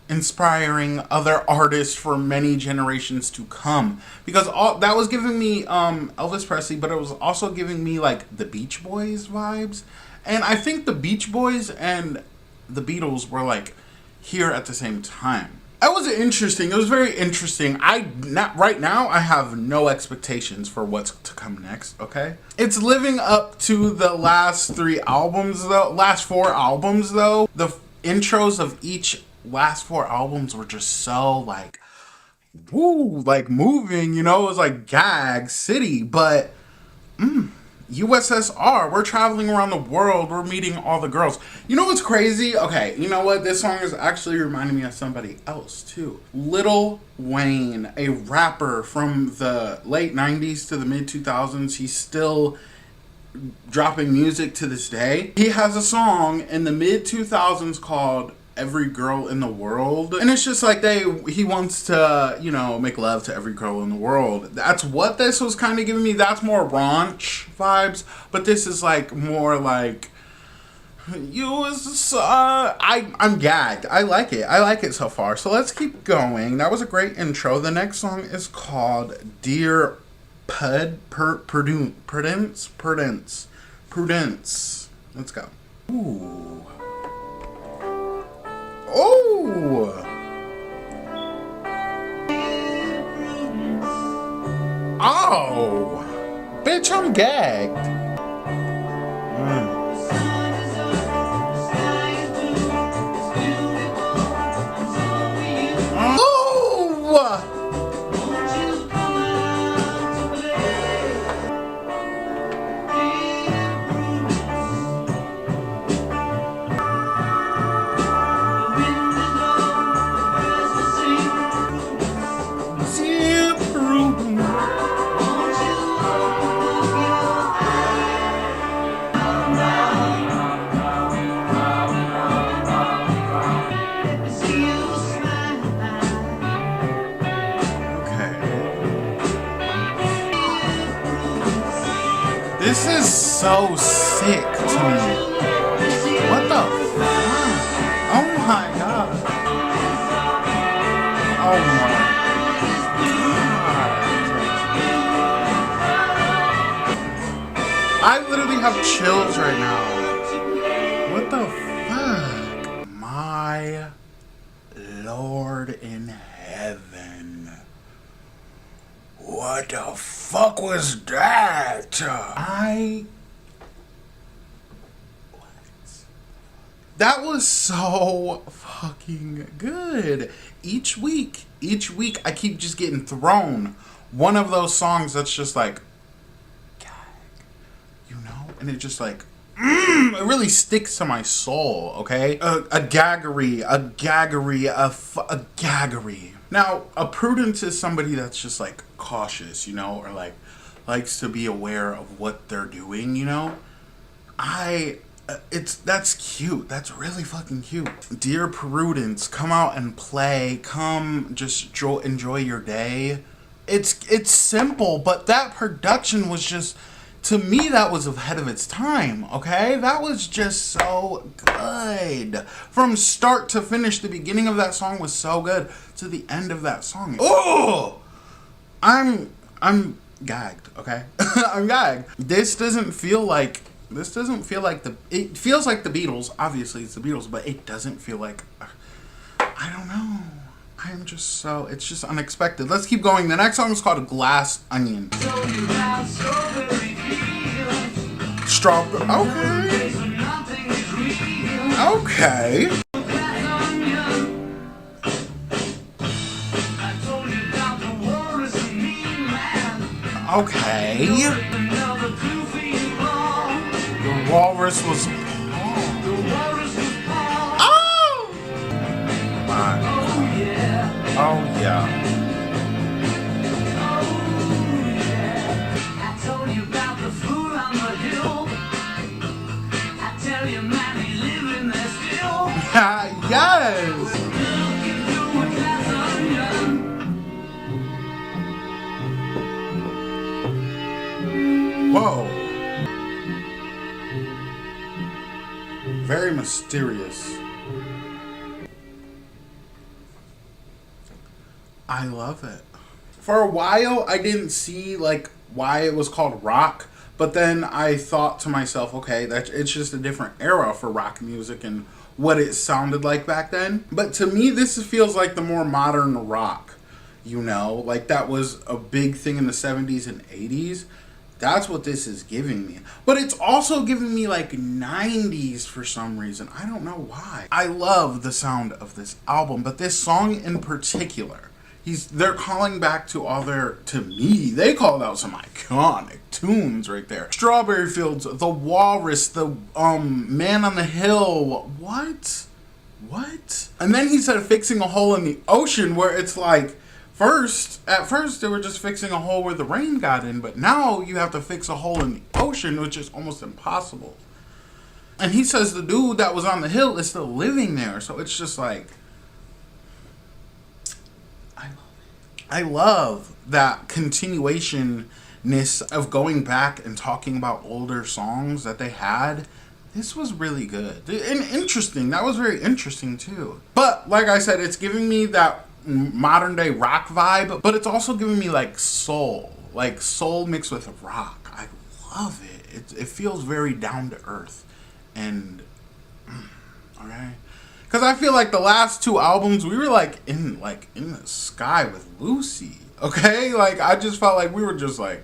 inspiring other artists for many generations to come. Because that was giving me Elvis Presley, but it was also giving me, like, the Beach Boys vibes. And I think the Beach Boys and the Beatles were, like, here at the same time. That was interesting. It was very interesting. Right now, I have no expectations for what's to come next, okay? It's living up to the last 3 albums, though. Last 4 albums, though. The intros of each last 4 albums were just so, like, woo, like, moving, you know? It was like Gag City, but, USSR, we're traveling around the world, we're meeting all the girls. You know what's crazy? Okay, you know what? This song is actually reminding me of somebody else, too. Lil Wayne, a rapper from the late 90s to the mid-2000s. He's still dropping music to this day. He has a song in the mid-2000s called Every Girl in the World, and it's just like he wants to, you know, make love to every girl in the world. That's what this was kind of giving me. That's more raunch vibes, but this is like more like I'm gagged. I like it so far. So let's keep going. That was a great intro. The next song is called Dear Prudence. Let's go. Ooh. Oh! Oh! Bitch, I'm gagged. Oh! This is so sick to me. What the fuck? Oh my god. Oh my god. I literally have chills right now. What the fuck? My Lord in heaven. What the fuck was that? That was so fucking good. Each week, I keep just getting thrown one of those songs that's just like, gag, you know? And it just like it really sticks to my soul, okay? A gaggery. Now, a prudence is somebody that's just like cautious, you know, or like likes to be aware of what they're doing, you know? That's cute. That's really fucking cute. Dear Prudence, come out and play. Come just enjoy your day. It's simple, but that production was just, to me, that was ahead of its time, okay? That was just so good. From start to finish, the beginning of that song was so good to the end of that song. Oh! I'm gagged, okay? I'm gagged. This doesn't feel like it feels like the Beatles. Obviously, it's the Beatles, but it doesn't feel like, I don't know. It's just unexpected. Let's keep going. The next song is called Glass Onion. Strawberry. Okay. Okay. Okay. The walrus was. Oh! My. Oh yeah. I told you about the fool on the hill. I tell you, man, he living there still. Yes. Looking through a glass onion. Whoa. Very mysterious. I love it. For a while, I didn't see like why it was called rock, but then I thought to myself, okay, it's just a different era for rock music and what it sounded like back then. But to me, this feels like the more modern rock, you know, like that was a big thing in the 70s and 80s. That's what this is giving me. But it's also giving me like 90s for some reason. I don't know why. I love the sound of this album, but this song in particular, they're calling back to to me, they called out some iconic tunes right there. Strawberry Fields, The Walrus, the Man on the Hill. What? And then he said fixing a hole in the ocean, where it's like, at first they were just fixing a hole where the rain got in, but now you have to fix a hole in the ocean, which is almost impossible. And he says the dude that was on the hill is still living there, so it's just like, I love that continuationness of going back and talking about older songs that they had. This was really good and interesting. That was very interesting too. But like I said, it's giving me that modern day rock vibe, but it's also giving me like soul mixed with rock. I love it. It feels very down to earth, and okay. Because I feel like the last two albums, we were like in the sky with Lucy, okay? Like, I just felt like we were just like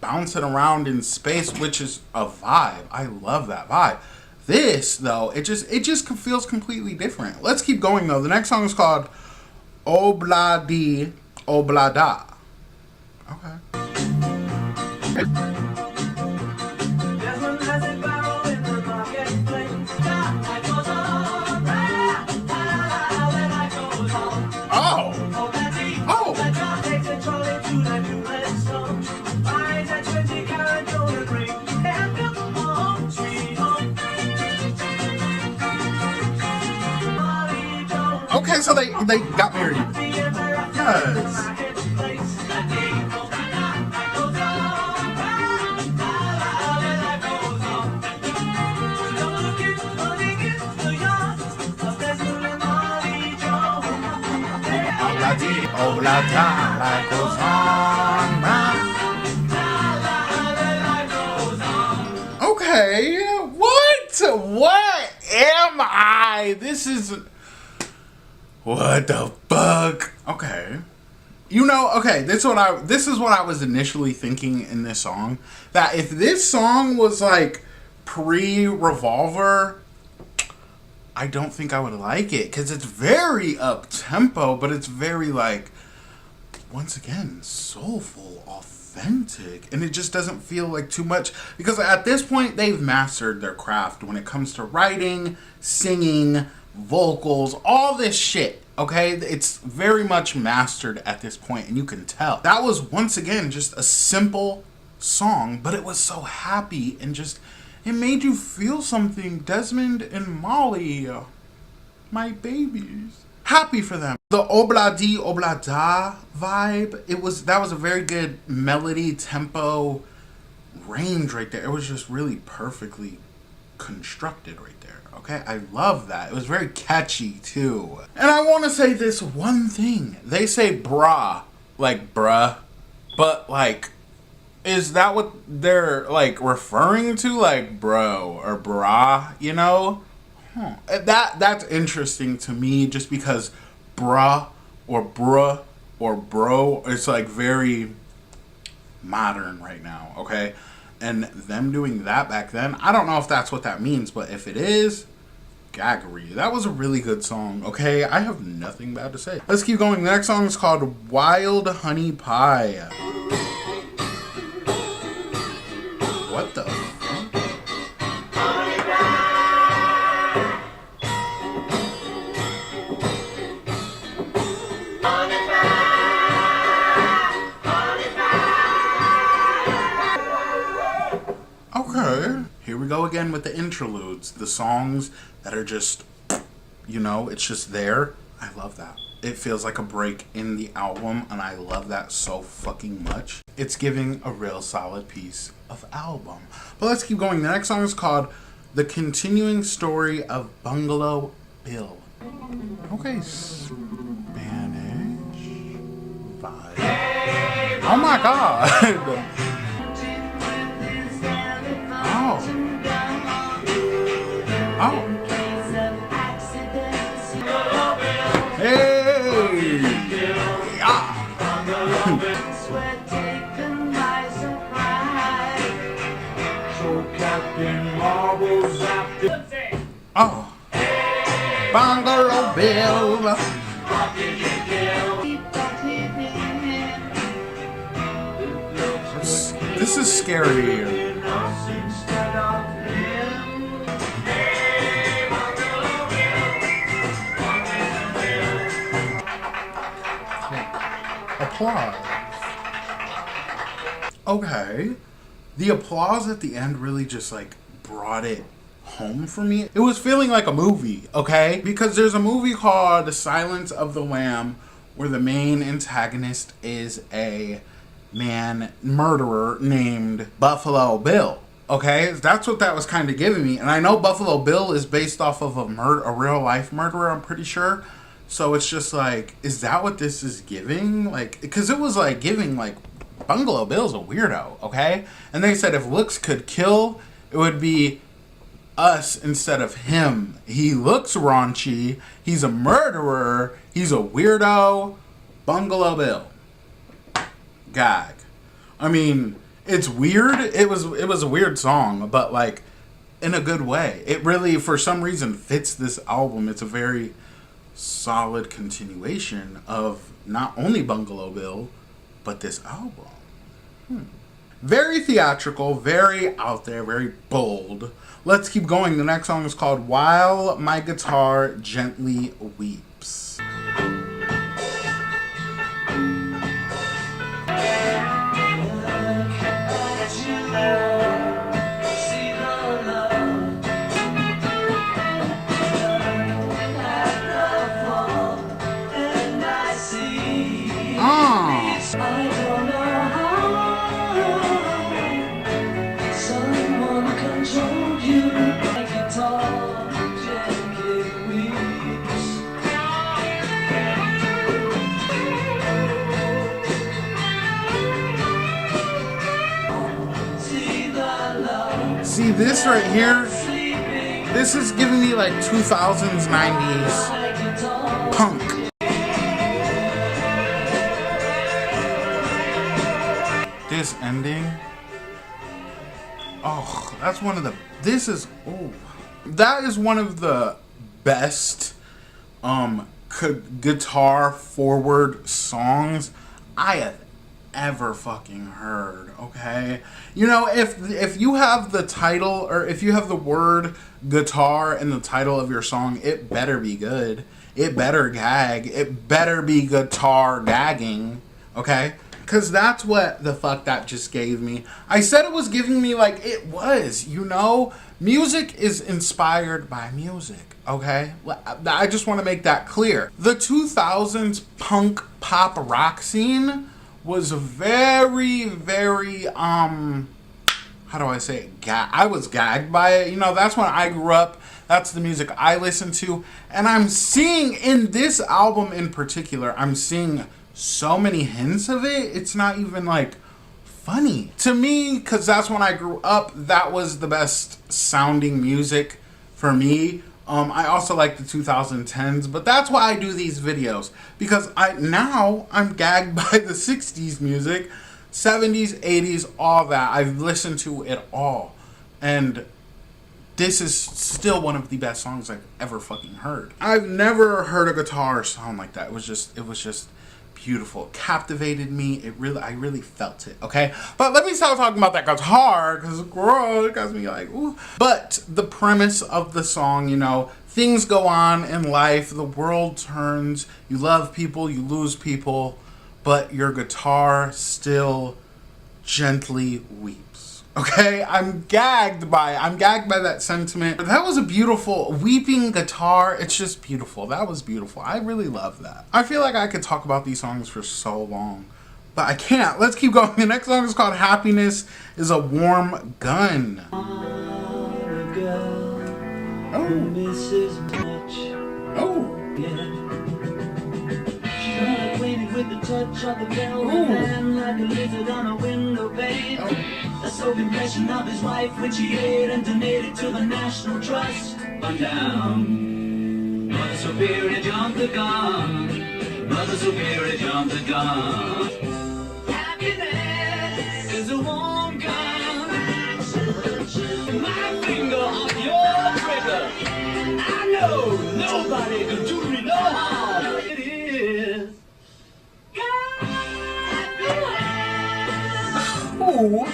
bouncing around in space, which is a vibe. I love that vibe. This, though, it just feels completely different. Let's keep going, though. The next song is called Obladi Oblada. Okay. Okay, so they got married. Yes. Okay, what am I? This is... What the fuck? Okay. You know, okay, this is what I was initially thinking in this song. That if this song was like pre-Revolver, I don't think I would like it. Because it's very up-tempo, but it's very like, once again, soulful, authentic. authentic, and it just doesn't feel like too much, because at this point they've mastered their craft when it comes to writing, singing, vocals, all this shit. Okay, it's very much mastered at this point, and you can tell. That was once again just a simple song, but it was so happy and just, it made you feel something. Desmond and Molly, my babies, happy for them. The Obladi Oblada vibe, that was a very good melody, tempo, range right there. It was just really perfectly constructed right there. Okay, I love that. It was very catchy too. And I want to say this one thing. They say brah, like bruh, but like, is that what they're like referring to, like bro or brah, you know? That's interesting to me, just because bruh or bruh or bro, it's like very modern right now, okay? And them doing that back then, I don't know if that's what that means, but if it is, gaggery. That was a really good song, okay? I have nothing bad to say. Let's keep going. The next song is called Wild Honey Pie. What the fuck? Okay. Here we go again with the interludes. The songs that are just, you know, it's just there. I love that. It feels like a break in the album, and I love that so fucking much. It's giving a real solid piece of album. But let's keep going. The next song is called The Continuing Story of Bungalow Bill. Okay, Spanish vibe. Oh my god. Oh. Hey! Yeah! Oh. Bungalow Bill. This is scary. Applause. Okay. The applause at the end really just like brought it home for me. It was feeling like a movie, okay? Because there's a movie called The Silence of the Lamb where the main antagonist is a murderer named Buffalo Bill. Okay? That's what that was kind of giving me. And I know Buffalo Bill is based off of a real life murderer, I'm pretty sure. So it's just like, is that what this is giving? Like, because it was like giving like, Bungalow Bill's a weirdo, okay? And they said if looks could kill, it would be us instead of him. He looks raunchy, he's a murderer, he's a weirdo. Bungalow Bill. Gag. I mean, it's weird. It was a weird song, but like, in a good way. It really, for some reason, fits this album. It's a very solid continuation of not only Bungalow Bill, but this album. Very theatrical, very out there, very bold. Let's keep going. The next song is called While My Guitar Gently Weeps. See this right here? This is giving me like 2000s, 90s punk. This ending. Oh, that's one of the, that is one of the best guitar forward songs I have ever fucking heard, okay? You know, if you have the title, or if you have the word guitar in the title of your song, it better be good. It better gag. It better be guitar gagging, okay? Because that's what the fuck that just gave me. I said it was giving me, like, it was, you know? Music is inspired by music, okay? I just want to make that clear. The 2000s punk pop rock scene was very, very, how do I say it? I was gagged by it. You know, that's when I grew up. That's the music I listened to. And I'm seeing in this album in particular, I'm seeing so many hints of it. It's not even like funny to me, because that's when I grew up. That was the best sounding music for me. I also like the 2010s, but that's why I do these videos, because I'm gagged by the 60s music, 70s, 80s, all that. I've listened to it all, and this is still one of the best songs I've ever fucking heard. I've never heard a guitar sound like that. It was just beautiful. It captivated me. I really felt it, okay? But let me stop talking about that guitar, because girl, it got me like, ooh. But the premise of the song, you know, things go on in life, the world turns, you love people, you lose people, but your guitar still gently weeps. Okay, I'm gagged by that sentiment. That was a beautiful weeping guitar. It's just beautiful. That was beautiful. I really love that. I feel like I could talk about these songs for so long, but I can't. Let's keep going. The next song is called Happiness is a Warm Gun. With the touch of the velvet hand, like a lizard on a window pane. A soap impression of his wife when she ate and donated to the National Trust. On down, Mother Superior jumped the gun. Mother Superior jumped the gun. Happiness is a warm gun. My finger on your trigger. I know nobody can do me no harm. It is. Ooh.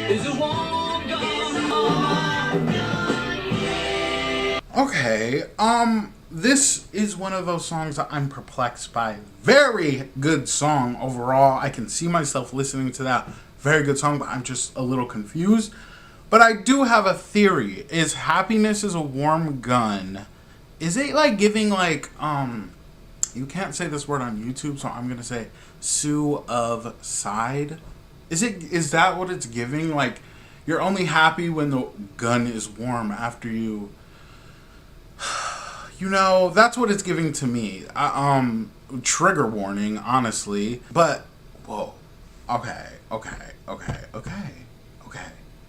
Is a warm gun. Okay, this is one of those songs that I'm perplexed by. Very good song overall. I can see myself listening to that. Very good song, but I'm just a little confused. But I do have a theory. Is Happiness is a Warm Gun? Is it like giving like, you can't say this word on YouTube, so I'm gonna say Sue of Side. Is that what it's giving? Like, you're only happy when the gun is warm after you. You know, that's what it's giving to me. Trigger warning, honestly. But whoa, okay.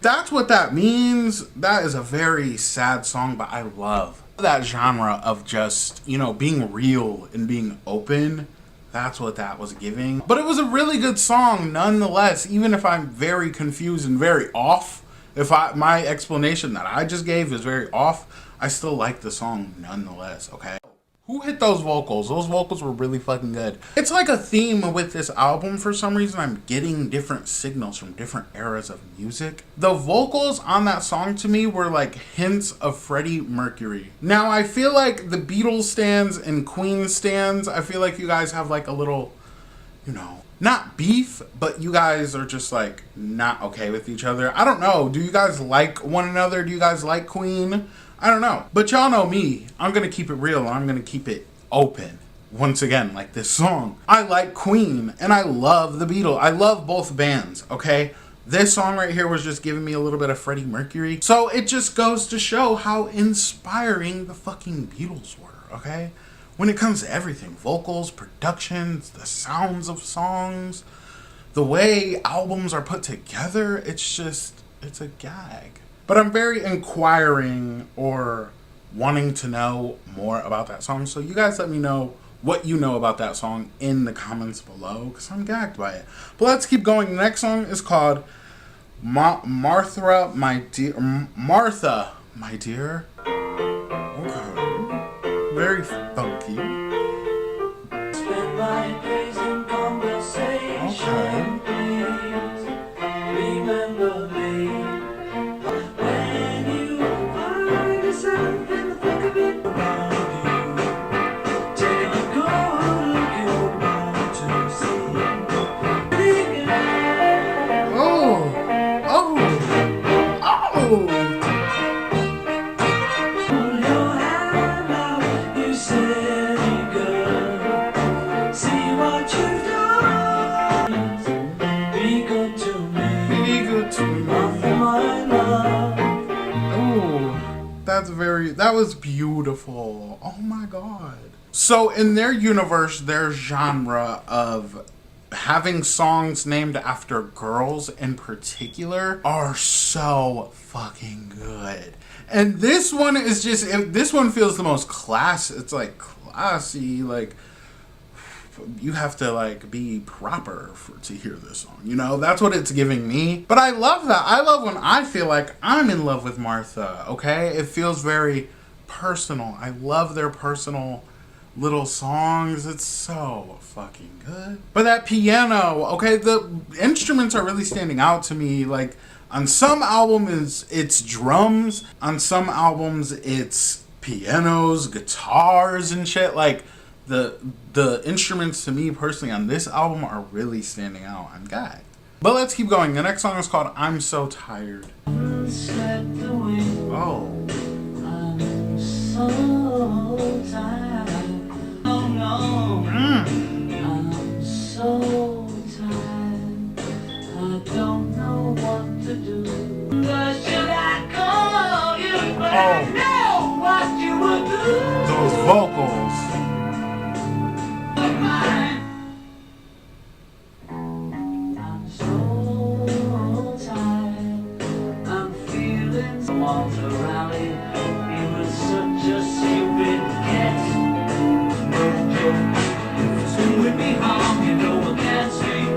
That's what that means. That is a very sad song, but I love that genre of just, you know, being real and being open. That's what that was giving. But it was a really good song nonetheless, even if I'm very confused and very off. If my explanation that I just gave is very off, I still like the song nonetheless, okay? Who hit those vocals? Those vocals were really fucking good. It's like a theme with this album. For some reason, I'm getting different signals from different eras of music. The vocals on that song to me were like hints of Freddie Mercury. Now, I feel like the Beatles stands and Queen stands, I feel like you guys have like a little, you know, not beef, but you guys are just like not okay with each other. I don't know. Do you guys like one another? Do you guys like Queen? I don't know. But y'all know me. I'm going to keep it real. And I'm going to keep it open. Once again, like this song. I like Queen and I love the Beatles. I love both bands, okay? This song right here was just giving me a little bit of Freddie Mercury. So it just goes to show how inspiring the fucking Beatles were, okay? When it comes to everything. Vocals, productions, the sounds of songs, the way albums are put together. It's a gag. But I'm very inquiring or wanting to know more about that song. So you guys let me know what you know about that song in the comments below, because I'm gagged by it. But let's keep going. The next song is called Martha, My Dear. Okay. Very funky. Spend my days in conversation. Okay. was beautiful. Oh my God. So in their universe, their genre of having songs named after girls in particular are so fucking good. And this one is just, this one feels the most it's like classy, like you have to like be proper to hear this song, you know? That's what it's giving me. But I love that. I love when I feel like I'm in love with Martha, okay? It feels very personal. I love their personal little songs. It's so fucking good. But that piano, okay, the instruments are really standing out to me. Like on some albums it's drums, on some albums it's pianos, guitars and shit. Like the instruments to me personally on this album are really standing out. I'm gagged. But let's keep going. The next song is called I'm So Tired. Oh. I'm so tired. Oh no. I'm so tired. I don't know what to do. But should I call you? But I know what you would do. Those vocals. I'm so tired. I'm feeling want to rally. He was such a stupid cat. No joke. Soon would be harm, you know I can't sleep.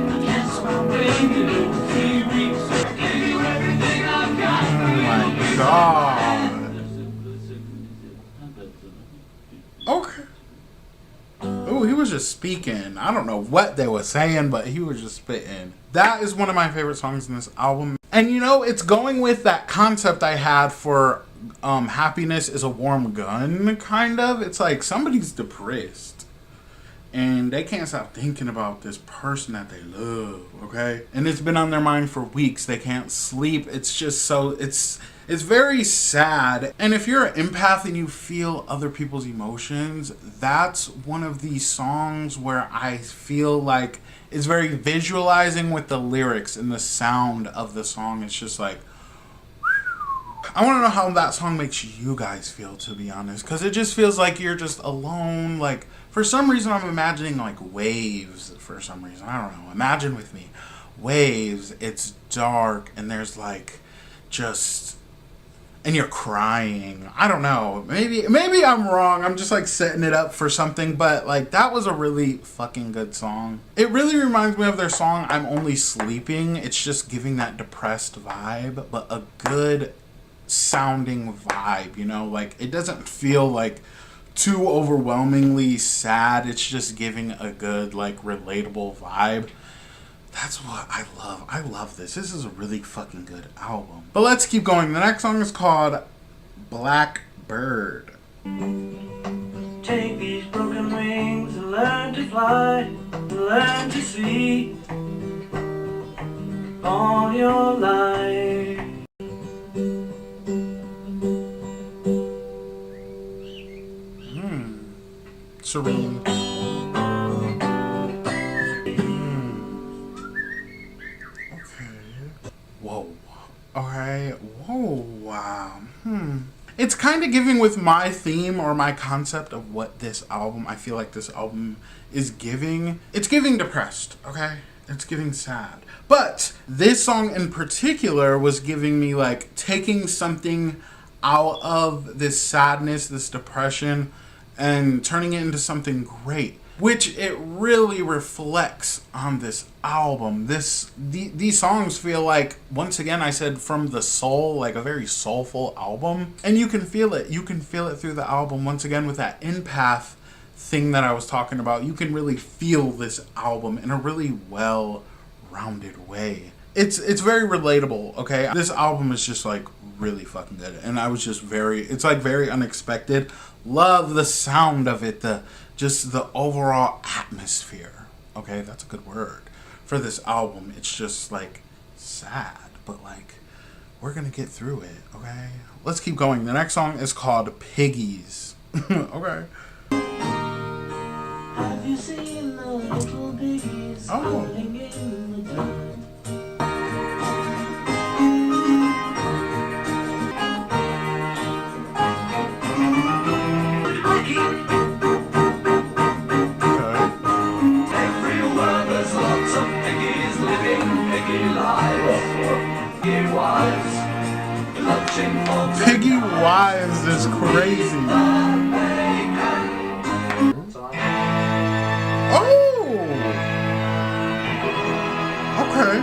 I can't stop waiting, you know, 3 weeks. I gave you everything I've got. Oh my God. Okay. Oh, he was just speaking. I don't know what they were saying, but he was just spitting. That is one of my favorite songs in this album. And you know, it's going with that concept I had for Happiness is a Warm Gun, kind of. It's like somebody's depressed and they can't stop thinking about this person that they love, okay? And it's been on their mind for weeks. They can't sleep. It's just so, it's very sad. And if you're an empath and you feel other people's emotions, that's one of these songs where I feel like it's very visualizing with the lyrics and the sound of the song. It's just like, I want to know how that song makes you guys feel, to be honest, because it just feels like you're just alone. Like, for some reason, I'm imagining like waves for some reason. I don't know. Imagine with me. Waves, it's dark, and there's like just... and you're crying. I don't know. Maybe I'm wrong. I'm just like setting it up for something, but like that was a really fucking good song. It really reminds me of their song I'm Only Sleeping. It's just giving that depressed vibe, but a good sounding vibe, you know? Like it doesn't feel like too overwhelmingly sad. It's just giving a good like relatable vibe. That's what I love. I love this. This is a really fucking good album. But let's keep going. The next song is called Blackbird. Take these broken wings and learn to fly, learn to see all your life. Serene. Whoa. Okay. Whoa. Wow. It's kind of giving with my theme or my concept of what this album, I feel like this album is giving. It's giving depressed, okay? It's giving sad. But this song in particular was giving me like taking something out of this sadness, this depression, and turning it into something great, which it really reflects on this album. These songs feel like, once again, I said from the soul, like a very soulful album. And you can feel it. You can feel it through the album. Once again, with that empath thing that I was talking about, you can really feel this album in a really well-rounded way. It's very relatable, okay? This album is just like really fucking good. And I was just it's like very unexpected. Love the sound of it, just the overall atmosphere. Okay, that's a good word for this album. It's just like sad, but like we're gonna get through it. Okay, let's keep going. The next song is called Piggies. Okay. Have you seen the little piggies hiding in the dirt? is crazy. Oh! Okay.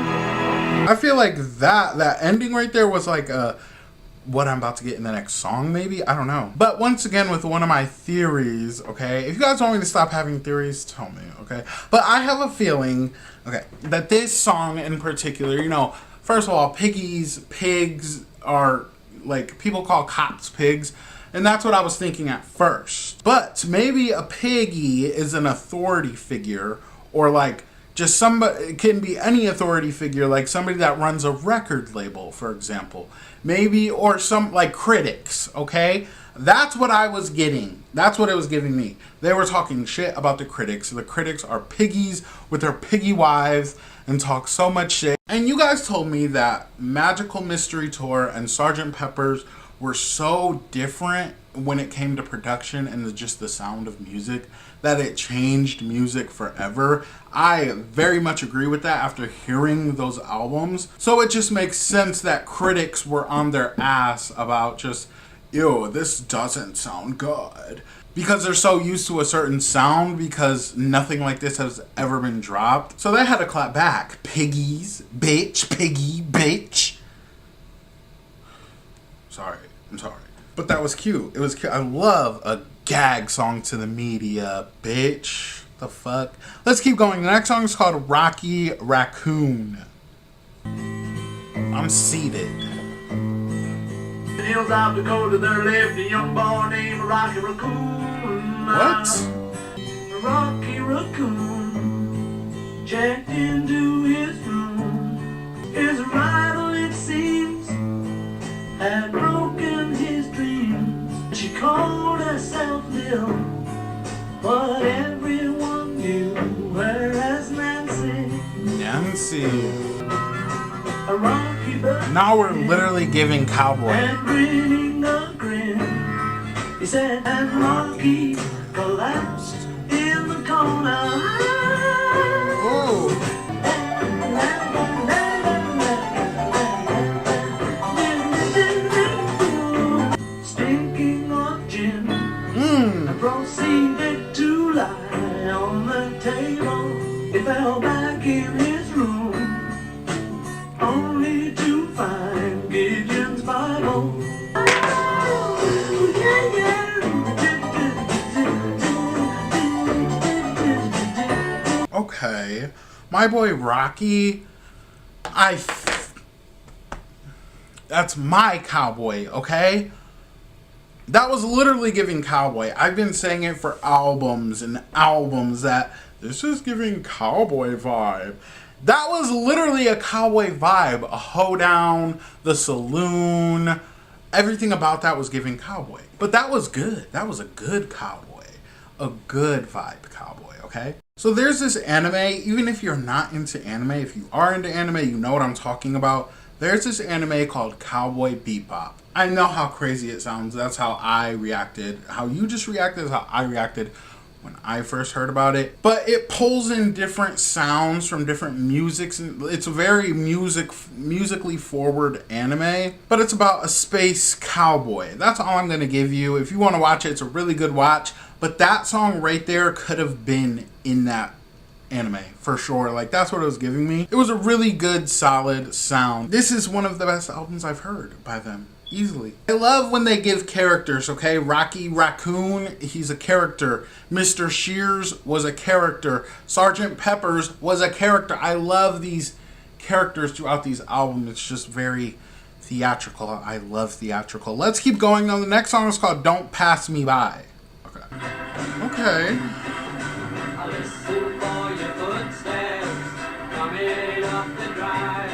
I feel like that ending right there was like what I'm about to get in the next song, maybe? I don't know. But once again, with one of my theories, okay? If you guys want me to stop having theories, tell me, okay? But I have a feeling, okay, that this song in particular, you know, first of all, pigs are, like, people call cops pigs. And that's what I was thinking at first. But maybe a piggy is an authority figure, or like just somebody, it can be any authority figure, like somebody that runs a record label, for example. Maybe, or some, like, critics, okay? That's what I was getting. That's what it was giving me. They were talking shit about the critics. The critics are piggies with their piggy wives and talk so much shit. And you guys told me that Magical Mystery Tour and Sgt. Pepper's were so different when it came to production and just the sound of music that it changed music forever. I very much agree with that after hearing those albums. So it just makes sense that critics were on their ass about just, ew, this doesn't sound good. Because they're so used to a certain sound, because nothing like this has ever been dropped. So they had to clap back. Piggies, bitch, piggy, bitch. Sorry, I'm sorry. But that was cute. It was cute. I love a gag song to the media, bitch. The fuck? Let's keep going. The next song is called Rocky Raccoon. I'm seated. The hills of Dakota, there lived a young boy named Rocky Raccoon. What? Rocky Raccoon checked into his room. His rival, it seems, had broken his dreams. She called herself Lil, but everyone knew her as Nancy. A rocky bird. Now we're literally giving cowboy. And grinning a grin, he said, and Rocky collapsed in the corner. Ooh. Stinking of gin, proceeded to lie on the table. He fell back in his room, only to find Gideon's Bible. Okay. My boy Rocky, that's my cowboy, okay? That was literally giving cowboy. I've been saying it for albums and albums that this is giving cowboy vibe. That was literally a cowboy vibe. A hoedown, the saloon, everything about that was giving cowboy. But that was good. That was a good cowboy. A good vibe cowboy, okay? So there's this anime, even if you're not into anime, if you are into anime, you know what I'm talking about. There's this anime called Cowboy Bebop. I know how crazy it sounds. That's how I reacted. How you just reacted is how I reacted when I first heard about it. But it pulls in different sounds from different musics. It's a very musically forward anime. But it's about a space cowboy. That's all I'm going to give you. If you want to watch it, it's a really good watch. But that song right there could have been in that anime for sure. Like, that's what it was giving me. It was a really good, solid sound. This is one of the best albums I've heard by them. Easily. I love when they give characters, okay? Rocky Raccoon, he's a character. Mr. Shears was a character. Sgt. Pepper's was a character. I love these characters throughout these albums. It's just very theatrical. I love theatrical. Let's keep going on. The next song is called Don't Pass Me By. Okay. Okay. I listen for your footsteps coming up the drive.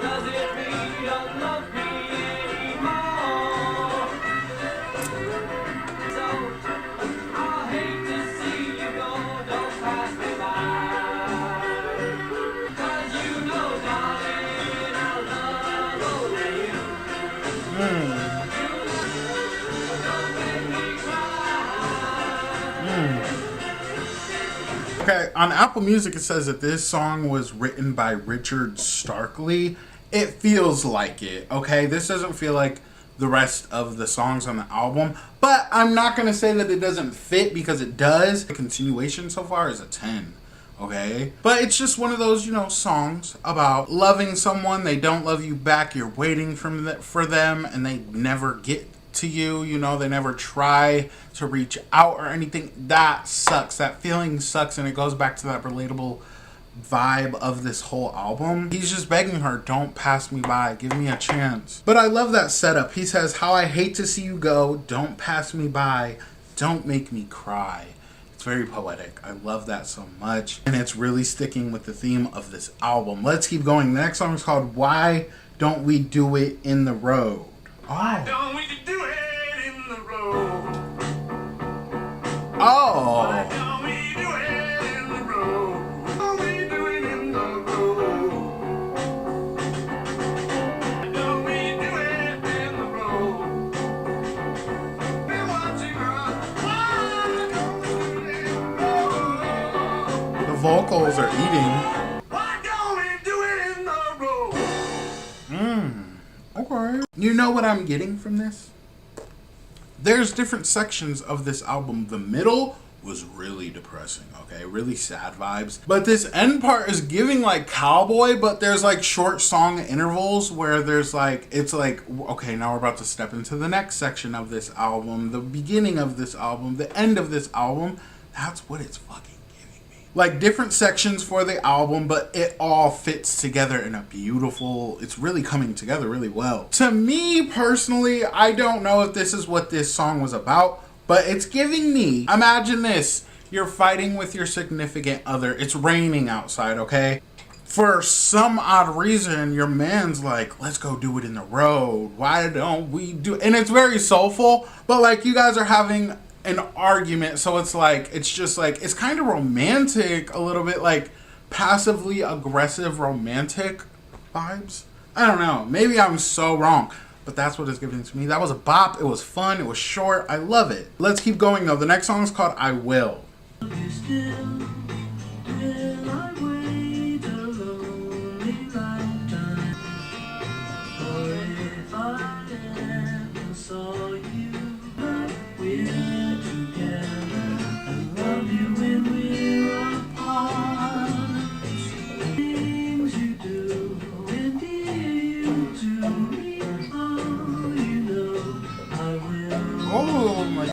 Does it mean you don't love me anymore? So I hate to see you go. Don't pass me by. 'Cause you know, darling, I love only you. Don't make me cry. Okay, on Apple Music it says that this song was written by Richard Starkley. It feels like it, okay? This doesn't feel like the rest of the songs on the album. But I'm not going to say that it doesn't fit, because it does. The continuation so far is a 10. Okay? But it's just one of those, you know, songs about loving someone. They don't love you back. You're waiting for them, and they never get to you. You know, they never try to reach out or anything. That sucks. That feeling sucks, and it goes back to that relatable vibe of this whole album. He's just begging her, don't pass me by, give me a chance. But I love that setup. He says, how I hate to see you go, don't pass me by, don't make me cry. It's very poetic. I love that so much, and it's really sticking with the theme of this album. Let's keep going. The next song is called Why Don't We Do It in the Road. Why don't we do it in the road? Oh. Why don't we do it in the road? Why don't we do it in the road? Why don't we do it in the road? We're watching her. Why don't we do it in the road? The vocals are eating. Why don't we do it in the road? Okay. You know what I'm getting from this? There's different sections of this album. The middle was really depressing, okay? Really sad vibes. But this end part is giving like cowboy, but there's like short song intervals where there's like, it's like, okay, now we're about to step into the next section of this album, the beginning of this album, the end of this album. That's what it's fucking giving me. Like different sections for the album, but it all fits together in a beautiful, it's really coming together really well. To me personally, I don't know if this is what this song was about, but it's giving me, imagine this, you're fighting with your significant other, it's raining outside, okay? For some odd reason, your man's like, let's go do it in the road, why don't we do it? And it's very soulful, but like you guys are having an argument, so it's like, it's just like, it's kind of romantic, a little bit like passively aggressive romantic vibes. I don't know, maybe I'm so wrong, but that's what it's giving to me. That was a bop, it was fun, it was short, I love it. Let's keep going though. The next song is called I Will.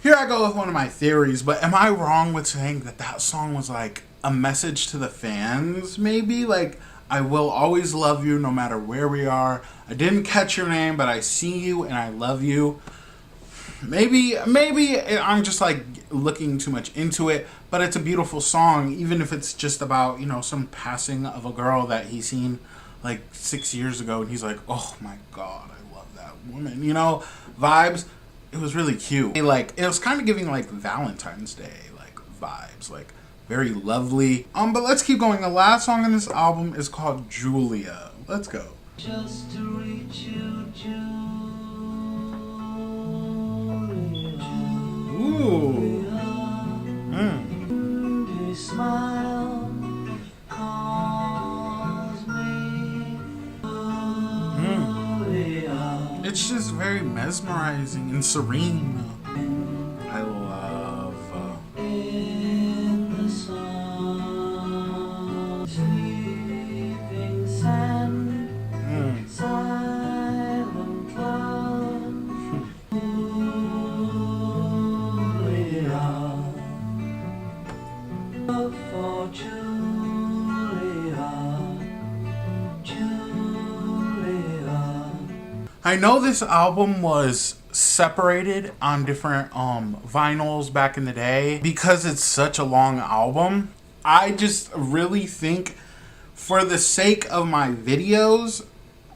Here I go with one of my theories, but am I wrong with saying that that song was like a message to the fans, maybe? Like, I will always love you no matter where we are. I didn't catch your name, but I see you and I love you. Maybe I'm just like looking too much into it, but it's a beautiful song, even if it's just about, you know, some passing of a girl that he seen like 6 years ago, and he's like, oh my God, I love that woman, you know, vibes. It was really cute. Like, it was kind of giving like Valentine's Day like vibes, like very lovely. But let's keep going. The last song on this album is called Julia. Let's go. Just to reach you, Julia. Ooh. Your smile calls me Julia. It's just very mesmerizing and serene. I love. In the sun, sleeping sand, silent cloud, Julia, love for Julia, Julia. I know this album was separated on different vinyls back in the day because it's such a long album. I just really think, for the sake of my videos,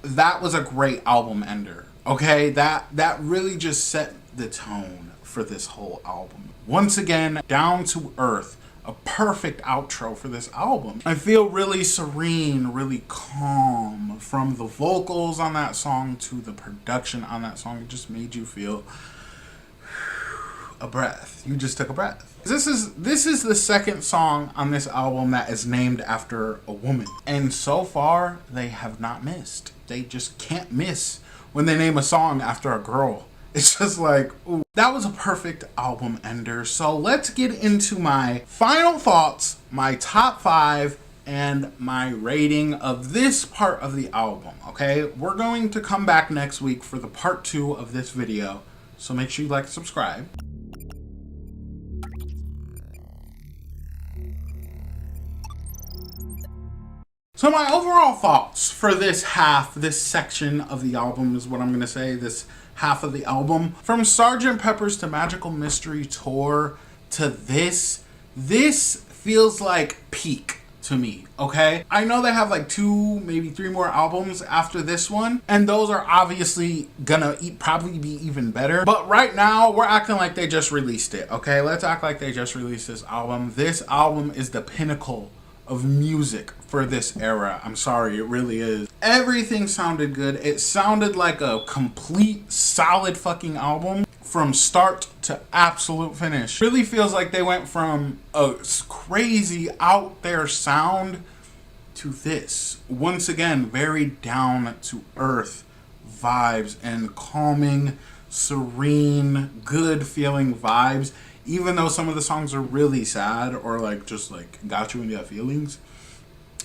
that was a great album ender. Okay, that really just set the tone for this whole album. Once again, down to earth. A perfect outro for this album. I feel really serene, really calm, from the vocals on that song to the production on that song. It just made you feel a breath. You just took a breath. This is the second song on this album that is named after a woman. And so far, they have not missed. They just can't miss when they name a song after a girl. It's just like, ooh. That was a perfect album ender. So let's get into my final thoughts, my top 5, and my rating of this part of the album, okay? We're going to come back next week for the part 2 of this video. So make sure you like and subscribe. So my overall thoughts for this section of the album is what I'm going to say, this half of the album. From Sgt. Pepper's to Magical Mystery Tour to this feels like peak to me, okay? I know they have like 2, maybe 3 more albums after this one, and those are obviously gonna probably be even better. But right now, we're acting like they just released it, okay? Let's act like they just released this album. This album is the pinnacle of music for this era. I'm sorry, it really is. Everything sounded good. It sounded like a complete, solid fucking album from start to absolute finish. Really feels like they went from a crazy out there sound to this. Once again, very down to earth vibes and calming, serene, good feeling vibes. Even though some of the songs are really sad or like just like got you in your feelings,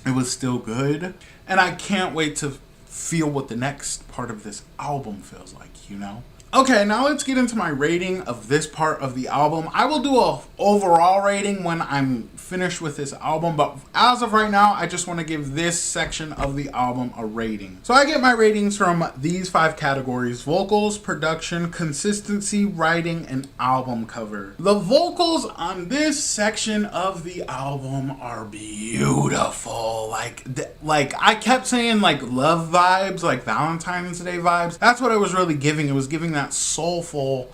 it was still good. And I can't wait to feel what the next part of this album feels like, you know? Okay, now let's get into my rating of this part of the album. I will do a overall rating when I'm finished with this album, but as of right now, I just want to give this section of the album a rating. So I get my ratings from these 5 categories: vocals, production, consistency, writing, and album cover. The vocals on this section of the album are beautiful. Like I kept saying like love vibes, like Valentine's Day vibes. That's what it was really giving. It was giving that soulful,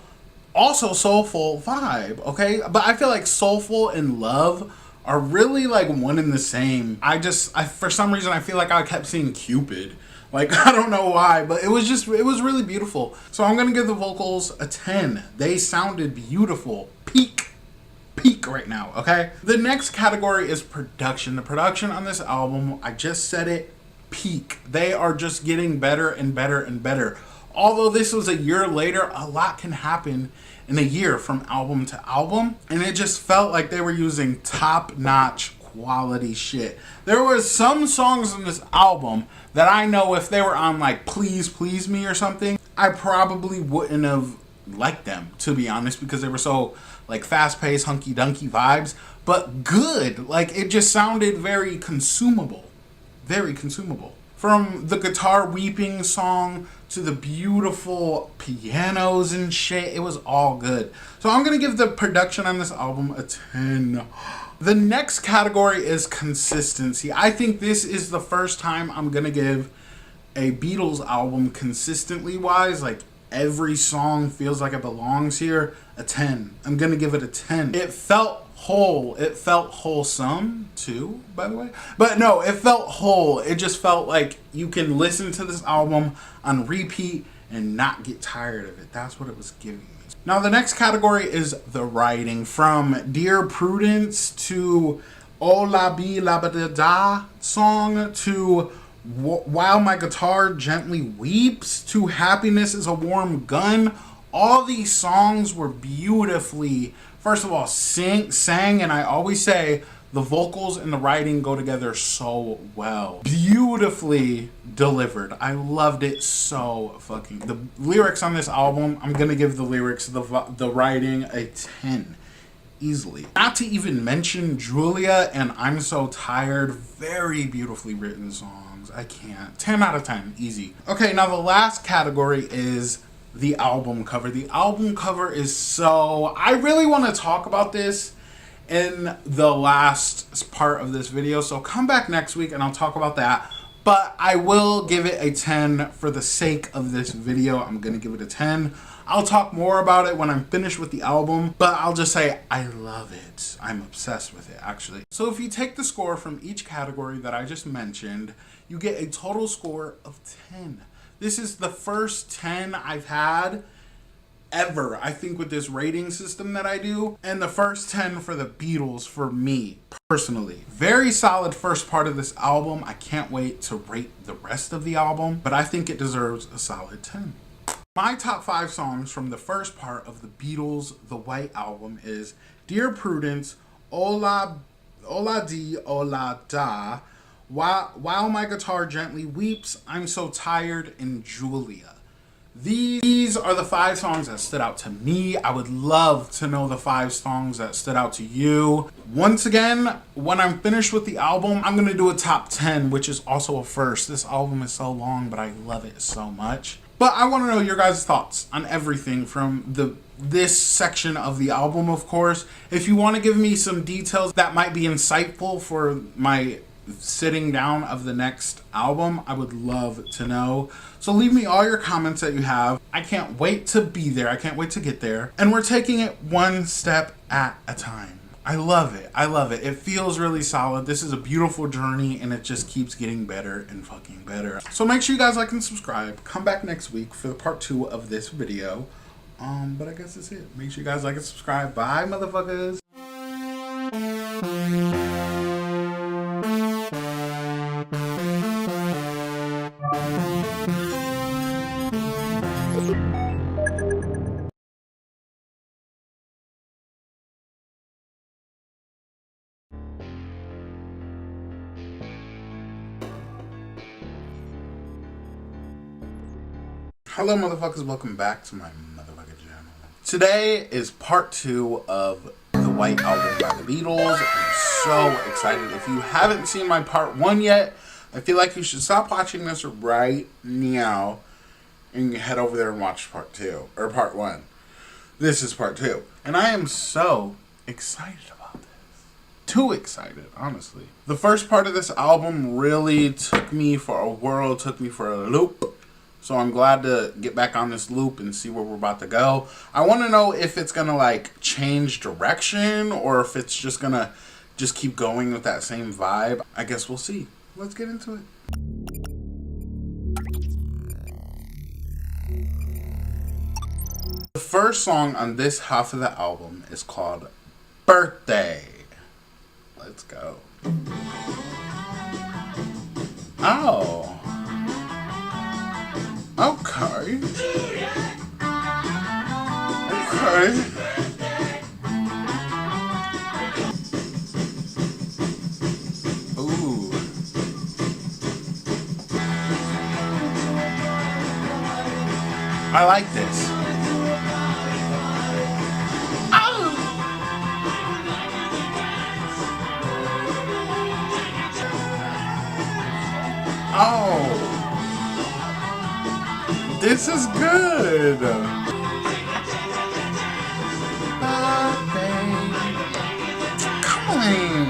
also soulful vibe, okay? But I feel like soulful and love are really like one and the same. I for some reason I feel like I kept seeing Cupid. Like, I don't know why, but it was really beautiful. So I'm gonna give the vocals a 10. They sounded beautiful. Peak right now, okay? The next category is production. The production on this album, I just said it, peak. They are just getting better and better and better. Although this was a year later, a lot can happen in a year from album to album, and it just felt like they were using top-notch quality shit. There was some songs in this album that I know if they were on like Please Please Me or something, I probably wouldn't have liked them, to be honest, because they were so like fast-paced, hunky-dunky vibes, but good. Like, it just sounded very consumable. Very consumable. From the guitar weeping song to the beautiful pianos and shit, it was all good. So I'm gonna give the production on this album a 10. The next category is consistency. I think this is the first time I'm gonna give a Beatles album consistently wise, like every song feels like it belongs here, a 10. I'm gonna give it a 10. It felt whole. It felt wholesome too, by the way. But no, it felt whole. It just felt like you can listen to this album on repeat and not get tired of it. That's what it was giving me. Now the next category is the writing. From Dear Prudence to Oh La Bi La Ba Da Da song to While My Guitar Gently Weeps to Happiness Is a Warm Gun. All these songs were beautifully, first of all, sang, and I always say the vocals and the writing go together so well. Beautifully delivered. I loved it so fucking. The lyrics on this album, I'm gonna give the lyrics, the writing a 10. Easily. Not to even mention Julia and I'm So Tired. Very beautifully written songs. I can't. 10 out of 10. Easy. Okay, now the last category is the album cover. The album cover is so... I really want to talk about this in the last part of this video, so come back next week and I'll talk about that. But I will give it a 10 for the sake of this video. I'm gonna give it a 10. I'll talk more about it when I'm finished with the album, but I'll just say I love it. I'm obsessed with it, actually. So if you take the score from each category that I just mentioned, you get a total score of 10. This is the first 10 I've had ever, I think, with this rating system that I do. And the first 10 for the Beatles for me, personally. Very solid first part of this album. I can't wait to rate the rest of the album, but I think it deserves a solid 10. My top 5 songs from the first part of the Beatles' The White Album is Dear Prudence, Ola Di, Ola Da, While My Guitar Gently Weeps, I'm So Tired, and Julia. These are the 5 songs that stood out to me. I would love to know the 5 songs that stood out to you. Once again, when I'm finished with the album, I'm going to do a top 10, which is also a first. This album is so long, but I love it so much. But I want to know your guys' thoughts on everything from this section of the album, of course. If you want to give me some details that might be insightful for my sitting down of the next album, I would love to know. So leave me all your comments that you have. I can't wait to be there. I can't wait to get there. And we're taking it one step at a time. I love it. I love it. It feels really solid. This is a beautiful journey, and it just keeps getting better and fucking better. So make sure you guys like and subscribe. Come back next week for the part 2 of this video. But I guess that's it. Make sure you guys like and subscribe. Bye, motherfuckers. Hello, motherfuckers. Welcome back to my motherfucking channel. Today is part 2 of The White Album by the Beatles. I'm so excited. If you haven't seen my part 1 yet, I feel like you should stop watching this right now and head over there and watch part 2, or part 1. This is part 2. And I am so excited about this. Too excited, honestly. The first part of this album really took me for a whirl, took me for a loop. So I'm glad to get back on this loop and see where we're about to go. I want to know if it's going to like change direction or if it's just going to just keep going with that same vibe. I guess we'll see. Let's get into it. The first song on this half of the album is called Birthday. Let's go. Oh. Okay. Okay. Ooh. I like this. Oh. Oh. This is good. Come on.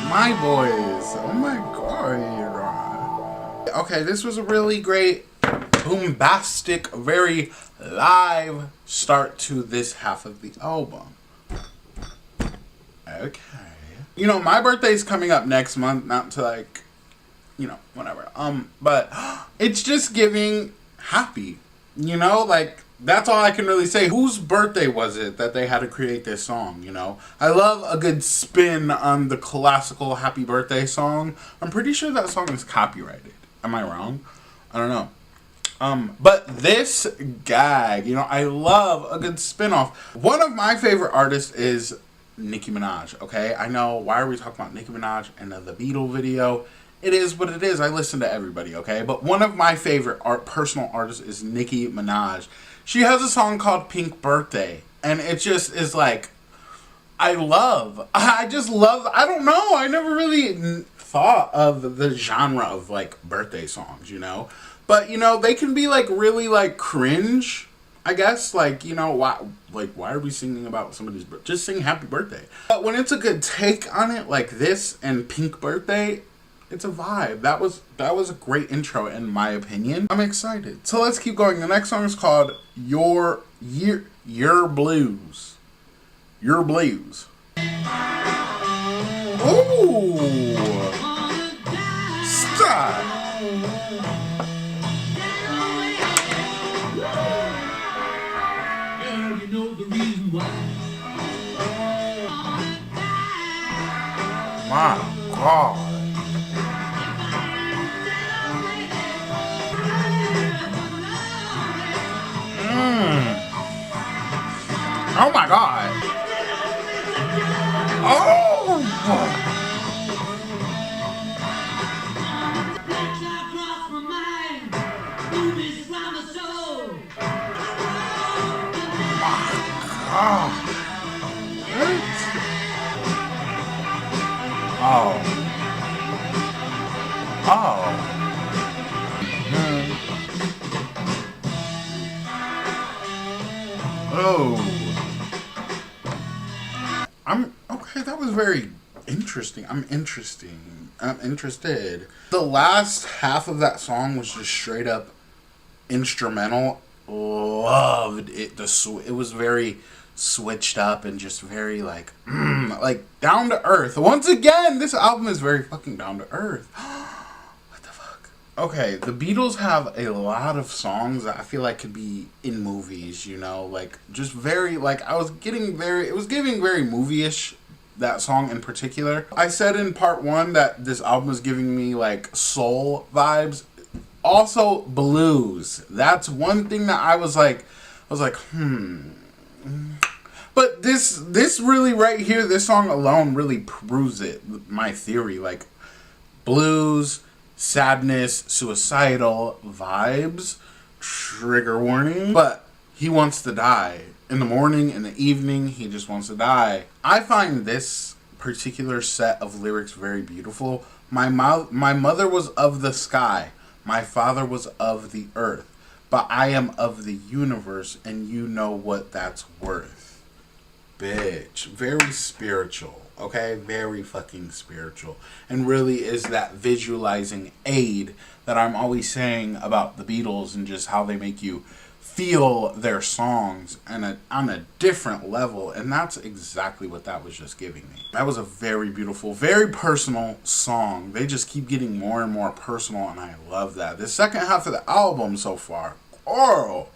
My boys. Oh my god. Okay, this was a really great, bombastic, very live start to this half of the album. Okay. You know, my birthday's coming up next month, not to like, you know, whatever. But it's just giving happy, you know, like that's all I can really say. Whose birthday was it that they had to create this song, you know? I love a good spin on the classical happy birthday song. I'm pretty sure that song is copyrighted. Am I wrong? I don't know. But this gag, you know, I love a good spin-off. One of my favorite artists is Nicki Minaj, okay? I know, why are we talking about Nicki Minaj in the Beatle video? It is what it is. I listen to everybody, okay? But one of my favorite personal artists is Nicki Minaj. She has a song called Pink Birthday. And it just is like, I just love, I don't know. I never really thought of the genre of like birthday songs, you know? But, you know, they can be like really like cringe, I guess. Like, you know, why are we singing about somebody's birthday? Just sing happy birthday. But when it's a good take on it like this and Pink Birthday, it's a vibe. That was a great intro in my opinion. I'm excited. So let's keep going. The next song is called Your Blues. Your Blues. Ooh. Stop. My God. Oh my God. Oh. Oh. Oh. Oh. I'm okay. That was very interesting. I'm interested. The last half of that song was just straight up instrumental. Loved it. It was very switched up and just very like down to earth. Once again, this album is very fucking down to earth. What the fuck? Okay, the Beatles have a lot of songs that I feel like could be in movies, you know, like just very like it was giving very movie-ish, that song in particular. I said in part 1 that this album was giving me like soul vibes. Also blues. That's one thing that I was like, But this really right here, this song alone really proves it. My theory, like blues, sadness, suicidal vibes, trigger warning. But he wants to die. In the morning, in the evening, he just wants to die. I find this particular set of lyrics very beautiful. My mother was of the sky. My father was of the earth. But I am of the universe, and you know what that's worth. Bitch. Very spiritual. Okay? Very fucking spiritual. And really is that visualizing aid that I'm always saying about the Beatles and just how they make you feel their songs on a different level. And that's exactly what that was just giving me. That was a very beautiful, very personal song. They just keep getting more and more personal, and I love that. The second half of the album so far, oh.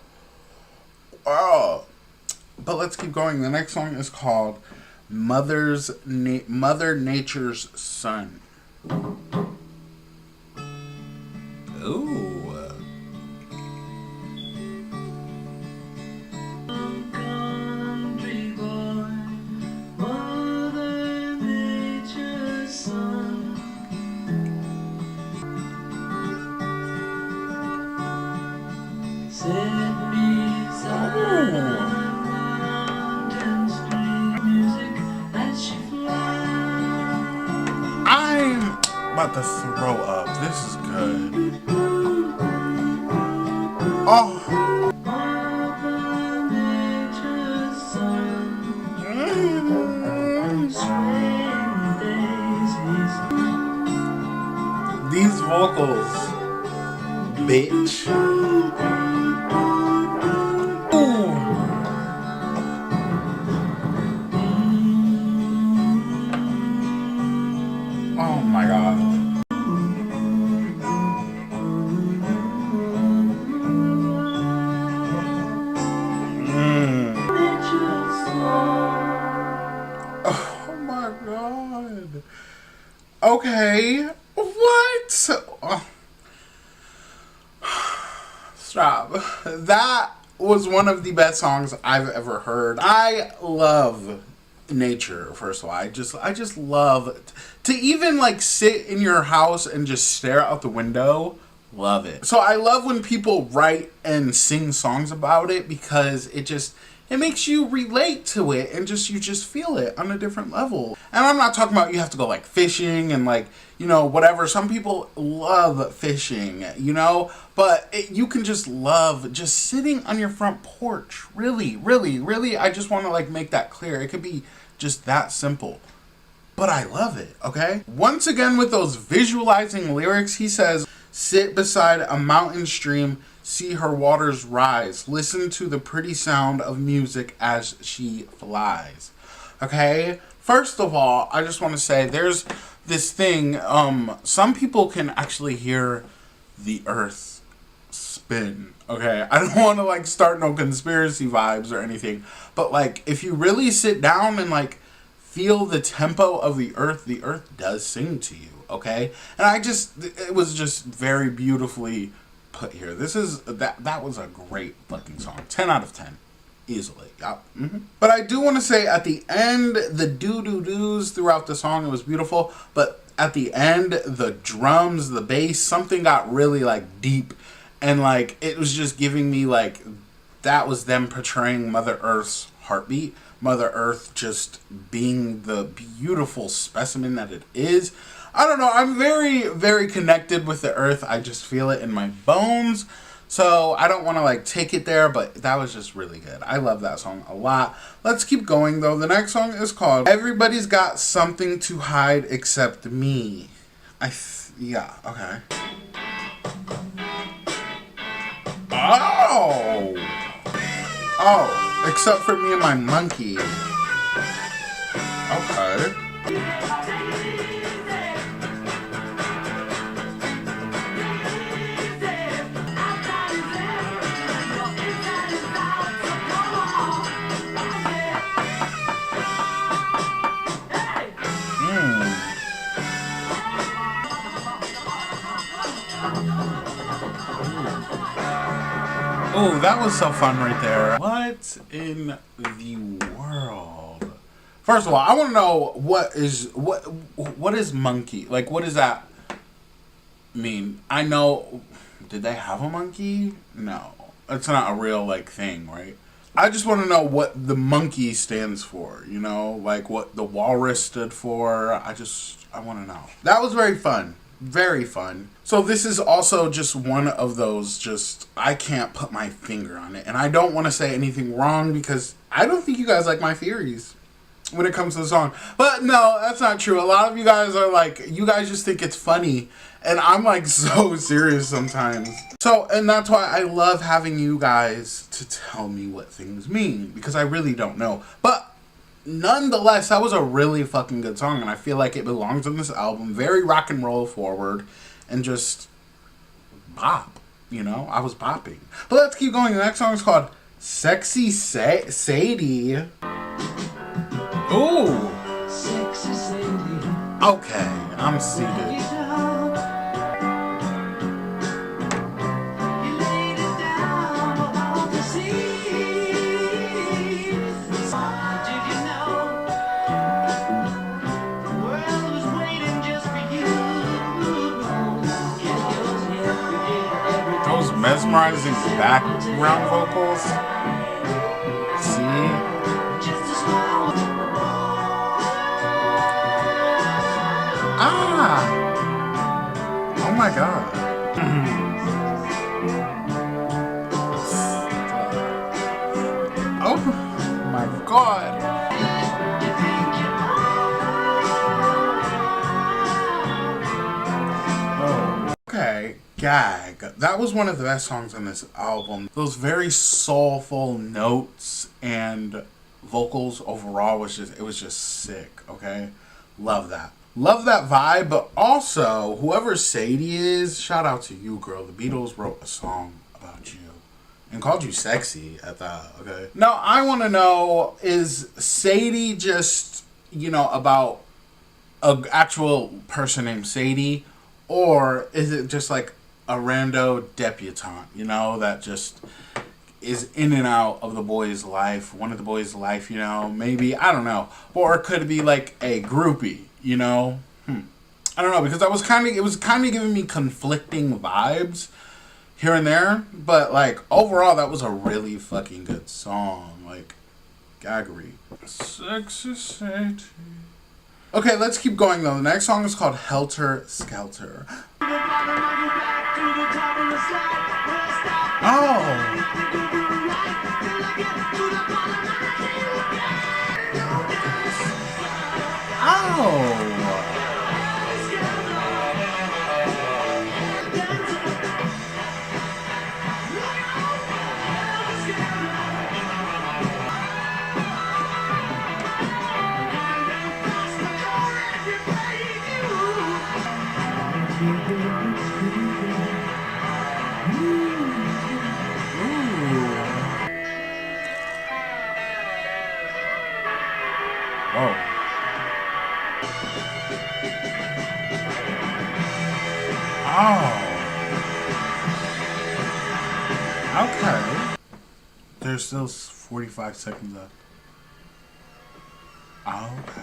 But let's keep going. The next song is called Mother Nature's Son. Ooh. I'm about to throw up. This is good. Oh. These vocals, bitch. Oh my God. Oh my God. Okay. What? Oh. Stop. That was one of the best songs I've ever heard. I love nature, first of all. I just love to even like sit in your house and just stare out the window. Love it. So I love when people write and sing songs about it, because it makes you relate to it and you just feel it on a different level. And I'm not talking about you have to go like fishing and like, you know, whatever. Some people love fishing, you know, but you can just love just sitting on your front porch. Really, really, really. I just want to like make that clear. It could be just that simple. But I love it, okay? Once again, with those visualizing lyrics, he says, sit beside a mountain stream, see her waters rise, listen to the pretty sound of music as she flies. Okay? First of all, I just want to say there's this thing, some people can actually hear the earth spin. Okay? I don't want to like start no conspiracy vibes or anything, but like if you really sit down and like feel the tempo of the earth does sing to you, okay? And it was just very beautifully put here. That was a great fucking song. 10 out of 10. Easily. Yep. But I do want to say at the end, the doo-doo-doos throughout the song, it was beautiful. But at the end, the drums, the bass, something got really, like, deep. And, like, it was just giving me, like, that was them portraying Mother Earth's heartbeat. Mother Earth just being the beautiful specimen that it is. I don't know. I'm very, very connected with the earth. I just feel it in my bones. So I don't want to like take it there, but that was just really good. I love that song a lot. Let's keep going though. The next song is called Everybody's Got Something to Hide Except Me. Yeah, okay. Oh, except for me and my monkey. Okay. Oh, that was so fun right there. What in the world? First of all, I want to know what is monkey? Like, what does that mean? I know, did they have a monkey? No. It's not a real, like, thing, right? I just want to know what the monkey stands for, you know? Like, what the walrus stood for. I want to know. That was very fun. Very fun. So this is also just one of those I can't put my finger on it. And I don't want to say anything wrong because I don't think you guys like my theories when it comes to the song. But no, that's not true. A lot of you guys are like, you guys just think it's funny. And I'm like so serious sometimes. So, and that's why I love having you guys to tell me what things mean. Because I really don't know. But nonetheless, that was a really fucking good song, and I feel like it belongs on this album. Very rock and roll forward, and just bop, you know? I was bopping. But let's keep going. The next song is called Sexy Sadie. Ooh. Sexy Sadie. Okay, I'm seated. Mesmerizing background vocals. See? Oh my god. Oh my god. Okay. Gag. That was one of the best songs on this album. Those very soulful notes and vocals overall was just sick, okay? Love that. Love that vibe, but also, whoever Sadie is, shout out to you, girl. The Beatles wrote a song about you and called you sexy at that, okay? Now, I want to know, is Sadie just, you know, about an actual person named Sadie, or is it just like a rando debutante, you know, that just is in and out of the boy's life, one of the boys' life, you know, maybe, I don't know. Or could it be like a groupie, you know? I don't know, because it was kind of giving me conflicting vibes here and there, but like overall that was a really fucking good song, like gaggery. Sexy Sadie. Okay, let's keep going though. The next song is called Helter Skelter. Whoa. Oh. Okay. There's still 45 seconds left. Okay.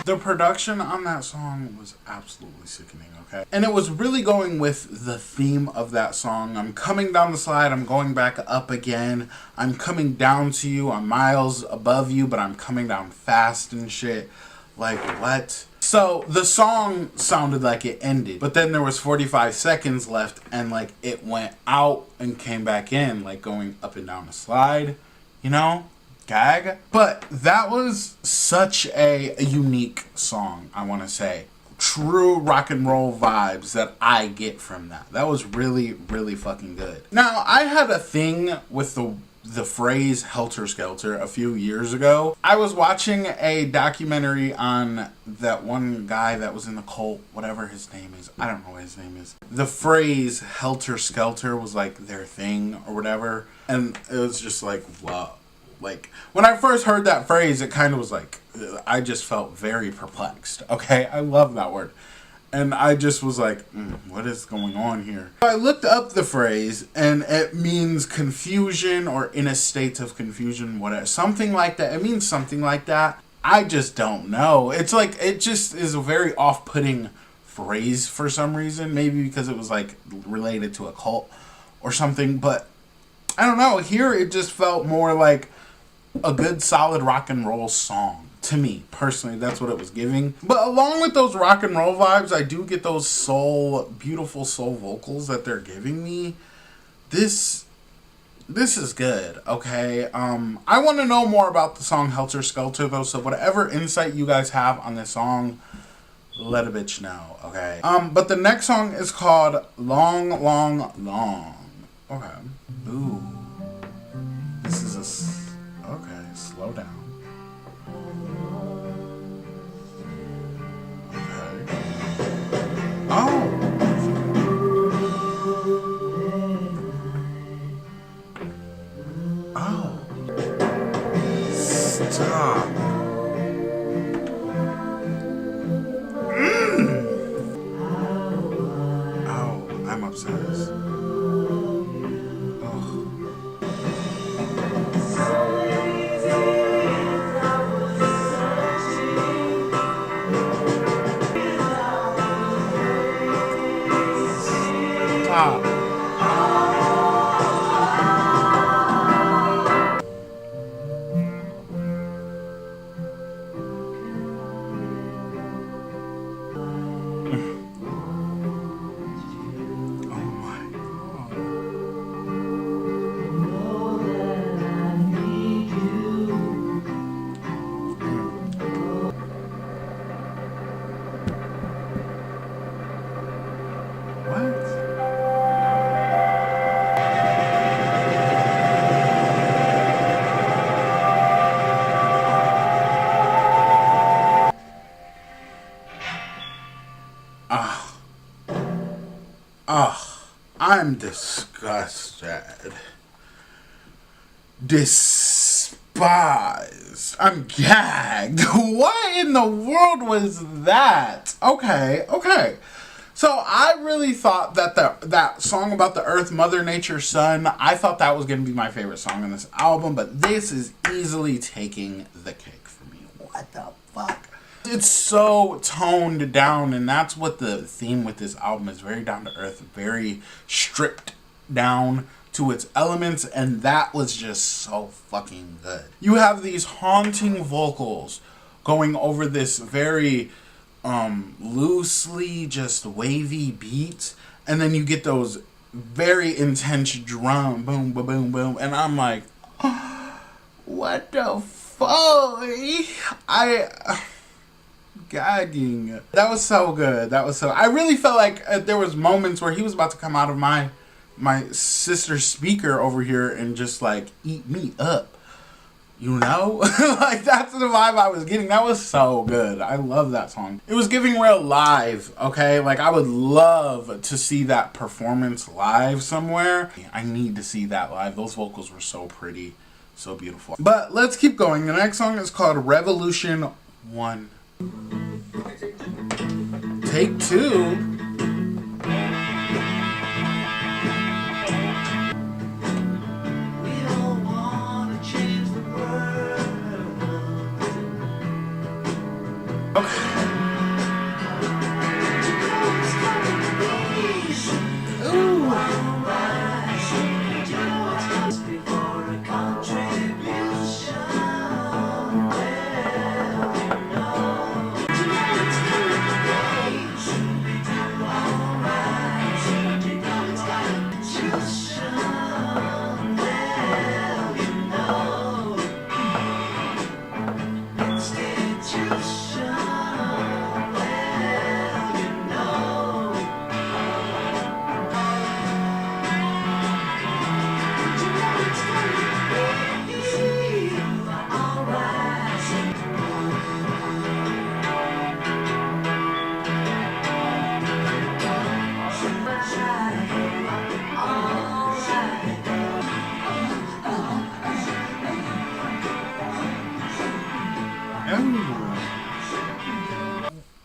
The production on that song was absolutely sickening, okay? And it was really going with the theme of that song. I'm coming down the slide, I'm going back up again. I'm coming down to you, I'm miles above you, but I'm coming down fast and shit. Like, what? So, the song sounded like it ended, but then there was 45 seconds left, and, like, it went out and came back in, like, going up and down the slide, you know? Gag. But that was such a unique song, I want to say. True rock and roll vibes that I get from that. That was really, really fucking good. Now, I had a thing with the phrase helter skelter a few years ago. I was watching a documentary on that one guy that was in the cult, whatever his name is. I don't know what his name is. The phrase helter skelter was like their thing or whatever. And it was just like, wow. Like, when I first heard that phrase, it kind of was like, I just felt very perplexed. Okay, I love that word. And I just was like, what is going on here? I looked up the phrase, and it means confusion or in a state of confusion, whatever. Something like that. It means something like that. I just don't know. It's like, it just is a very off-putting phrase for some reason. Maybe because it was like related to a cult or something. But I don't know. Here, it just felt more like a good solid rock and roll song to me personally. That's what it was giving. But along with those rock and roll vibes, I do get those beautiful soul vocals that they're giving me. This is good. Okay, I want to know more about the song Helter Skelter though, so whatever insight you guys have on this song, let a bitch know. Okay, but the next song is called Long Long Long. Okay. Ooh, this is okay, slow down. Okay. Oh. Oh. Stop. Oh, I'm obsessed. I'm disgusted. Despised. I'm gagged. What in the world was that? Okay. So I really thought that that song about the earth, Mother Nature, Sun, I thought that was going to be my favorite song on this album, but this is easily taking the cake for me. What the fuck? It's so toned down, and that's what the theme with this album is. Very down to earth, very stripped down to its elements, and that was just so fucking good. You have these haunting vocals going over this very loosely just wavy beat, and then you get those very intense drum, boom, boom, boom, boom, and I'm like, oh, what the fuck? Gagging. That was so good. I really felt like there was moments where he was about to come out of my sister's speaker over here and just like eat me up. You know? Like, that's the vibe I was getting. That was so good. I love that song. It was giving real live, okay? Like, I would love to see that performance live somewhere. I need to see that live. Those vocals were so pretty, so beautiful. But let's keep going. The next song is called Revolution 1. Take 2.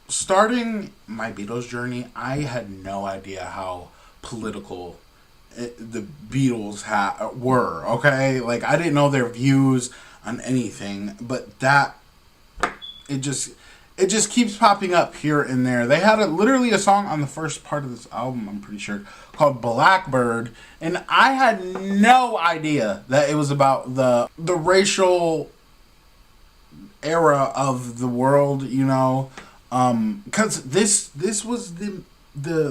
Starting my Beatles journey, I had no idea how political the Beatles were, okay? Like, I didn't know their views on anything, but it just keeps popping up here and there. They had literally a song on the first part of this album, I'm pretty sure, called Blackbird, and I had no idea that it was about the racial era of the world, you know, because this was the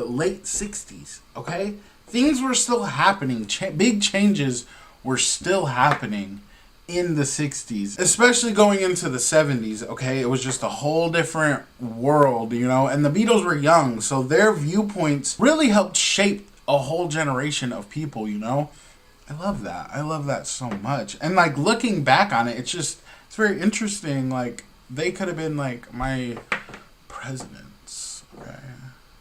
late 60s, okay? Things were still happening. Big changes were still happening in the 60s, especially going into the 70s, okay? It was just a whole different world, you know? And the Beatles were young, so their viewpoints really helped shape a whole generation of people, you know? I love that. I love that so much. And, like, looking back on it, it's very interesting. Like, they could have been, like, my presidents, okay?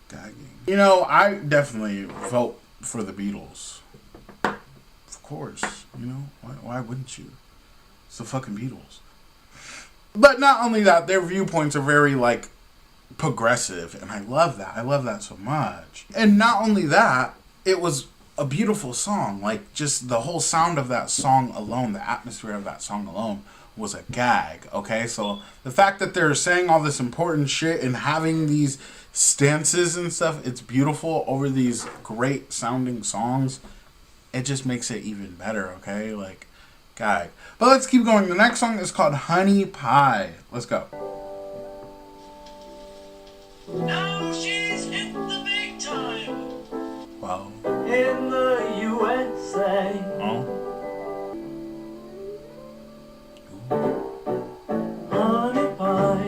Gagging. You know, I definitely vote for the Beatles. Of course, you know? Why wouldn't you? It's the fucking Beatles. But not only that, their viewpoints are very, like, progressive, and I love that. I love that so much. And not only that, it was a beautiful song. Like, just the whole sound of that song alone, the atmosphere of that song alone was a gag, okay? So the fact that they're saying all this important shit and having these stances and stuff, it's beautiful over these great sounding songs. It just makes it even better, okay? Like, gag. But let's keep going. The next song is called Honey Pie. Let's go. Now she's hit the big time. Wow. In the USA. Oh. Honey pie.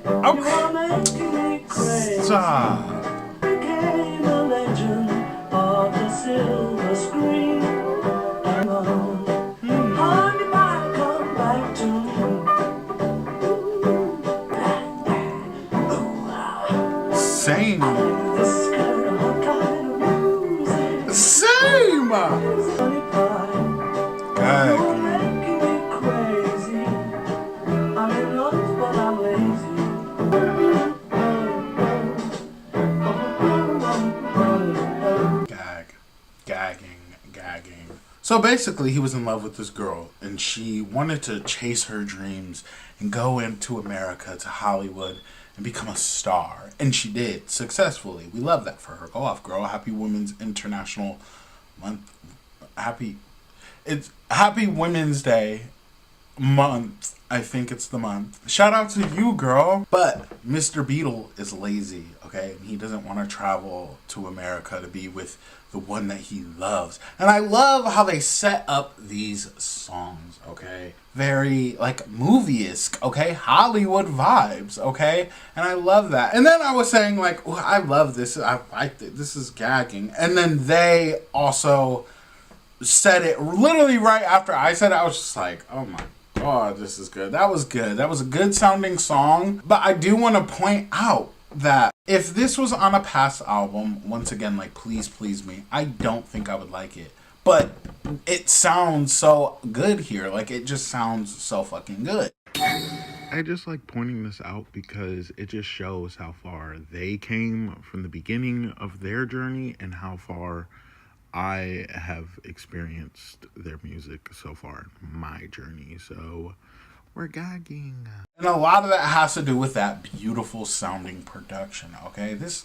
Okay. You are making me crazy. Stop. Became a legend of the silver screen. Honey pie, come back to me. Same. This kind of music. Same. Honey pie. Gag. You're making me crazy. I'm in love, but I'm lazy. Gagging. So basically, he was in love with this girl, and she wanted to chase her dreams and go into America, to Hollywood, and become a star. And she did, successfully. We love that for her. Go off, girl. Happy Women's International Month. Happy Women's Day month. I think it's the month. Shout out to you, girl. But Mr. Beatle is lazy, okay? He doesn't want to travel to America to be with the one that he loves. And I love how they set up these songs, okay? Very, like, movie-esque, okay? Hollywood vibes, okay? And I love that. And then I was saying, like, oh, I love this. This is gagging. And then they also said it literally right after I said it. I was just like, oh my Oh, this is good. That was good. That was a good sounding song. But I do want to point out that if this was on a past album, once again, like, please, please me, I don't think I would like it. But it sounds so good here. Like, it just sounds so fucking good. I just like pointing this out because it just shows how far they came from the beginning of their journey and how far I have experienced their music so far in my journey. So we're gagging. And a lot of that has to do with that beautiful sounding production, okay? This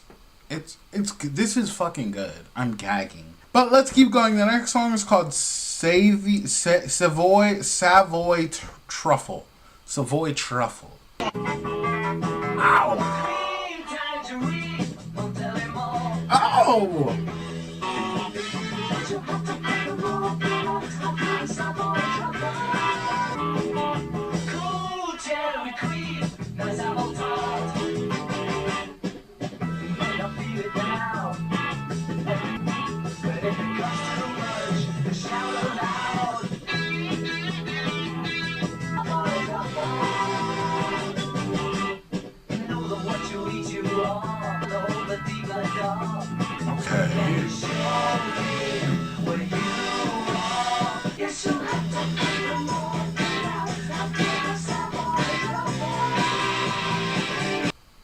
is fucking good. I'm gagging. But let's keep going. The next song is called Savoy Truffle. Savoy Truffle. Ow! Oh!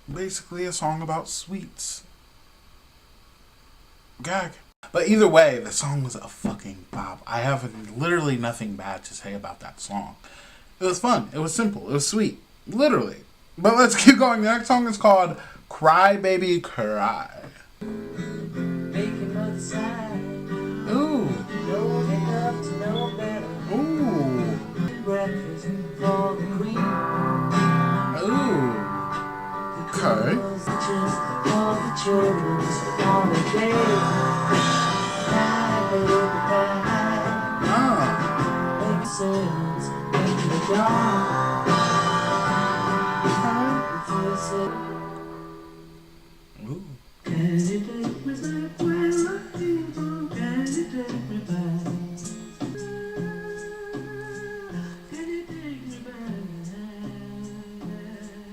Basically a song about sweets. Gag. But either way, the song was a fucking bop. I have literally nothing bad to say about that song. It was fun. It was simple. It was sweet. Literally. But let's keep going. The next song is called Cry Baby Cry. Ooh. Ooh. Ooh. Okay.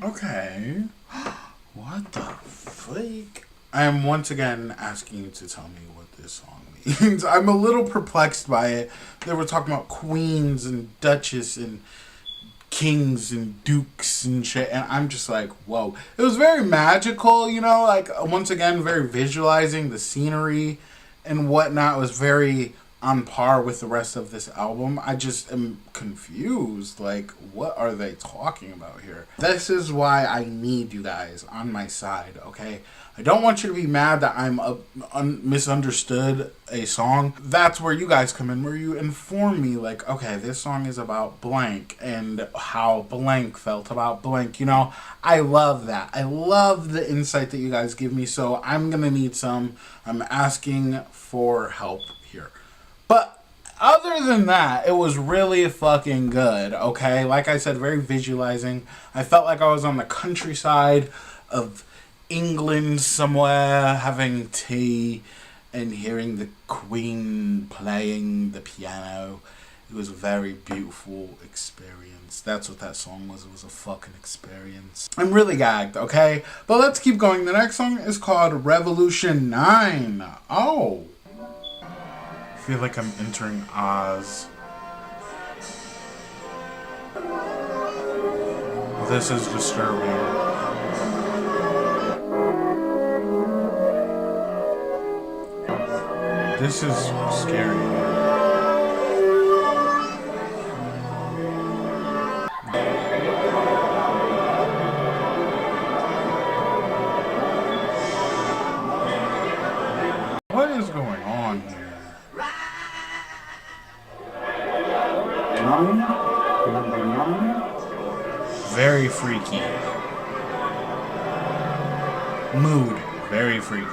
Okay. What the freak? I am once again asking you to tell me what this song means. I'm a little perplexed by it. They were talking about queens and duchess and kings and dukes and shit, and I'm just like, whoa. It was very magical, you know, like, once again, very visualizing the scenery and whatnot. It was very on par with the rest of this album. I just am confused. Like, what are they talking about here? This is why I need you guys on my side, okay? I don't want you to be mad that I'm misunderstood a song. That's where you guys come in, where you inform me, like, okay, this song is about blank and how blank felt about blank. You know, I love that. I love the insight that you guys give me, so I'm gonna need some. I'm asking for help here. But other than that, it was really fucking good, okay? Like I said, very visualizing. I felt like I was on the countryside of England somewhere, having tea and hearing the Queen playing the piano. It was a very beautiful experience. That's what that song was. It was a fucking experience. I'm really gagged, okay? But let's keep going. The next song is called Revolution 9. Oh. I feel like I'm entering Oz. This is disturbing. This is scary. What is going on here? Very freaky. Mood. Very freaky.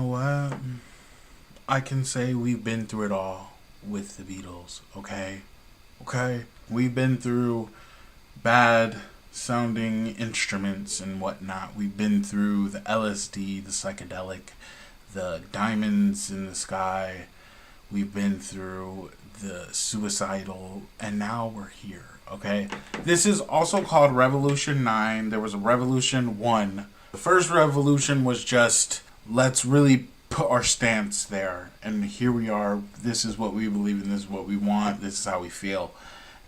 what? I can say we've been through it all with the Beatles, okay? Okay? We've been through bad sounding instruments and whatnot. We've been through the LSD, the psychedelic, the diamonds in the sky. We've been through the suicidal, and now we're here, okay? This is also called Revolution 9. There was a Revolution 1. The first revolution was just, let's really put our stance there, and here we are. This is what we believe in, this is what we want, this is how we feel.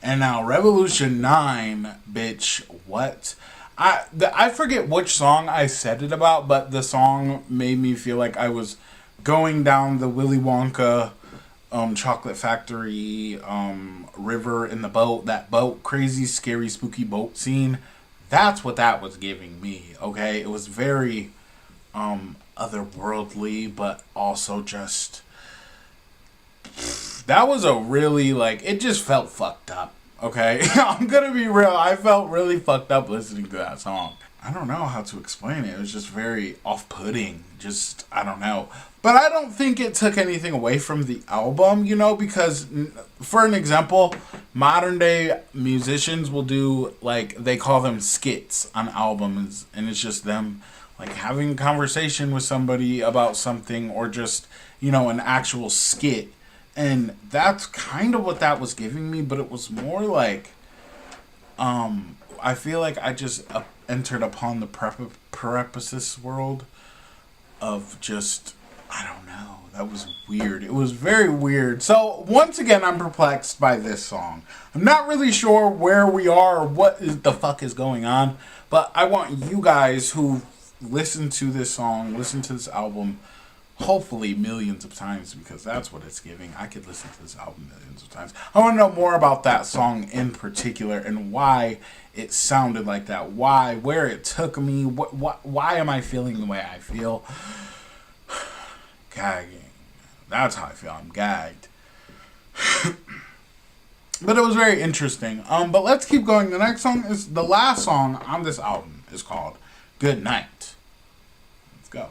And now Revolution 9, bitch, what? I forget which song I said it about, but the song made me feel like I was going down the Willy Wonka chocolate factory river in the boat, that boat, crazy, scary, spooky boat scene. That's what that was giving me, okay? It was very otherworldly, but also just, that was a really, like, it just felt fucked up, okay? I'm gonna be real, I felt really fucked up listening to that song. I don't know how to explain it. It was just very off-putting. Just, I don't know. But I don't think it took anything away from the album, you know, because, for an example, modern day musicians will do, like, they call them skits on albums, and it's just them, like, having a conversation with somebody about something, or just, you know, an actual skit. And that's kind of what that was giving me, but it was more like, I feel like I just entered upon the preface world of just, I don't know, that was weird. It was very weird. So, once again, I'm perplexed by this song. I'm not really sure where we are or what the fuck is going on, but I want you guys who listen to this song, listen to this album, hopefully millions of times, because that's what it's giving. I could listen to this album millions of times. I want to know more about that song in particular and why it sounded like that. Why, where it took me. Why am I feeling the way I feel? Gagging. That's how I feel. I'm gagged. But it was very interesting. But let's keep going. The next song is the last song on this album. Is called Good Night. Let's go.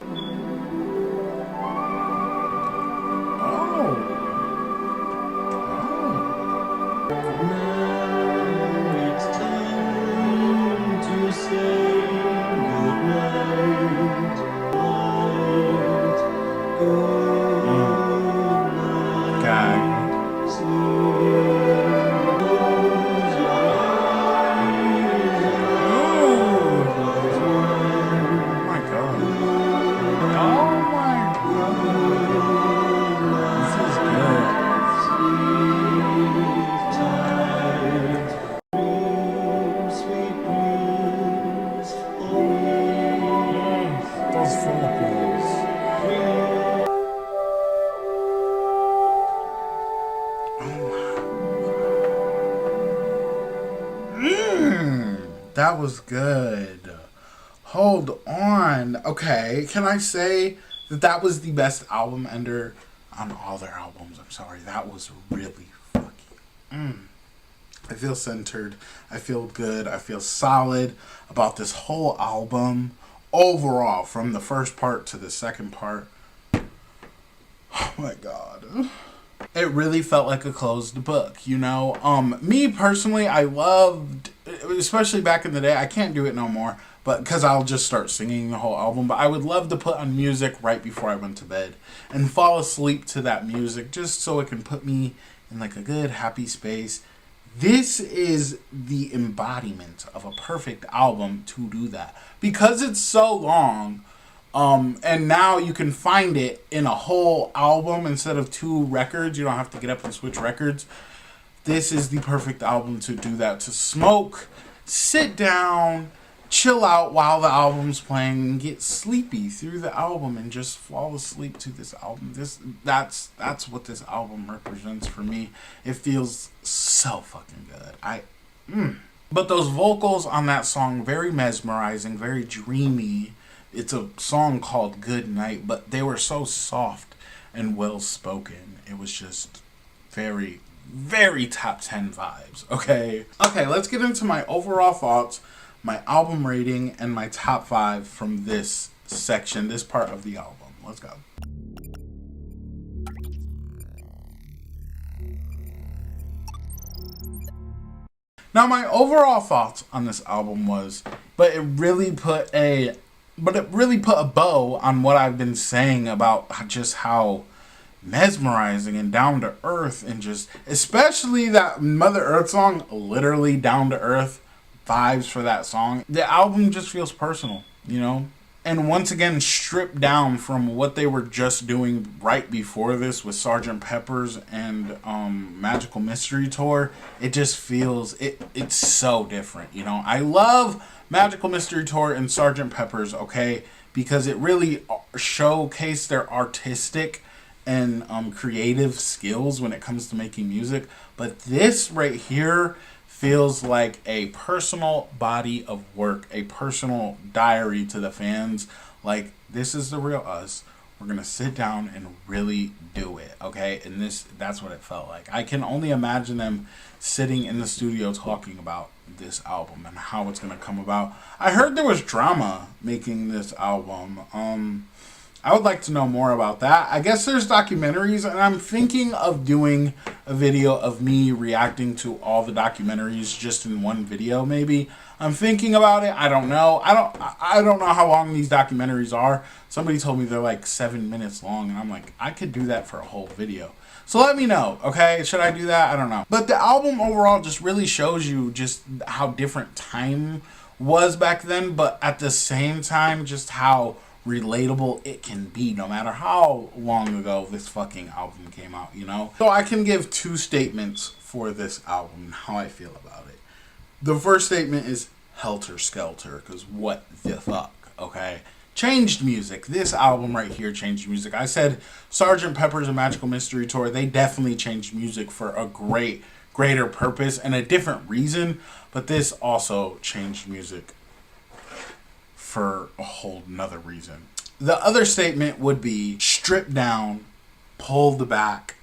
That was good. Hold on. Okay, can I say that was the best album ender on all their albums? I'm sorry. That was really fucking... I feel centered. I feel good. I feel solid about this whole album. Overall, from the first part to the second part. Oh my god. It really felt like a closed book, you know? Me personally, I loved, especially back in the day, I can't do it no more, but because I'll just start singing the whole album, but I would love to put on music right before I went to bed and fall asleep to that music just so it can put me in like a good, happy space. This is the embodiment of a perfect album to do that. Because it's so long, and now you can find it in a whole album instead of 2 records. You don't have to get up and switch records. This is the perfect album to do that. To smoke, sit down, chill out while the album's playing, and get sleepy through the album and just fall asleep to this album. That's what this album represents for me. It feels so fucking good. But those vocals on that song, very mesmerizing, very dreamy. It's a song called Good Night, but they were so soft and well spoken. It was just very, very top 10 vibes, okay? Okay, let's get into my overall thoughts, my album rating, and my top 5 from this section, this part of the album, Let's go. Now, my overall thoughts on this album was, but it really put a bow on what I've been saying about just how mesmerizing and down to earth, and just especially that Mother Earth song, literally down to earth vibes for that song. The album just feels personal, you know? And once again, stripped down from what they were just doing right before this with Sgt. Pepper's and Magical Mystery Tour. It just feels, it's so different, you know? I love Magical Mystery Tour and Sgt. Pepper's, okay? Because it really showcased their artistic and creative skills when it comes to making music. But this right here feels like a personal body of work, a personal diary to the fans. Like, this is the real us. We're gonna sit down and really do it, okay? And that's what it felt like. I can only imagine them sitting in the studio talking about this album and how it's gonna come about. I heard there was drama making this album. I would like to know more about that. I guess there's documentaries, and I'm thinking of doing a video of me reacting to all the documentaries just in one video, maybe. I'm thinking about it. I don't know. I don't know how long these documentaries are. Somebody told me they're like 7 minutes long, and I'm like, I could do that for a whole video. So let me know, okay? Should I do that? I don't know. But the album overall just really shows you just how different time was back then, but at the same time, just how relatable it can be no matter how long ago this fucking album came out, you know? So I can give two statements for this album and how I feel about it. The first statement is helter skelter, because what the fuck, okay? Changed music. This album right here changed music. I said Sgt. Pepper's and Magical Mystery Tour, they definitely changed music for a greater purpose and a different reason, but this also changed music for a whole nother reason. The other statement would be stripped down, pulled back,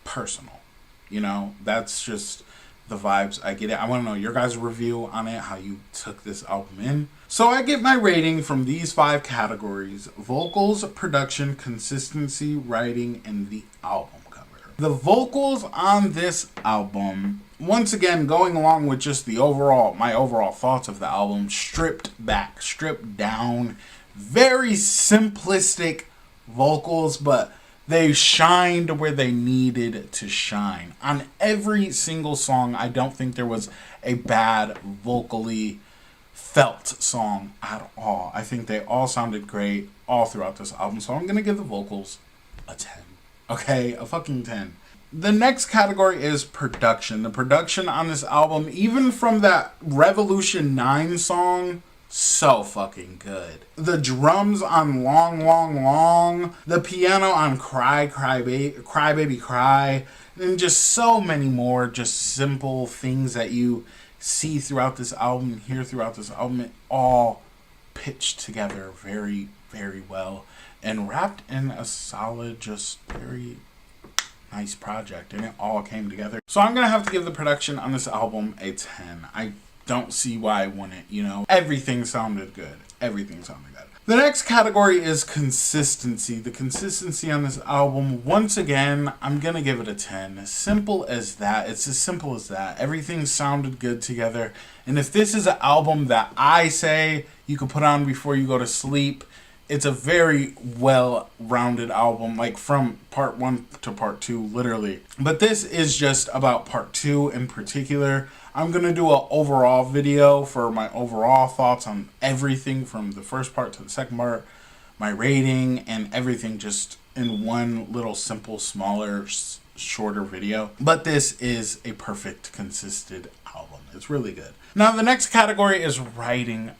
personal. You know, that's just the vibes I get it. I want to know your guys' review on it, how you took this album in. So I get my rating from these 5 categories: vocals, production, consistency, writing, and the album cover. The vocals on this album, once again, going along with just my overall thoughts of the album, stripped back, stripped down, very simplistic vocals, but they shined where they needed to shine. On every single song, I don't think there was a bad vocally felt song at all. I think they all sounded great all throughout this album, so I'm going to give the vocals a 10. Okay, a fucking 10. The next category is production. The production on this album, even from that Revolution 9 song, so fucking good. The drums on Long, Long, Long, the piano on Cry, Cry, Baby, Cry, and just so many more just simple things that you see throughout this album and hear throughout this album. It all pitched together very, very well and wrapped in a solid, just very nice project, and it all came together. So I'm gonna have to give the production on this album a 10. I don't see why I wouldn't, you know. Everything sounded good. Everything sounded good. The next category is consistency. The consistency on this album, once again, I'm gonna give it a 10. As simple as that. It's as simple as that. Everything sounded good together. And if this is an album that I say you could put on before you go to sleep, it's a very well-rounded album, like from part 1 to part 2, literally. But this is just about part 2 in particular. I'm going to do an overall video for my overall thoughts on everything from the first part to the second part, my rating, and everything just in one little simple, smaller, shorter video. But this is a perfect, consistent album. It's really good. Now, the next category is writing,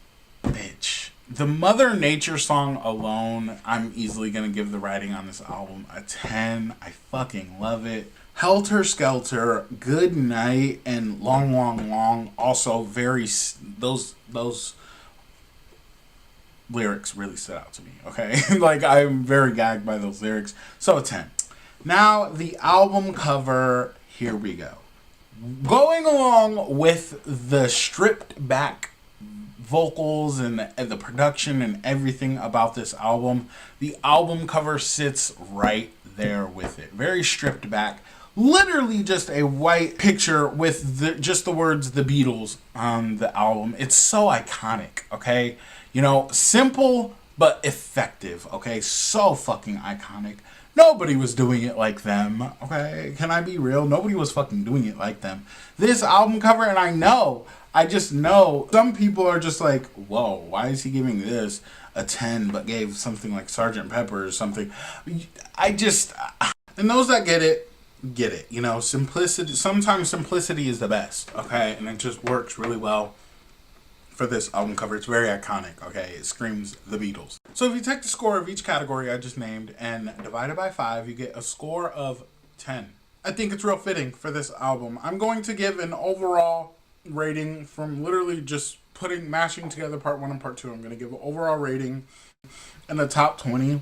bitch. The Mother Nature song alone, I'm easily going to give the writing on this album a 10. I fucking love it. Helter Skelter, Good Night, and Long, Long, Long, also very, those lyrics really stood out to me, okay? Like, I'm very gagged by those lyrics. So a 10. Now, the album cover, here we go. Going along with the stripped back vocals and the production and everything about this album. The album cover sits right there with it. Very stripped back. Literally just a white picture with just the words The Beatles on the album. It's so iconic, okay? You know, simple but effective, okay? So fucking iconic. Nobody was doing it like them, okay? Can I be real? Nobody was fucking doing it like them. This album cover, and I just know, some people are just like, whoa, why is he giving this a 10 but gave something like Sgt. Pepper or something? And those that get it, you know, simplicity, sometimes simplicity is the best, okay? And it just works really well for this album cover. It's very iconic, okay? It screams The Beatles. So if you take the score of each category I just named and divide it by 5, you get a score of 10. I think it's real fitting for this album. I'm going to give an overall rating from literally just mashing together part 1 and part 2. I'm going to give an overall rating in the top 20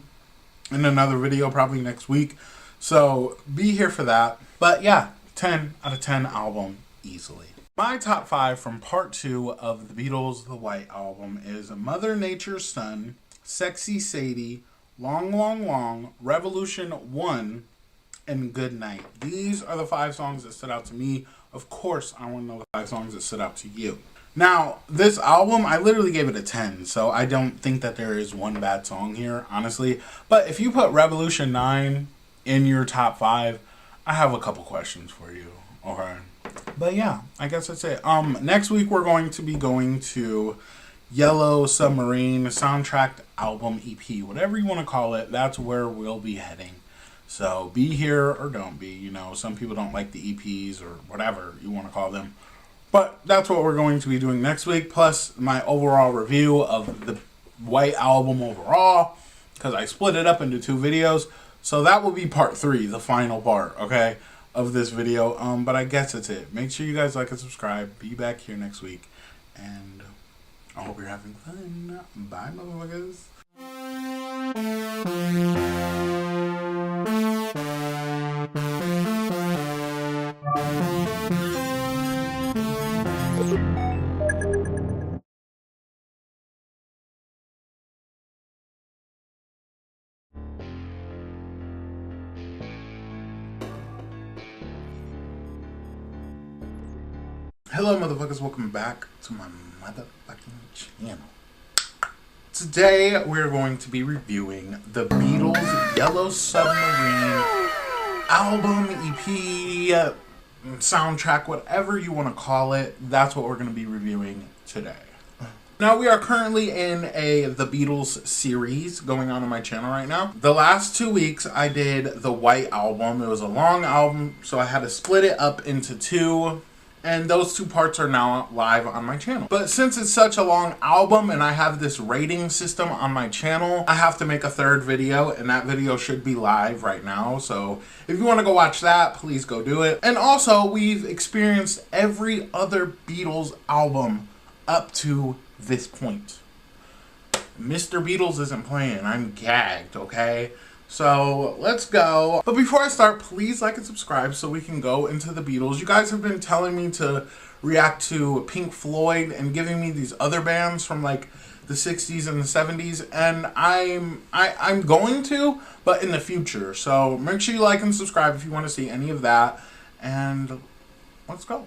in another video probably next week. So be here for that. But yeah, 10 out of 10 album easily. My top 5 from part 2 of The Beatles' The White Album is Mother Nature's Son, Sexy Sadie, Long Long Long, Revolution 1, and Good Night. These are the 5 songs that stood out to me. Of course, I want to know the 5 songs that stood out to you. Now, this album, I literally gave it a 10, so I don't think that there is one bad song here, honestly. But if you put Revolution 9 in your top 5, I have a couple questions for you, okay? But yeah, I guess that's it. Next week we're going to be going to Yellow Submarine soundtrack album EP, whatever you want to call it. That's where we'll be heading. So be here or don't be. You know, some people don't like the EPs or whatever you want to call them. But that's what we're going to be doing next week. Plus my overall review of the White Album overall, because I split it up into 2 videos. So that will be part 3, the final part, okay, of this video. But I guess that's it. Make sure you guys like and subscribe. Be back here next week. And I hope you're having fun. Bye, motherfuckers. Hello, motherfuckers. Welcome back to my motherfucking channel. Today, we're going to be reviewing the Beatles' Yellow Submarine album, EP, soundtrack, whatever you want to call it. That's what we're going to be reviewing today. Now, we are currently in The Beatles series going on my channel right now. The last 2 weeks, I did the White Album. It was a long album, so I had to split it up into 2. And those 2 parts are now live on my channel. But since it's such a long album and I have this rating system on my channel, I have to make a 3rd video, and that video should be live right now. So if you want to go watch that, please go do it. And also, we've experienced every other Beatles album up to this point. Mr. Beatles isn't playing. I'm gagged, okay? So let's go. But before I start, please like and subscribe so we can go into the Beatles. You guys have been telling me to react to Pink Floyd and giving me these other bands from like the 60s and the 70s, and I'm going to, but in the future. So make sure you like and subscribe if you want to see any of that, and let's go.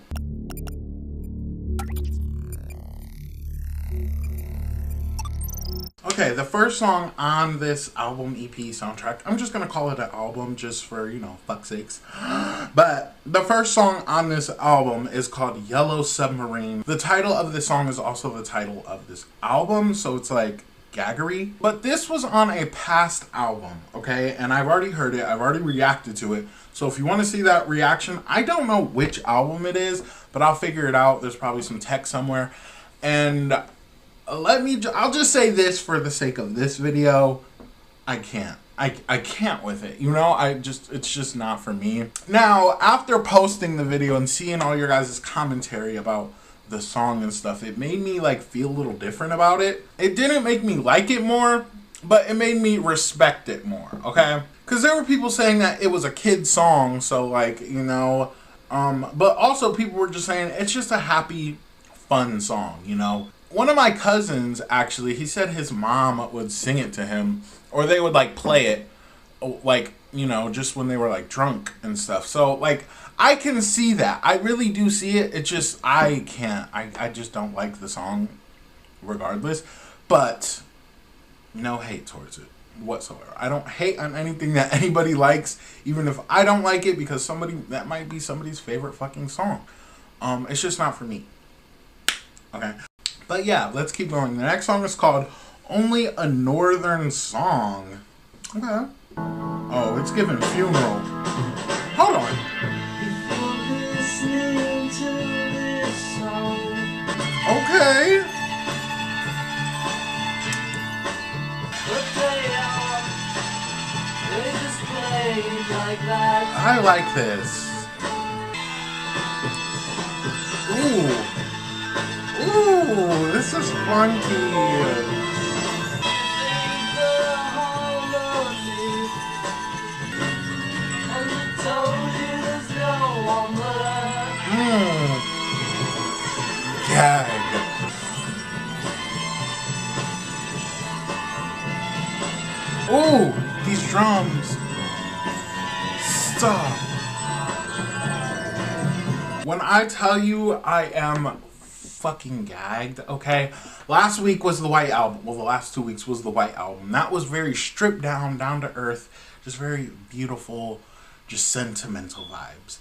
Okay, the first song on this album EP soundtrack, I'm just going to call it an album just for, you know, fuck's sakes. But the first song on this album is called Yellow Submarine. The title of this song is also the title of this album, so it's like gaggery. But this was on a past album, okay? And I've already heard it. I've already reacted to it. So if you want to see that reaction, I don't know which album it is, but I'll figure it out. There's probably some text somewhere. And I'll just say this for the sake of this video. I can't with it, you know. It's just not for me. Now, after posting the video and seeing all your guys' commentary about the song and stuff, it made me like feel a little different about it. It didn't make me like it more, but it made me respect it more, okay? Because there were people saying that it was a kid song, so like, you know, but also people were just saying it's just a happy, fun song, you know. one of my cousins, actually, he said his mom would sing it to him, or they would, like, play it, like, you know, just when they were, like, drunk and stuff. So, like, I can see that. I really do see it. It's just, I can't. I just don't like the song regardless. But no hate towards it whatsoever. I don't hate on anything that anybody likes, even if I don't like it, because that might be somebody's favorite fucking song. It's just not for me. Okay. But yeah, let's keep going. The next song is called Only a Northern Song. Okay. Oh, it's giving funeral. Hold on. Okay. I like this. Ooh, this is funky. Gag. Ooh, these drums. Stop. When I tell you I am fucking gagged, okay? Last week was the White Album. Well, the last 2 weeks was the White Album. That was very stripped down to earth. Just very beautiful, just sentimental vibes.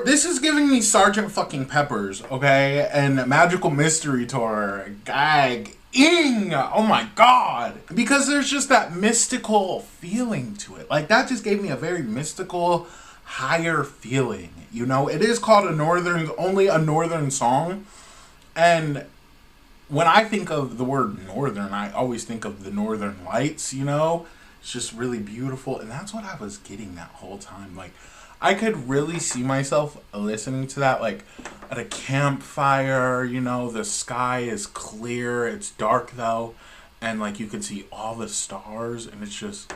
This is giving me Sergeant fucking Peppers, okay? And Magical Mystery Tour. Gag-ing! Oh my god! Because there's just that mystical feeling to it. Like, that just gave me a very mystical, higher feeling. You know, it is called only a northern song. And when I think of the word northern, I always think of the Northern Lights, you know? It's just really beautiful. And that's what I was getting that whole time. Like, I could really see myself listening to that, like, at a campfire, you know, the sky is clear, it's dark, though, and, like, you can see all the stars, and it's just,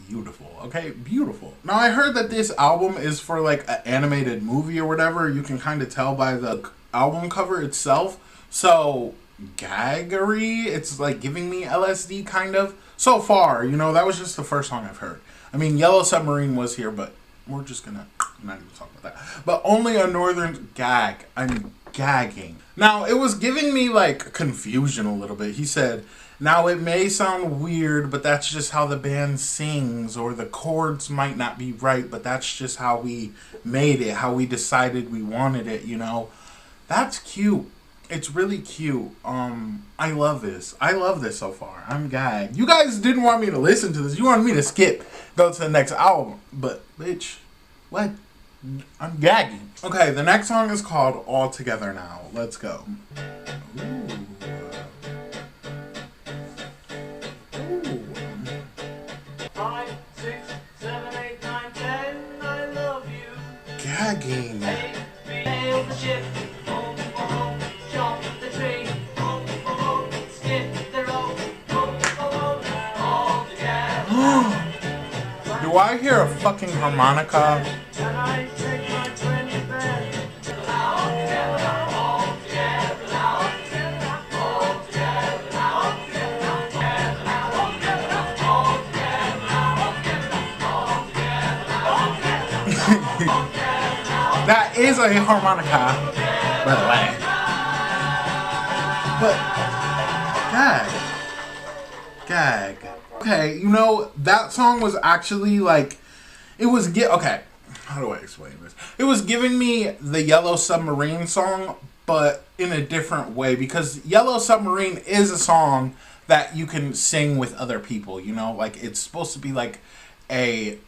beautiful, okay, beautiful. Now, I heard that this album is for, like, an animated movie or whatever. You can kind of tell by the album cover itself, so gaggery, it's, like, giving me LSD, kind of. So far, you know, that was just the first song I've heard. I mean, Yellow Submarine was here, but we're just gonna not even talk about that. But Only a Northern Gag. I'm gagging. Now, it was giving me, like, confusion a little bit. He said, now it may sound weird, but that's just how the band sings, or the chords might not be right, but that's just how we made it, how we decided we wanted it, you know? That's cute. It's really cute. I love this. I love this so far. I'm gagged. You guys didn't want me to listen to this. You wanted me to skip, go to the next album. But, bitch, what? I'm gagging. Okay, the next song is called All Together Now. Let's go. Ooh. 5, 6, 7, 8, 9, 10. I love you. Gagging. Hail the ship. Jump the train. Skip the rope. All together. Do I hear a fucking harmonica? And I take my friend back. That is a harmonica, by the way. But gag. Okay, you know, that song was actually like, okay, how do I explain this? It was giving me the Yellow Submarine song, but in a different way, because Yellow Submarine is a song that you can sing with other people, you know? Like, it's supposed to be like a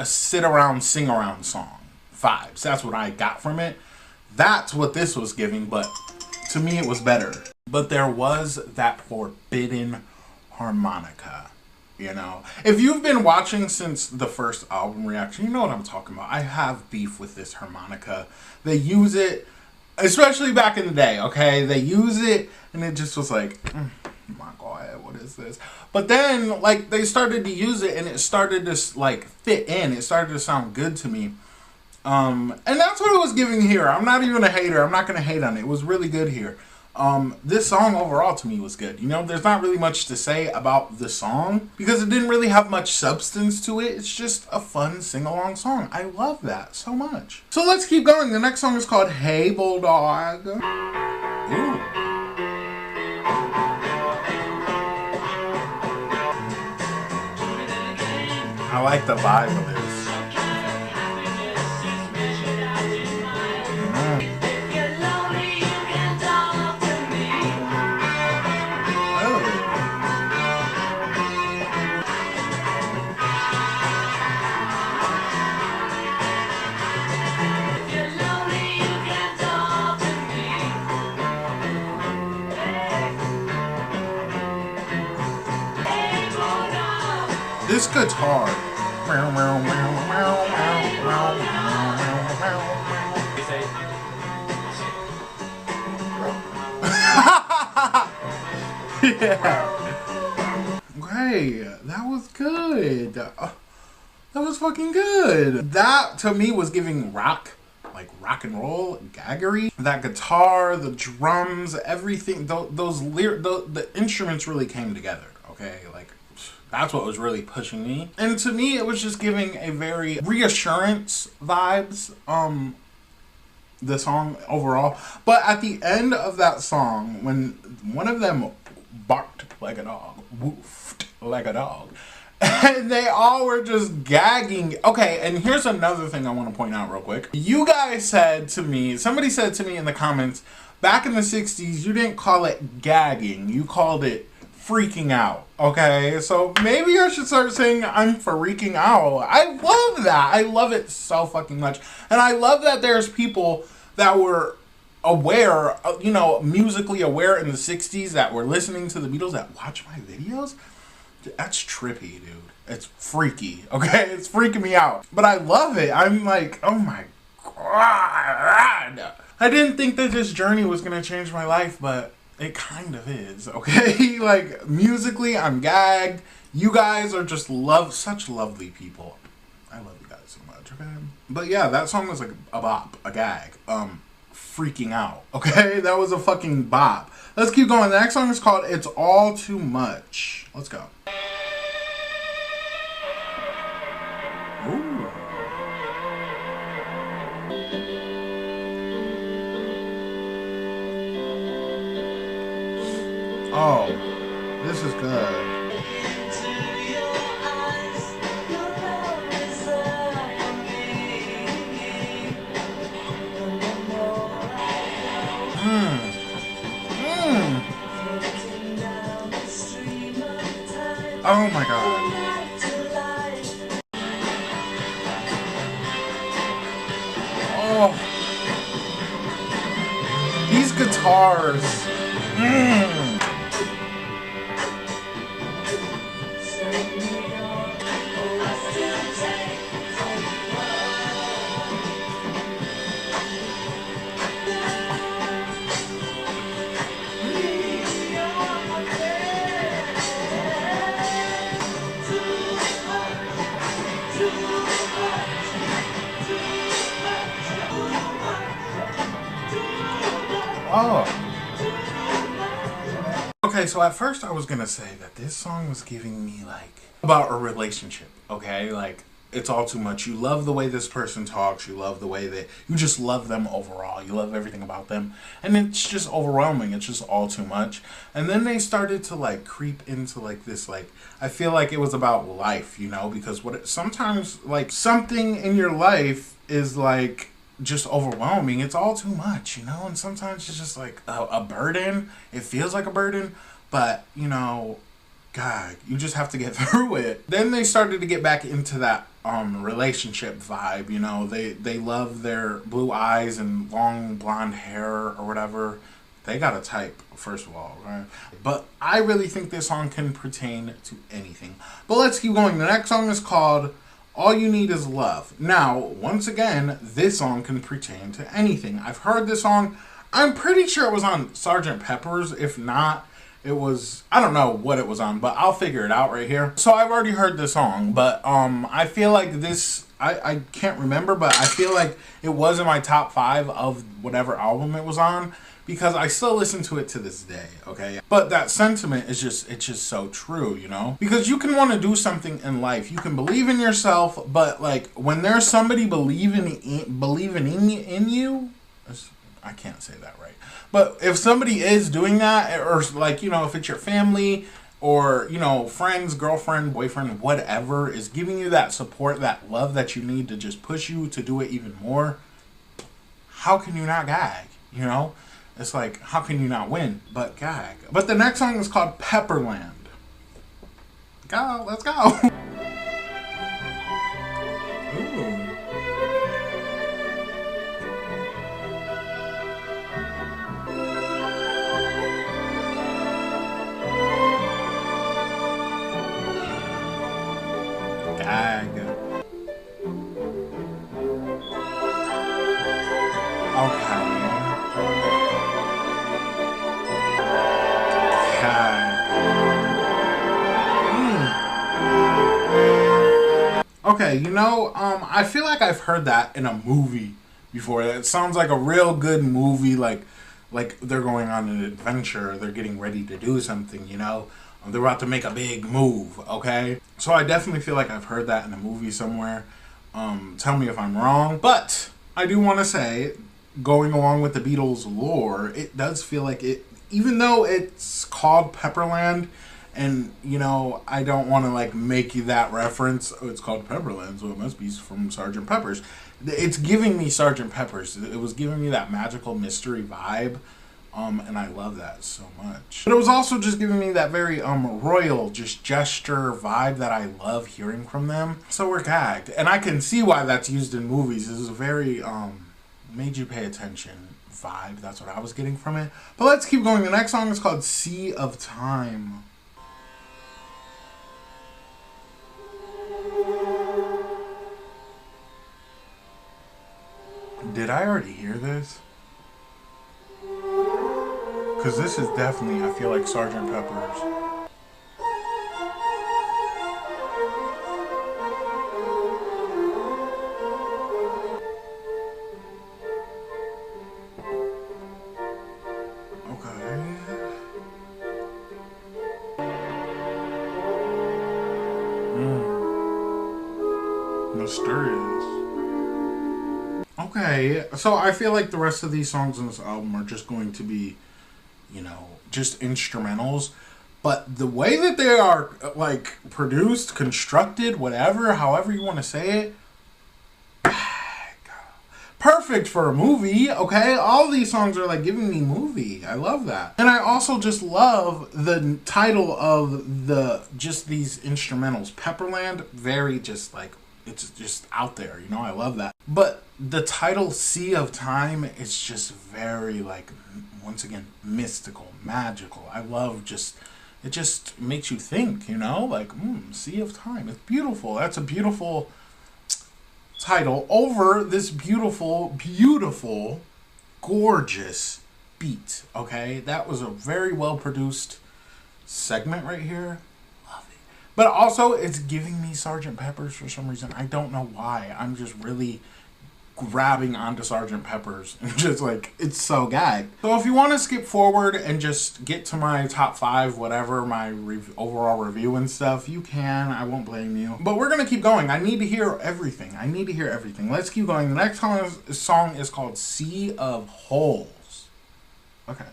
sit around, sing around song vibes. That's what I got from it. That's what this was giving, but to me it was better. But there was that forbidden harmonica, you know? If you've been watching since the first album reaction, you know what I'm talking about. I have beef with this harmonica. They use it, especially back in the day, okay? They use it, and it just was like, my God, what is this? But then, like, they started to use it, and it started to, like, fit in. It started to sound good to me. And that's what it was giving here. I'm not even a hater. I'm not going to hate on it. It was really good here. This song overall to me was good. You know, there's not really much to say about the song because it didn't really have much substance to it. It's just a fun sing-along song. I love that so much. So let's keep going. The next song is called Hey Bulldog. Ooh. I like the vibe of this. This guitar. Yeah. Okay, that was good. That was fucking good. That to me was giving rock, like rock and roll, gaggery. That guitar, the drums, everything. The instruments really came together. Okay, like. That's what was really pushing me. And to me, it was just giving a very reassurance vibes, the song overall. But at the end of that song, when one of them barked like a dog, woofed like a dog, and they all were just gagging. Okay, and here's another thing I want to point out real quick. You guys said to me, somebody said to me in the comments, back in the 60s, you didn't call it gagging, you called it freaking out. Okay, so maybe I should start saying I'm freaking out. I love that. I love it so fucking much. And I love that there's people that were aware, you know, musically aware in the 60s that were listening to the Beatles that watch my videos. That's trippy, dude. It's freaky, okay? It's freaking me out. But I love it. I'm like, oh my God. I didn't think that this journey was going to change my life, but it kind of is, okay? Like, musically, I'm gagged. You guys are just such lovely people. I love you guys so much, okay? But yeah, that song was like a bop, a gag. Freaking out, okay? That was a fucking bop. Let's keep going. The next song is called It's All Too Much. Let's go. Ooh. Oh, this is good. Oh my God. Oh. These guitars. Oh. Okay, so at first I was gonna say that this song was giving me like about a relationship, okay? Like, it's all too much. You love the way this person talks, you love the way that you just love them overall. You love everything about them. And it's just overwhelming. It's just all too much. And then they started to like creep into like this, like, I feel like it was about life, you know, because sometimes like something in your life is like just overwhelming. It's all too much, you know, and sometimes it's just like a burden. It feels like a burden, but you know, God, you just have to get through it. Then they started to get back into that relationship vibe, you know. They love their blue eyes and long blonde hair or whatever. They got a type, first of all, right? But I really think this song can pertain to anything. But let's keep going. The next song is called All You Need Is Love. Now, once again, this song can pertain to anything. I've heard this song. I'm pretty sure it was on Sgt. Pepper's. If not, It was, I don't know what it was on, but I'll figure it out right here. So I've already heard the song, but I feel like this, I can't remember, but I feel like it was in my top 5 of whatever album it was on, because I still listen to it to this day, okay? But that sentiment is just, it's just so true, you know? Because you can want to do something in life. You can believe in yourself, but like when there's somebody believing in you, I can't say that right. But if somebody is doing that, or like, you know, if it's your family or, you know, friends, girlfriend, boyfriend, whatever, is giving you that support, that love that you need to just push you to do it even more, how can you not gag, you know? It's like, how can you not win but gag? But the next song is called Pepperland. Go, let's go. Ooh. Gag. Okay. Okay, you know, I feel like I've heard that in a movie before. It sounds like a real good movie, like they're going on an adventure, they're getting ready to do something, you know? They're about to make a big move, okay? So I definitely feel like I've heard that in a movie somewhere. Tell me if I'm wrong. But I do want to say, going along with the Beatles lore, it does feel like it, even though it's called Pepperland, and, you know, I don't want to, like, make you that reference. Oh, it's called Pepperland, so it must be from Sgt. Pepper's. It's giving me Sgt. Pepper's. It was giving me that magical mystery vibe, and I love that so much. But it was also just giving me that very royal, just gesture vibe that I love hearing from them. So we're gagged. And I can see why that's used in movies. This is a very, made you pay attention vibe. That's what I was getting from it. But let's keep going. The next song is called Sea of Time. Did I already hear this? Because this is definitely, I feel like Sgt. Pepper's. Okay. Mysterious. Okay, so I feel like the rest of these songs on this album are just going to be, you know, just instrumentals. But the way that they are, like, produced, constructed, whatever, however you want to say it, perfect for a movie, okay? All these songs are, like, giving me movie. I love that. And I also just love the title of just these instrumentals. Pepperland, very just, like, it's just out there, you know? I love that. But the title Sea of Time is just very, like, once again, mystical, magical. I love just, it just makes you think, you know? Like, Sea of Time. It's beautiful. That's a beautiful title over this beautiful, beautiful, gorgeous beat, okay? That was a very well-produced segment right here. But also, it's giving me Sgt. Pepper's for some reason. I don't know why. I'm just really grabbing onto Sgt. Pepper's. And just like, it's so gagged. So if you want to skip forward and just get to my top 5, whatever, my overall review and stuff, you can. I won't blame you. But we're going to keep going. I need to hear everything. I need to hear everything. Let's keep going. The next song is called Sea of Holes. Okay.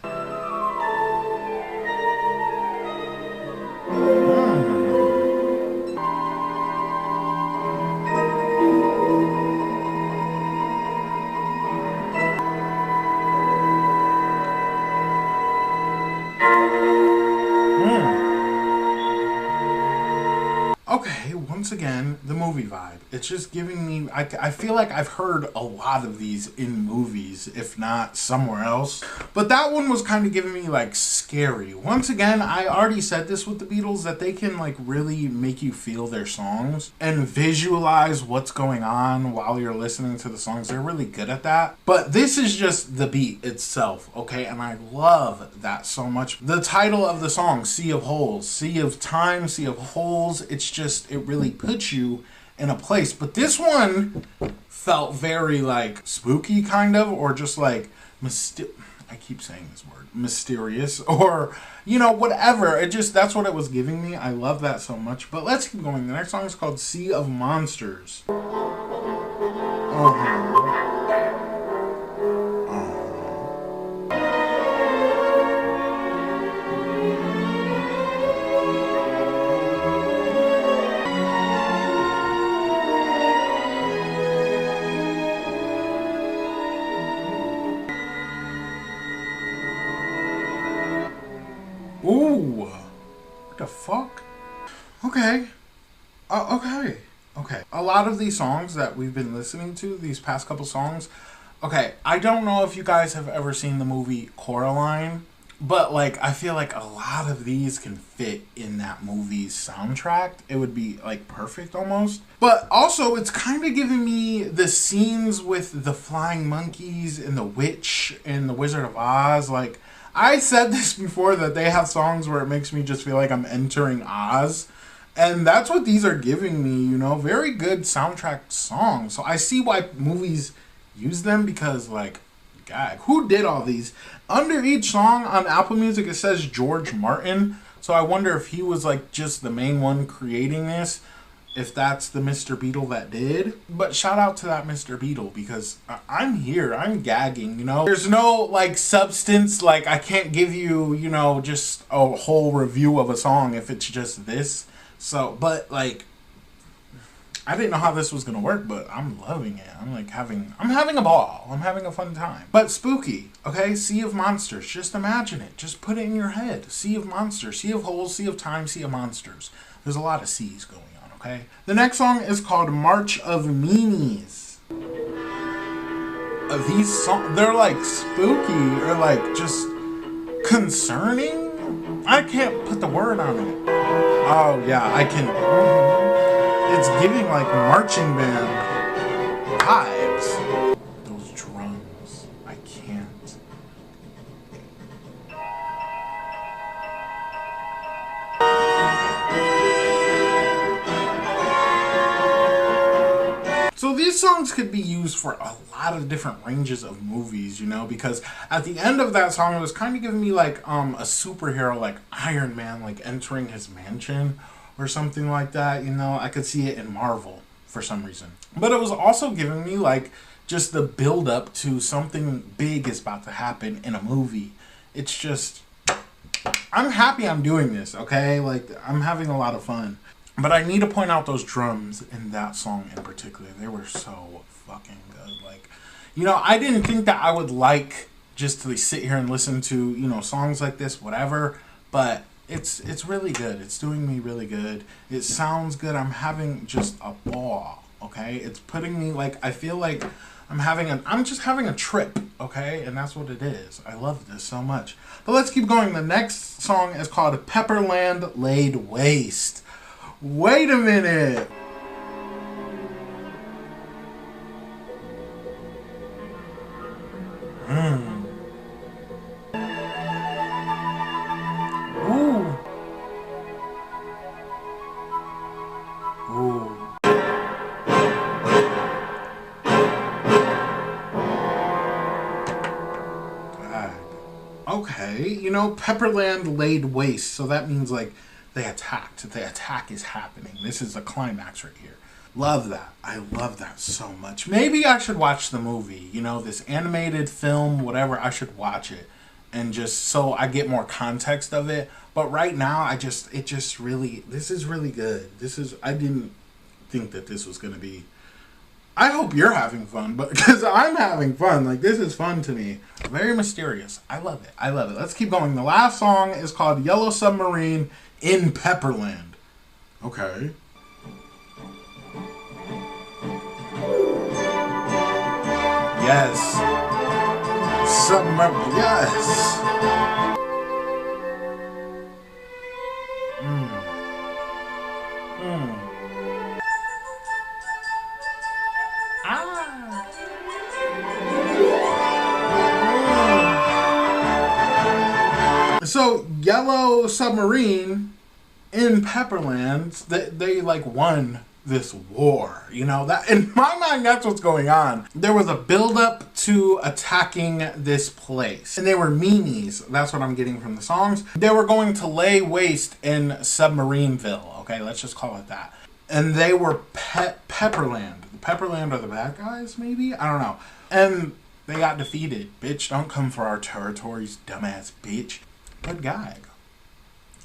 Okay, once again, the movie vibe. It's just giving me... I feel like I've heard a lot of these in movies, if not somewhere else. But that one was kind of giving me, like, scary. Once again, I already said this with the Beatles, that they can, like, really make you feel their songs and visualize what's going on while you're listening to the songs. They're really good at that. But this is just the beat itself, okay? And I love that so much. The title of the song, Sea of Holes. Sea of Time, Sea of Holes. It's just, it really puts you in a place. But this one felt very like spooky kind of, or just like I keep saying this word, mysterious, or you know, whatever. It just, that's what it was giving me. I love that so much. But let's keep going. The next song is called Sea of Monsters. Ooh, what the fuck? Okay. Okay. A lot of these songs that we've been listening to, these past couple songs, okay, I don't know if you guys have ever seen the movie Coraline, but like, I feel like a lot of these can fit in that movie's soundtrack. It would be like perfect almost. But also, it's kind of giving me the scenes with the flying monkeys and the witch and the Wizard of Oz. Like, I said this before, that they have songs where it makes me just feel like I'm entering Oz. And that's what these are giving me, you know, very good soundtrack songs. So I see why movies use them, because, like, God, who did all these? Under each song on Apple Music, it says George Martin. So I wonder if he was, like, just the main one creating this, if that's the Mr. Beatle that did. But shout out to that Mr. Beatle, because I'm here, I'm gagging, you know. There's no, like, substance, like, I can't give you, you know, just a whole review of a song if it's just this. So, but, like, I didn't know how this was gonna work, but I'm loving it. I'm having a ball. I'm having a fun time. But spooky, okay? Sea of Monsters. Just imagine it. Just put it in your head. Sea of Monsters. Sea of Holes, Sea of Time, Sea of Monsters. There's a lot of seas going on, okay? The next song is called March of Meanies. These songs, they're like spooky or like just concerning. I can't put the word on it. Oh yeah, I can. It's giving like marching band vibes. Those drums, I can't. So these songs could be used for a lot of different ranges of movies, you know, because at the end of that song, it was kind of giving me like a superhero, like Iron Man, like entering his mansion or something like that, you know. I could see it in Marvel for some reason. But it was also giving me like just the build up to something big is about to happen in a movie. It's just, I'm happy I'm doing this, okay? Like, I'm having a lot of fun. But I need to point out those drums in that song in particular. They were so fucking good. Like, you know, I didn't think that I would like just to sit here and listen to, you know, songs like this, whatever. But it's really good. It's doing me really good. It sounds good. I'm having just a ball, okay? It's putting me, like, I feel like I'm just having a trip, okay? And that's what it is. I love this so much. But let's keep going. The next song is called Pepperland Laid Waste. Wait a minute. Ooh. Ooh. God. Okay, you know, Pepperland Laid Waste. So that means like they attacked. The attack is happening. This is a climax right here. Love that. I love that so much. Maybe I should watch the movie. You know, this animated film, whatever. I should watch it. And just so I get more context of it. But right now, this is really good. I didn't think that this was going to be. I hope you're having fun, but because I'm having fun. Like, this is fun to me. Very mysterious. I love it. Let's keep going. The last song is called Yellow Submarine in Pepperland. Okay. Yes. Submarine. Yes. So, Yellow Submarine in Pepperland, they like won this war, you know, that in my mind, that's what's going on. There was a build-up to attacking this place, and they were meanies. That's what I'm getting from the songs. They were going to lay waste in Submarineville, okay, let's just call it that. And they were Pepperland. The Pepperland are the bad guys, maybe? I don't know. And they got defeated. Bitch, don't come for our territories, dumbass bitch. Good gag.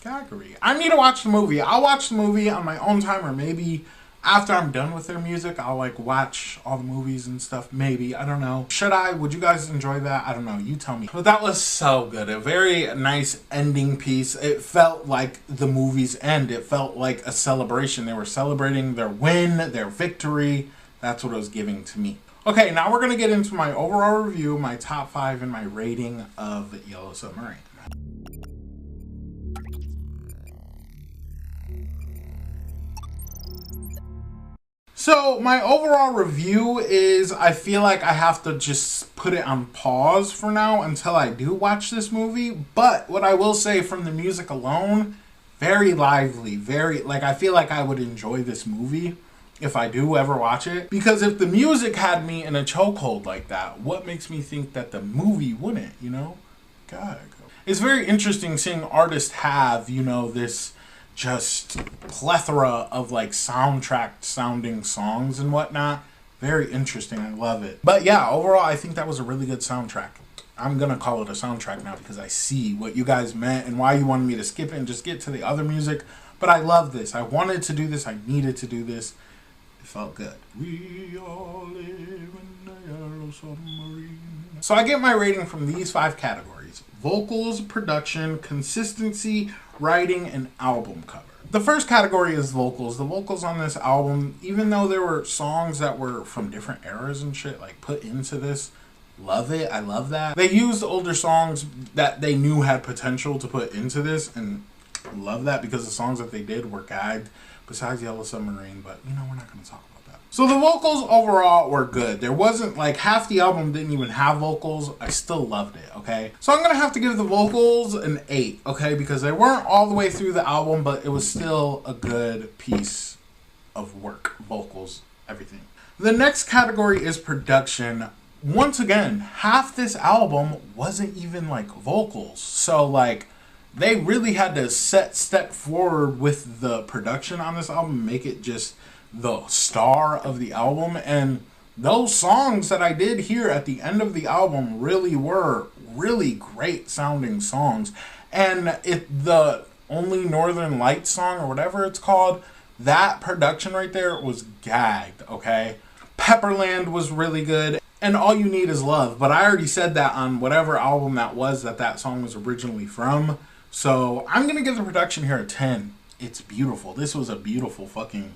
Gaggery. I need to watch the movie. I'll watch the movie on my own time, or maybe after I'm done with their music, I'll like watch all the movies and stuff. Maybe. I don't know. Should I? Would you guys enjoy that? I don't know. You tell me. But that was so good. A very nice ending piece. It felt like the movie's end. It felt like a celebration. They were celebrating their win, their victory. That's what it was giving to me. Okay, now we're going to get into my overall review, my top 5, and my rating of Yellow Submarine. So my overall review is, I feel like I have to just put it on pause for now until I do watch this movie. But what I will say, from the music alone, very lively, very, like, I feel like I would enjoy this movie if I do ever watch it. Because if the music had me in a chokehold like that, what makes me think that the movie wouldn't, you know? God. It's very interesting seeing artists have, you know, this just plethora of like soundtrack sounding songs and whatnot. Very interesting. I love it. But yeah, overall, I think that was a really good soundtrack. I'm gonna call it a soundtrack now because I see what you guys meant and why you wanted me to skip it and just get to the other music. But I love this. I wanted to do this. I needed to do this. It felt good. We all live in a yellow submarine. So I get my rating from these 5 categories: vocals, production, consistency, writing, and album cover. The first category is vocals. The vocals on this album, even though there were songs that were from different eras and shit like put into this, love it. I love that. They used older songs that they knew had potential to put into this, and love that because the songs that they did were gagged, besides Yellow Submarine, but you know, we're not going to talk about that. So the vocals overall were good. There wasn't, like, half the album didn't even have vocals. I still loved it, okay? So I'm going to have to give the vocals an 8, okay? Because they weren't all the way through the album, but it was still a good piece of work. Vocals, everything. The next category is production. Once again, half this album wasn't even, like, vocals. So, like, they really had to step forward with the production on this album, make it just the star of the album. And those songs that I did hear at the end of the album really were really great sounding songs. And the Only Northern Lights song, or whatever it's called, that production right there was gagged, okay? Pepperland was really good. And All You Need Is Love. But I already said that on whatever album that was that song was originally from. So I'm going to give the production here a 10. It's beautiful. This was a beautiful fucking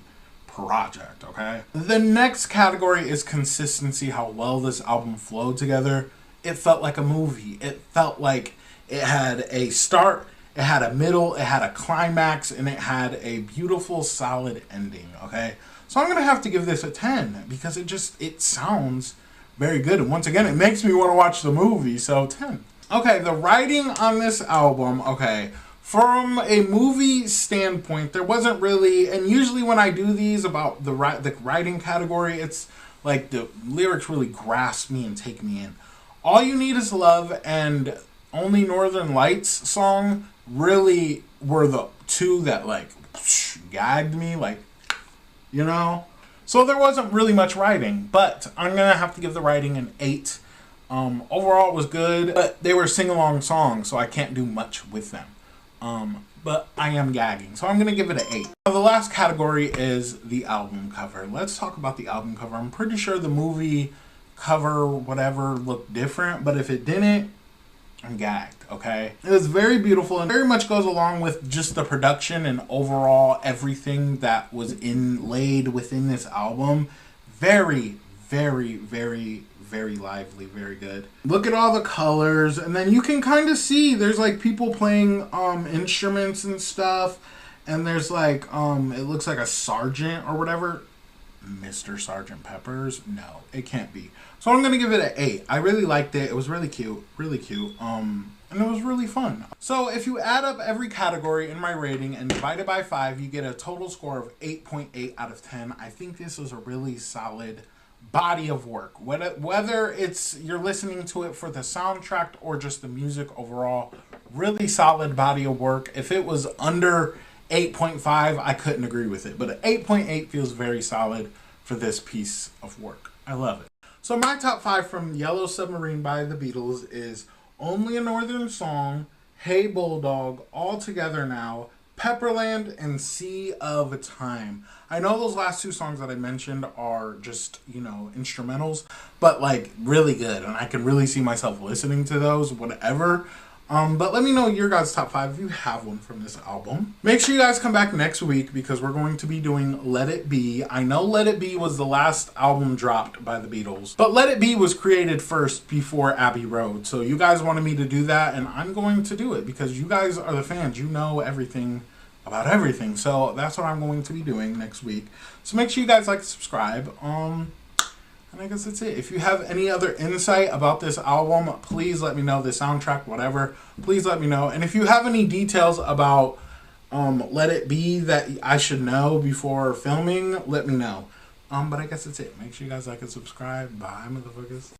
project, okay? The next category is consistency, how well this album flowed together. It felt like a movie. It felt like it had a start, it had a middle, it had a climax, and it had a beautiful, solid ending, okay? So I'm going to have to give this a 10 because it sounds very good. And once again, it makes me want to watch the movie, so 10. Okay, the writing on this album, okay, from a movie standpoint, there wasn't really, and usually when I do these about the writing category, it's like the lyrics really grasp me and take me in. All You Need Is Love and Only Northern Lights song really were the 2 that like gagged me, like, you know? So there wasn't really much writing, but I'm going to have to give the writing an 8. Overall it was good, but they were sing-along songs, so I can't do much with them. But I am gagging, so I'm going to give it an 8. Now, the last category is the album cover. Let's talk about the album cover. I'm pretty sure the movie cover, whatever, looked different, but if it didn't, I'm gagged, okay? It was very beautiful and very much goes along with just the production and overall everything that was inlaid within this album. Very, very, very, very lively, very good. Look at all the colors, and then you can kind of see there's like people playing instruments and stuff, and there's like it looks like a sergeant or whatever. Mr. Sergeant Pepper's? No, it can't be. So I'm gonna give it an 8. I really liked it. It was really cute, and it was really fun. So if you add up every category in my rating and divide it by 5, you get a total score of 8.8 out of 10. I think this was a really solid body of work. Whether it's you're listening to it for the soundtrack or just the music overall, really solid body of work. If it was under 8.5, I couldn't agree with it, but an 8.8 feels very solid for this piece of work. I love it. So my top 5 from Yellow Submarine by the Beatles is Only a Northern Song, Hey Bulldog, All Together Now, Pepperland, and Sea of Time. I know those last 2 songs that I mentioned are just, you know, instrumentals, but like really good, and I can really see myself listening to those, whatever. But let me know your guys' top 5 if you have one from this album. Make sure you guys come back next week because we're going to be doing Let It Be. I know Let It Be was the last album dropped by the Beatles, but Let It Be was created first before Abbey Road. So you guys wanted me to do that, and I'm going to do it because you guys are the fans. You know everything about everything. So that's what I'm going to be doing next week. So make sure you guys like, subscribe. And I guess that's it. If you have any other insight about this album, please let me know. The soundtrack, whatever, please let me know. And if you have any details about Let It Be that I should know before filming, let me know. But I guess that's it. Make sure you guys like and subscribe. Bye, motherfuckers.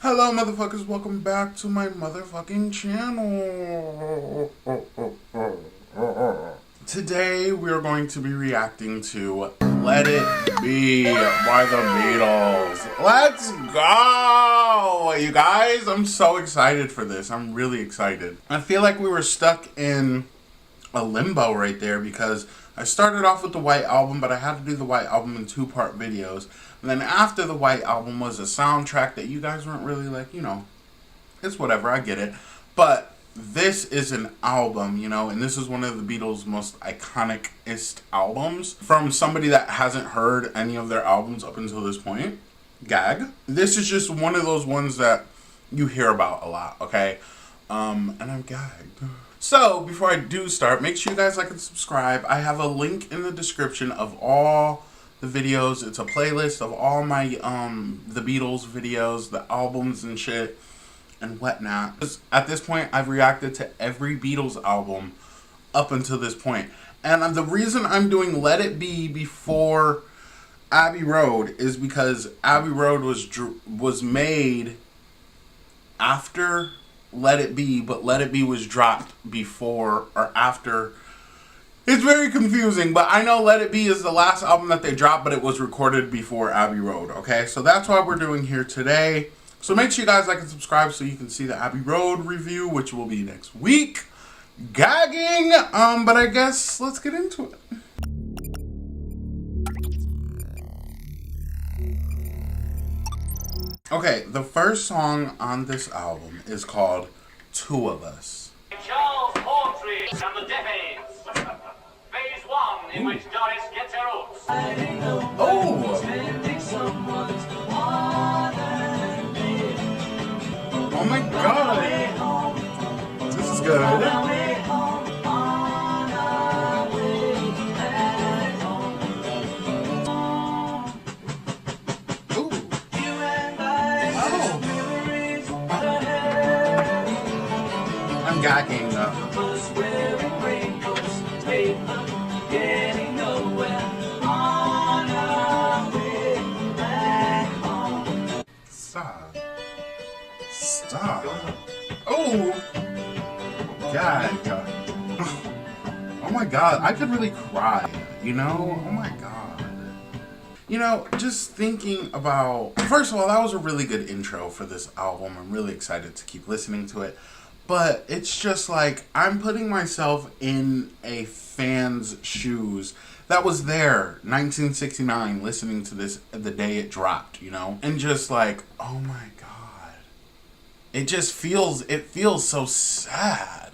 Hello, motherfuckers. Welcome back to my motherfucking channel. Today, we're going to be reacting to Let It Be by the Beatles. Let's go! You guys, I'm so excited for this. I'm really excited. I feel like we were stuck in a limbo right there because I started off with the White Album, but I had to do the White Album in 2-part videos. And then after the White Album was a soundtrack that you guys weren't really like, you know, it's whatever, I get it. But this is an album, you know, and this is one of the Beatles' most iconic-ist albums. From somebody that hasn't heard any of their albums up until this point, gag. This is just one of those ones that you hear about a lot, okay? And I'm gagged. So, before I do start, make sure you guys like and subscribe. I have a link in the description of all the videos. It's a playlist of all my the Beatles videos, the albums and shit and whatnot. At this point, I've reacted to every Beatles album up until this point. And the reason I'm doing Let It Be before Abbey Road is because Abbey Road was made after Let It Be, but Let It Be was dropped before or after. It's very confusing, but I know Let It Be is the last album that they dropped, but it was recorded before Abbey Road, okay? So that's why we're doing here today. So make sure you guys like and subscribe so you can see the Abbey Road review, which will be next week. Gagging! But I guess let's get into it. Okay, the first song on this album is called Two of Us. Charles Hawtrey and the Deafes. Phase 1, in which Doris gets her hooks. Oh! Oh my god! This is good. Gagging Stop. Stop. Oh! God. Oh my god, I could really cry, you know? Oh my god. You know, just thinking about... First of all, that was a really good intro for this album. I'm really excited to keep listening to it. But it's just like, I'm putting myself in a fan's shoes that was there, 1969, listening to this the day it dropped, you know? And just like, oh my God. It just feels so sad.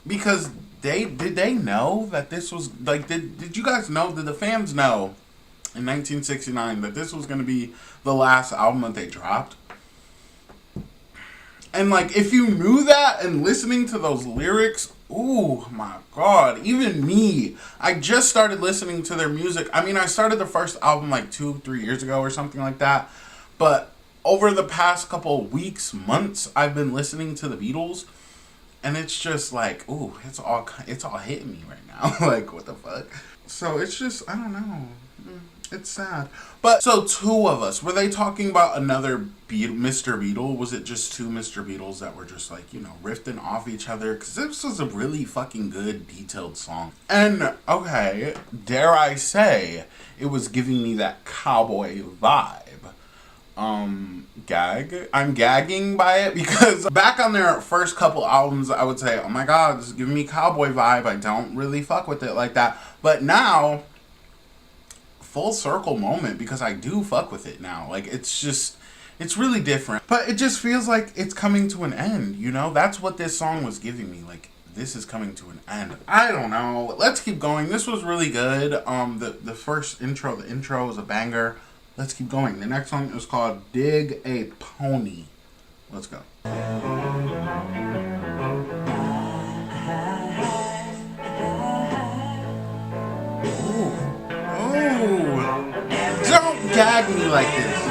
Because did they know that this was, like, did you guys know, did the fans know in 1969 that this was going to be the last album that they dropped? And, like, if you knew that and listening to those lyrics, ooh, my God. Even me, I just started listening to their music. I mean, I started the first album, like, 2-3 years ago or something like that. But over the past couple of weeks, months, I've been listening to the Beatles. And it's just, like, ooh, it's all hitting me right now. Like, what the fuck? So, it's just, I don't know. It's sad. But, so 2 of us, were they talking about another Mr. Beatle? Was it just 2 Mr. Beatles that were just, like, you know, riffing off each other? Because this was a really fucking good, detailed song. And, okay, dare I say, it was giving me that cowboy vibe. I'm gagging by it because back on their first couple albums, I would say, oh my God, this is giving me cowboy vibe. I don't really fuck with it like that. But now, full circle moment, because I do fuck with it now. Like, it's really different. But it just feels like it's coming to an end, you know? That's what this song was giving me. Like, this is coming to an end. I don't know. Let's keep going. This was really good. The first intro, the intro was a banger. Let's keep going. The next song is called Dig a Pony. Let's go. Ooh. Don't gag me like this.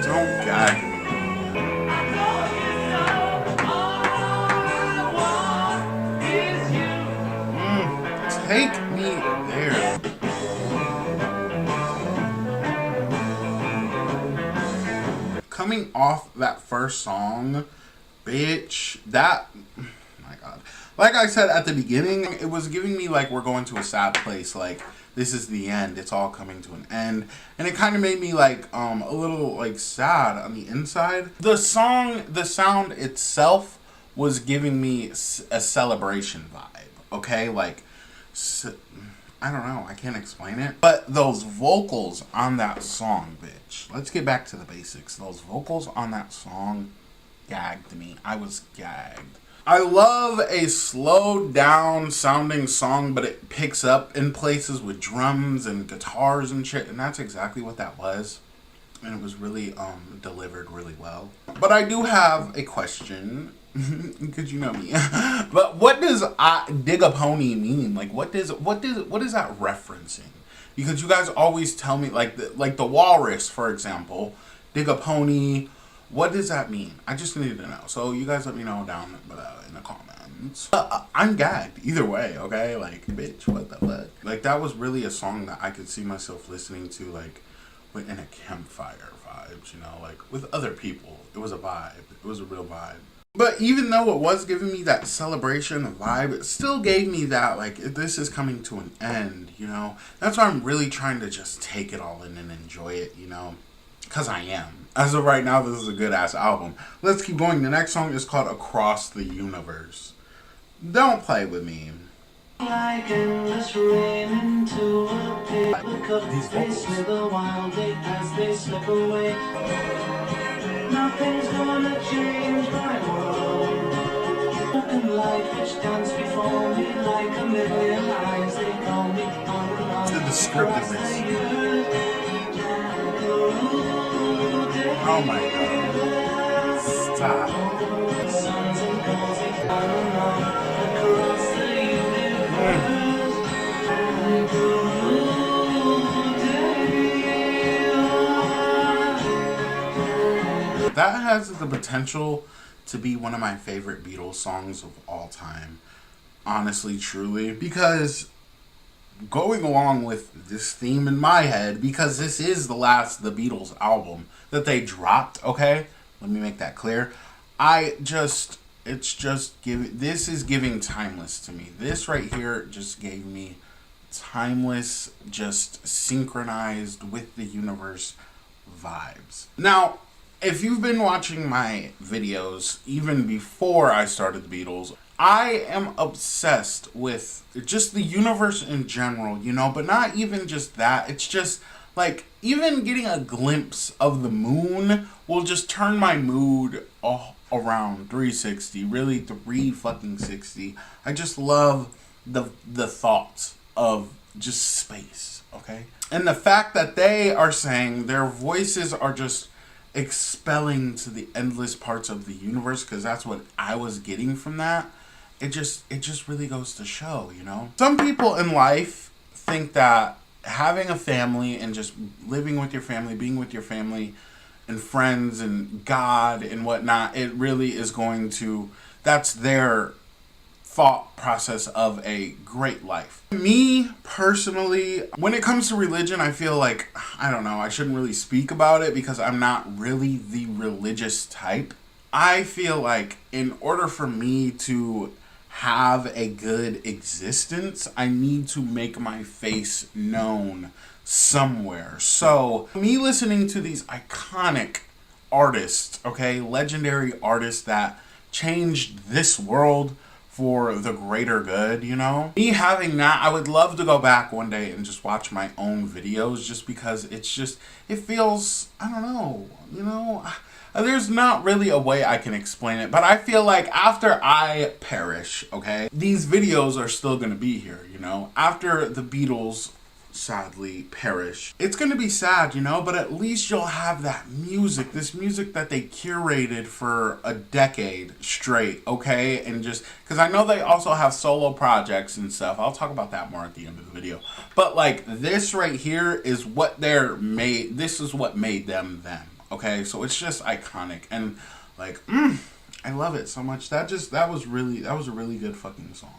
Don't gag me. Take me there. Coming off that first song, bitch, that, oh my God. Like I said at the beginning, it was giving me like we're going to a sad place, like this is the end, it's all coming to an end. And it kind of made me like a little like sad on the inside. The sound itself was giving me a celebration vibe, okay? Like, I don't know, I can't explain it. But those vocals on that song, bitch. Let's get back to the basics. Those vocals on that song gagged me. I was gagged. I love a slowed down sounding song, but it picks up in places with drums and guitars and shit. And that's exactly what that was. And it was really delivered really well. But I do have a question. Because you know me. But what does dig a pony mean? Like what is that referencing? Because you guys always tell me like the walrus, for example, dig a pony. What does that mean? I just need to know. So you guys let me know down in the comments. I'm gagged either way, okay? Like, bitch, what the fuck? Like, that was really a song that I could see myself listening to, like, in a campfire vibes, you know? Like, with other people. It was a vibe. It was a real vibe. But even though it was giving me that celebration vibe, it still gave me that, like, this is coming to an end, you know? That's why I'm really trying to just take it all in and enjoy it, you know? Because I am. As of right now, this is a good-ass album. Let's keep going. The next song is called Across the Universe. Don't play with me. Like endless rain into a pit. Look up These vocals. face with a wild date as they slip away. Nothing's gonna change my world. Looking light which dance before me like a million eyes. They call me on The descriptiveness. Oh my God. Stop. Suns and cozy across the universe. That has the potential to be one of my favorite Beatles songs of all time. Honestly, truly. Because going along with this theme in my head, because this is the last The Beatles album that they dropped, okay? Let me make that clear. This is giving timeless to me. This right here just gave me timeless, just synchronized with the universe vibes. Now, if you've been watching my videos even before I started the Beatles, I am obsessed with just the universe in general, you know, but not even just that. It's just like even getting a glimpse of the moon will just turn my mood around 360, really 360. I just love the thoughts of just space, okay? And the fact that they are saying their voices are just expelling to the endless parts of the universe, because that's what I was getting from that. It just really goes to show, you know? Some people in life think that having a family and just living with your family, being with your family and friends and God and whatnot, it really is going to, that's their thought process of a great life. Me, personally, when it comes to religion, I feel like, I don't know, I shouldn't really speak about it because I'm not really the religious type. I feel like in order for me to have a good existence, I need to make my face known somewhere. So, me listening to these iconic artists, okay, legendary artists that changed this world for the greater good, you know? Me having that, I would love to go back one day and just watch my own videos, just because it's just, it feels, I don't know, you know? There's not really a way I can explain it, but I feel like after I perish, okay, these videos are still gonna be here, you know? After the Beatles sadly perish, it's gonna be sad, you know, but at least you'll have that music, this music that they curated for a decade straight, okay? And just, because I know they also have solo projects and stuff. I'll talk about that more at the end of the video. But like this right here is what they're made, this is what made them them. Okay, so it's just iconic, and like, I love it so much. That was a really good fucking song.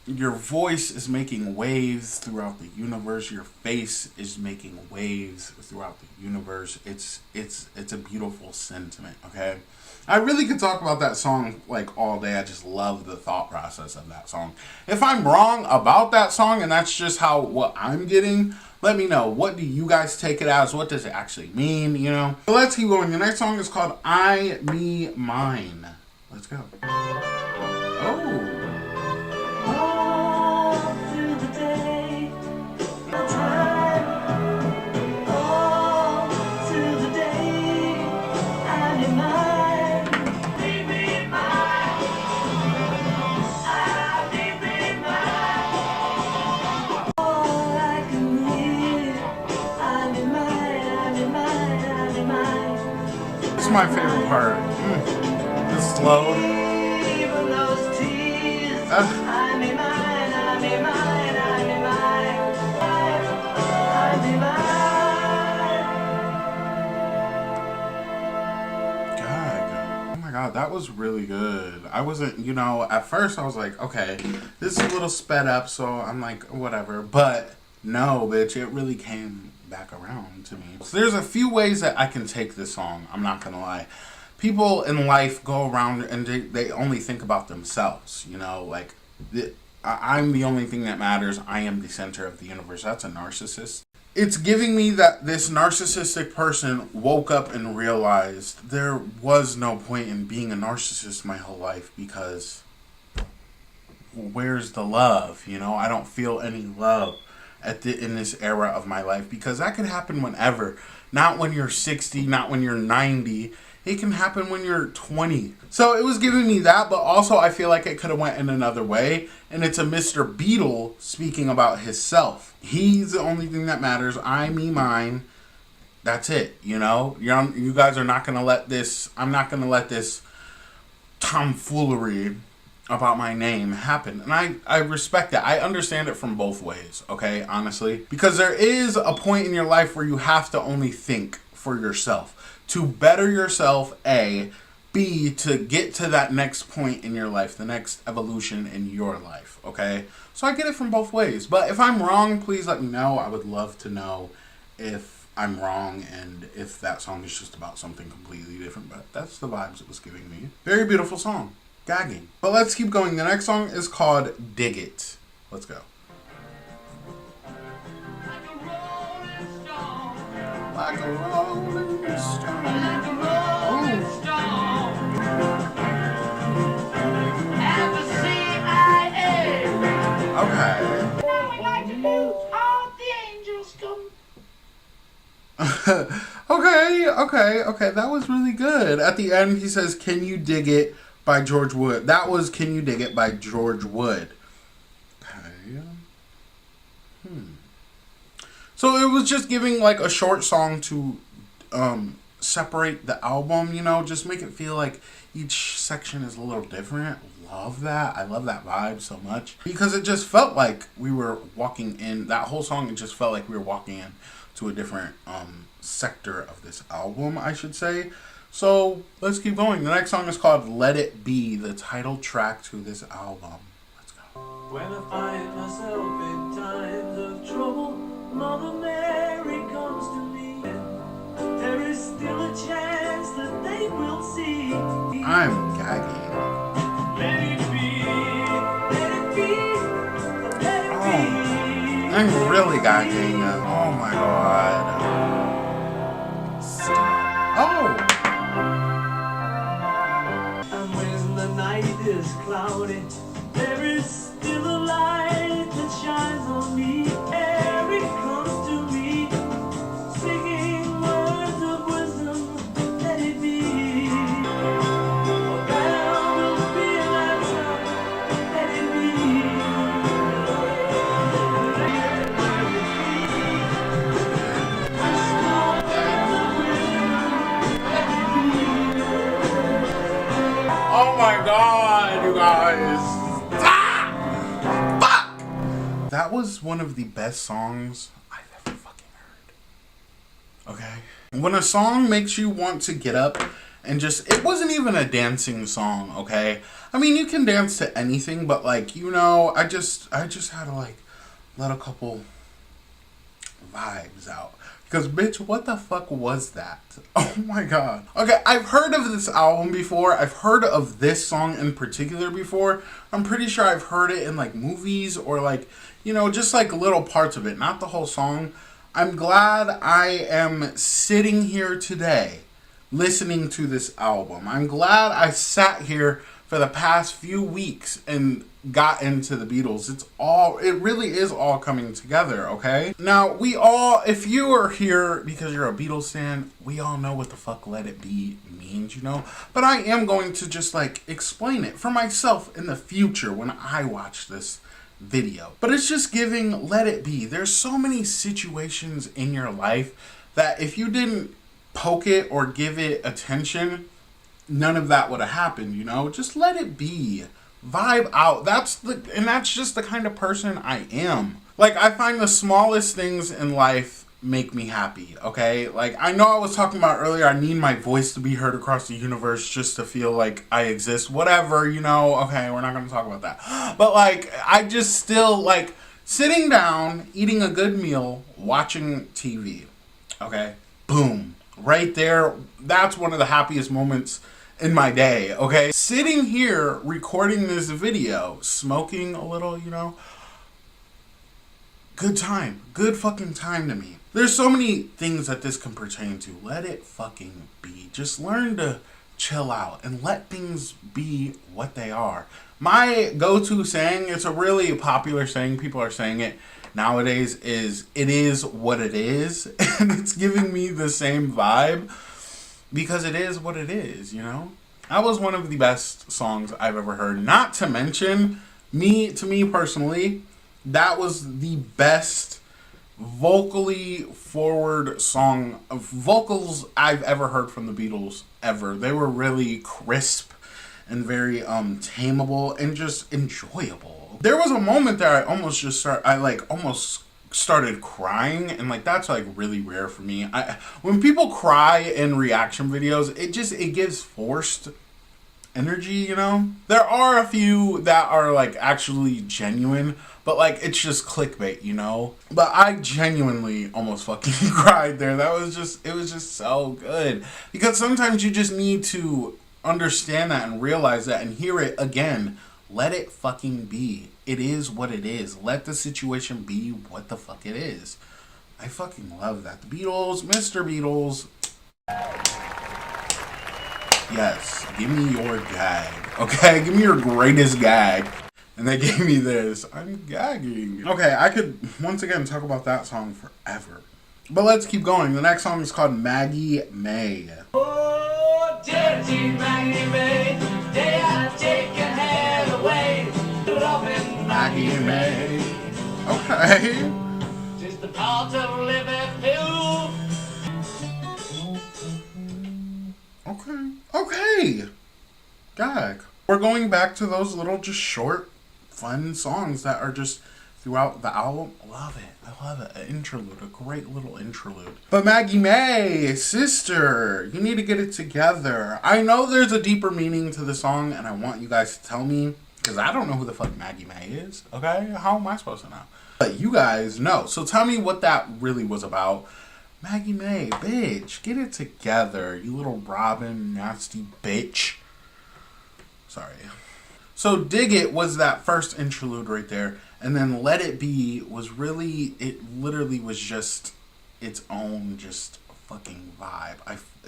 Your voice is making waves throughout the universe. Your face is making waves throughout the universe. It's a beautiful sentiment. Okay, I really could talk about that song like all day. I just love the thought process of that song. If I'm wrong about that song, and that's just what I'm getting, let me know. What do you guys take it as? What does it actually mean, you know? So let's keep going. The next song is called I, Me, Mine. Let's go. Oh. All through the day, no time. All through the day, I'm in mine. Leave me in mine. I leave me in mine. All I can hear, I'm in mine, I'm in mine, I'm in mine. This is my favorite part. It's slow. Even those tears, I'm in mine, I'm in mine, I'm in mine. I'm in mine. God. Oh my God, that was really good. I wasn't, you know, at first I was like, okay, this is a little sped up, so I'm like, whatever. But no, bitch, it really came back around to me. So there's a few ways that I can take this song, I'm not gonna lie. People in life go around and they only think about themselves, you know, like, I'm the only thing that matters. I am the center of the universe. That's a narcissist. It's giving me that this narcissistic person woke up and realized there was no point in being a narcissist my whole life, because where's the love? You know, I don't feel any love in this era of my life, because that could happen whenever. Not when you're 60, not when you're 90. It can happen when you're 20. So it was giving me that, but also I feel like it could have went in another way. And it's a Mr. Beatle speaking about himself. He's the only thing that matters. I, me, mine. That's it, you know? You guys are not going to let this, I'm not going to let this tomfoolery about my name happen. And I respect that. I understand it from both ways, okay, honestly. Because there is a point in your life where you have to only think for yourself. To better yourself, A, be to get to that next point in your life, the next evolution in your life, okay? So I get it from both ways. But if I'm wrong, please let me know. I would love to know if I'm wrong and if that song is just about something completely different. But that's the vibes it was giving me. Very beautiful song. Gagging. But let's keep going. The next song is called Dig It. Let's go. Like a rolling stone. Okay, that was really good. At the end, he says, "Can You Dig It" by George Wood. That was "Can You Dig It" by George Wood. Okay. So it was just giving like a short song to separate the album, you know, just make it feel like each section is a little different. Love that. I love that vibe so much because it just felt like we were walking in that whole song. It just felt like we were walking in to a different sector of this album, I should say. So let's keep going. The next song is called Let It Be, the title track to this album. Let's go. When I find myself in times of trouble, Mother Mary comes to me. There is still a chance that they will see. I'm gagging. Let it be, let it be, let it be. I'm really gagging. Oh my god. Oh! And when the night is cloudy, there is still a light that shines on me. Mary comes to me, singing words of wisdom. Let it be. For there will be an answer. Let it be. Oh my god, you guys. Ah! Fuck! That was one of the best songs I've ever fucking heard. Okay? When a song makes you want to get up and just, it wasn't even a dancing song, okay? I mean, you can dance to anything, but like, you know, I just had to like let a couple vibes out. Because, bitch, what the fuck was that? Oh my god. Okay, I've heard of this album before. I've heard of this song in particular before. I'm pretty sure I've heard it in, like, movies or, like, you know, just, like, little parts of it. Not the whole song. I'm glad I am sitting here today listening to this album. I'm glad I sat here for the past few weeks and got into the Beatles. It really is all coming together, okay? Now, if you are here because you're a Beatles fan, we all know what the fuck Let It Be means, you know? But I am going to just, like, explain it for myself in the future when I watch this video. But it's just giving Let It Be. There's so many situations in your life that if you didn't poke it or give it attention, none of that would have happened, you know? Just let it be. Vibe out. That's just the kind of person I am. Like, I find the smallest things in life make me happy, okay? Like, I know I was talking about earlier, I need my voice to be heard across the universe just to feel like I exist. Whatever, you know? Okay, we're not going to talk about that. But, like, I just still, like, sitting down, eating a good meal, watching TV, okay? Boom. Right there, that's one of the happiest moments in my day, okay? Sitting here, recording this video, smoking a little, you know, good time. Good fucking time to me. There's so many things that this can pertain to. Let it fucking be. Just learn to chill out and let things be what they are. My go-to saying, it's a really popular saying, people are saying it nowadays, is "it is what it is." And it's giving me the same vibe because it is what it is, you know? That was one of the best songs I've ever heard. Not to mention, to me personally, that was the best vocally forward song of vocals I've ever heard from the Beatles ever. They were really crisp and very tameable and just enjoyable. There was a moment that I almost started crying, and like that's like really rare for me. When people cry in reaction videos, it gives forced energy, you know? There are a few that are like actually genuine, but like it's just clickbait, you know? But I genuinely almost fucking cried there. It was just so good. Because sometimes you just need to understand that and realize that and hear it again. Let it fucking be. It is what it is. Let the situation be what the fuck it is. I fucking love that. The Beatles, Mr. Beatles. Yes, give me your gag. Okay, give me your greatest gag. And they gave me this. I'm gagging. Okay, I could once again talk about that song forever. But let's keep going. The next song is called Maggie May. Oh, dirty Maggie May, day I take your hand away. Loving Maggie May. Okay. just the part of Liverpool. Okay. Gag. We're going back to those little just short, fun songs that are just throughout the album. Love it. I love it. An interlude. A great little interlude. But Maggie May, sister, you need to get it together. I know there's a deeper meaning to the song, and I want you guys to tell me, because I don't know who the fuck Maggie May is, okay? How am I supposed to know? But you guys know. So tell me what that really was about. Maggie May, bitch, get it together, you little Robin, nasty bitch. Sorry. So Dig It was that first interlude right there. And then Let It Be was really, it literally was just its own just fucking vibe.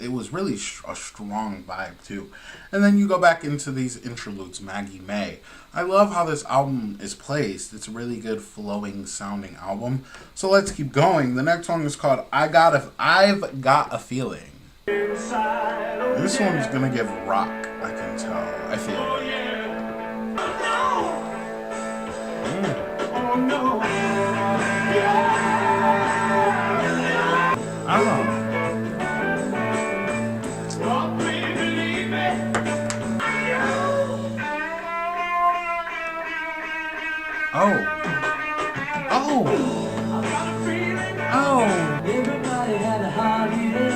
It was really a strong vibe too. And then you go back into these interludes, Maggie May. I love how this album is placed. It's a really good flowing sounding album. So let's keep going. The next song is called I've Got a Feeling. This one's gonna give rock, I can tell. I feel it. I don't know. Everybody had a holiday.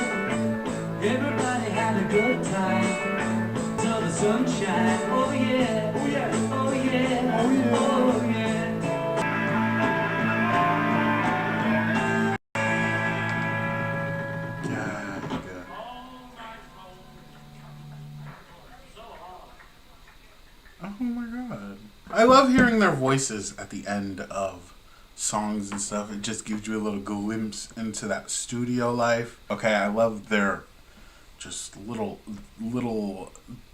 Everybody had a good time. Till the sunshine. Oh yeah. Oh yeah. Oh yeah. Oh yeah. Oh yeah. Oh my god. I love hearing their voices at the end of songs and stuff. It just gives you a little glimpse into that studio life. Okay, I love their just little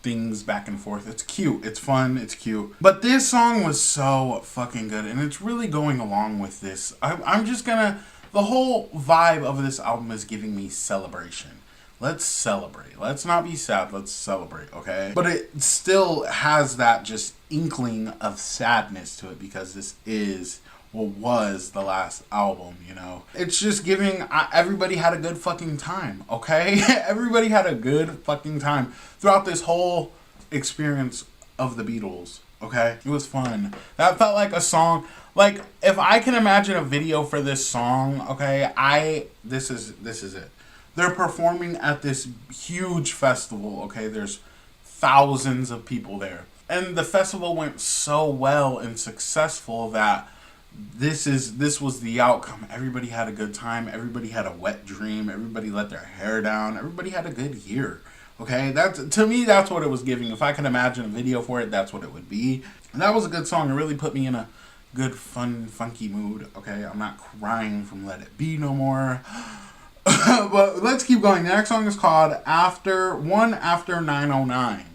things back and forth. It's cute. It's fun. It's cute. But this song was so fucking good, and it's really going along with this. I'm just gonna... The whole vibe of this album is giving me celebration. Let's celebrate. Let's not be sad. Let's celebrate, okay? But it still has that just inkling of sadness to it because this is what was the last album, you know? It's just giving... everybody had a good fucking time, okay? Everybody had a good fucking time throughout this whole experience of the Beatles, okay? It was fun. That felt like a song... Like, if I can imagine a video for this song, okay, this is it. They're performing at this huge festival, okay? There's thousands of people there. And the festival went so well and successful that this was the outcome. Everybody had a good time. Everybody had a wet dream. Everybody let their hair down. Everybody had a good year, okay? To me, that's what it was giving. If I can imagine a video for it, that's what it would be. And that was a good song. It really put me in a good, fun, funky mood, okay? I'm not crying from Let It Be no more. But let's keep going. The next song is called After 909.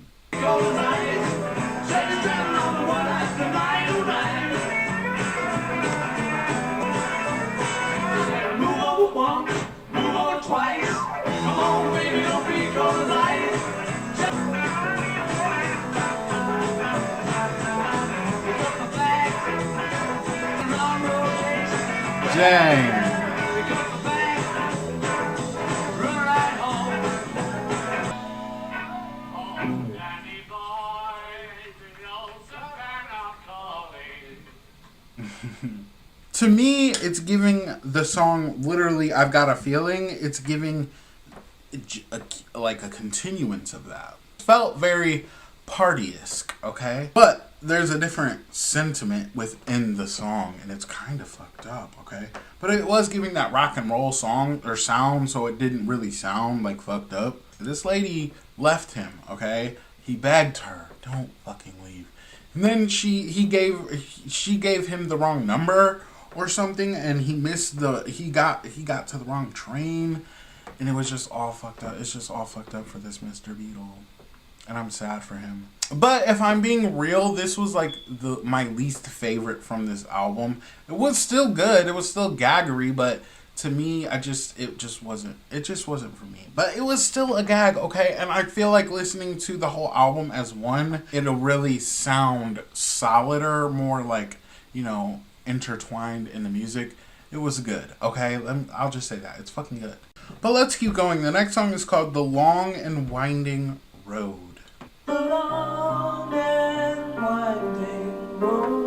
Move on twice. Come on, baby, don't be close eyes. Dang. To me, it's giving the song literally I've Got a Feeling. It's giving like a continuance of that. It felt very party-esque, okay? But there's a different sentiment within the song, and it's kind of fucked up, okay? But it was giving that rock and roll song or sound, so it didn't really sound like fucked up. This lady left him, okay? He begged her, don't fucking leave. And then she gave him the wrong number or something, and he got to the wrong train, and it was just all fucked up. It's just all fucked up for this Mr. Beatle, and I'm sad for him. But if I'm being real, this was like my least favorite from this album. It was still good. It was still gaggery, but to me, it just wasn't for me. But it was still a gag, okay? And I feel like listening to the whole album as one, it'll really sound solider, more like, you know, intertwined in the music. It was good, okay? I'll just say that. It's fucking good. But let's keep going. The next song is called The Long and Winding Road. The long and winding road.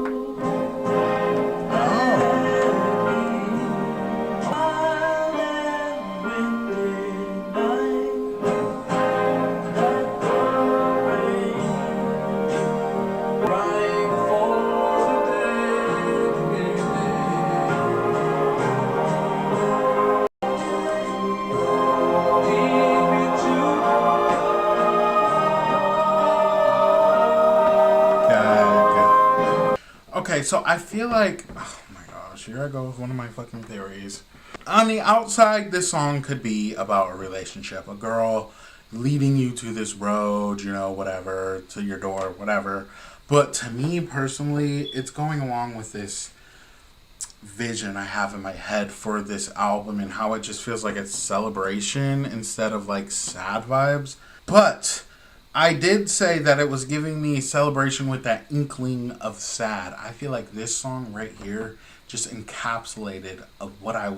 Okay, so I feel like, oh my gosh, here I go with one of my fucking theories. On the outside, this song could be about a relationship. A girl leading you to this road, you know, whatever, to your door, whatever. But to me, personally, it's going along with this vision I have in my head for this album and how it just feels like it's celebration instead of like sad vibes. But I did say that it was giving me celebration with that inkling of sad. I feel like this song right here just encapsulated of what I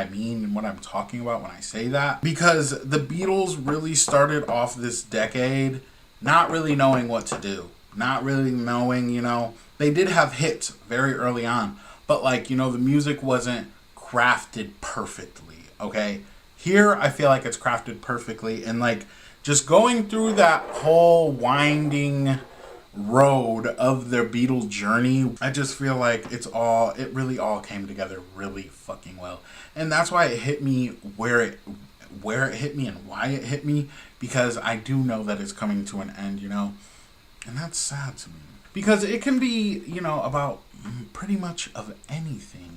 mean and what I'm talking about when I say that. Because the Beatles really started off this decade not really knowing what to do. Not really knowing, you know, they did have hits very early on. But like, you know, the music wasn't crafted perfectly, okay? Here, I feel like it's crafted perfectly. And like, just going through that whole winding road of their Beatles journey, I just feel like it really all came together really fucking well. And that's why it hit me where it hit me and why it hit me, because I do know that it's coming to an end, you know? And that's sad to me. Because it can be, you know, about pretty much of anything.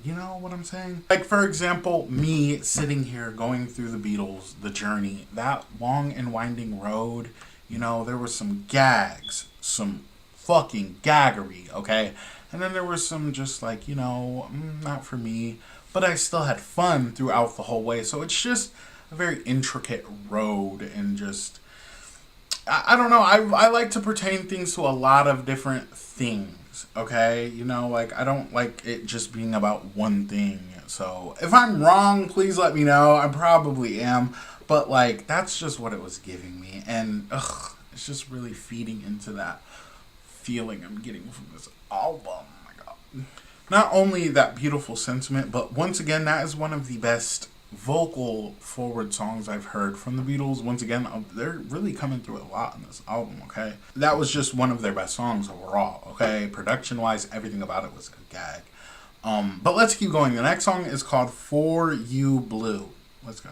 You know what I'm saying? Like, for example, me sitting here going through the Beatles, the journey, that long and winding road, you know, there were some gags, some fucking gaggery, okay? And then there was some just like, you know, not for me, but I still had fun throughout the whole way. So it's just a very intricate road and just, I don't know, I like to pertain things to a lot of different things. Okay, you know, like, I don't like it just being about one thing. So if I'm wrong, please let me know. I probably am, but like, that's just what it was giving me, and it's just really feeding into that feeling I'm getting from this album. Oh my god! Not only that beautiful sentiment, but once again, that is one of the best vocal forward songs I've heard from the Beatles. Once again, they're really coming through a lot on this album, okay? That was just one of their best songs overall, okay? Production-wise, everything about it was a gag. But let's keep going. The next song is called For You Blue. Let's go.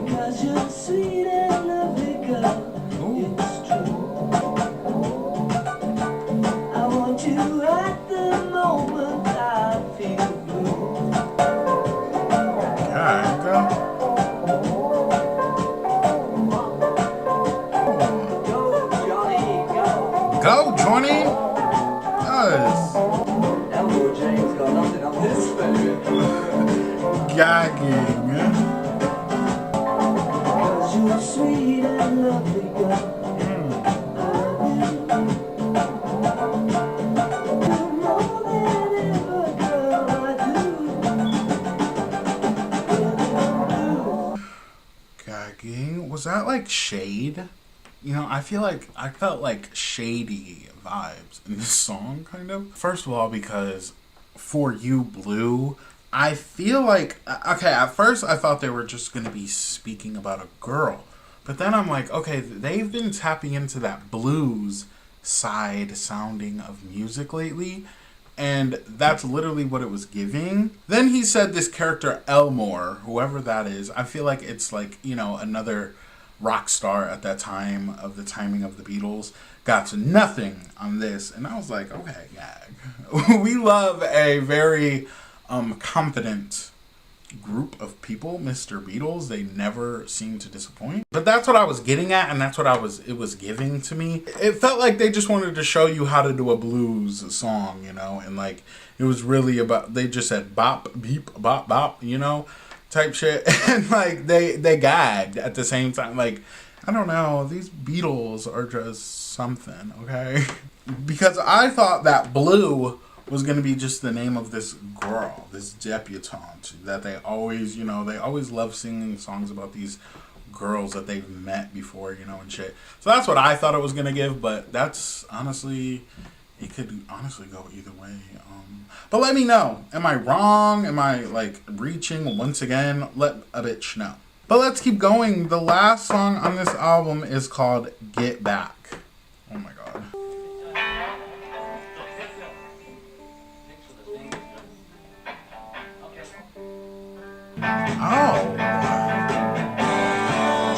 Because you're sweet and lovely, girl. It's true. I want you at the moment I feel blue. Yeah, go. Go, Johnny, go. Go, Johnny! Yes. Elbow James got nothing on this, baby. Gagging. Because you're sweet and lovely, girl. Gagging. Was that like shade? You know, I felt like shady vibes in this song, kind of. First of all, because For You Blue, I feel like, okay, at first I thought they were just going to be speaking about a girl. But then I'm like, okay, they've been tapping into that blues side sounding of music lately. And that's literally what it was giving. Then he said this character Elmore, whoever that is, I feel like it's like, you know, another rock star at that time of the timing of the Beatles. Got to nothing on this. And I was like, okay, gag. We love a very confident group of people, Mr. Beatles. They never seem to disappoint. But that's what I was getting at, and that's what it was giving to me. It felt like they just wanted to show you how to do a blues song, you know, and like it was really about, they just said bop, beep, bop, bop, you know, type shit. And like they gagged at the same time. Like, I don't know, these Beatles are just something, okay? Because I thought that Blue was going to be just the name of this girl, this debutante, that they always, you know, they always love singing songs about these girls that they've met before, you know, and shit. So that's what I thought it was going to give, but that's honestly, it could honestly go either way. But let me know. Am I wrong? Am I, like, reaching? Once again, let a bitch know. But let's keep going. The last song on this album is called Get Back. Oh my god. Oh.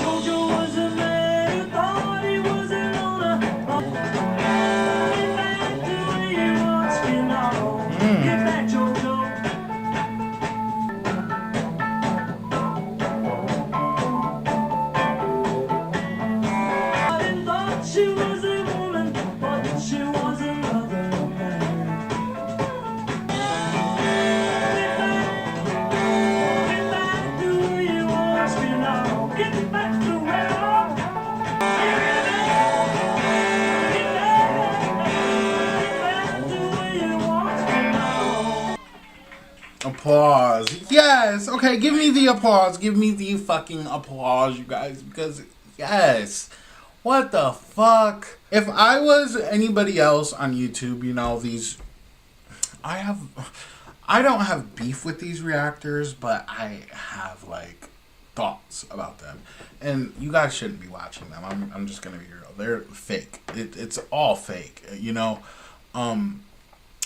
Jojo was a man who thought he was an owner. Get back to where you once belonged. Get back, Jojo. I didn't thought she was a woman, but she was another man. Get back to where Applause. Yes. Okay, give me the applause. Give me the fucking applause, you guys. Because, yes. What the fuck? If I was anybody else on YouTube, you know, I don't have beef with these reactors, but I have, like, thoughts about them. And you guys shouldn't be watching them. I'm just gonna be real. They're fake. It's all fake, you know?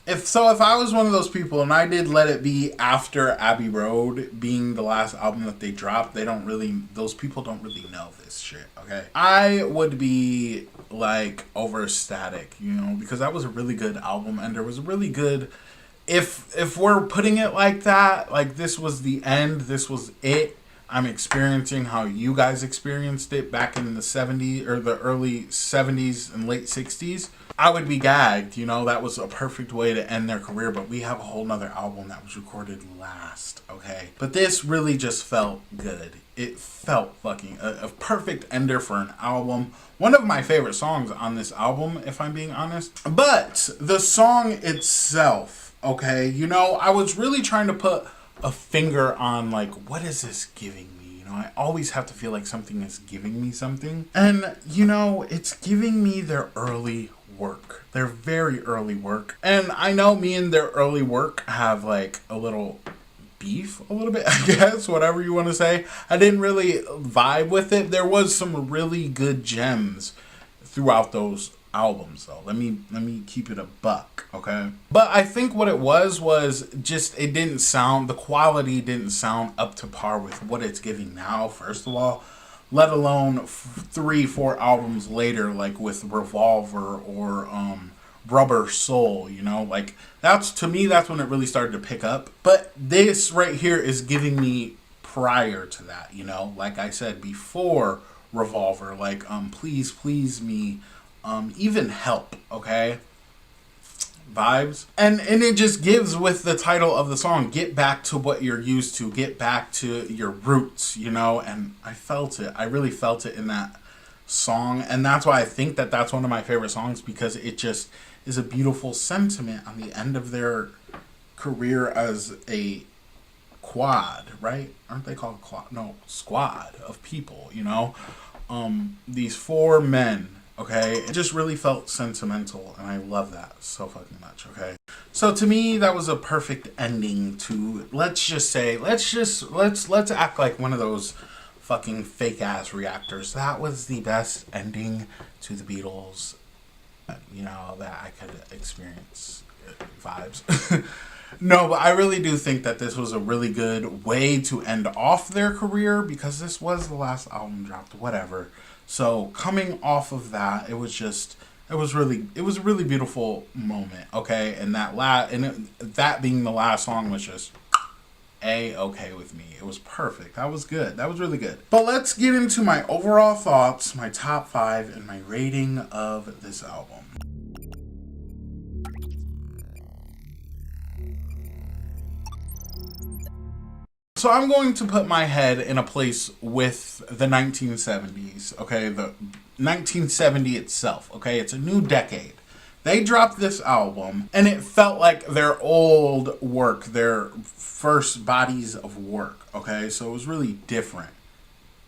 If I was one of those people and I did Let It Be after Abbey Road being the last album that they dropped, those people don't really know this shit, okay? I would be like over ecstatic, you know, because that was a really good album and there was a really good, if we're putting it like that, like this was the end, this was it. I'm experiencing how you guys experienced it back in the 70s or the early 70s and late 60s. I would be gagged, you know, that was a perfect way to end their career, but we have a whole nother album that was recorded last, okay? But this really just felt good. It felt fucking a perfect ender for an album. One of my favorite songs on this album, if I'm being honest. But the song itself, okay, you know, I was really trying to put a finger on, like, what is this giving me? You know, I always have to feel like something is giving me something. And, you know, it's giving me their early work. Their very early work. And I know me and their early work have, like, a little beef, a little bit, I guess, whatever you want to say. I didn't really vibe with it. There was some really good gems throughout those albums, though. Let me keep it a buck, okay? But I think what it was just, it didn't sound, the quality didn't sound up to par with what it's giving now, first of all, let alone 3-4 albums later, like with Revolver or Rubber Soul, you know, like to me that's when it really started to pick up. But this right here is giving me prior to that, you know, like I said before Revolver, like Please Please Me, even Help, okay? Vibes. And it just gives with the title of the song, get back to what you're used to, get back to your roots, you know? And I felt it. I really felt it in that song. And that's why I think that that's one of my favorite songs, because it just is a beautiful sentiment on the end of their career as a quad, right? Aren't they called quad? No, squad of people, you know? These 4 men, okay? It just really felt sentimental, and I love that so fucking much, okay? So to me, that was a perfect ending to, let's act like one of those fucking fake ass reactors. That was the best ending to the Beatles, you know, that I could experience. Vibes. No, but I really do think that this was a really good way to end off their career, because this was the last album dropped, whatever. So coming off of that, it was a really beautiful moment, okay? And that being the last song was just A-okay with me. It was perfect. That was good. That was really good. But let's get into my overall thoughts, my top 5, and my rating of this album. So I'm going to put my head in a place with the 1970s, okay? The 1970 itself, okay? It's a new decade. They dropped this album, and it felt like their old work, their first bodies of work, okay? So it was really different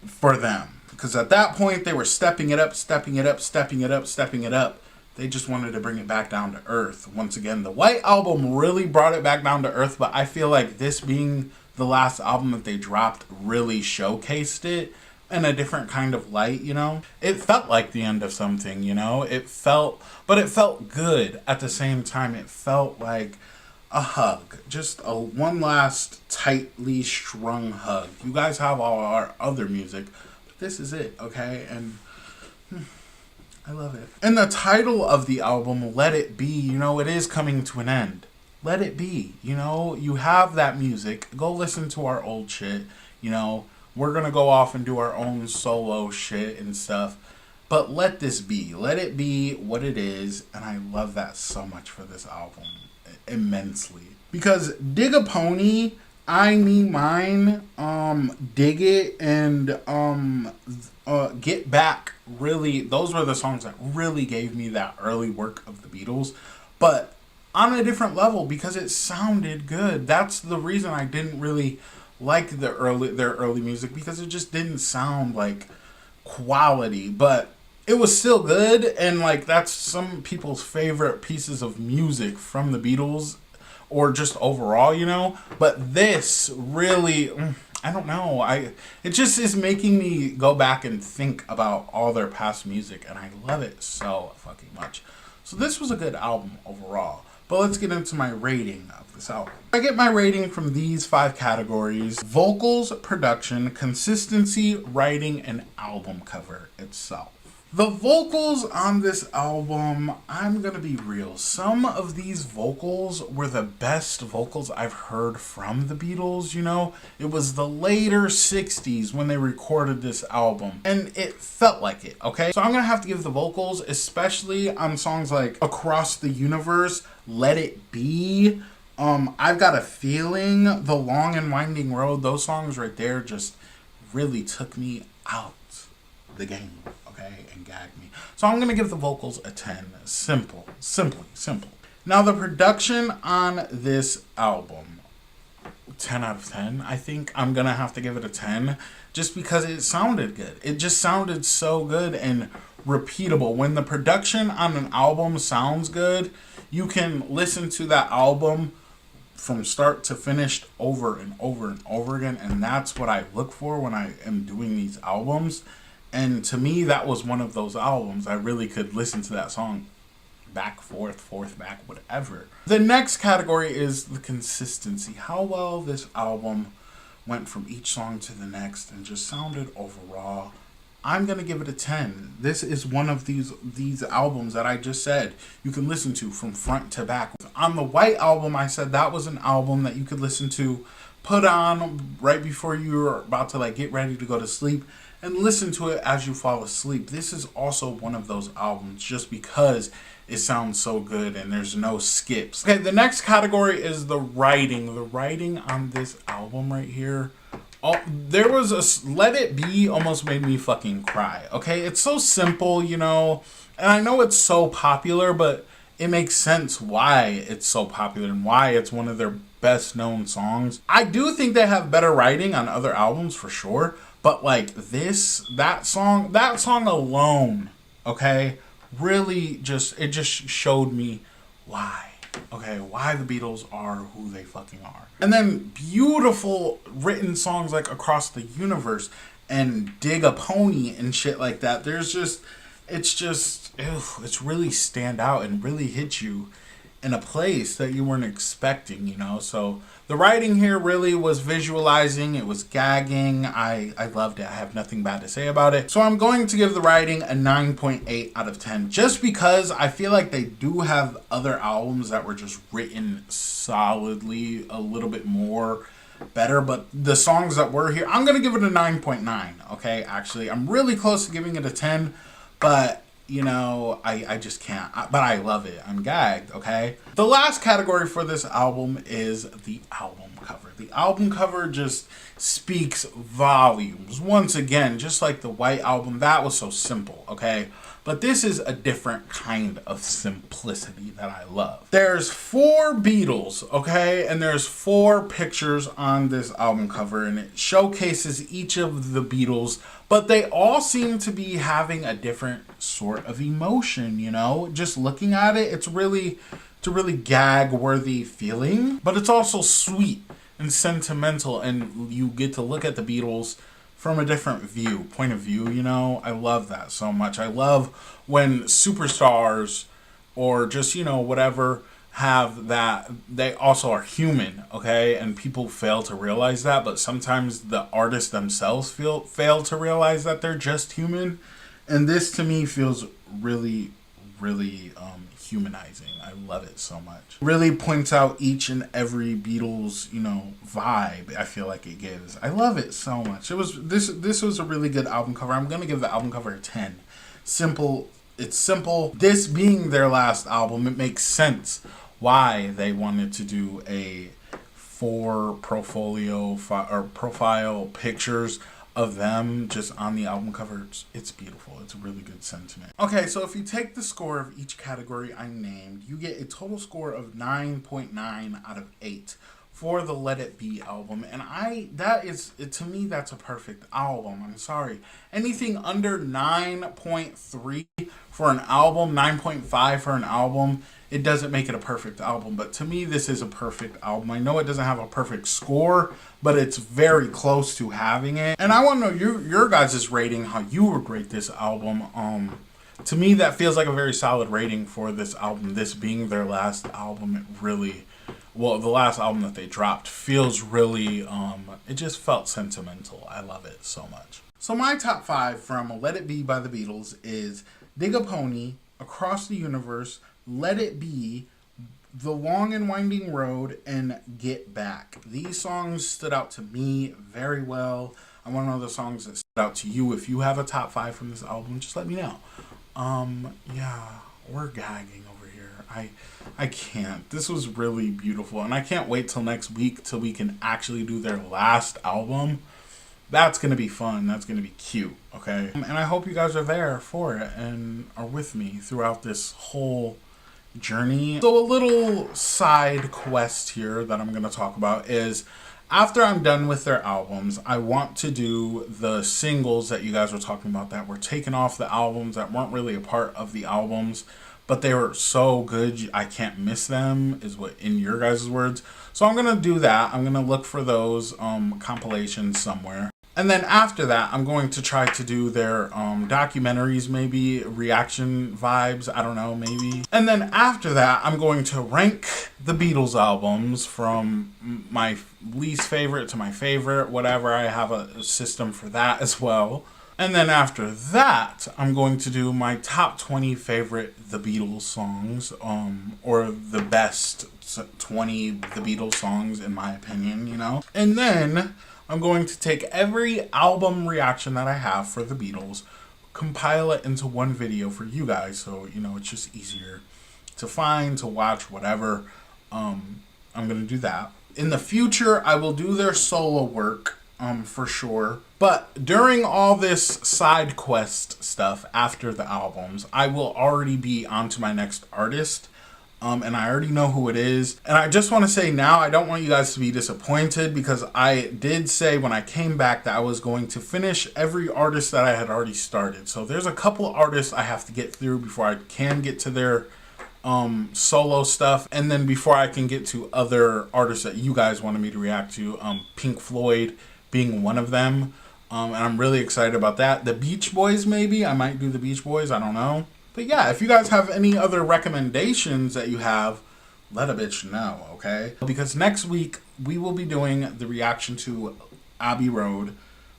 for them. Because at that point, they were stepping it up, stepping it up, stepping it up, stepping it up. They just wanted to bring it back down to earth. Once again, the White Album really brought it back down to earth, but I feel like this being the last album that they dropped really showcased it in a different kind of light, you know? It felt like the end of something, you know? It felt good at the same time. It felt like a hug. Just one last tightly strung hug. You guys have all our other music, but this is it, okay? And I love it. And the title of the album, Let It Be, you know, it is coming to an end. Let it be, you know, you have that music. Go listen to our old shit, you know. We're going to go off and do our own solo shit and stuff. But let this be. Let it be what it is. And I love that so much for this album. Immensely. Because Dig a Pony, I Me Mine, Dig It, and Get Back, really, those were the songs that really gave me that early work of the Beatles. But on a different level, because it sounded good. That's the reason I didn't really like their early music, because it just didn't sound like quality, but it was still good. And like, that's some people's favorite pieces of music from the Beatles, or just overall, you know. But this really, I don't know, it just is making me go back and think about all their past music, and I love it so fucking much. So this was a good album overall. But let's get into my rating of this album. I get my rating from these 5 categories: vocals, production, consistency, writing, and album cover itself. The vocals on this album, I'm gonna be real. Some of these vocals were the best vocals I've heard from the Beatles, you know? It was the later 60s when they recorded this album, and it felt like it, okay? So I'm gonna have to give the vocals, especially on songs like Across the Universe, Let It Be, I've Got a Feeling, The Long and Winding Road. Those songs right there just really took me out the game, okay, and gagged me. So I'm gonna give the vocals a 10. Simply simple. Now the production on this album, 10 out of 10. I think I'm gonna have to give it a 10, just because it sounded good. It just sounded so good and repeatable. When the production on an album sounds good, you can listen to that album from start to finish over and over and over again, and that's what I look for when I am doing these albums. And to me, that was one of those albums. I really could listen to that song back, forth, back, whatever. The next category is the consistency. How well this album went from each song to the next and just sounded overall. I'm going to give it a 10. This is one of these albums that I just said you can listen to from front to back. On the White Album, I said that was an album that you could listen to, put on right before you were about to like get ready to go to sleep, and listen to it as you fall asleep. This is also one of those albums just because it sounds so good and there's no skips. Okay, the next category is the writing. The writing on this album right here. Oh, there was a Let It Be almost made me fucking cry. Okay, it's so simple, you know, and I know it's so popular, but it makes sense why it's so popular and why it's one of their best known songs. I do think they have better writing on other albums for sure, but like that song alone okay? Really it just showed me why. Okay, why the Beatles are who they fucking are. And then beautiful written songs like Across the Universe and Dig a Pony and shit like that. It's really stand out and really hit you in a place that you weren't expecting, you know? So the writing here really was visualizing. It was gagging. I loved it. I have nothing bad to say about it. So I'm going to give the writing a 9.8 out of 10, just because I feel like they do have other albums that were just written solidly a little bit more better, but the songs that were here, I'm going to give it a 9.9, okay? Actually, I'm really close to giving it a 10, but you know, I just can't. But I love it. I'm gagged, okay? The last category for this album is the album cover. The album cover just speaks volumes. Once again, just like the White Album, that was so simple, okay? But this is a different kind of simplicity that I love. There's 4 Beatles, okay? And there's 4 pictures on this album cover, and it showcases each of the Beatles, but they all seem to be having a different sort of emotion, you know? Just looking at it, it's a really gag-worthy feeling, but it's also sweet and sentimental, and you get to look at the Beatles from a different point of view, you know? I love that so much. I love when superstars or just, you know, whatever have that, they also are human, okay? And people fail to realize that, but sometimes the artists themselves fail to realize that they're just human. And this to me feels really humanizing. I love it so much. Really points out each and every Beatles, you know, vibe I feel like it gives. I love it so much. This was a really good album cover. I'm gonna give the album cover a 10. Simple. It's simple. This being their last album, it makes sense why they wanted to do a 4 profile pictures of them just on the album cover. It's beautiful. It's a really good sentiment. Okay, so if you take the score of each category I named, you get a total score of 9.9 out of 8 for the Let It Be album. And to me, that's a perfect album. I'm sorry. Anything under 9.3 for an album, 9.5 for an album, it doesn't make it a perfect album. But to me, this is a perfect album. I know it doesn't have a perfect score, but it's very close to having it. And I want to know your guys' rating, how you would rate this album. To me, that feels like a very solid rating for this album. This being their last album, the last album that they dropped feels really, it just felt sentimental. I love it so much. So my top 5 from Let It Be by the Beatles is Dig a Pony, Across the Universe, Let It Be, The Long and Winding Road, and Get Back. These songs stood out to me very well. I want to know the songs that stood out to you. If you have a top 5 from this album, just let me know. Yeah, we're gagging over here. I can't. This was really beautiful, and I can't wait till next week till we can actually do their last album. That's going to be fun. That's going to be cute, okay? And I hope you guys are there for it and are with me throughout this whole journey. So a little side quest here that I'm going to talk about is after I'm done with their albums, I want to do the singles that you guys were talking about that were taken off the albums, that weren't really a part of the albums, but they were so good I can't miss them, is what in your guys' words. So I'm going to do that. I'm going to look for those compilations somewhere. And then after that, I'm going to try to do their documentaries, maybe reaction vibes. I don't know, maybe. And then after that, I'm going to rank the Beatles albums from my least favorite to my favorite, whatever. I have a system for that as well. And then after that, I'm going to do my top 20 favorite The Beatles songs, or the best 20 The Beatles songs, in my opinion, you know. And then I'm going to take every album reaction that I have for the Beatles, compile it into one video for you guys, so, you know, it's just easier to find, to watch, whatever. I'm going to do that. In the future, I will do their solo work, for sure. But during all this side quest stuff after the albums, I will already be on to my next artist. and I already know who it is. And I just want to say now, I don't want you guys to be disappointed, because I did say when I came back that I was going to finish every artist that I had already started. So there's a couple artists I have to get through before I can get to their solo stuff, and then before I can get to other artists that you guys wanted me to react to, Pink Floyd being one of them. And I'm really excited about that. The Beach Boys, maybe. I might do the Beach Boys. I don't know. But yeah, if you guys have any other recommendations that you have, let a bitch know, okay? Because next week, we will be doing the reaction to Abbey Road.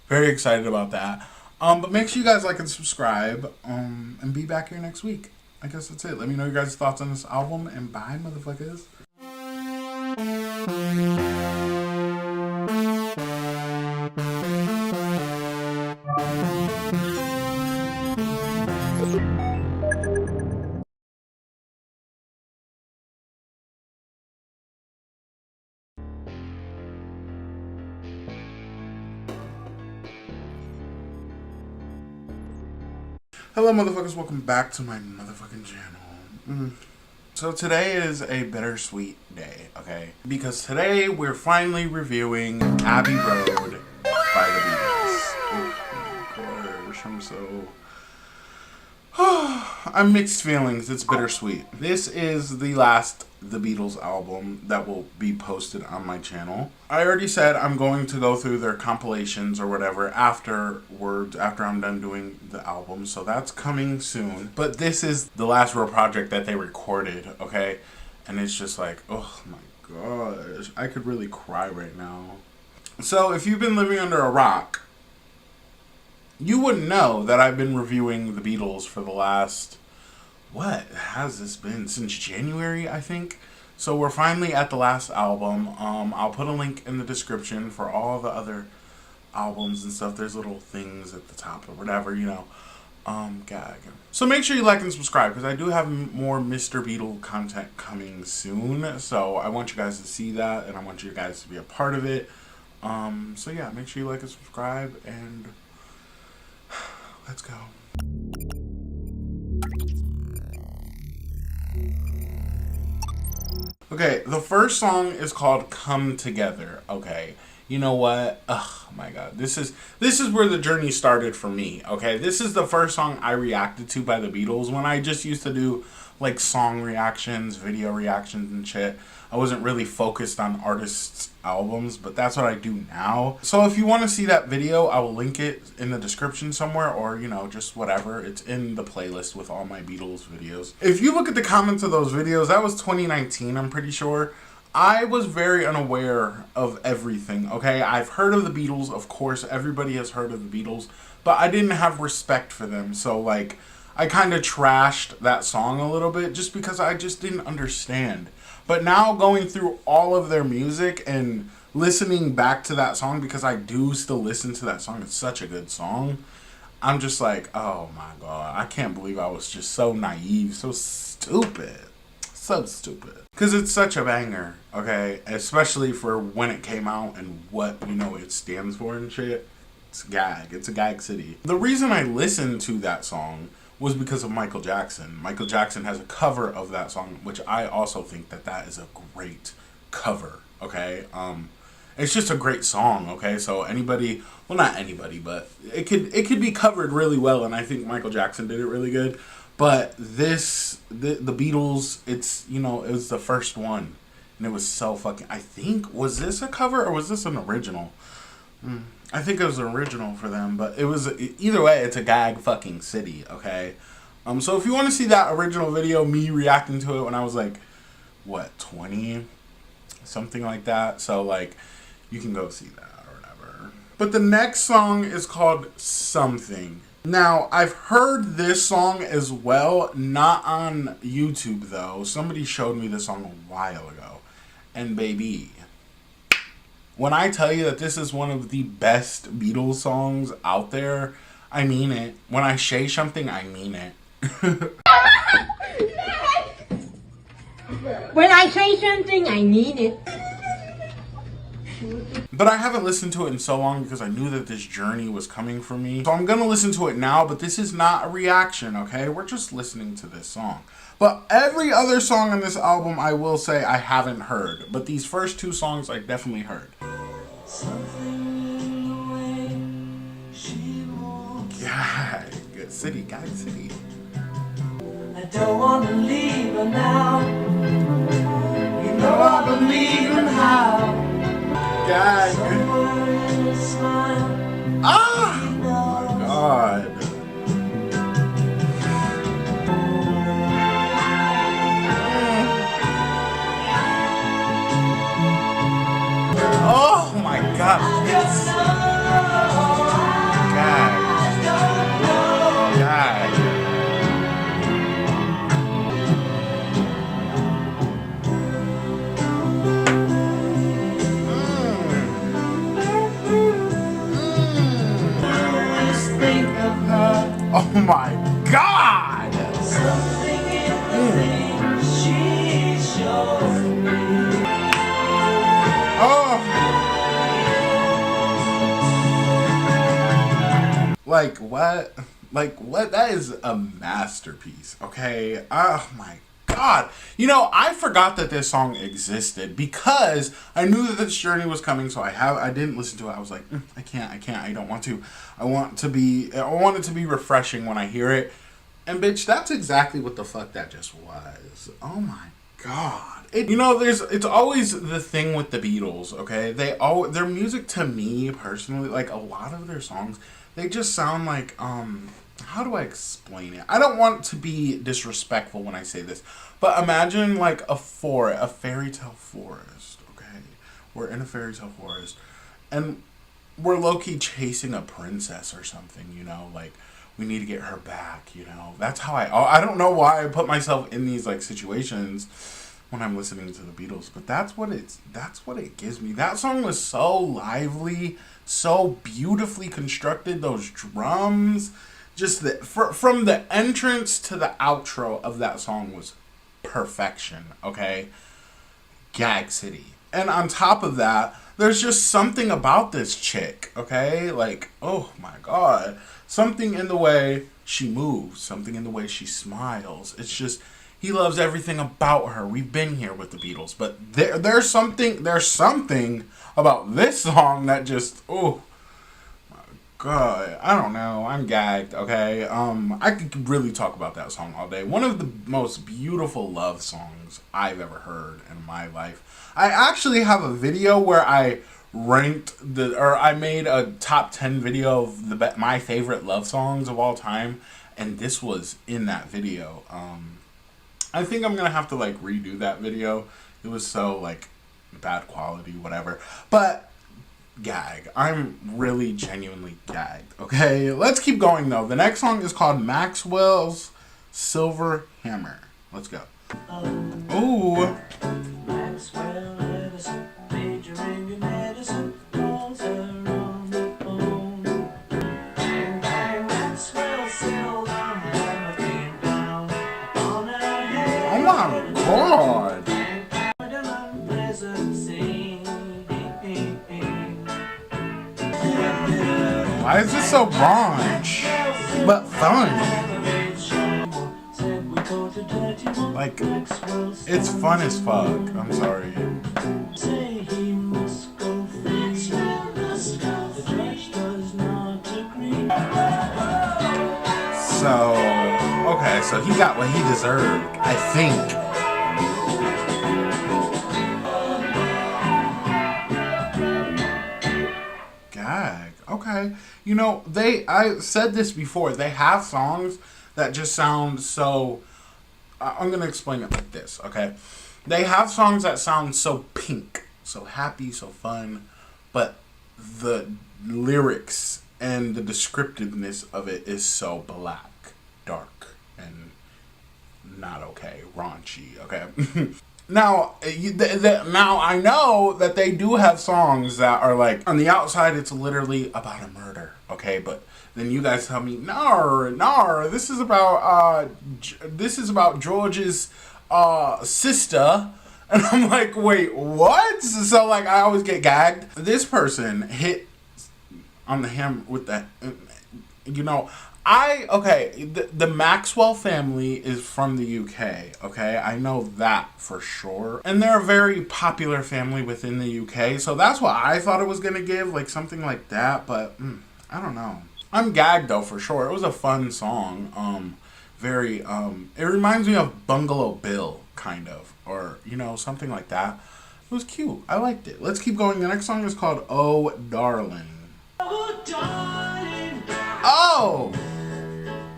Very excited about that. But make sure you guys like and subscribe, and be back here next week. I guess that's it. Let me know your guys' thoughts on this album, and bye, motherfuckers. Hello, motherfuckers. Welcome back to my motherfucking channel. So today is a bittersweet day, okay? Because today we're finally reviewing Abbey Road by the Beatles. Oh my gosh, I'm so... I'm mixed feelings. It's bittersweet. This is the last The Beatles album that will be posted on my channel. I already said I'm going to go through their compilations or whatever afterwards, after I'm done doing the album, so that's coming soon. But this is the last real project that they recorded, okay? And it's just like, oh my gosh, I could really cry right now. So if you've been living under a rock, you wouldn't know that I've been reviewing the Beatles for the last, what has this been, since January, I think? So we're finally at the last album. I'll put a link in the description for all the other albums and stuff. There's little things at the top or whatever, you know. Gag. So make sure you like and subscribe, because I do have more Mr. Beatle content coming soon. So I want you guys to see that, and I want you guys to be a part of it. So yeah, make sure you like and subscribe, and... let's go. Okay, the first song is called Come Together, okay? You know what? Oh my god. This is where the journey started for me, okay? This is the first song I reacted to by the Beatles when I just used to do like song reactions, video reactions and shit. I wasn't really focused on artists' albums, but that's what I do now. So if you want to see that video, I will link it in the description somewhere, or, you know, just whatever. It's in the playlist with all my Beatles videos. If you look at the comments of those videos, that was 2019, I'm pretty sure. I was very unaware of everything, okay? I've heard of the Beatles, of course. Everybody has heard of the Beatles, but I didn't have respect for them. So, like, I kind of trashed that song a little bit just because I just didn't understand. But now going through all of their music and listening back to that song, because I do still listen to that song, it's such a good song, I'm just like, oh my god, I can't believe I was just so naive, so stupid. So stupid. Because it's such a banger, okay? Especially for when it came out and what, you know, it stands for and shit. It's gag. It's a gag city. The reason I listened to that song was because of Michael Jackson. Michael Jackson has a cover of that song, which I also think that that is a great cover, okay? It's just a great song, okay? So anybody, well, not anybody, but it could be covered really well, and I think Michael Jackson did it really good. But this, the Beatles, it's, you know, it was the first one, and it was so fucking, I think, was this a cover or was this an original? I think it was an original for them, but it was, either way, it's a gag fucking city, okay? So if you want to see that original video, me reacting to it when I was like, what, 20? Something like that. So, like, you can go see that or whatever. But the next song is called Something. Now, I've heard this song as well, not on YouTube though. Somebody showed me this song a while ago. And baby, when I tell you that this is one of the best Beatles songs out there, I mean it. When I say something, I mean it. When I say something, I mean it. But I haven't listened to it in so long because I knew that this journey was coming for me. So I'm going to listen to it now, but this is not a reaction, okay? We're just listening to this song. But every other song on this album, I will say I haven't heard. But these first 2 songs I definitely heard. Gag City, Gag City. I don't want to leave her now. You know I believe in how. Gag. Somewhere smile. Ah! Oh my God. Oh my God. Yes. Gag. Gag. Oh my God! Something in the things she shows me. Oh! Like what? Like what? That is a masterpiece, okay? Oh my God. You know, I forgot that this song existed because I knew that this journey was coming, so I didn't listen to it. I was like, I can't, I don't want to. I want it to be refreshing when I hear it. And bitch, that's exactly what the fuck that just was. Oh my God. You know, it's always the thing with the Beatles, okay? Their music to me personally, like a lot of their songs, they just sound like how do I explain it? I don't want to be disrespectful when I say this, but imagine like a fairy tale forest, okay? We're in a fairy tale forest, and we're low-key chasing a princess or something, you know? Like, we need to get her back, you know? That's how I don't know why I put myself in these, like, situations when I'm listening to the Beatles, but that's what it gives me. That song was so lively, so beautifully constructed, those drums. Just from the entrance to the outro of that song was perfection, okay? Gag City. And on top of that, there's just something about this chick, okay? Like, oh my God. Something in the way she moves, something in the way she smiles. It's just, he loves everything about her. We've been here with the Beatles, but there's something about this song that just, oh God, I don't know. I'm gagged, okay? I could really talk about that song all day. One of the most beautiful love songs I've ever heard in my life. I actually have a video where I I made a top 10 video of my favorite love songs of all time, and this was in that video. I think I'm gonna have to like redo that video. It was so like bad quality, whatever. But gag. I'm really genuinely gagged. Okay, let's keep going though. The next song is called Maxwell's Silver Hammer. Let's go. Ooh. Maxwell Edison, majoring in medicine, calls her on the phone. Bang, bang, Maxwell silver hammer came down on her head. Oh my God. An unpleasant scene. Why is this so raunch but fun? Like, it's fun as fuck. I'm sorry. So, okay, so he got what he deserved, I think. Gag. Okay. You know, I said this before, they have songs that just sound so, I'm going to explain it like this, okay? They have songs that sound so pink, so happy, so fun, but the lyrics and the descriptiveness of it is so black, dark, and not okay, raunchy, okay? Now, now I know that they do have songs that are like, on the outside it's literally about a murder, okay? But then you guys tell me, no, this is about George's sister, And I'm like, wait, what? So like, I always get gagged. This person hit on the ham with that, you know, the Maxwell family is from the UK, okay? I know that for sure. And they're a very popular family within the UK, so that's what I thought it was gonna give, like something like that, but I don't know. I'm gagged though, for sure. It was a fun song. It reminds me of Bungalow Bill, kind of, or, you know, something like that. It was cute. I liked it. Let's keep going. The next song is called Oh Darling. Oh, darling, Oh!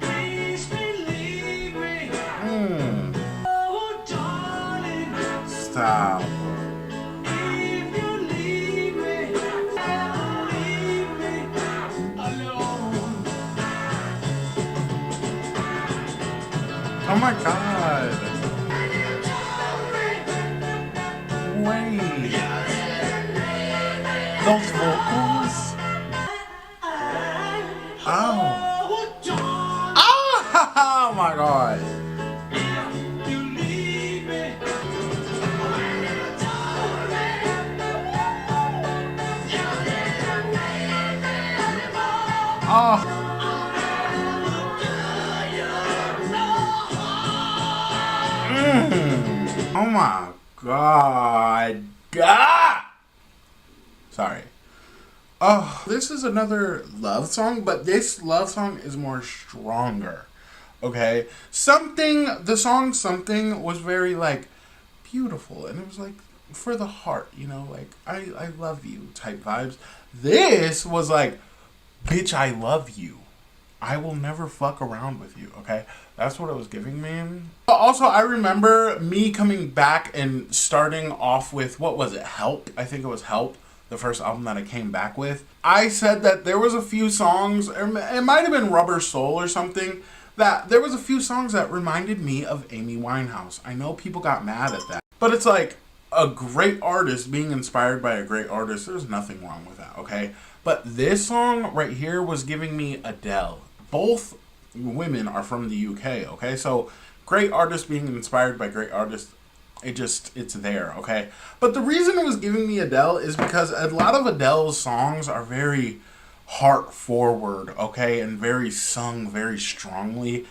please believe me. Oh, darling, Stop. if you leave me alone. Oh my god. Wait. Those vocals? Oh. Oh, darling, Oh my god. if you leave me. Oh. Oh my god. God. Sorry. Oh, this is another love song, but this love song is more stronger. Okay? The song Something was very, like, beautiful. And it was, like, for the heart, you know? Like, I love you type vibes. This was, like, bitch, I love you. I will never fuck around with you, okay? That's what it was giving me. But also, I remember me coming back and starting off with, what was it, Help? I think it was Help, the first album that I came back with. I said that there was a few songs, or it might have been Rubber Soul or something, that there was a few songs that reminded me of Amy Winehouse. I know people got mad at that, but it's like a great artist being inspired by a great artist. There's nothing wrong with that, okay? But this song right here was giving me Adele. Both women are from the UK, okay? So great artists being inspired by great artists, it's there, okay? But the reason it was giving me Adele is because a lot of Adele's songs are very heart forward, okay? And very sung very strongly.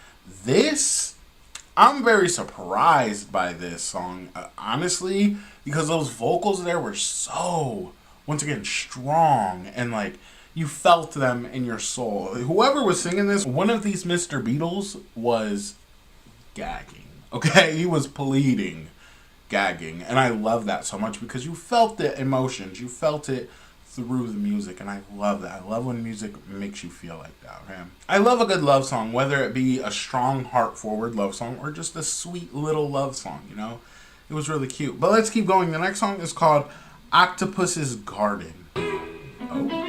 I'm very surprised by this song, honestly, because those vocals there were so, once again, strong, and like, you felt them in your soul. Whoever was singing this, one of these Mr. Beatles was gagging, okay? He was pleading, gagging, and I love that so much because you felt the emotions, you felt it through the music, and I love that. I love when music makes you feel like that, okay? I love a good love song, whether it be a strong, heart-forward love song or just a sweet little love song, you know? It was really cute. But let's keep going. The next song is called Octopus's Garden. Oh.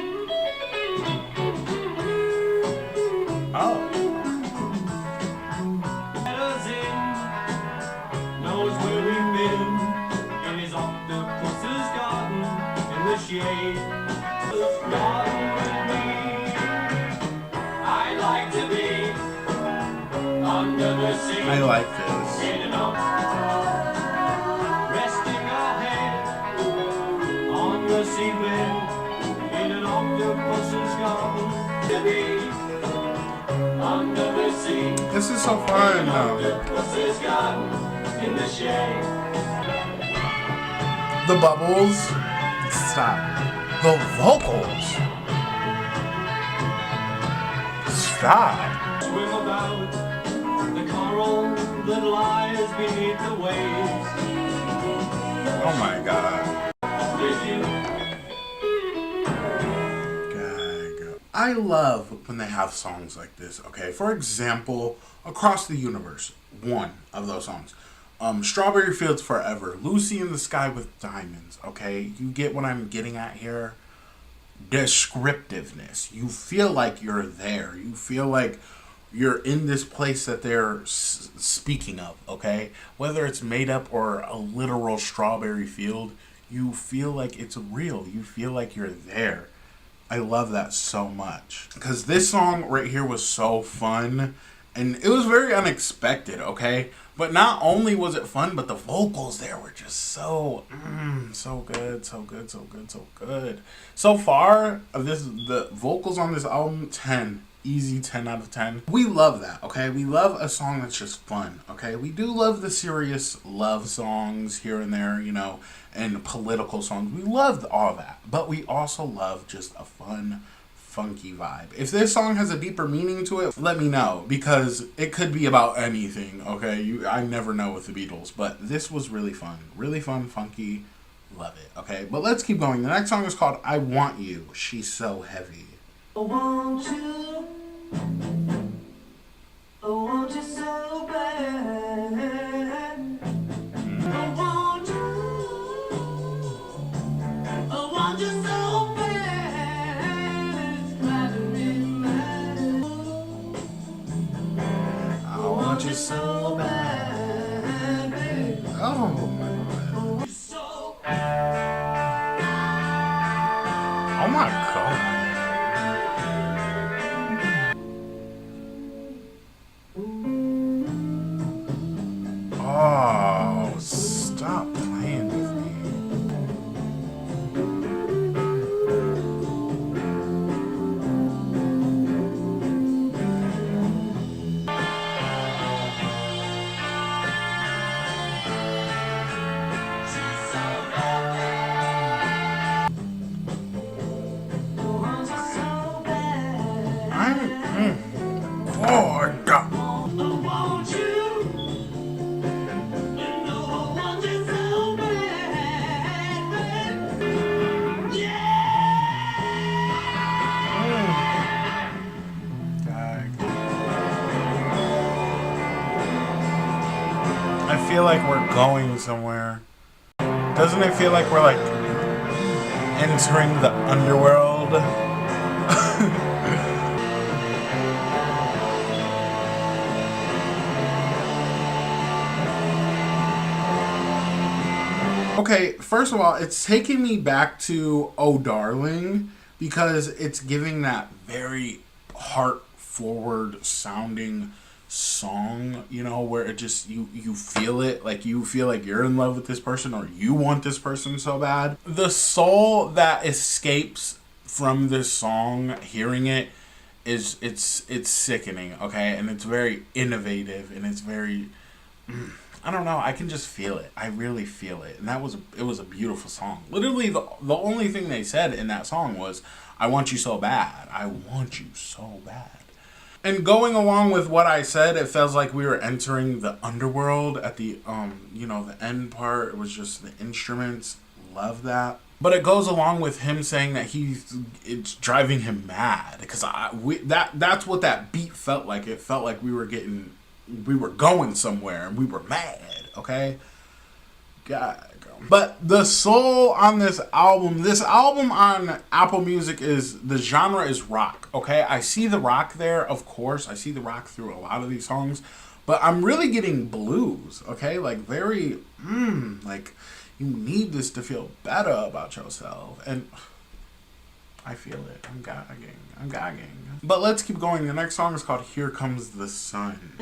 Oh. Knows where we've been in his octopus's garden in the shade of garden with me. I like to be under the sea. I like this. In an resting our head on the seabed in an octopus's garden to be. Under the sea. This is so fun, though. In the shade. The bubbles. Stop. The vocals. Stop. Swim about the coral that lies beneath the waves. Oh my god. With you. Gag. I love when they have songs like this, okay? For example, Across the Universe, one of those songs. Strawberry Fields Forever, Lucy in the Sky with Diamonds, okay? You get what I'm getting at here? Descriptiveness. You feel like you're there. You feel like you're in this place that they're speaking of, okay? Whether it's made up or a literal strawberry field, you feel like it's real. You feel like you're there. I love that so much. Because this song right here was so fun. And it was very unexpected, okay? But not only was it fun, but the vocals there were just so good, so good, so good, so good. So far, the vocals on this album, 10. Easy 10 out of 10. We love that, okay? We love a song that's just fun, okay? We do love the serious love songs here and there, you know, and political songs. We love all that. But we also love just a fun, funky vibe. If this song has a deeper meaning to it, let me know, because it could be about anything, okay? I never know with the Beatles, but this was really fun, funky, love it, okay? But let's keep going. The next song is called I Want You, She's So Heavy. I want you so bad. I want you so bad. It's driving me mad. I want you so bad, baby. Oh my god. So Oh my god. Oh, stop playing with me. Oh, God. I feel like we're going somewhere. Doesn't it feel like we're like entering the underworld? Okay, first of all, it's taking me back to Oh Darling, because it's giving that very heart forward sounding song, you know, where it just you feel it, like you feel like you're in love with this person or you want this person so bad. The soul that escapes from this song, hearing it, is it's sickening, okay? And it's very innovative, and it's very I don't know, I can just feel it. I really feel it. And it was a beautiful song. Literally the only thing they said in that song was, I want you so bad. I want you so bad. And going along with what I said, it feels like we were entering the underworld at the the end part. It was just the instruments. Love that. But it goes along with him saying that it's driving him mad, because that's what that beat felt like. It felt like we were going somewhere and we were mad, okay? God. But the soul on this album on Apple Music the genre is rock, okay? I see the rock there, of course. I see the rock through a lot of these songs. But I'm really getting blues, okay? Like very, like you need this to feel better about yourself. And I feel it. I'm gagging. But let's keep going. The next song is called Here Comes the Sun.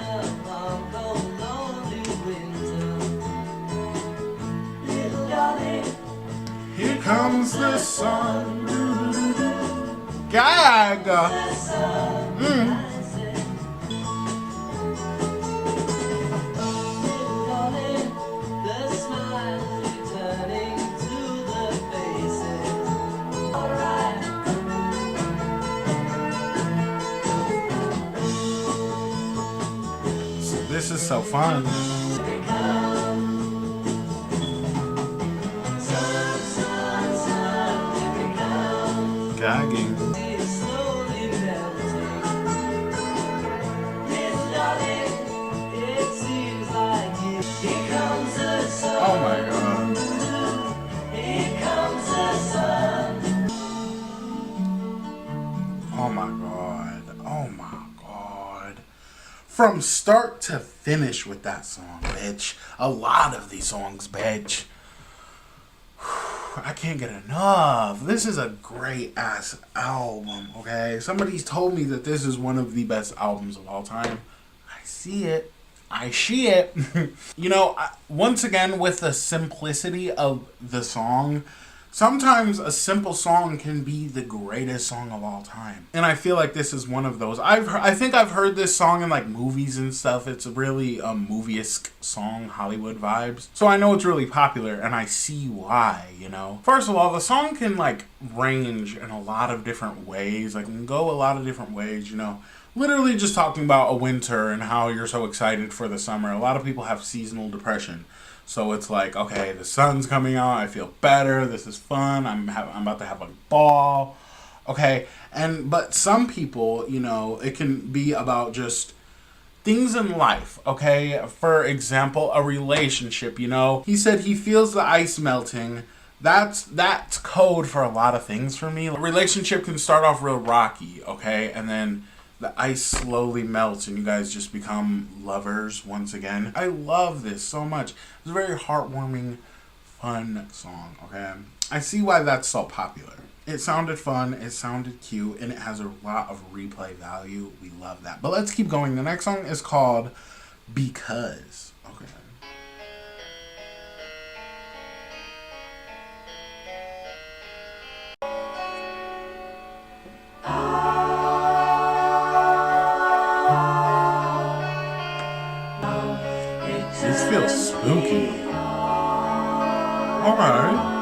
Here comes the sun. Gag. This is so fun. Gagging. Oh my god. Oh my god. Oh my god. From start to finish with that song, bitch. A lot of these songs, bitch. I can't get enough. This is a great ass album, okay? Somebody's told me that this is one of the best albums of all time. I see it. I see it. You know, once again, with the simplicity of the song, sometimes a simple song can be the greatest song of all time. And I feel like this is one of those. I think I've heard this song in like movies and stuff. It's a really movie-esque song, Hollywood vibes. So I know it's really popular and I see why, you know. First of all, the song can like range in a lot of different ways. Like it can go a lot of different ways, you know. Literally just talking about a winter and how you're so excited for the summer. A lot of people have seasonal depression. So it's like, okay, the sun's coming out. I feel better. This is fun. I'm about to have a ball. Okay. But some people, you know, it can be about just things in life. Okay. For example, a relationship, you know, he said he feels the ice melting. That's code for a lot of things for me. A relationship can start off real rocky. Okay. And then the ice slowly melts and you guys just become lovers once again. I love this so much. It's a very heartwarming, fun song, okay? I see why that's so popular. It sounded fun, it sounded cute, and it has a lot of replay value. We love that. But let's keep going. The next song is called Because. Okay. This feels spooky. Alright.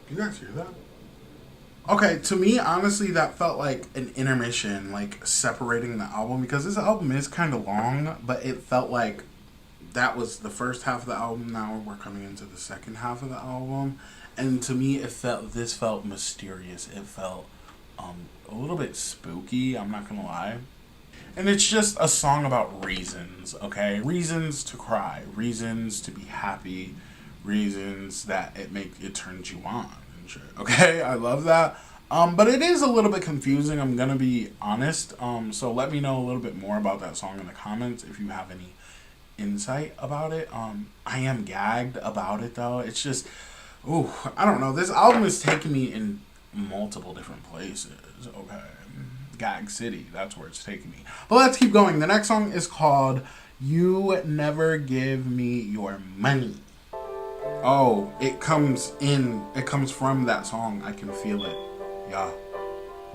You guys hear that? Okay, to me, honestly, that felt like an intermission, like separating the album, because this album is kind of long, but it felt like that was the first half of the album. Now we're coming into the second half of the album, and to me, this felt mysterious. It felt a little bit spooky. I'm not gonna lie. And it's just a song about reasons, okay? Reasons to cry, reasons to be happy, reasons that it turns you on. Okay, I love that. But it is a little bit confusing, I'm gonna be honest. So let me know a little bit more about that song in the comments if you have any insight about it. I am gagged about it though. It's just, ooh, I don't know. This album is taking me in multiple different places. Okay, Gag City, that's where it's taking me. But let's keep going. The next song is called You Never Give Me Your Money. Oh, it comes from that song. I can feel it. Yeah.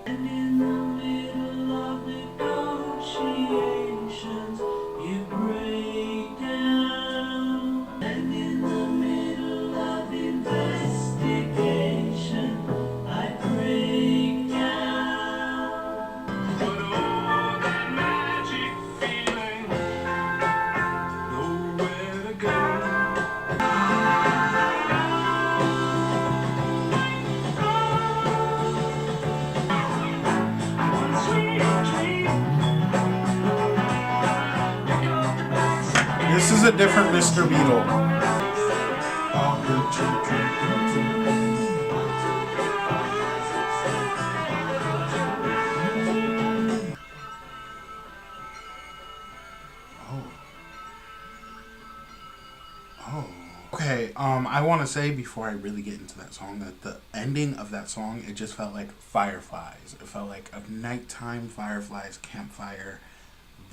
And in the middle of negotiations, you break down. And in the middle of investigation, I break down. But oh, that magic feeling, nowhere to go. This is a different Mr. Beatle. Oh. Okay, I want to say before I really get into that song that the ending of that song, it just felt like fireflies. It felt like a nighttime fireflies campfire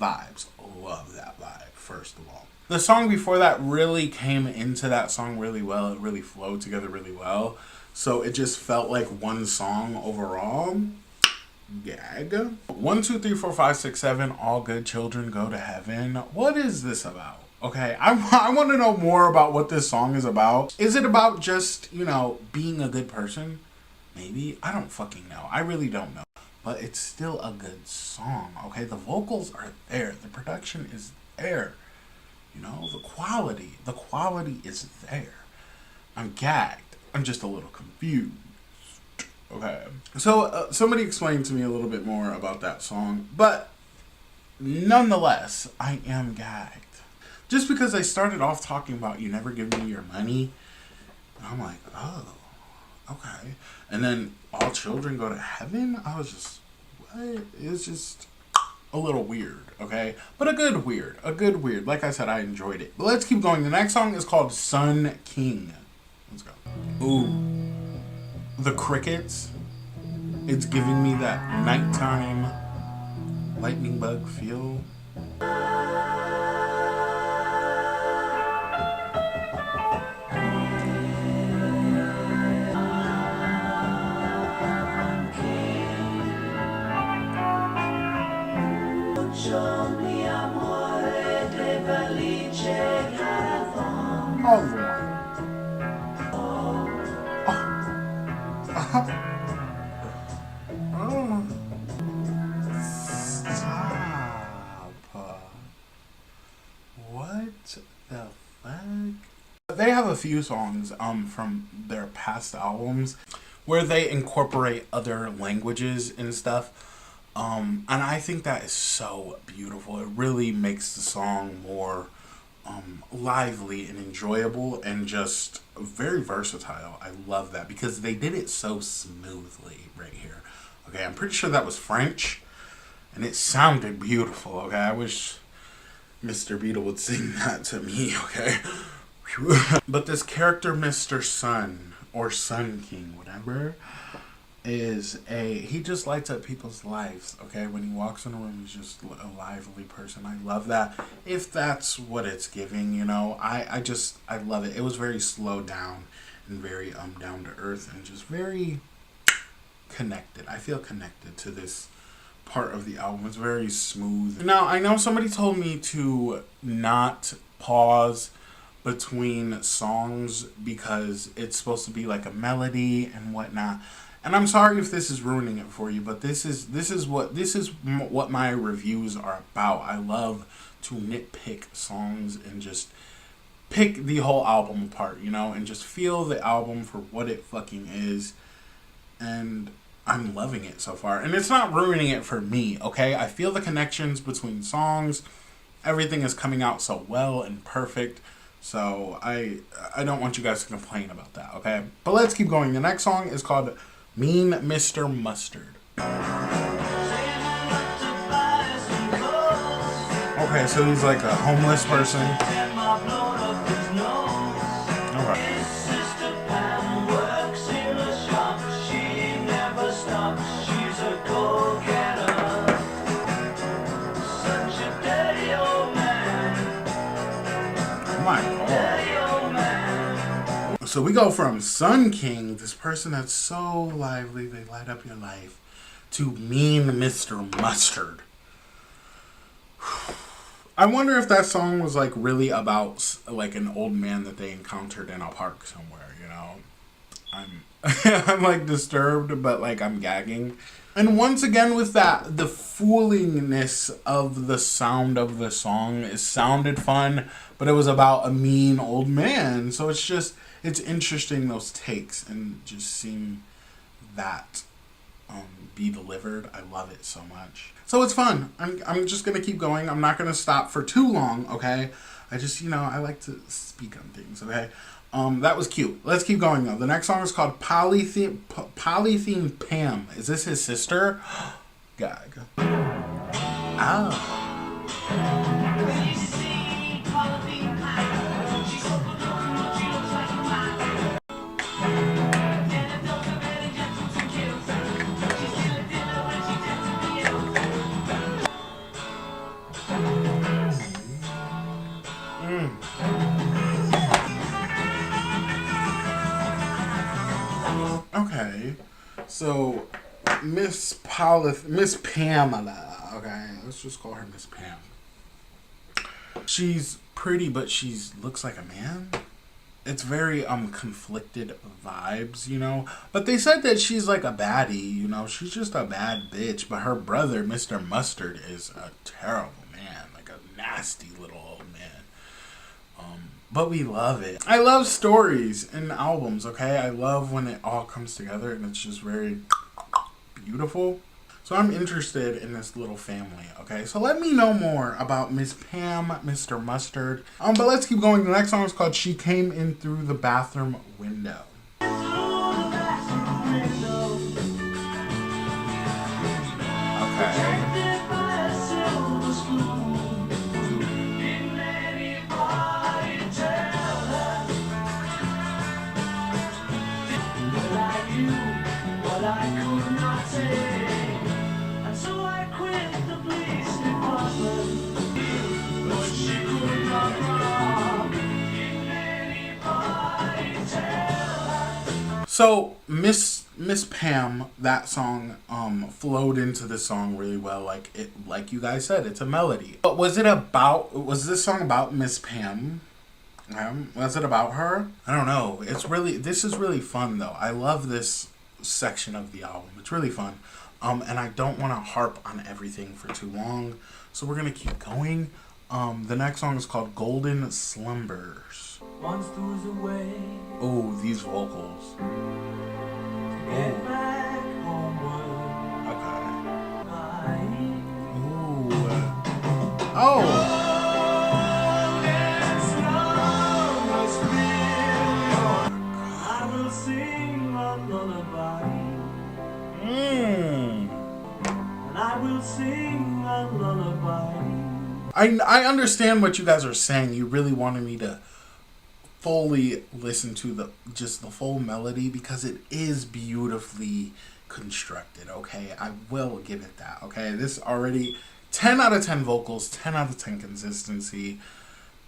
vibes. Love that vibe, first of all. The song before that really came into that song really well. It really flowed together really well. So it just felt like one song overall. Gag. 1, 2, 3, 4, 5, 6, 7. All good children go to heaven. What is this about? Okay, I want to know more about what this song is about. Is it about just, you know, being a good person? Maybe. I don't fucking know. I really don't know. But it's still a good song, okay? The vocals are there. The production is there. You know, the quality is there. I'm gagged. I'm just a little confused. Okay. So somebody explained to me a little bit more about that song, but nonetheless, I am gagged. Just because I started off talking about You Never Give Me Your Money, I'm like, oh, okay. And then All Children Go to Heaven? I was just, what? It was just a little weird, okay? But a good weird. Like I said, I enjoyed it. But let's keep going. The next song is called Sun King. Let's go. Ooh. The crickets. It's giving me that nighttime lightning bug feel. Oh, Lord. Stop. What the fuck? They have a few songs from their past albums where they incorporate other languages and stuff. And I think that is so beautiful. It really makes the song more lively and enjoyable and just very versatile. I love that because they did it so smoothly right here. Okay, I'm pretty sure that was French and it sounded beautiful. Okay, I wish Mr. Beatle would sing that to me. Okay. But this character, Mr. Sun or Sun King, whatever, he just lights up people's lives, okay? When he walks in a room, he's just a lively person. I love that. If that's what it's giving, you know, I love it. It was very slowed down and very down to earth and just very connected. I feel connected to this part of the album. It's very smooth. Now, I know somebody told me to not pause between songs because it's supposed to be like a melody and whatnot. And I'm sorry if this is ruining it for you, but this is what my reviews are about. I love to nitpick songs and just pick the whole album apart, you know, and just feel the album for what it fucking is. And I'm loving it so far. And it's not ruining it for me, okay? I feel the connections between songs. Everything is coming out so well and perfect. So I don't want you guys to complain about that, okay? But let's keep going. The next song is called Mean Mr. Mustard. Okay, so he's like a homeless person. Okay. Oh my God. So we go from Sun King, this person that's so lively, they light up your life, to Mean Mr. Mustard. I wonder if that song was like really about like an old man that they encountered in a park somewhere, you know? I'm like disturbed, but like I'm gagging. And once again with that, the foolingness of the sound of the song, it sounded fun, but it was about a mean old man. So it's interesting, those takes, and just seeing that be delivered. I love it so much. So it's fun. I'm just going to keep going. I'm not going to stop for too long, okay? I just, I like to speak on things, okay? That was cute. Let's keep going, though. The next song is called Polythene Pam. Is this his sister? Gag. Ah. Okay, so Miss Pamela. Okay, let's just call her Miss Pam. She's pretty, but she looks like a man. It's very conflicted vibes, But they said that she's like a baddie, She's just a bad bitch. But her brother, Mr. Mustard, is a terrible man, like a nasty little old man. But we love it. I love stories and albums, okay? I love when it all comes together and it's just very beautiful. So I'm interested in this little family, okay? So let me know more about Miss Pam, Mr. Mustard. But let's keep going. The next song is called She Came In Through the Bathroom Window. So Miss Pam, that song flowed into the song really well. Like you guys said, it's a melody. But was this song about Miss Pam? Was it about her? I don't know. This is really fun though. I love this section of the album. It's really fun. And I don't want to harp on everything for too long, so we're gonna keep going. The next song is called Golden Slumbers. Monsters away. Oh, these vocals. Get back homeward. Okay. Ooh. Oh. I will sing a lullaby. And I will sing a lullaby. I understand what you guys are saying. You really wanted me to fully listen to the full melody because it is beautifully constructed. Okay, I will give it that. Okay, this already 10 out of 10 vocals, 10 out of 10 consistency,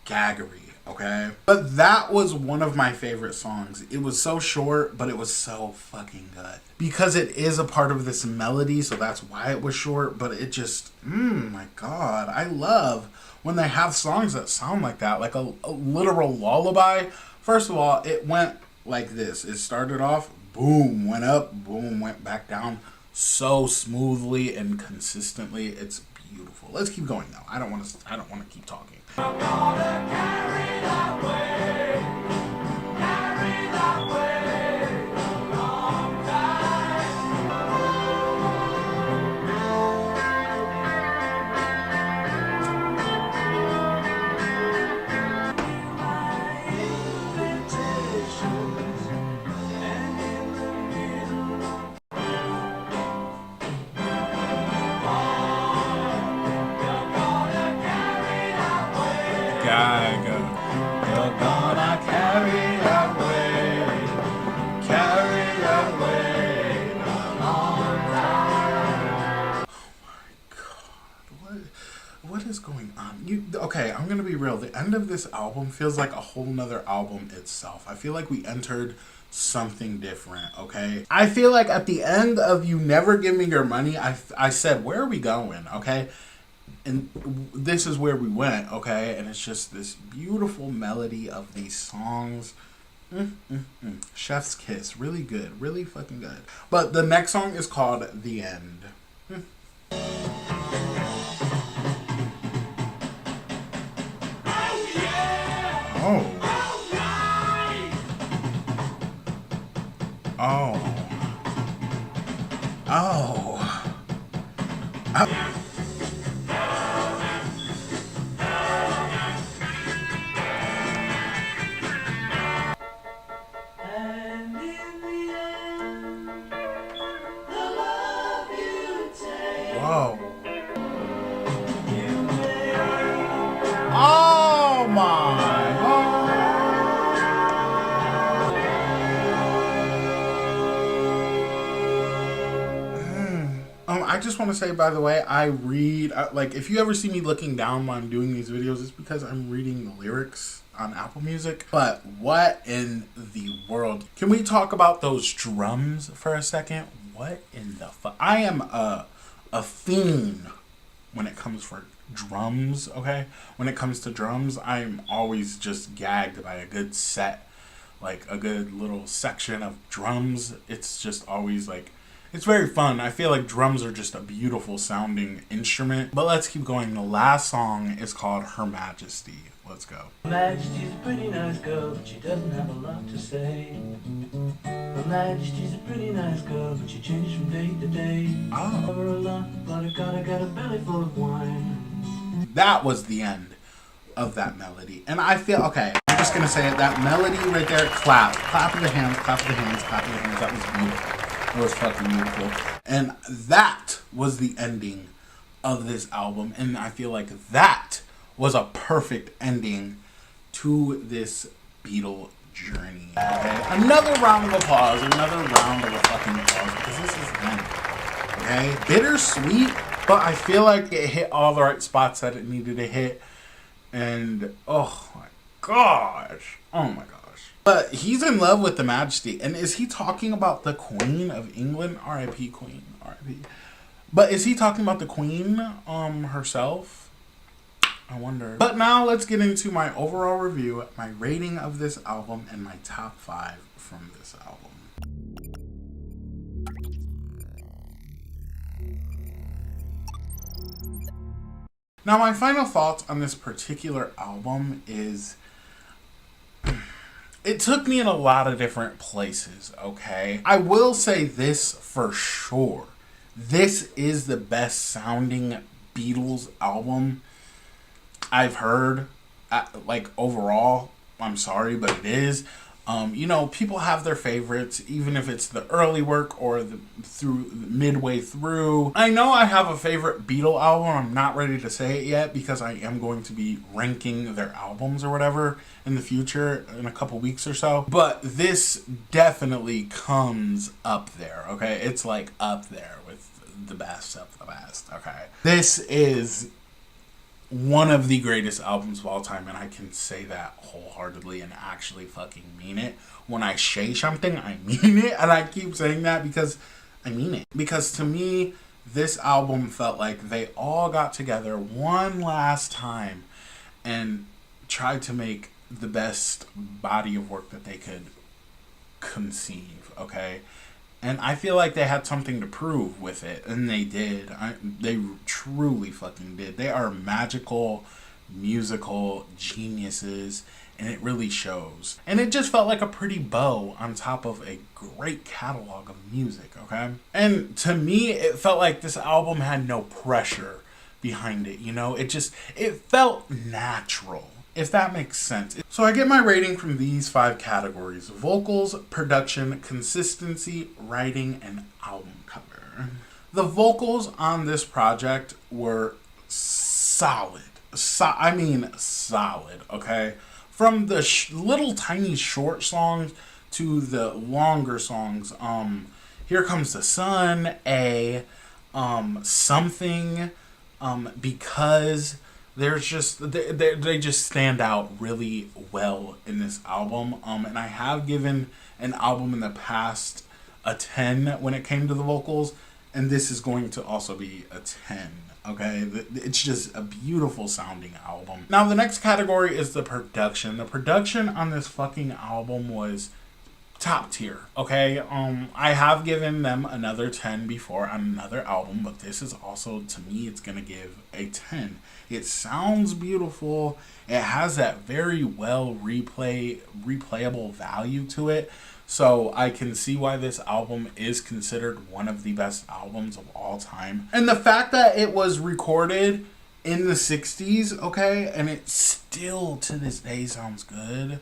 gaggery. Okay, but that was one of my favorite songs. It was so short, but it was so fucking good because it is a part of this melody, so that's why it was short. But it just, my God, I love when they have songs that sound like that, like a literal lullaby. First of all, it went like this. It started off, boom, went up, boom, went back down, so smoothly and consistently. It's beautiful. Let's keep going though. I don't want to keep talking. I'm gonna carry that way a long time. My invitations, and in the middle of Gag. You're gonna carry that way a long time. Oh my God, what is going on? Okay, I'm gonna be real. The end of this album feels like a whole nother album itself. I feel like we entered something different. Okay, I feel like at the end of You Never Give Me Your Money, I said, where are we going? Okay. And this is where we went, okay? And it's just this beautiful melody of these songs. Chef's kiss. Really good. Really fucking good. But the next song is called The End. Oh. Oh. Oh. And in the end, the love you take, Whoa. you make. Oh my God. I just want to say, by the way, I read, like, if you ever see me looking down while I'm doing these videos, it's because I'm reading the lyrics on Apple Music. But what in the world? Can we talk about those drums for a second? What in the fuck? I am a fiend when it comes for drums, okay? When it comes to drums, I'm always just gagged by a good set, like a good little section of drums. It's just always like, it's very fun. I feel like drums are just a beautiful sounding instrument. But let's keep going. The last song is called Her Majesty. Let's go. Her Majesty's a pretty nice girl, but she doesn't have a lot to say. Her Majesty's a pretty nice girl, but she changes from day to day. Oh. Love her a lot, but I gotta get a belly full of wine. That was the end of that melody. And I feel, okay, I'm just going to say it. That melody right there, clap. Clap of the hands, clap of the hands, clap of the hands. That was beautiful. It was fucking beautiful. And that was the ending of this album. And I feel like that was a perfect ending to this Beatle journey. Okay? Another round of applause. Another round of fucking applause. Because this is the end. Okay? Bittersweet. But I feel like it hit all the right spots that it needed to hit. And, oh my gosh. Oh my gosh. gosh. But he's in love with the Majesty. And is he talking about the Queen of England? R.I.P. Queen. R.I.P. But is he talking about the Queen herself? I wonder. But now let's get into my overall review, my rating of this album, and my top 5 from this album. Now, my final thoughts on this particular album is it took me in a lot of different places, okay? I will say this for sure. This is the best sounding Beatles album I've heard, like, overall. I'm sorry, but it is. You know, people have their favorites, even if it's the early work or midway through. I know I have a favorite Beatle album. I'm not ready to say it yet because I am going to be ranking their albums or whatever in the future in a couple weeks or so. But this definitely comes up there, okay? It's like up there with the best of the best, okay? This is one of the greatest albums of all time, and I can say that wholeheartedly and actually fucking mean it. When I say something, I mean it, and I keep saying that because I mean it. Because to me, this album felt like they all got together one last time and tried to make the best body of work that they could conceive, okay? And I feel like they had something to prove with it, and they did. They truly fucking did. They are magical, musical geniuses, and it really shows. And it just felt like a pretty bow on top of a great catalog of music, okay? And to me, it felt like this album had no pressure behind it, you know? It felt natural, if that makes sense. So I get my rating from these 5 categories: vocals, production, consistency, writing, and album cover. The vocals on this project were solid. Solid, okay? From the little tiny short songs to the longer songs. Here Comes the Sun, Something, Because... There's just they just stand out really well in this album, and I have given an album in the past a 10 when it came to the vocals, and this is going to also be a 10. Okay, it's just a beautiful sounding album. Now the next category is the production. The production on this fucking album was top tier, okay? I have given them another 10 before on another album, but this is also, to me, it's gonna give a 10. It sounds beautiful. It has that very well replayable value to it. So I can see why this album is considered one of the best albums of all time. And the fact that it was recorded in the 60s, okay, and it still to this day sounds good,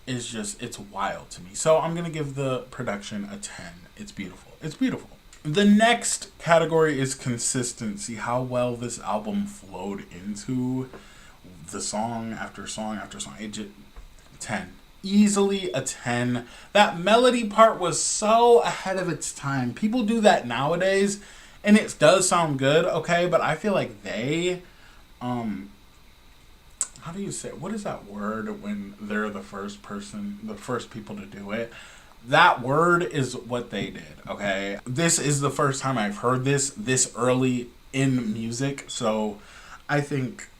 is just, it's wild to me. So I'm going to give the production a 10. It's beautiful. It's beautiful. The next category is consistency. How well this album flowed into the song after song after song. It just, 10. Easily a 10. That melody part was so ahead of its time. People do that nowadays, and it does sound good, okay? But I feel like they, how do you say, what is that word when they're the first people to do it? That word is what they did, okay? This is the first time I've heard this early in music, so I think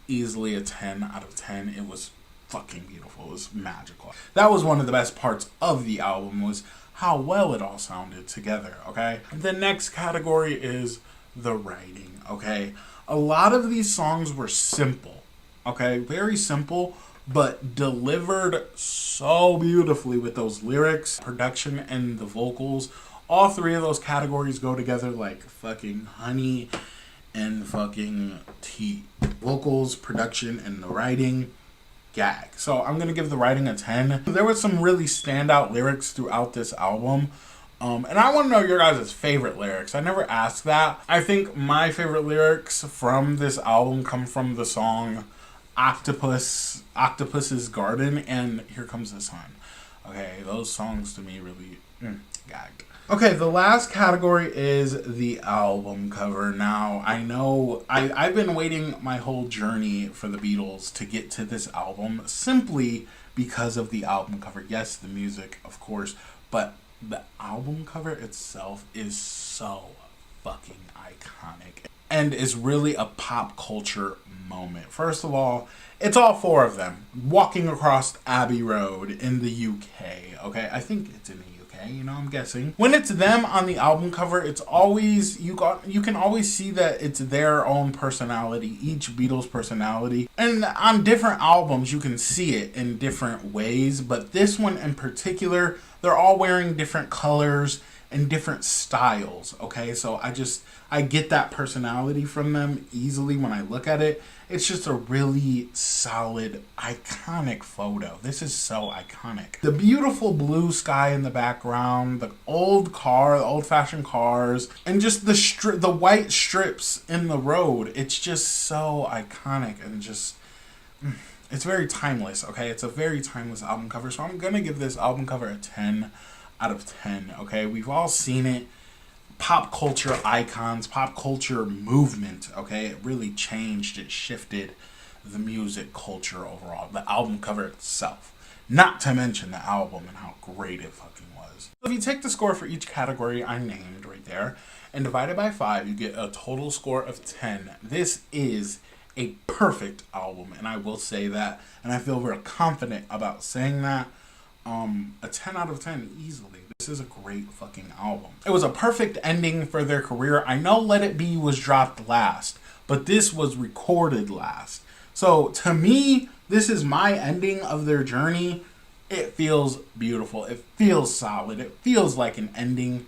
easily a 10 out of 10. It was fucking beautiful. It was magical. That was one of the best parts of the album, was how well it all sounded together, okay? The next category is the writing, okay? A lot of these songs were simple, okay? Very simple, but delivered so beautifully with those lyrics, production, and the vocals. All 3 of those categories go together like fucking honey and fucking tea. Vocals, production, and the writing, gag. So I'm gonna give the writing a 10. There were some really standout lyrics throughout this album. And I want to know your guys' favorite lyrics. I never asked that. I think my favorite lyrics from this album come from the song Octopus's Garden and Here Comes the Sun. Okay, those songs to me really Gagged. Okay, the last category is the album cover. Now, I know I've been waiting my whole journey for the Beatles to get to this album simply because of the album cover. Yes, the music, of course, but the album cover itself is so fucking iconic and is really a pop culture moment. First of all, it's all four of them walking across Abbey Road in the UK. Okay, I think it's in the UK, you know, I'm guessing. When it's them on the album cover, it's always, you can always see that it's their own personality, each Beatles personality. And on different albums, you can see it in different ways, but this one in particular, they're all wearing different colors and different styles, okay? So I get that personality from them easily when I look at it. It's just a really solid, iconic photo. This is so iconic. The beautiful blue sky in the background, the old-fashioned cars, and just the white strips in the road. It's just so iconic and just, it's very timeless, okay? It's a very timeless album cover. So I'm gonna give this album cover a 10 out of 10, okay? We've all seen it. Pop culture icons, pop culture movement, okay? It really changed, it shifted the music culture overall. The album cover itself. Not to mention the album and how great it fucking was. So if you take the score for each category I named right there and divide it by 5, you get a total score of 10. This is a perfect album, and I will say that, and I feel very confident about saying that. A 10 out of 10 easily. This is a great fucking album. It was a perfect ending for their career. I know Let It Be was dropped last, but this was recorded last. So to me, this is my ending of their journey. It feels beautiful. It feels solid. It feels like an ending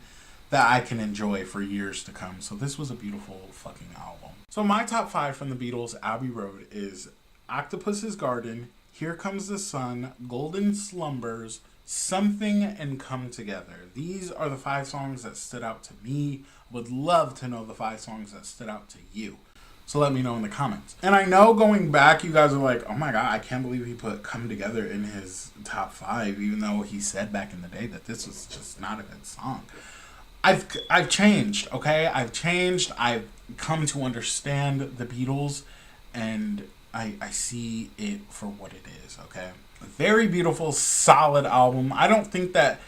that I can enjoy for years to come. So this was a beautiful fucking album. So my top 5 from the Beatles' Abbey Road is Octopus's Garden, Here Comes the Sun, Golden Slumbers, Something, and Come Together. These are the 5 songs that stood out to me. Would love to know the 5 songs that stood out to you. So let me know in the comments. And I know going back, you guys are like, oh my god, I can't believe he put Come Together in his top 5, even though he said back in the day that this was just not a good song. I've changed, okay? I've changed. I've come to understand the Beatles, and I see it for what it is, okay? A very beautiful, solid album. I don't think that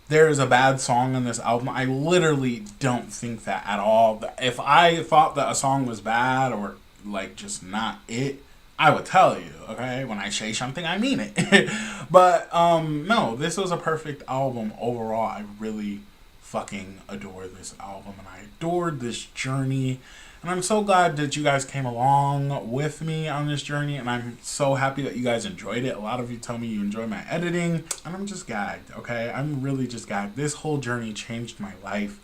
there is a bad song on this album. I literally don't think that at all. If I thought that a song was bad or like just not it, I would tell you, okay? When I say something, I mean it. But no, this was a perfect album overall. I really fucking adore this album, and I adored this journey. And I'm so glad that you guys came along with me on this journey, and I'm so happy that you guys enjoyed it. A lot of you tell me you enjoy my editing, and I'm just gagged, okay? I'm really just gagged. This whole journey changed my life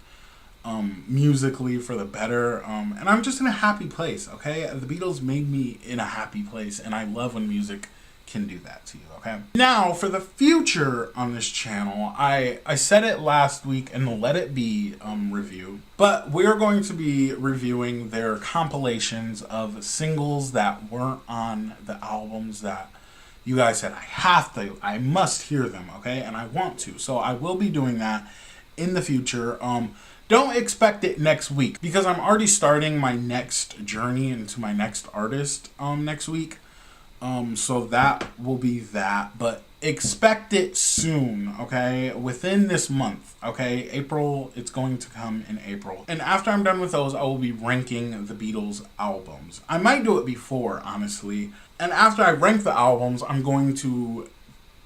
musically for the better, and I'm just in a happy place, okay? The Beatles made me in a happy place, and I love when music can do that to you, okay? Now, for the future on this channel, I said it last week in the Let It Be review, but we're going to be reviewing their compilations of singles that weren't on the albums that you guys said I must hear them, okay? And I want to, so I will be doing that in the future. Don't expect it next week, because I'm already starting my next journey into my next artist next week. So that will be that, but expect it soon, okay? Within this month, okay? April, it's going to come in April. And after I'm done with those, I will be ranking the Beatles albums. I might do it before, honestly. And after I rank the albums, I'm going to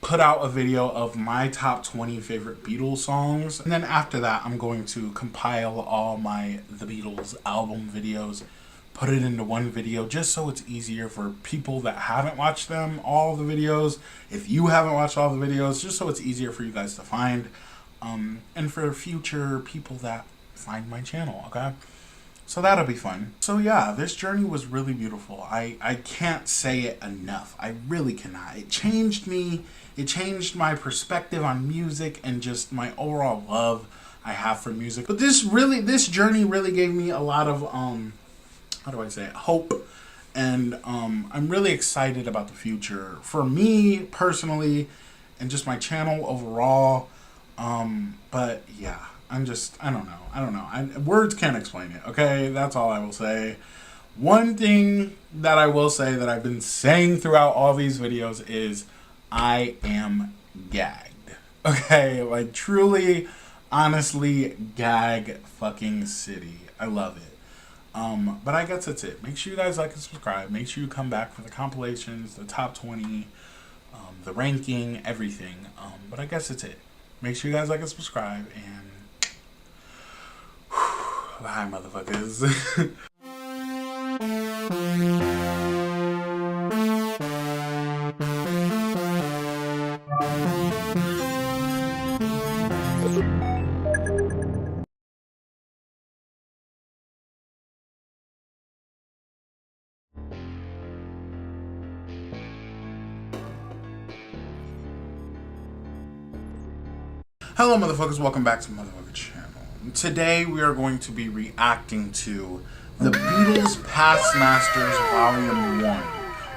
put out a video of my top 20 favorite Beatles songs. And then after that, I'm going to compile all the Beatles album videos, put it into one video just so it's easier for people that haven't watched them, all the videos. If you haven't watched all the videos, just so it's easier for you guys to find. And for future people that find my channel, okay? So that'll be fun. So yeah, this journey was really beautiful. I can't say it enough. I really cannot. It changed me. It changed my perspective on music and just my overall love I have for music. But this journey really gave me a lot of, how do I say it? Hope. And I'm really excited about the future. For me, personally, and just my channel overall, But yeah, I don't know. Words can't explain it, okay? That's all I will say. One thing that I will say that I've been saying throughout all these videos is I am gagged. Okay? Like, truly, honestly, gag fucking city. I love it. But I guess that's it. Make sure you guys like and subscribe. Make sure you come back for the compilations, the top 20, the ranking, everything. But I guess that's it. Make sure you guys like and subscribe, and bye, motherfuckers. Hello, motherfuckers. Welcome back to the motherfucker channel. Today we are going to be reacting to the Beatles Past Masters Volume 1.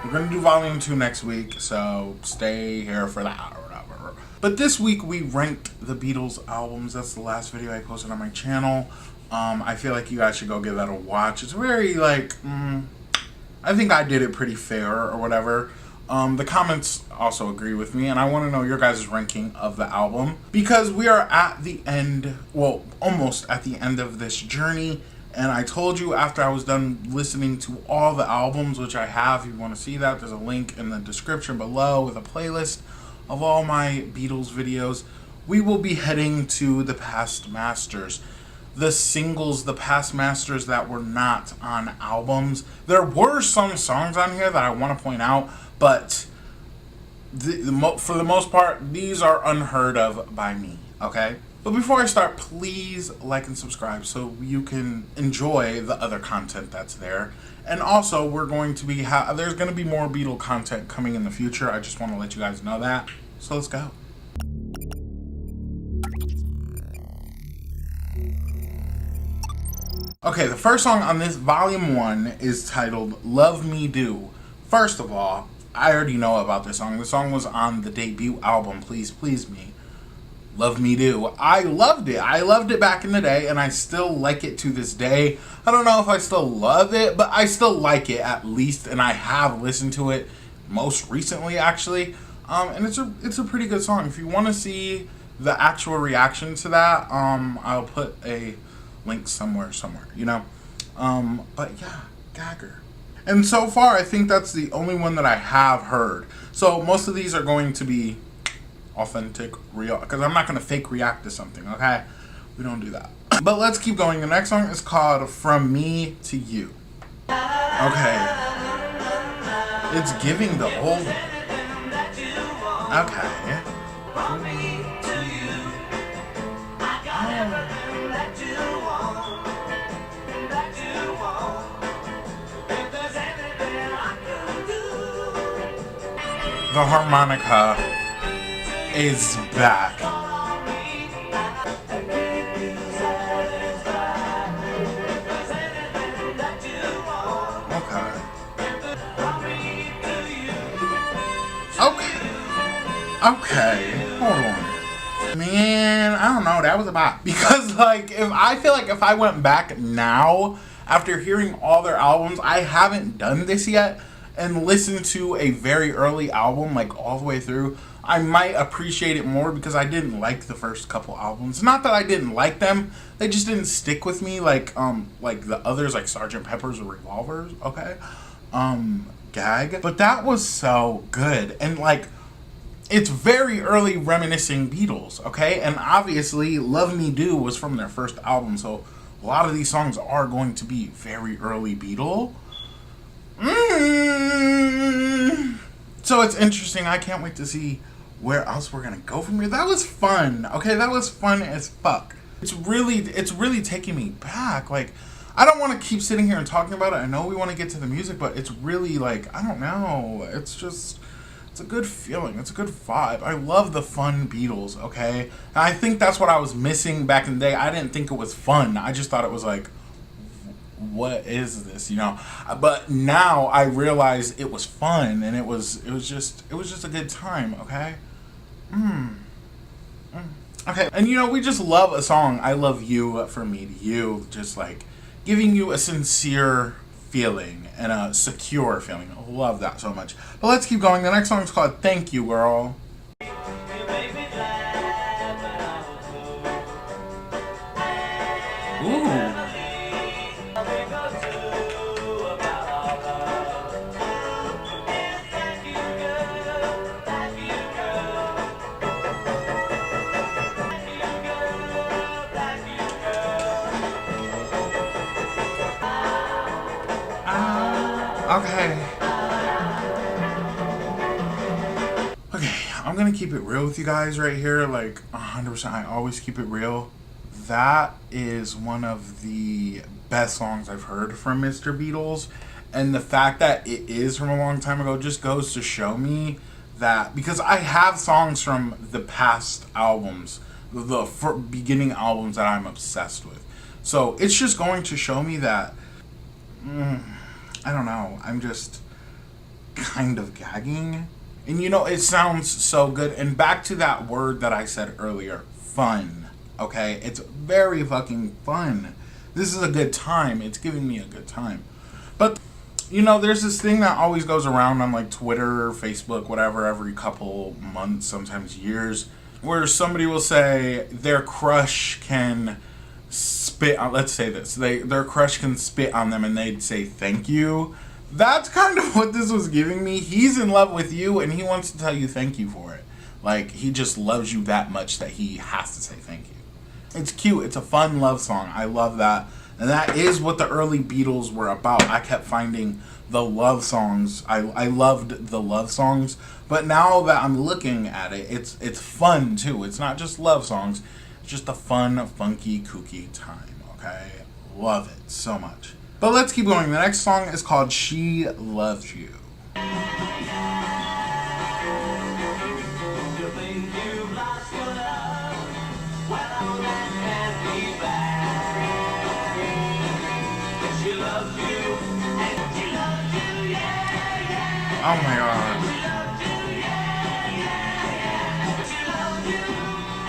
We're going to do Volume 2 next week, so stay here for that or whatever. But this week we ranked the Beatles albums. That's the last video I posted on my channel. I feel like you guys should go give that a watch. It's very, like, I think I did it pretty fair or whatever. The comments also agree with me, and I want to know your guys' ranking of the album, because we are at the end, well, almost at the end of this journey, and I told you after I was done listening to all the albums, which I have. If you want to see that, there's a link in the description below with a playlist of all my Beatles videos. We will be heading to the Past Masters. The singles, the Past Masters that were not on albums. There were some songs on here that I want to point out, but for the most part, these are unheard of by me, okay? But before I start, please like and subscribe so you can enjoy the other content that's there. And also, we're going to be, there's going to be more Beatle content coming in the future. I just want to let you guys know that. So let's go. Okay, the first song on this Volume 1 is titled Love Me Do. First of all, I already know about this song. The song was on the debut album, Please Please Me. Love Me Do. I loved it. I loved it back in the day, and I still like it to this day. I don't know if I still love it, but I still like it at least, and I have listened to it most recently, actually. And it's a pretty good song. If you want to see the actual reaction to that, I'll put a link somewhere, you know? But yeah, Gagger. And so far, I think that's the only one that I have heard. So most of these are going to be authentic, real, because I'm not going to fake react to something, okay? We don't do that. But let's keep going. The next song is called From Me to You. Okay. It's giving the old one. Okay. The harmonica is back. Okay, hold on. Man, I don't know, that was a bop. Because, like, I feel like if I went back now, after hearing all their albums, I haven't done this yet, and listen to a very early album, like all the way through, I might appreciate it more, because I didn't like the first couple albums. Not that I didn't like them, they just didn't stick with me like the others, like Sgt. Pepper's or Revolvers, okay? Gag. But that was so good, and like, it's very early reminiscing Beatles, okay? And obviously, Love Me Do was from their first album, so a lot of these songs are going to be very early Beatle. So it's interesting. I can't wait to see where else we're gonna go from here. That was fun. Okay, that was fun as fuck. It's really taking me back. Like, I don't want to keep sitting here and talking about it. I know we want to get to the music, but it's really like, I don't know. It's a good feeling. It's a good vibe. I love the fun Beatles, okay? And I think that's what I was missing back in the day. I didn't think it was fun. I just thought it was like, what is this, you know? But now I realize it was fun, and it was just a good time, okay? Okay, and you know, we just love a song, I Love You, From Me to You, just like giving you a sincere feeling and a secure feeling. I love that so much. But let's keep going. The next song is called Thank You, Girl. You make me glad when I was blue. Ooh. A thing or two about our love. Yes, thank you, girl. Thank you, girl. Thank you, girl. Thank you, girl. Okay. Okay, I'm gonna keep it real with you guys right here, like 100%. I always keep it real. That is one of the best songs I've heard from Mr. Beatles, and the fact that it is from a long time ago just goes to show me that, because I have songs from the past albums, the beginning albums that I'm obsessed with. So it's just going to show me that, I don't know, I'm just kind of gagging. And you know, it sounds so good. And back to that word that I said earlier, fun. Okay? It's very fucking fun. This is a good time. It's giving me a good time. But, you know, there's this thing that always goes around on like Twitter, Facebook, whatever, every couple months, sometimes years, where somebody will say their crush can spit on, let's say this, their crush can spit on them and they'd say thank you. That's kind of what this was giving me. He's in love with you and he wants to tell you thank you for it. Like, he just loves you that much that he has to say thank you. It's cute. It's a fun love song. I love that. And that is what the early Beatles were about. I kept finding the love songs. I loved the love songs. But now that I'm looking at it, it's fun too. It's not just love songs. It's just a fun, funky, kooky time. Okay? Love it so much. But let's keep going. The next song is called She Loves You. You think you've lost your love? Well, that can't be bad. She loves you, and she loves you, yeah, yeah. Oh my god. She loves you, yeah, yeah, yeah. She loves you,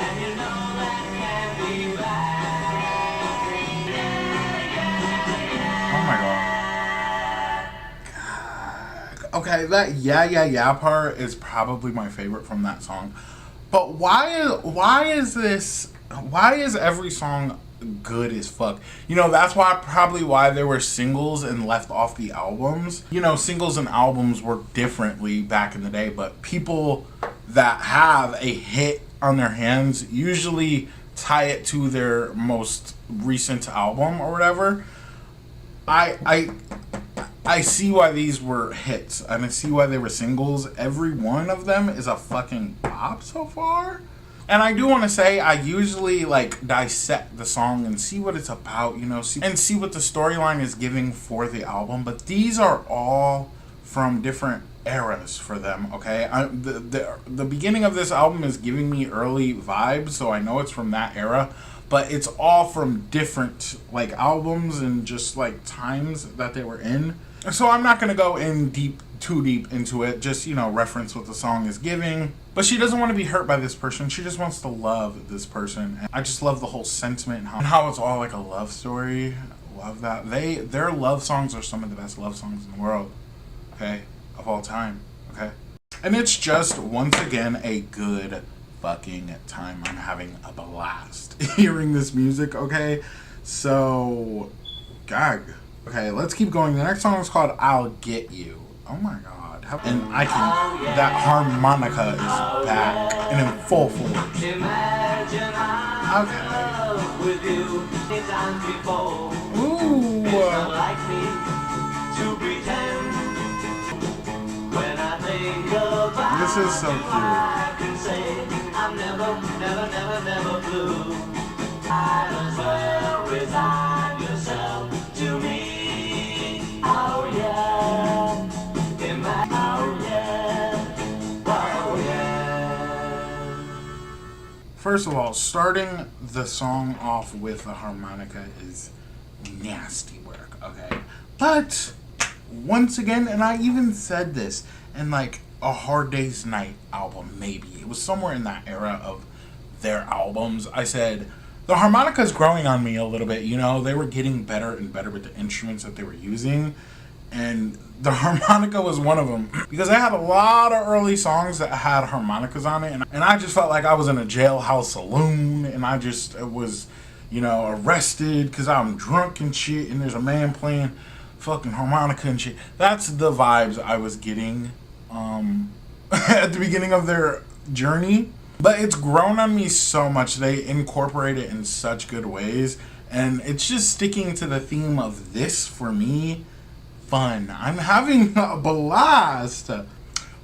and you know that can't be bad. Oh my god. Okay, that yeah part is probably my favorite from that song. But why is every song good as fuck? You know, that's probably why there were singles and left off the albums. You know, singles and albums work differently back in the day, but people that have a hit on their hands usually tie it to their most recent album or whatever. I see why these were hits, and I see why they were singles. Every one of them is a fucking pop so far. And I do want to say, I usually like dissect the song and see what it's about, you know, see what the storyline is giving for the album. But these are all from different eras for them, okay? The beginning of this album is giving me early vibes, so I know it's from that era. But it's all from different like albums and just like times that they were in. So I'm not gonna go in too deep into it. Just, you know, reference what the song is giving. But she doesn't want to be hurt by this person. She just wants to love this person. And I just love the whole sentiment and how it's all like a love story. Love that. Their love songs are some of the best love songs in the world. Okay, of all time. Okay, and it's just once again a good fucking time. I'm having a blast hearing this music, okay? So, gag. Okay, let's keep going. The next song is called I'll Get You. Oh my god. And that harmonica is back and in full force. Imagine Okay. I'm with you many times before. Ooh. It's not like me to pretend. When I think about This is so you, cute. I can say I'm never blue. Might as well resign yourself to me. Oh yeah, oh yeah, oh yeah. First of all, starting the song off with a harmonica is nasty work, okay? But once again, and I even said this in like a Hard Day's Night album, maybe it was somewhere in that era of their albums, I said, the harmonica's growing on me a little bit, you know? They were getting better and better with the instruments that they were using, and the harmonica was one of them. Because I had a lot of early songs that had harmonicas on it, and I just felt like I was in a jailhouse saloon, and I just was, you know, arrested because I'm drunk and shit, and there's a man playing fucking harmonica and shit. That's the vibes I was getting at the beginning of their journey. But it's grown on me so much. They incorporate it in such good ways. And it's just sticking to the theme of this, for me, fun. I'm having a blast.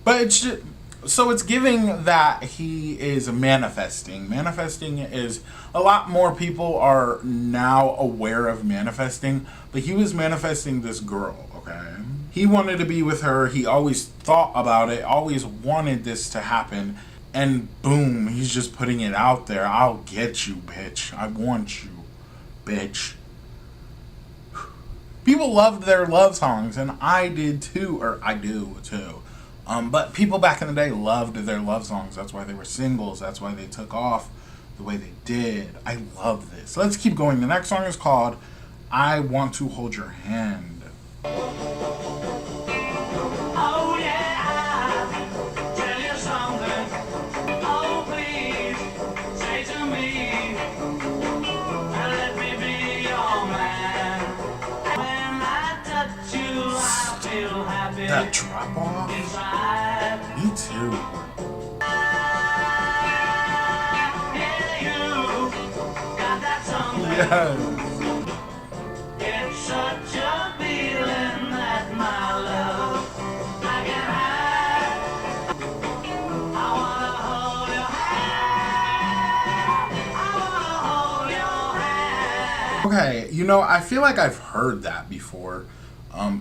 But it's just, so it's giving that he is manifesting. Manifesting is, a lot more people are now aware of manifesting. But he was manifesting this girl, okay? He wanted to be with her. He always thought about it. Always wanted this to happen. And boom, he's just putting it out there. I'll get you, bitch. I want you, bitch. People loved their love songs, and I did too, or I do too. But people back in the day loved their love songs. That's why they were singles. That's why they took off the way they did. I love this. Let's keep going. The next song is called I Want to Hold Your Hand. Oh yeah, I'll tell you something. Oh please, say to me, let me be your man. When I touch you, I feel happy That drop off? inside. Me too. Yeah, you got that something. Yes. It's such a feeling that my love I can have. I wanna hold your hand. I wanna hold your hand. Okay, you know, I feel like I've heard that before.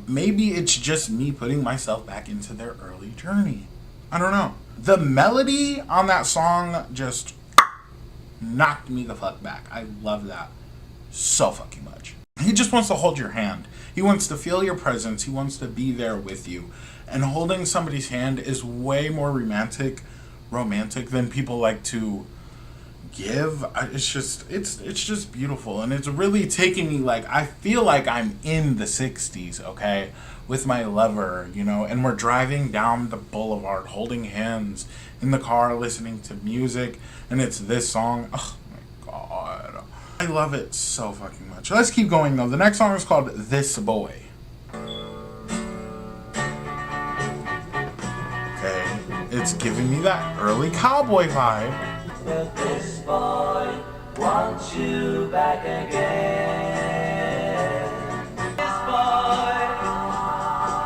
Maybe it's just me putting myself back into their early journey. I don't know. The melody on that song just knocked me the fuck back. I love that so fucking much. He just wants to hold your hand. He wants to feel your presence. He wants to be there with you. And holding somebody's hand is way more romantic than people like to give. It's just beautiful, and it's really taking me, like, I feel like I'm in the 60s, okay, with my lover, you know, and we're driving down the boulevard holding hands in the car listening to music, and it's this song. Oh my god, I love it so fucking much. Let's keep going though. The next song is called This Boy. Okay, it's giving me that early cowboy vibe. But this boy wants you back again. This boy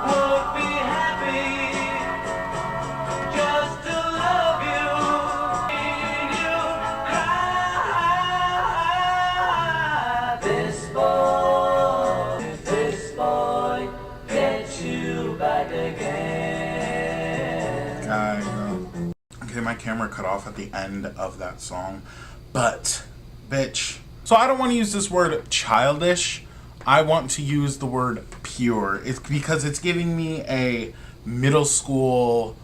would be happy just to love you. Seeing you cry. This boy gets you back again. Okay, my camera cut off at the end of that song, but bitch. So I don't want to use this word childish. I want to use the word pure. It's because it's giving me a middle school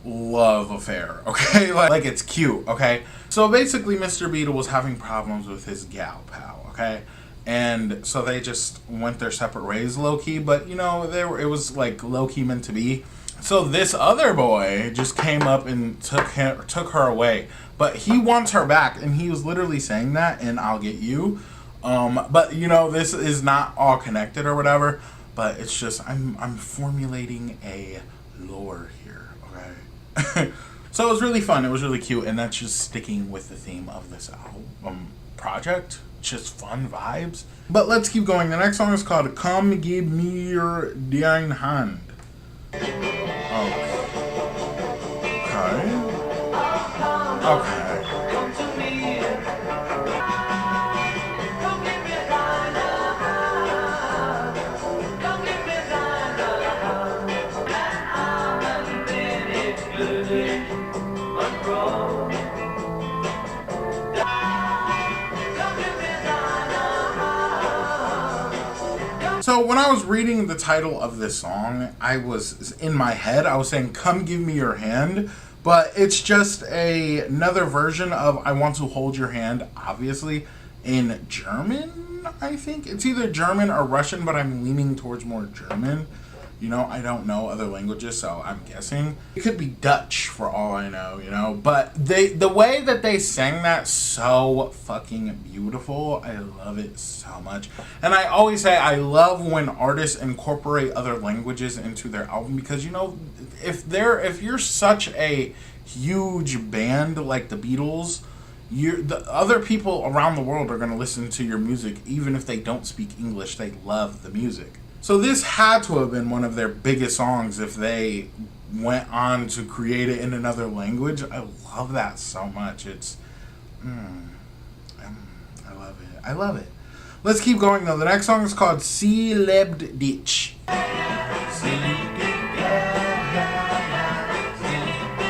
love affair, okay? Like it's cute, okay? So basically Mr. Beatle was having problems with his gal pal, okay? And so they just went their separate ways low-key, but you know, it was like low-key meant to be. So this other boy just came up and took her away, but he wants her back, and he was literally saying that in "I'll Get You," but you know, this is not all connected or whatever. But it's just I'm formulating a lore here, okay? So it was really fun. It was really cute, and that's just sticking with the theme of this album project. Just fun vibes. But let's keep going. The next song is called "Come Give Me Your Dein Hand." Okay. Come to me. Come give me thine hand. Come give me thine hand. And I'm included, but grow. Come give me thine hand. So when I was reading the title of this song, I was in my head, I was saying, "Come give me your hand," But it's just another version of I Want to Hold Your Hand, obviously, in German, I think. It's either German or Russian, but I'm leaning towards more German. You know, I don't know other languages, so I'm guessing. It could be Dutch for all I know, you know. But the way that they sang that, so fucking beautiful. I love it so much. And I always say I love when artists incorporate other languages into their album, because, you know, if you're such a huge band like the Beatles, the other people around the world are going to listen to your music even if they don't speak English. They love the music. So this had to have been one of their biggest songs if they went on to create it in another language. I love that so much. It's, I love it. I love it. Let's keep going though. The next song is called Sie lebt dich.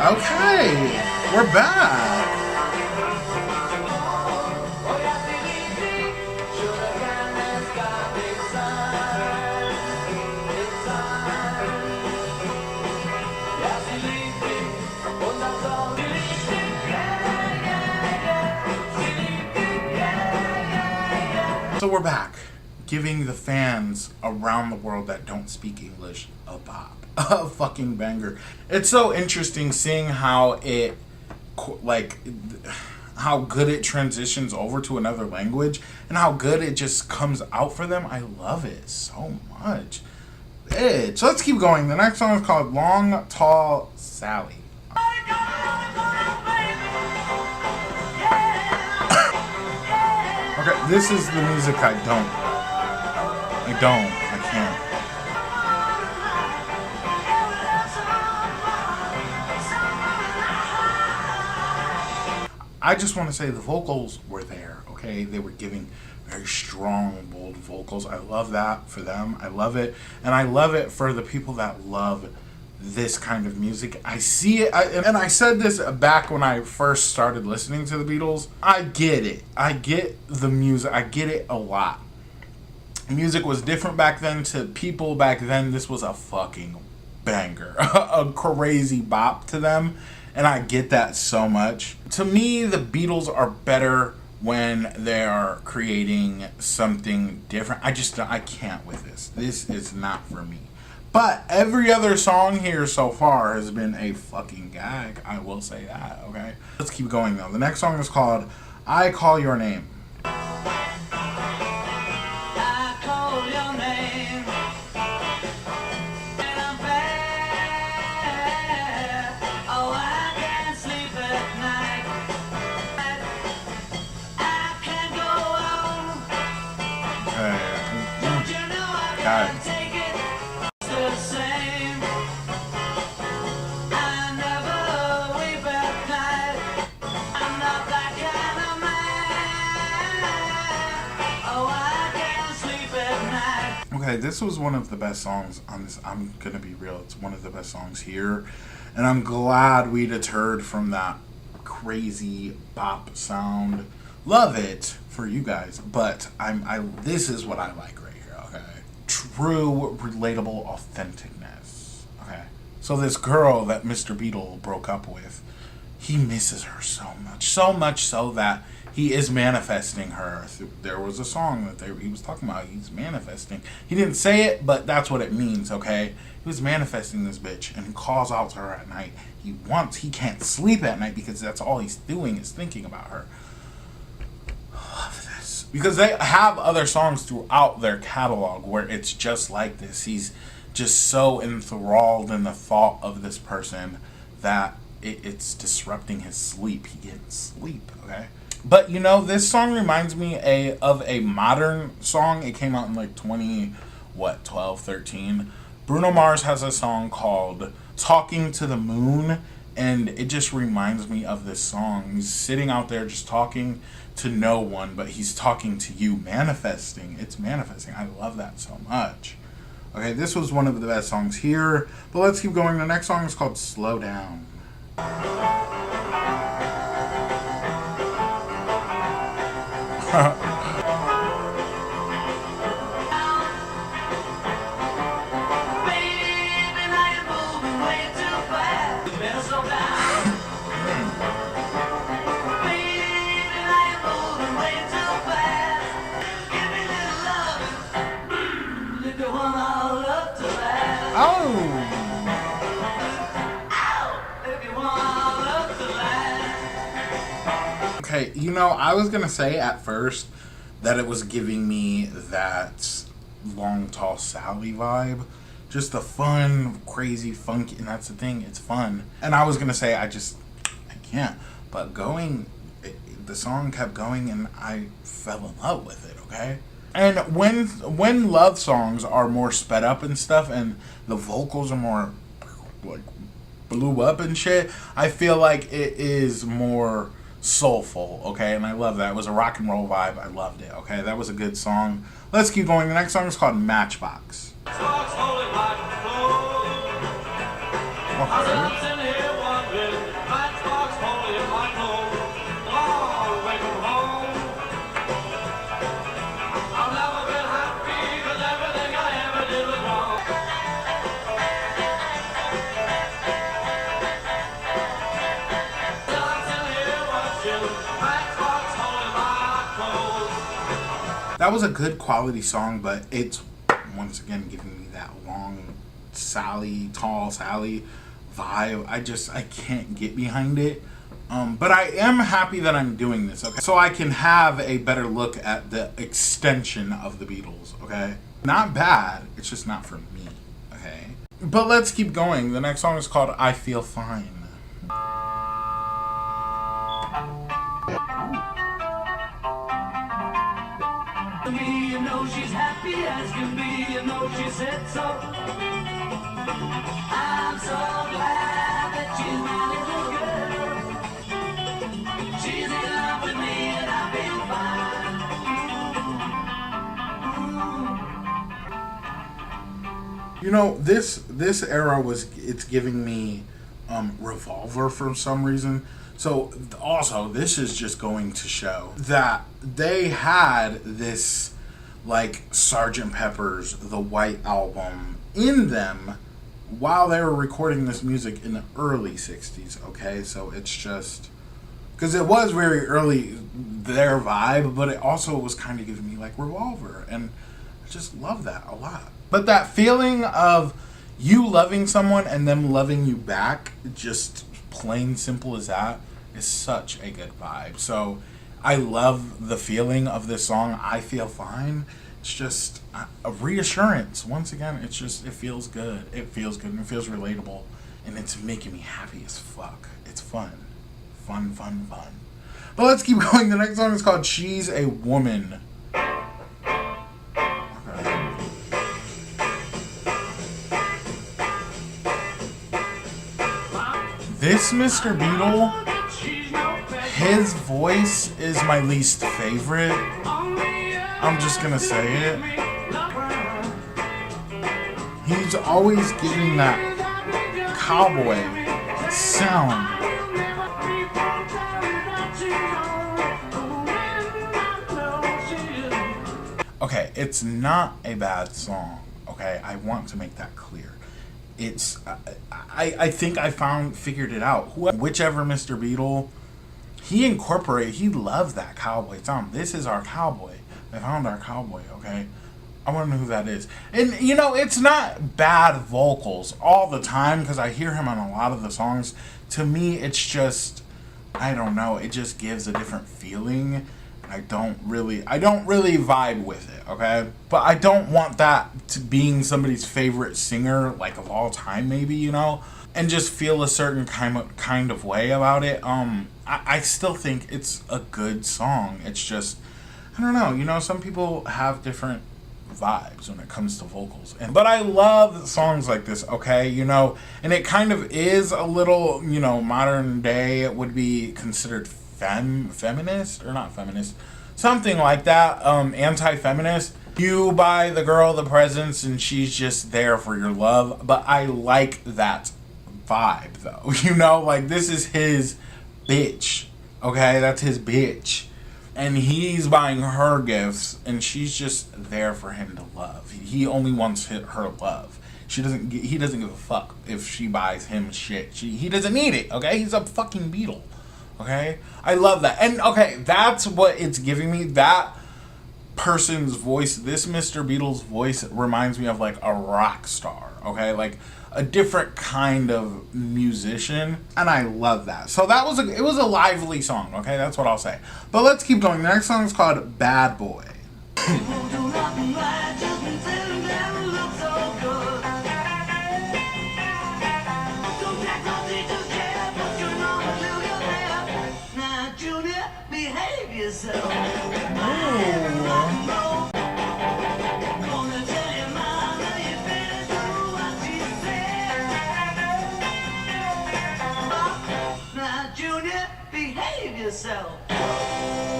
Okay, we're back. So we're back, giving the fans around the world that don't speak English a bop. A fucking banger. It's so interesting seeing how it, like, how good it transitions over to another language and how good it just comes out for them. I love it so much. So let's keep going. The next song is called Long Tall Sally. Okay, this is the music I can't. I just want to say the vocals were there, okay? They were giving very strong, bold vocals. I love that for them. I love it. And I love it for the people that love this kind of music. I see it, and I said this back when I first started listening to the Beatles. I get it. I get the music. I get it a lot. Music was different back then. To people back then, this was a fucking banger. A crazy bop to them. And I get that so much. To me, the Beatles are better when they are creating something different. I can't with this. This is not for me. But every other song here so far has been a fucking gag. I will say that, okay? Let's keep going, though. The next song is called I Call Your Name. I call your name, and I'm bad. Oh, I can't sleep at night. I can't go on. Don't you know I can't take it? It's the same. I never weep at night. I'm not that kind of man. Oh, I can't sleep at night. Okay, this was one of the best songs on this. I'm gonna be real. It's one of the best songs here. And I'm glad we deterred from that crazy bop sound. Love it for you guys. But this is what I like right here, okay? True, relatable authenticness. Okay. So this girl that Mr. Beatle broke up with, he misses her so much. So much so that he is manifesting her. There was a song that he was talking about. He's manifesting. He didn't say it, but that's what it means, okay? He was manifesting this bitch, and he calls out to her at night. He can't sleep at night because that's all he's doing is thinking about her. Love this. Because they have other songs throughout their catalog where it's just like this. He's just so enthralled in the thought of this person that it's disrupting his sleep. He can't sleep, okay? But, you know, this song reminds me of a modern song. It came out in like 12, 13. Bruno Mars has a song called Talking to the Moon, and it just reminds me of this song. He's sitting out there just talking to no one, but he's talking to you, manifesting. It's manifesting. I love that so much. Okay, this was one of the best songs here, but let's keep going. The next song is called Slow Down. Baby, now you're moving way too fast. You better slow down. Okay, you know, I was gonna say at first that it was giving me that Long Tall Sally vibe. Just the fun, crazy, funky, and that's the thing, it's fun. And I was gonna say, I can't. But the song kept going and I fell in love with it, okay? And when love songs are more sped up and stuff and the vocals are more like blew up and shit, I feel like it is more soulful, okay? And I love that. It was a rock and roll vibe. I loved it, okay? That was a good song. Let's keep going. The next song is called Matchbox. That was a good quality song, but it's once again giving me that long tall Sally vibe. I can't get behind it. But I am happy that I'm doing this, okay? So I can have a better look at the extension of the Beatles, okay? Not bad, it's just not for me, okay? But let's keep going. The next song is called I Feel Fine. Me, you know she's happy as can be, you know she said so. I'm so glad that she's my little girl. She's in love with me and I feel fine. You know, this era it's giving me Revolver for some reason. So also, this is just going to show that they had this like Sgt. Pepper's The White Album in them while they were recording this music in the early 60s, okay? So it's just because it was very early their vibe, but it also was kind of giving me like Revolver, and I just love that a lot. But that feeling of you loving someone and them loving you back, just plain simple as that, is such a good vibe. So I love the feeling of this song. I Feel Fine. It's just a reassurance. Once again, it feels good. It feels good and it feels relatable, and it's making me happy as fuck. It's fun. Fun. But let's keep going. The next song is called She's a Woman. This Mr. Beatle, his voice is my least favorite. I'm just gonna say it. He's always giving that cowboy sound. Okay, it's not a bad song, okay? I want to make that clear. It's I think I figured it out. Whichever Mr. Beatle, he loves that cowboy sound. This is our cowboy. I found our cowboy, okay? I want to know who that is. And you know, it's not bad vocals all the time because I hear him on a lot of the songs. To me, it's just, I don't know, it just gives a different feeling. I don't really vibe with it, okay? But I don't want that to being somebody's favorite singer, like of all time, maybe, you know, and just feel a certain kind of way about it. I still think it's a good song. It's just, I don't know, you know, some people have different vibes when it comes to vocals, but I love songs like this, okay, you know, and it kind of is a little, you know, modern day. It would be considered feminist or not feminist, something like that, anti-feminist. You buy the girl the presents and she's just there for your love. But I like that vibe though, you know, like this is his bitch, okay, that's his bitch, and he's buying her gifts and she's just there for him to love. He only wants her love. He doesn't give a fuck if she buys him shit. He doesn't need it, okay? He's a fucking Beatle. Okay? I love that. And, okay, that's what it's giving me. That person's voice, this Mr. Beatles' voice reminds me of, like, a rock star. Okay? Like, a different kind of musician, and I love that. So that was it was a lively song, okay? That's what I'll say. But let's keep going. The next song is called Bad Boy.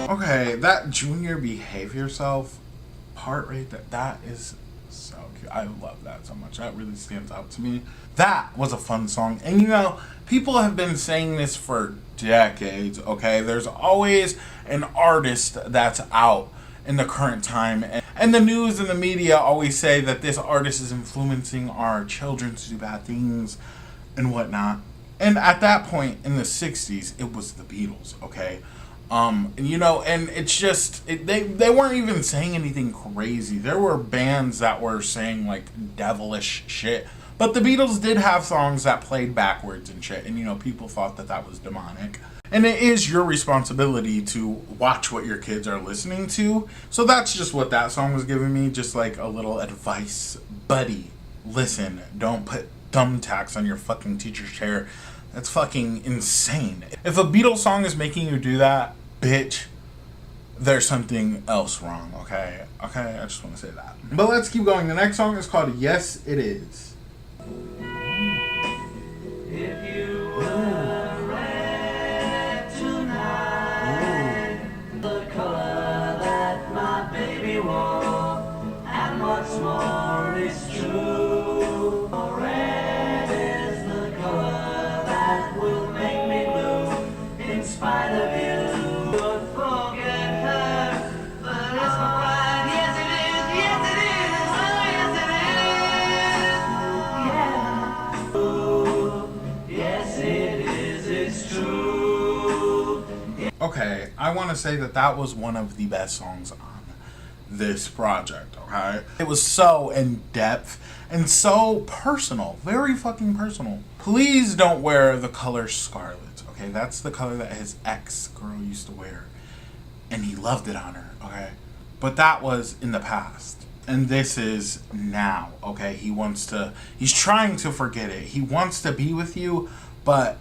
Okay, that Junior behave yourself part right there, that is so cute. I love that so much. That really stands out to me. That was a fun song. And you know, people have been saying this for decades, okay? There's always an artist that's out in the current time. And the news and the media always say that this artist is influencing our children to do bad things and whatnot. And at that point in the 60s, it was the Beatles, okay? You know, and it's just, they weren't even saying anything crazy. There were bands that were saying, like, devilish shit. But the Beatles did have songs that played backwards and shit. And, you know, people thought that that was demonic. And it is your responsibility to watch what your kids are listening to. So that's just what that song was giving me. Just like a little advice. Buddy, listen, don't put thumbtacks on your fucking teacher's chair. That's fucking insane. If a Beatles song is making you do that, bitch, there's something else wrong, okay? Okay, I just want to say that. But let's keep going. The next song is called Yes, It Is. If you were red tonight, the color that my baby wore, and what's more is true. Red is the color that will make me blue, in spite of you. Would forget her, but it's my pride. Yes, it is. Yes, it is. Oh, yes, it is. Yeah. Yes, it is. It's true. Okay, I want to say that that was one of the best songs on this project, okay? It was so in-depth and so personal. Very fucking personal. Please don't wear the color scarlet, okay? That's the color that his ex-girl used to wear. And he loved it on her, okay? But that was in the past. And this is now, okay? He's trying to forget it. He wants to be with you, but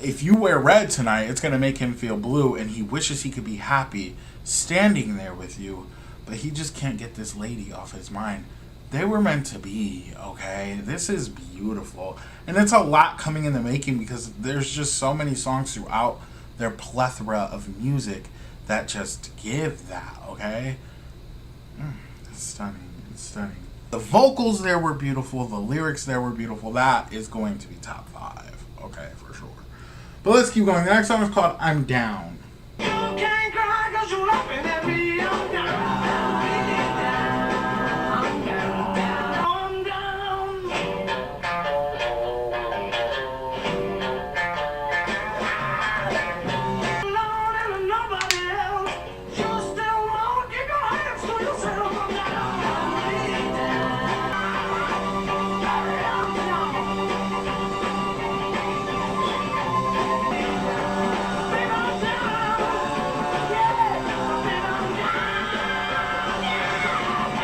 if you wear red tonight, it's going to make him feel blue, and he wishes he could be happy standing there with you, but he just can't get this lady off his mind. They were meant to be, okay? This is beautiful. And it's a lot coming in the making because there's just so many songs throughout their plethora of music that just give that, okay? It's stunning. It's stunning. The vocals there were beautiful. The lyrics there were beautiful. That is going to be top 5, okay, for sure. But let's keep going. The next song is called I'm Down. You can't cry 'cause you're laughing at me. I'm down. I'm down. I'm down. Alone and nobody else. You're still alone. Keep your hands to yourself. I'm down. I'm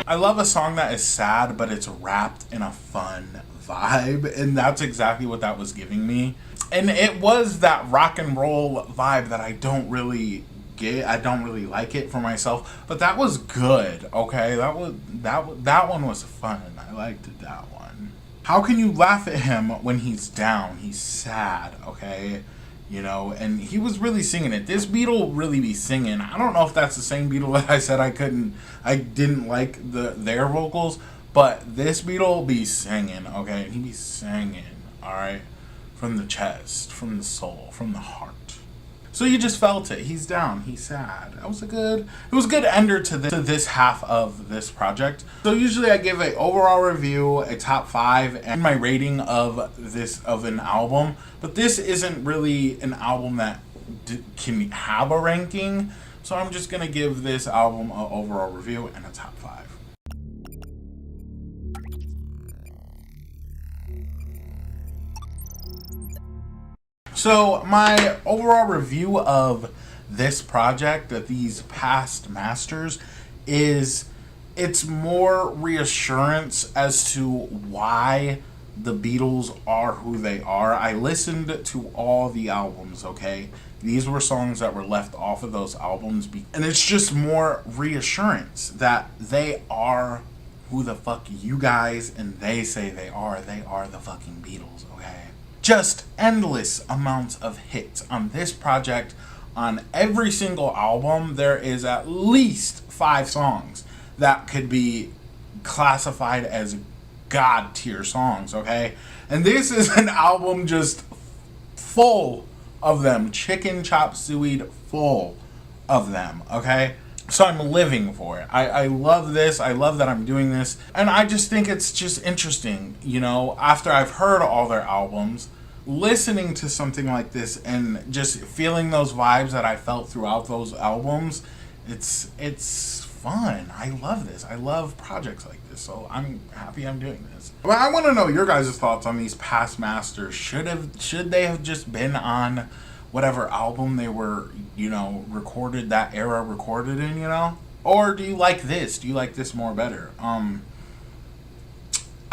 I love a song that is sad, but it's wrapped in a fun vibe, and that's exactly what that was giving me. And it was that rock and roll vibe that I don't really get. I don't really like it for myself, but that was good. Okay, that one was fun. I liked that one. How can you laugh at him when he's down? He's sad. Okay. You know, and he was really singing it. This Beatle really be singing. I don't know if that's the same Beatle that I said I didn't like their vocals, but this Beatle be singing, okay? And he be singing, alright? From the chest, from the soul, from the heart. So you just felt it. He's down. He's sad. It was a good ender to this half of this project. So usually I give an overall review, a top 5, and my rating of an album. But this isn't really an album that can have a ranking. So I'm just gonna give this album an overall review and a top 5. So my overall review of this project, of these past masters, is it's more reassurance as to why the Beatles are who they are. I listened to all the albums, okay? These were songs that were left off of those albums, and it's just more reassurance that they are who the fuck you guys and they say they are. They are the fucking Beatles, okay? Just endless amounts of hits on this project. On every single album, there is at least 5 songs that could be classified as God tier songs, okay? And this is an album just full of them, chicken chop sueyed full of them, okay? So I'm living for it. I love this. I love that I'm doing this. And I just think it's just interesting, you know, after I've heard all their albums, listening to something like this and just feeling those vibes that I felt throughout those albums, it's fun. I love this. I love projects like this. So I'm happy I'm doing this. But I want to know your guys' thoughts on these past masters. Should they have just been on whatever album they were, you know, recorded, that era recorded in, you know? Or do you like this? Do you like this more better? I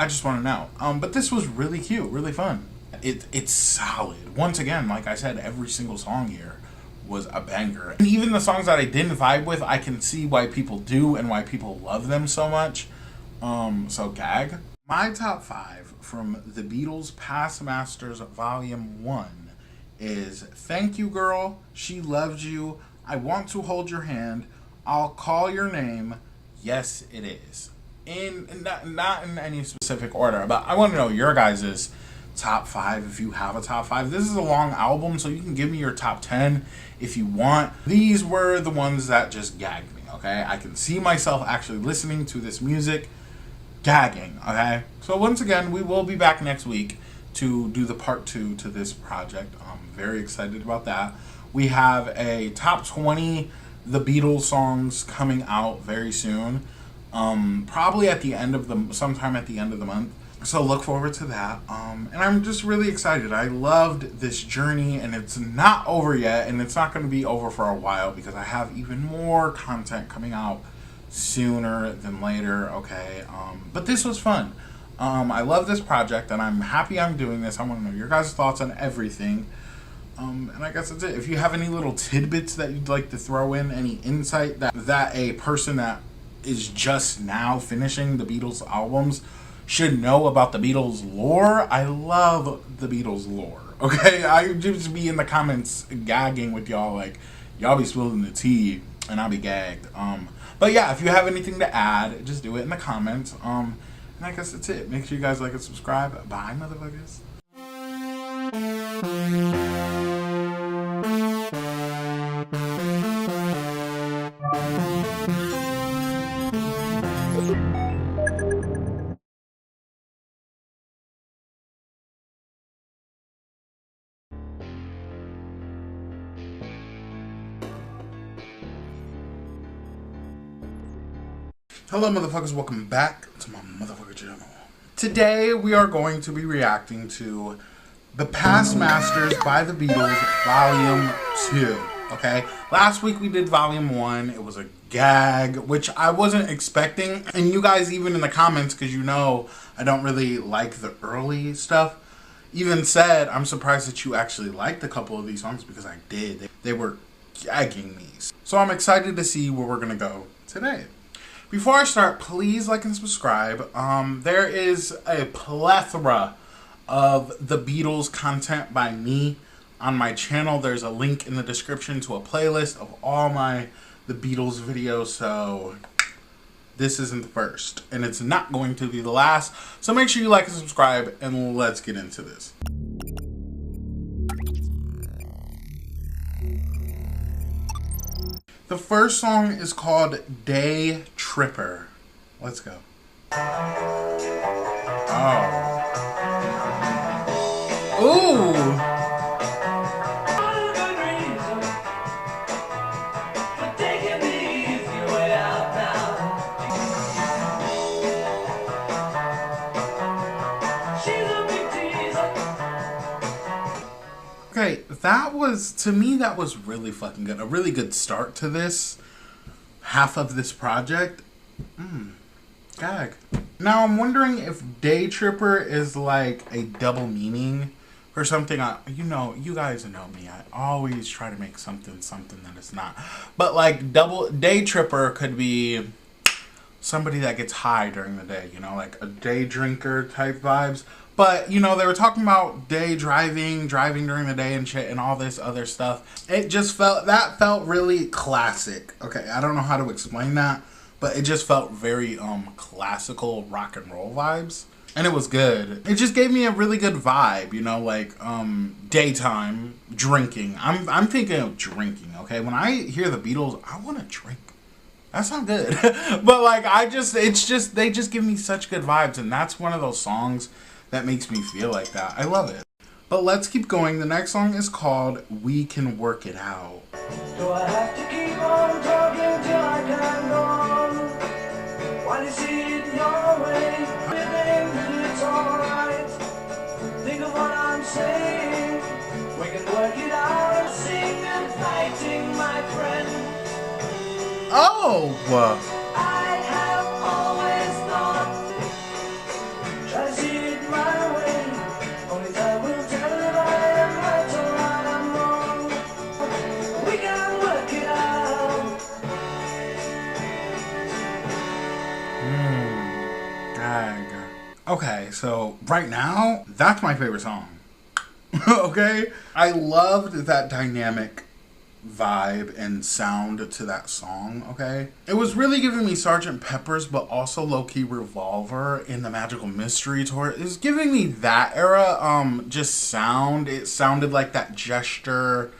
just want to know. But this was really cute, really fun. It's solid. Once again, like I said, every single song here was a banger. And even the songs that I didn't vibe with, I can see why people do and why people love them so much. So gag. My top 5 from the Beatles Past Masters Volume 1 is Thank You Girl, She Loves You, I Want to Hold Your Hand, I'll Call Your Name, Yes It Is. Not in any specific order, but I want to know your guys' top 5 if you have a top 5. This is a long album, so you can give me your top 10 if you want. These were the ones that just gagged me, okay? I can see myself actually listening to this music gagging, okay? So once again, we will be back next week to do the part 2 to this project. I'm very excited about that. We have a top 20 The Beatles songs coming out very soon. Probably at the end of sometime at the end of the month. So look forward to that. And I'm just really excited. I loved this journey, and it's not over yet, and it's not going to be over for a while because I have even more content coming out sooner than later, okay? But this was fun. I love this project, and I'm happy I'm doing this. I want to know your guys' thoughts on everything. And I guess that's it. If you have any little tidbits that you'd like to throw in, any insight that a person that is just now finishing the Beatles albums should know about the Beatles lore. I love the Beatles lore, okay? I just be in the comments gagging with y'all, like, y'all be spilling the tea, and I'll be gagged. But yeah, if you have anything to add, just do it in the comments. And I guess that's it. Make sure you guys like and subscribe. Bye, motherfuckers. Hello, motherfuckers. Welcome back to my motherfucker channel. Today, we are going to be reacting to The Past Masters by the Beatles, Volume 2. Okay? Last week, we did Volume 1. It was a gag, which I wasn't expecting. And you guys, even in the comments, because you know I don't really like the early stuff, even said, I'm surprised that you actually liked a couple of these songs, because I did. They were gagging me. So I'm excited to see where we're going to go today. Before I start, please like and subscribe. There is a plethora of the Beatles content by me on my channel. There's a link in the description to a playlist of all the Beatles videos. So this isn't the first, and it's not going to be the last. So make sure you like and subscribe, and let's get into this. The first song is called Day Tripper. Let's go. Oh. Ooh. Okay, that was, to me, that was really fucking good. A really good start to this half of this project. Gag. Now I'm wondering if Day Tripper is like a double meaning or something. You guys know me. I always try to make something that it's not. But like Day Tripper could be somebody that gets high during the day, like a day drinker type vibes. But, they were talking about day driving during the day and shit and all this other stuff. It just felt really classic. Okay, I don't know how to explain that, but it just felt very classical rock and roll vibes. And it was good. It just gave me a really good vibe, like daytime drinking. I'm thinking of drinking, okay? When I hear the Beatles, I want to drink. That's not good. But like they just give me such good vibes, and that's one of those songs that makes me feel like that. I love it. But let's keep going. The next song is called We Can Work It Out. Do I have to keep on talking till I can go on? While you see it your way, feeling it's alright. Think of what I'm saying. We can work it out. Sing and fighting, my friend. Oh! I have always thought. Try to see it my way. Only time will tell if I am right or I'm wrong. We can work it out. Gag. Okay, so right now, that's my favorite song. Okay? I loved that dynamic vibe and sound to that song, okay? It was really giving me Sgt. Pepper's, but also low-key Revolver in the Magical Mystery Tour. It was giving me that era, just sound. It sounded like that Gesture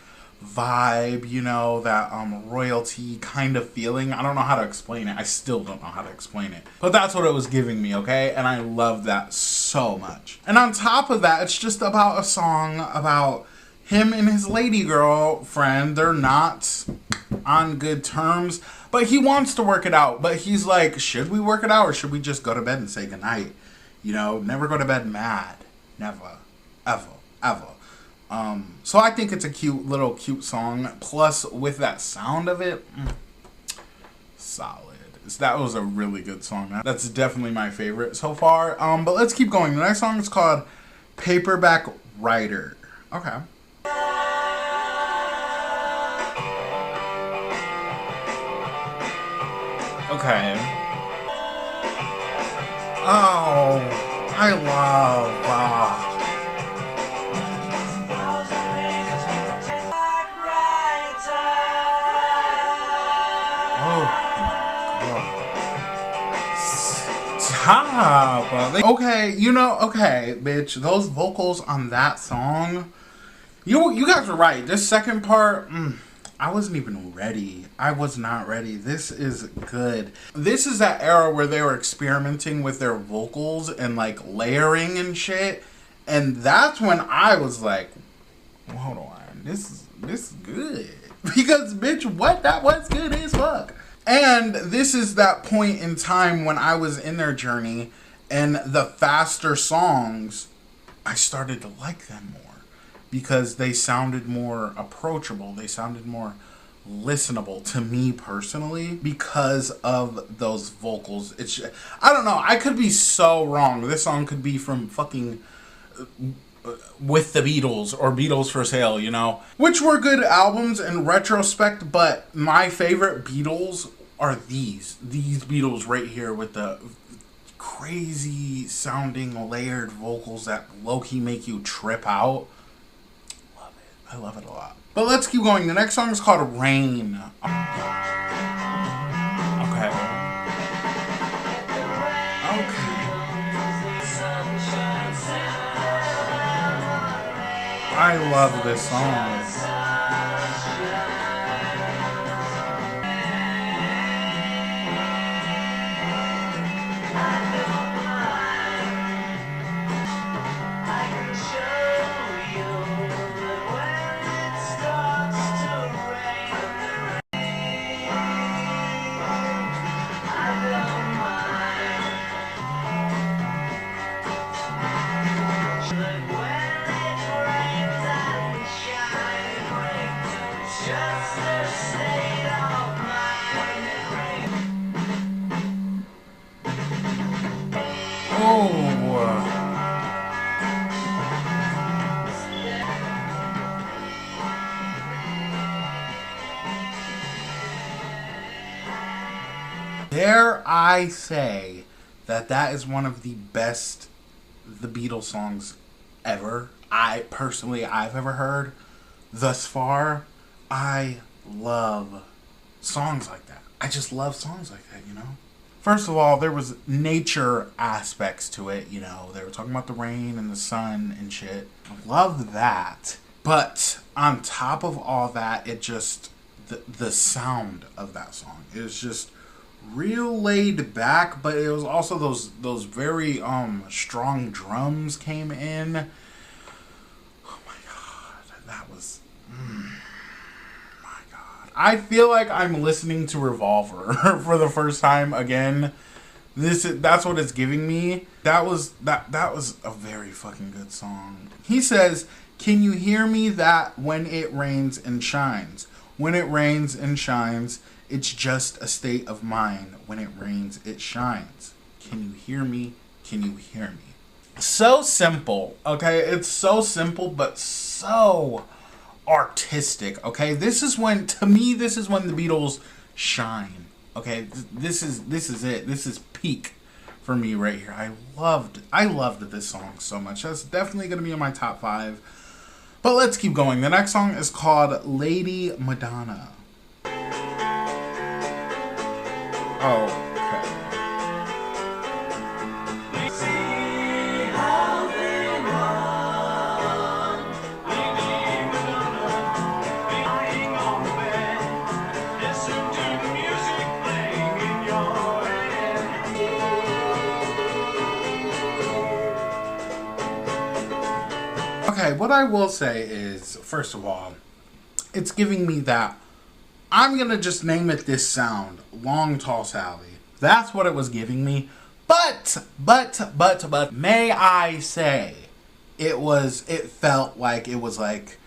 vibe, that royalty kind of feeling. I don't know how to explain it. I still don't know how to explain it. But that's what it was giving me, okay? And I love that so much. And on top of that, it's just about a song about him and his lady girlfriend. They're not on good terms, but he wants to work it out. But he's like, should we work it out or should we just go to bed and say goodnight? Never go to bed mad. Never. Ever. Ever. So I think it's a cute song. Plus, with that sound of it, solid. That was a really good song. That's definitely my favorite so far. But let's keep going. The next song is called Paperback Writer. Okay. Okay. Oh, I love. Stop. Okay, okay, bitch. Those vocals on that song, you guys were right. This second part, I wasn't even ready. I was not ready. This is good. This is that era where they were experimenting with their vocals and like layering and shit. And that's when I was like, well, hold on, this is good. Because bitch, what? That was good as fuck. And this is that point in time when I was in their journey, and the faster songs, I started to like them more because they sounded more approachable. They sounded more listenable to me personally because of those vocals. I don't know. I could be so wrong. This song could be from fucking With the Beatles or Beatles for Sale, which were good albums in retrospect, but my favorite Beatles are these Beatles right here with the crazy sounding layered vocals that low-key make you trip out. Love it. I love it a lot. But let's keep going. The next song is called Rain. I love this song. Dare I say that that is one of the best The Beatles songs ever. I've ever heard thus far. I love songs like that. I just love songs like that, you know? First of all, there was nature aspects to it, you know. They were talking about the rain and the sun and shit. I love that. But on top of all that, it just, the sound of that song is just real laid back, but it was also those very strong drums came in. Oh my god, that was my god. I feel like I'm listening to Revolver for the first time again. That's what it's giving me. That was a very fucking good song. He says, "Can you hear me that when it rains and shines? When it rains and shines, it's just a state of mind. When it rains, it shines. Can you hear me? Can you hear me?" So simple, okay? It's so simple, but so artistic, okay? This is when the Beatles shine, okay? This is it. This is peak for me right here. I loved this song so much. That's definitely going to be in my top 5. But let's keep going. The next song is called Lady Madonna. Oh, okay. Okay, what I will say is, first of all, it's giving me that, I'm going to just name it this sound, Long Tall Sally. That's what it was giving me. But, may I say, it felt like it was like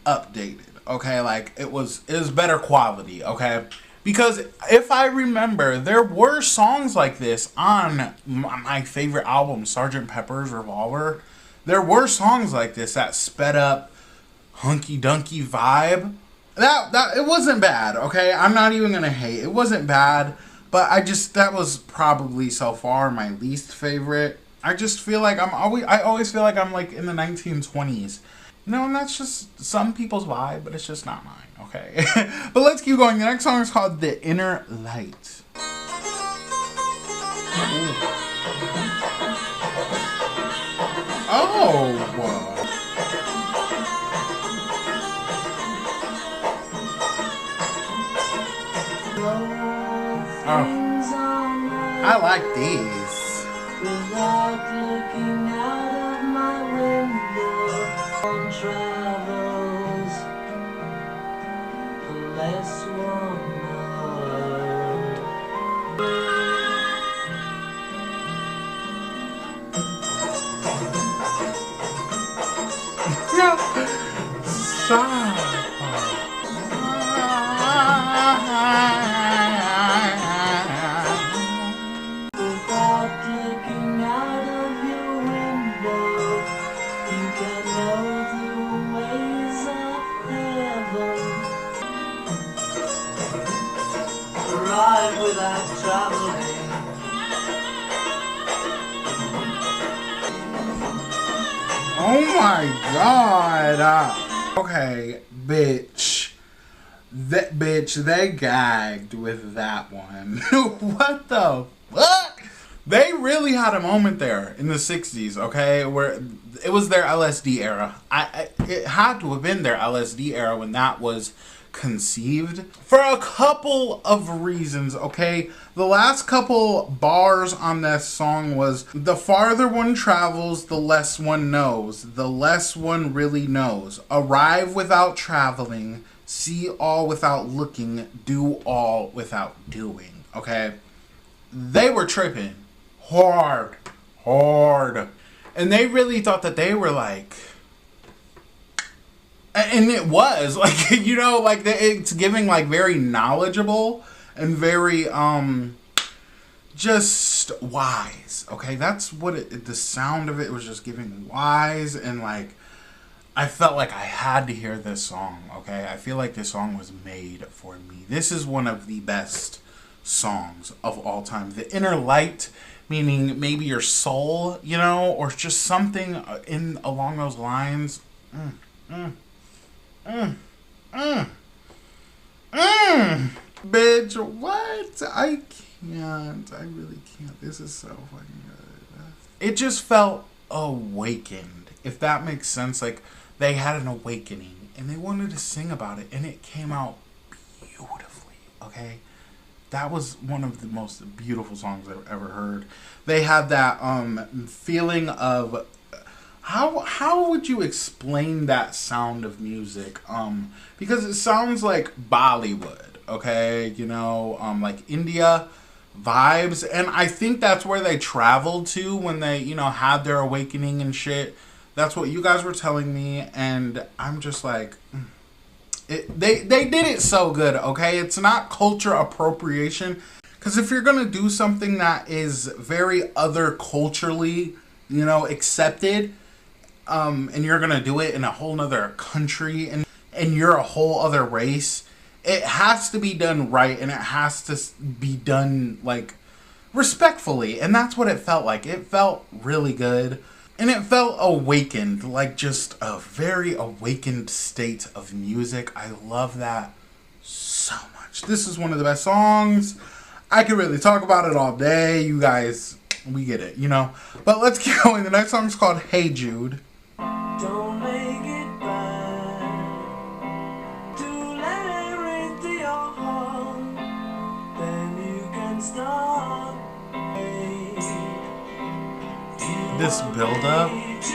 updated, okay? Like it was better quality, okay? Because if I remember, there were songs like this on my favorite album, Sgt. Pepper's Revolver. There were songs like this, that sped up, hunky dunky vibe. That it wasn't bad, okay? I'm not even gonna hate. It wasn't bad, but that was probably so far my least favorite. I just feel like I always feel like I'm like in the 1920s. You know, and that's just some people's vibe, but it's just not mine, okay? But let's keep going. The next song is called The Inner Light. Oh, I like these. Without looking out of my window, one travels, the less one Without looking out of your window, you can know the ways of heaven. Arrive without traveling. Oh my god. Okay, bitch. They gagged with that one. What the fuck? They really had a moment there in the 60s, okay, where it was their LSD era. It had to have been their LSD era when that was conceived, for a couple of reasons, okay? The last couple bars on this song was, the farther one travels, the less one knows. The less one really knows. Arrive without traveling. See all without looking. Do all without doing. Okay? They were tripping. Hard. And they really thought that they were like And it was like, you know, like it's giving like very knowledgeable and very just wise. Okay, that's what the sound of it was, just giving wise, and like I felt like I had to hear this song. Okay, I feel like this song was made for me. This is one of the best songs of all time. The inner light, meaning maybe your soul, you know, or just something in along those lines. Bitch, what? I can't. I really can't. This is so fucking good. It just felt awakened, if that makes sense. Like, they had an awakening, and they wanted to sing about it, and it came out beautifully, okay? That was one of the most beautiful songs I've ever heard. They had that feeling of... How would you explain that sound of music? Because it sounds like Bollywood, okay? You know, like India vibes. And I think that's where they traveled to when they, you know, had their awakening and shit. That's what you guys were telling me. And I'm just like... They did it so good, okay? It's not culture appropriation. Because if you're going to do something that is very other culturally, you know, accepted... and you're gonna do it in a whole nother country, and you're a whole other race, it has to be done right, and it has to be done like respectfully, and that's what it felt like. It felt really good, and it felt awakened, like just a very awakened state of music. I love that so much. This is one of the best songs. I could really talk about it all day. You guys, we get it, you know. But let's keep going. The next song is called Hey Jude. Don't make it bad. To let it ring to your heart. Then you can start. This build up is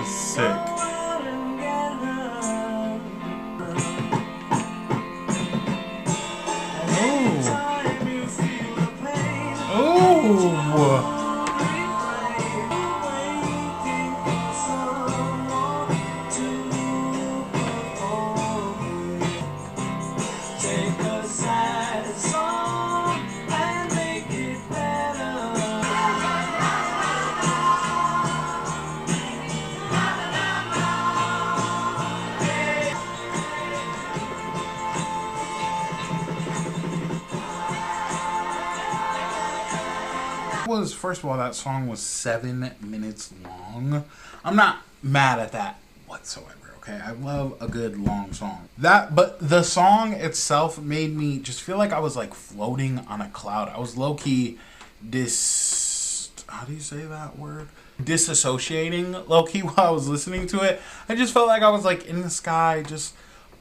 sick. Oh. First of all, that song was 7 minutes long. I'm not mad at that whatsoever, okay? I love a good long song. But the song itself made me just feel like I was like floating on a cloud. I was low-key how do you say that word? Disassociating low-key while I was listening to it. I just felt like I was like in the sky, just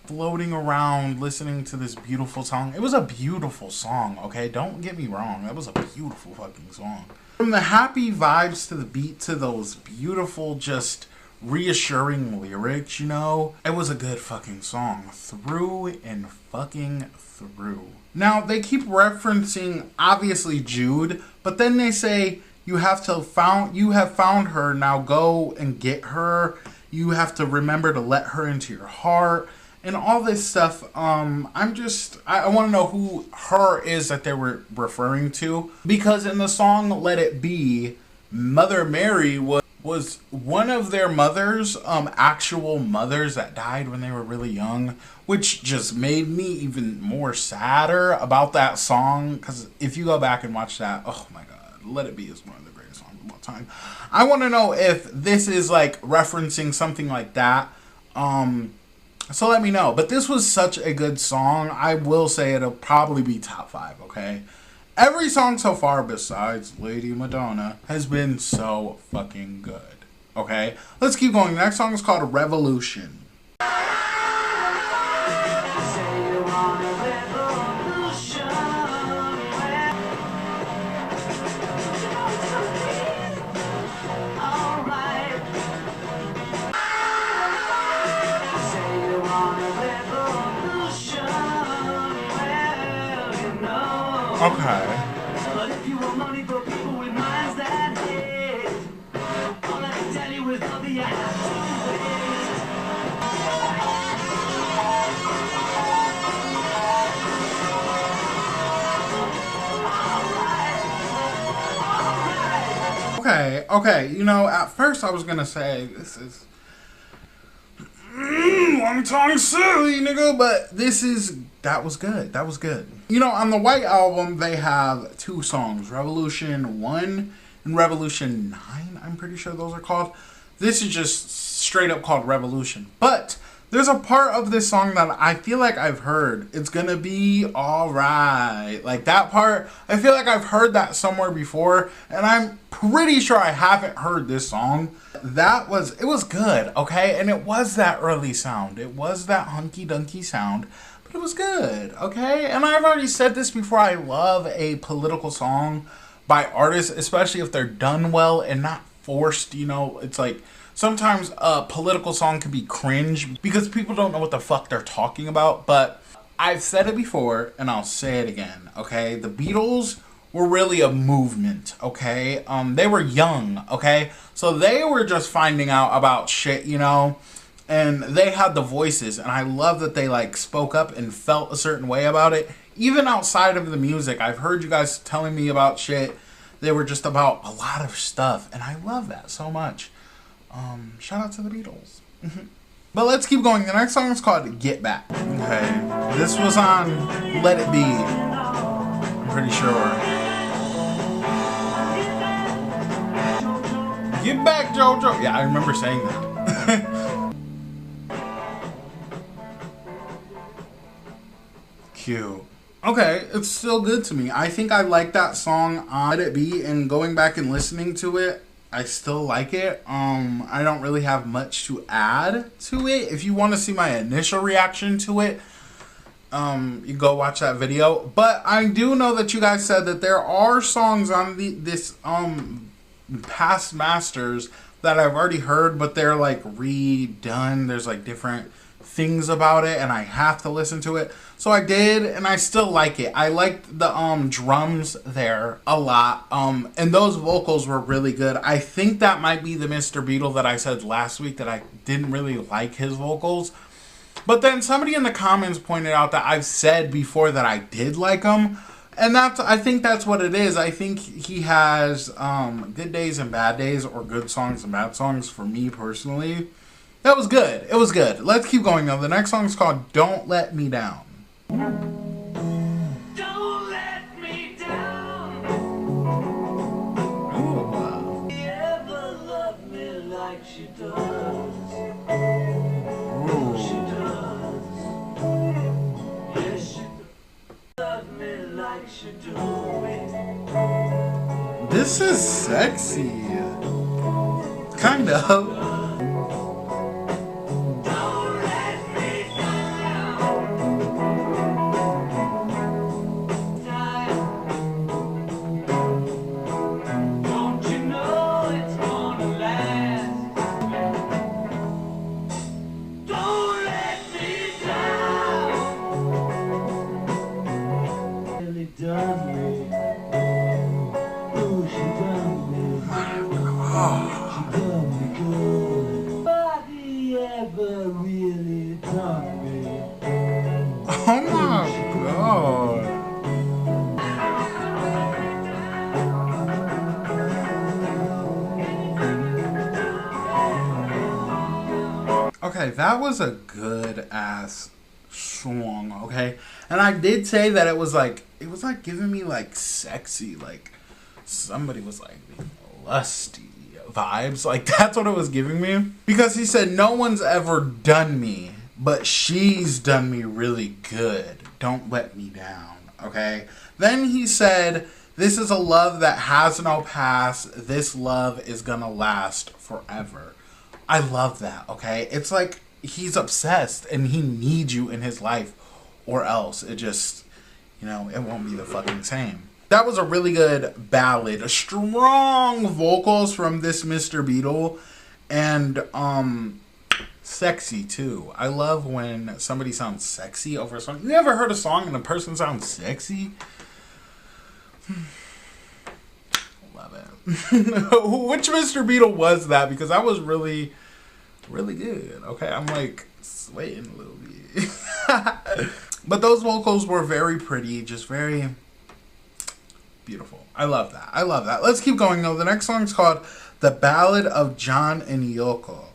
floating around listening to this beautiful song. It was a beautiful song, okay? Don't get me wrong. That was a beautiful fucking song. From the happy vibes to the beat to those beautiful, just reassuring lyrics, you know? It was a good fucking song. Through and fucking through. Now, they keep referencing, obviously, Jude, but then they say, you have found her, now go and get her. You have to remember to let her into your heart. And all this stuff, I want to know who her is that they were referring to. Because in the song Let It Be, Mother Mary was one of their mothers, actual mothers that died when they were really young. Which just made me even more sadder about that song. Because if you go back and watch that, oh my god, Let It Be is one of the greatest songs of all time. I want to know if this is like referencing something like that. So let me know. But this was such a good song. I will say it'll probably be top 5, okay? Every song so far besides Lady Madonna has been so fucking good, okay? Let's keep going. The next song is called Revolution. Okay. But if you want money for people with minds that hate, all I can tell you is love you have to wait. Okay. You know, at first I was gonna say this is long tongue silly, nigga, but that was good. You know, on the White Album they have 2 songs, Revolution 1 and Revolution 9. I'm pretty sure those are called. This is just straight up called Revolution, but there's a part of this song that I feel like I've heard. It's gonna be alright. Like that part, I feel like I've heard that somewhere before, and I'm pretty sure I haven't heard this song. It was good, okay? And it was that early sound. It was that hunky-dunky sound, but it was good, okay? And I've already said this before, I love a political song by artists, especially if they're done well and not forced, you know? It's like, sometimes a political song can be cringe because people don't know what the fuck they're talking about. But I've said it before and I'll say it again, okay? The Beatles were really a movement, okay? They were young, okay? So they were just finding out about shit, you know? And they had the voices, and I love that they like spoke up and felt a certain way about it. Even outside of the music, I've heard you guys telling me about shit. They were just about a lot of stuff, and I love that so much. Shout out to the Beatles. But let's keep going. The next song is called Get Back. Okay. This was on Let It Be. I'm pretty sure. Get back, JoJo. Yeah, I remember saying that. Cute. Okay, it's still good to me. I think I like that song on Let It Be, and going back and listening to it, I still like it. I don't really have much to add to it. If you want to see my initial reaction to it, you go watch that video. But I do know that you guys said that there are songs on this past masters that I've already heard, but they're like redone. There's like different things about it, and I have to listen to it. So I did, and I still like it. I liked the drums there a lot, and those vocals were really good. I think that might be the Mr. Beatle that I said last week that I didn't really like his vocals. But then somebody in the comments pointed out that I've said before that I did like him, and I think that's what it is. I think he has good days and bad days, or good songs and bad songs for me personally. That was good. It was good. Let's keep going though. The next song is called Don't Let Me Down. Don't let me down. Oh, wow. You ever love me like she does? Ooh. She does. Yes, she does. Love me like she do. This is sexy. Kind of. Oh my god. Okay, that was a good ass song, okay? And I did say that it was like giving me like sexy, like somebody was like lusty vibes. Like that's what it was giving me. Because he said no one's ever done me, but she's done me really good. Don't let me down, okay? Then he said, this is a love that has no past. This love is gonna last forever. I love that, okay? It's like he's obsessed and he needs you in his life, or else it just, you know, it won't be the fucking same. That was a really good ballad. Strong vocals from this Mr. Beatle, and sexy too. I love when somebody sounds sexy over a song. You ever heard a song and a person sounds sexy? Love it. Which Mr. Beatle was that? Because that was really, really good. Okay, I'm like sweating a little bit. But those vocals were very pretty, just very Beautiful. I love that. I love that. Let's keep going though. The next song is called The Ballad of John and Yoko.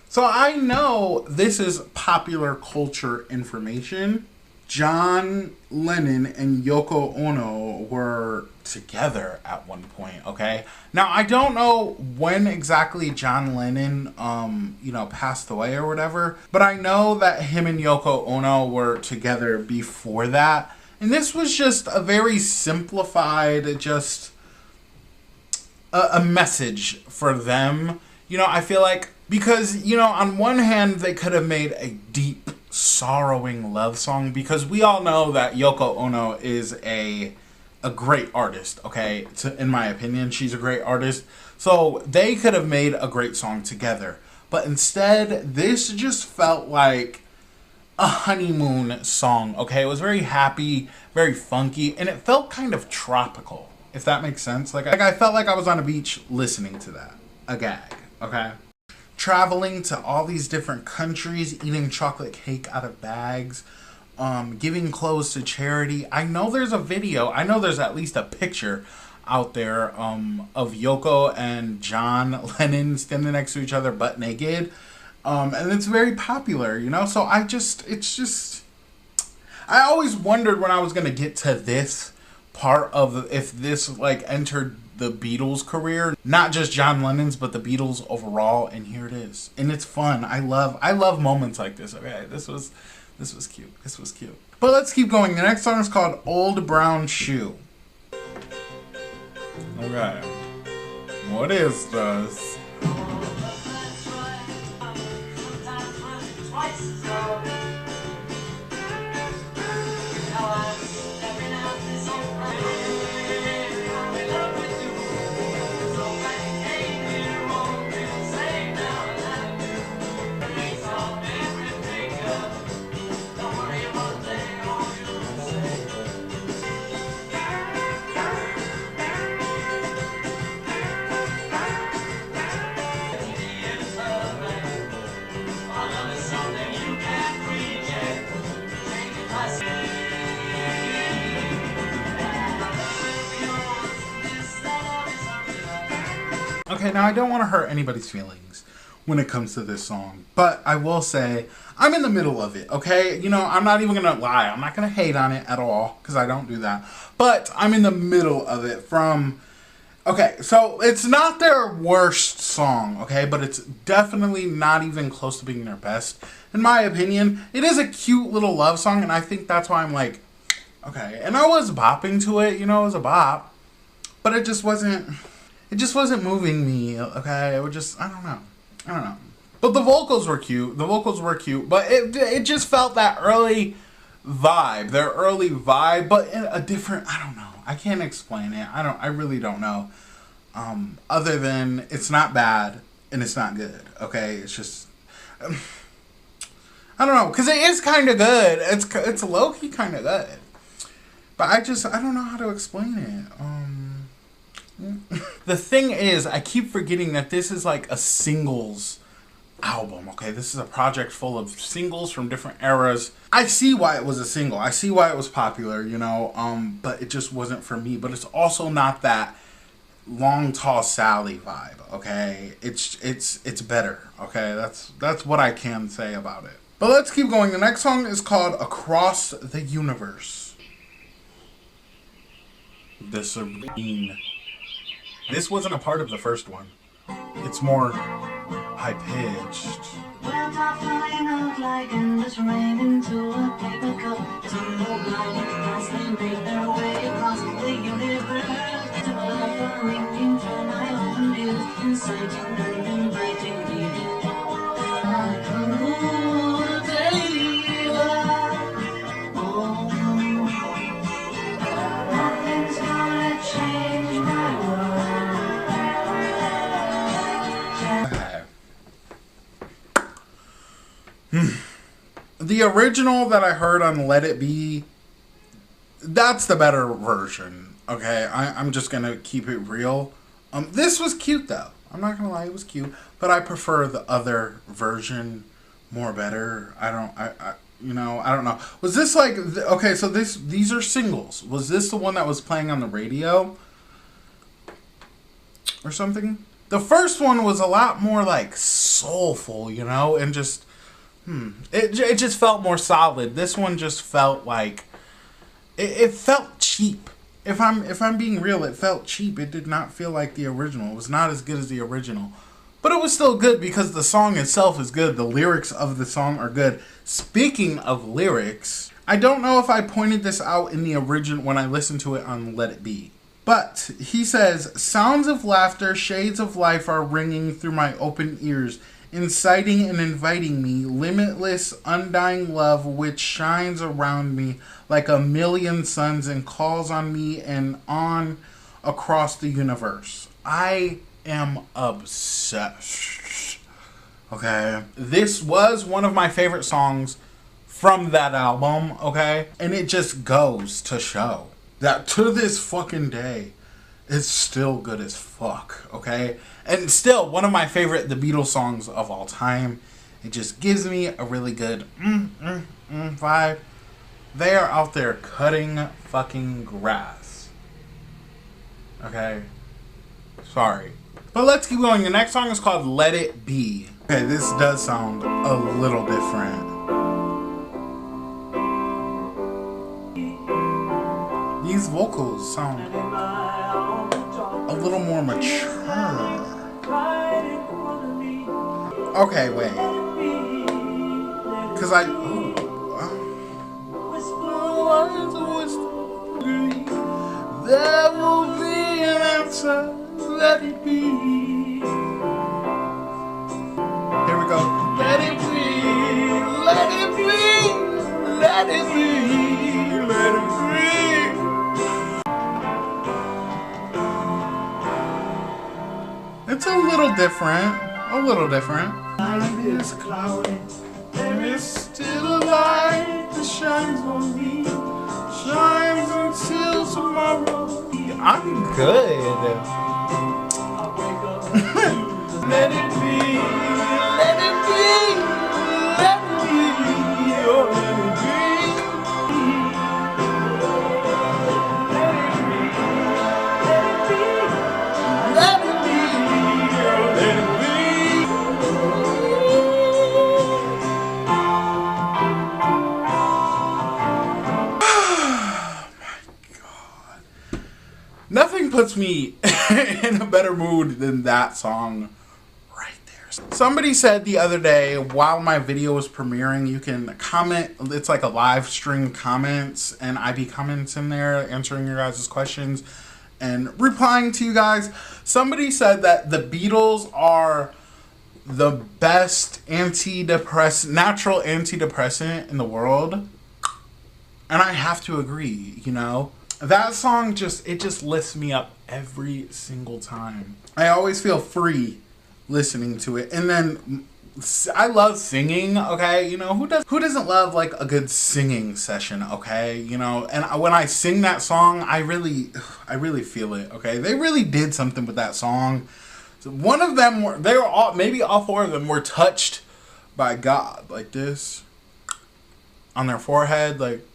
So I know this is popular culture information. John Lennon and Yoko Ono were together at one point, okay? Now, I don't know when exactly John Lennon, passed away or whatever, but I know that him and Yoko Ono were together before that. And this was just a very simplified, just a message for them. I feel like, because, on one hand, they could have made a deep, sorrowing love song, because we all know that Yoko Ono is a great artist, okay? In my opinion, she's a great artist. So they could have made a great song together. But instead, this just felt like a honeymoon song, okay? It was very happy, very funky, and it felt kind of tropical, if that makes sense. Like I felt like I was on a beach listening to that. A gag, okay? Traveling to all these different countries, eating chocolate cake out of bags, giving clothes to charity. I know there's a video. I know there's at least a picture out there of Yoko and John Lennon standing next to each other butt naked. And it's very popular, So I always wondered when I was going to get to this part of if this entered the Beatles' career, not just John Lennon's, but the Beatles overall, and here it is, and it's fun. I love moments like this. Okay, this was cute. This was cute. But let's keep going. The next song is called "Old Brown Shoe." Okay, what is this? Okay, now I don't want to hurt anybody's feelings when it comes to this song, but I will say I'm in the middle of it, okay? I'm not even going to lie. I'm not going to hate on it at all, because I don't do that. But I'm in the middle of it okay, so it's not their worst song, okay? But it's definitely not even close to being their best. In my opinion, it is a cute little love song, and I think that's why I'm like, okay. And I was bopping to it, it was a bop. But it just wasn't moving me, okay? It would just, I don't know. But the vocals were cute. But it just felt that early vibe, but in a different, I don't know. I can't explain it. I really don't know. Other than it's not bad and it's not good, okay? It's just, I don't know, because it is kind of good. It's low-key kind of good. But I don't know how to explain it. The thing is, I keep forgetting that this is like a singles album, okay? This is a project full of singles from different eras. I see why it was a single. I see why it was popular, but it just wasn't for me. But it's also not that Long Tall Sally vibe, okay? It's better, okay? That's what I can say about it. But let's keep going. The next song is called Across the Universe. This wasn't a part of the first one. It's more high-pitched. Well, top flying out like endless rain into a paper cup. Some more blinding as they make their way across the universe. To a ringing for my own views, inciting and inviting. The original that I heard on Let It Be, that's the better version. Okay, I'm just gonna keep it real. This was cute though. I'm not gonna lie, it was cute, but I prefer the other version more better. I don't know. Was this like okay? So these are singles. Was this the one that was playing on the radio or something? The first one was a lot more like soulful, and just it just felt more solid. This one just felt like it felt cheap. If I'm being real, it felt cheap. It did not feel like the original. It was not as good as the original. But it was still good because the song itself is good. The lyrics of the song are good. Speaking of lyrics, I don't know if I pointed this out in the original when I listened to it on Let It Be. But he says, sounds of laughter, shades of life are ringing through my open ears, inciting and inviting me, limitless, undying love which shines around me like a million suns and calls on me and on across the universe. I am obsessed. Okay? This was one of my favorite songs from that album, okay? And it just goes to show that to this fucking day, it's still good as fuck, okay? And still one of my favorite The Beatles songs of all time. It just gives me a really good vibe. They are out there cutting fucking grass. Okay? Sorry. But let's keep going. The next song is called Let It Be. Okay, this does sound a little different. These vocals sound a little more mature. Okay, wait. Because there will be an answer. Let it be. Here we go. Let it be. Let it be. Let it be. Let it be. It's a little different. A little different. Life is cloudy. There is still a light that shines on me. Shines until tomorrow. I'm good. Let it be. Let it be. Let it be. Oh, let it be. Let it be. Let it be. Let it be. Oh my God. Nothing puts me in a better mood than that song right there. Somebody said the other day while my video was premiering, you can comment. It's like a live stream comments, and I be comments in there answering your guys' questions and replying to you guys. Somebody said that the Beatles are the best natural antidepressant in the world. And I have to agree, That song just lifts me up every single time. I always feel free listening to it. And then I love singing, okay? Who doesn't love like a good singing session, okay? And when I sing that song, I really feel it, okay? They really did something with that song. So one of them maybe all four of them were touched by God like this on their forehead, like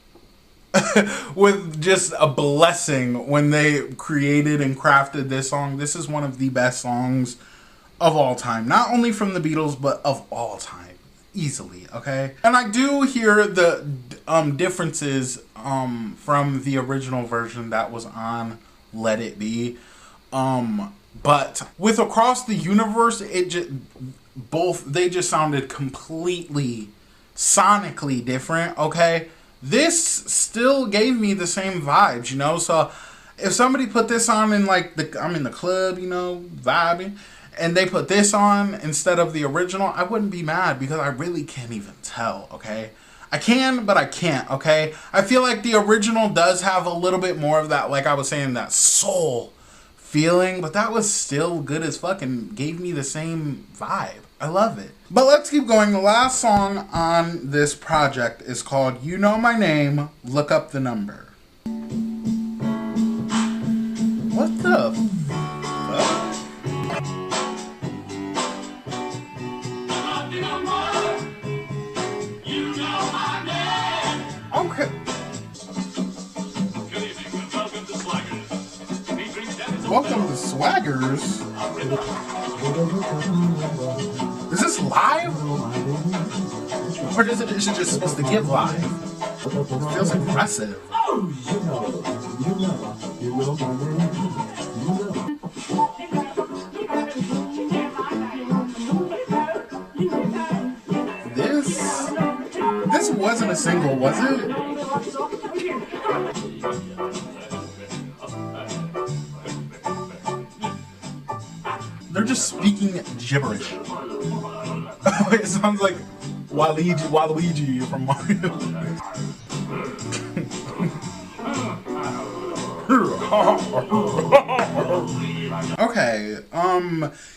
with just a blessing when they created and crafted this song. This is one of the best songs of all time. Not only from the Beatles, but of all time. Easily, okay? And I do hear the differences from the original version that was on Let It Be. But with Across the Universe, they just sounded completely sonically different, okay? This still gave me the same vibes, So if somebody put this on in I'm in the club, vibing, and they put this on instead of the original, I wouldn't be mad because I really can't even tell, okay? I can, but I can't, okay? I feel like the original does have a little bit more of that, like I was saying, that soul feeling, but that was still good as fuck and gave me the same vibe. I love it. But let's keep going. The last song on this project is called You Know My Name, Look Up the Number. What the fuck? Okay. Welcome to Swaggers. Is this live? Or is it just supposed to give live? It feels aggressive. This wasn't a single, was it? They're just speaking gibberish. It sounds like Waluigi from Mario. Okay,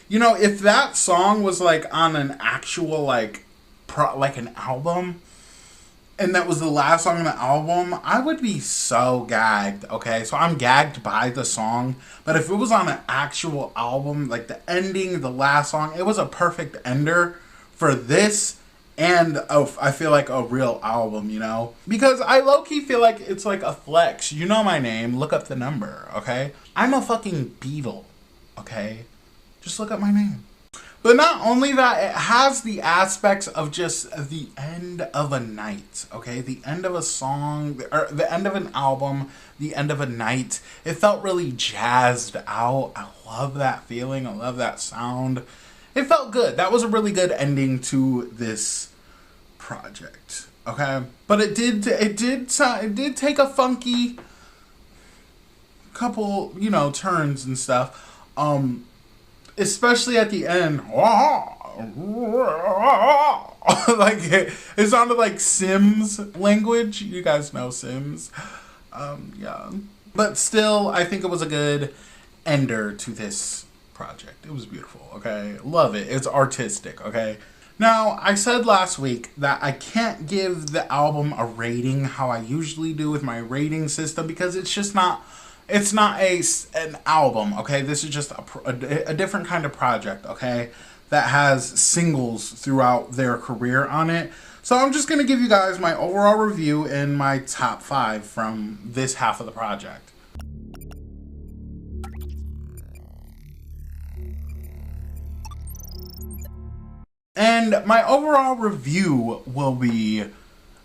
you know, if that song was like on an actual like an album, and that was the last song on the album, I would be so gagged, okay? So I'm gagged by the song, but if it was on an actual album, like the ending, the last song, it was a perfect ender for this and I feel like a real album, you know? Because I low-key feel like it's like a flex. You know my name, look up the number, okay? I'm a fucking Beatle, okay? Just look up my name. But not only that, it has the aspects of just the end of a night, okay? The end of a song, or the end of an album, the end of a night. It felt really jazzed out. I love that feeling. I love that sound. It felt good. That was a really good ending to this project, okay? But it did take a funky couple, you know, turns and stuff. Especially at the end, like it sounded like Sims language. You guys know Sims, yeah. But still, I think it was a good ender to this project. It was beautiful. Okay, love it. It's artistic. Okay. Now, I said last week that I can't give the album a rating how I usually do with my rating system because it's just not. It's not an album, okay? This is just a different kind of project, okay? That has singles throughout their career on it. So I'm just going to give you guys my overall review and my top 5 from this half of the project. And my overall review will be,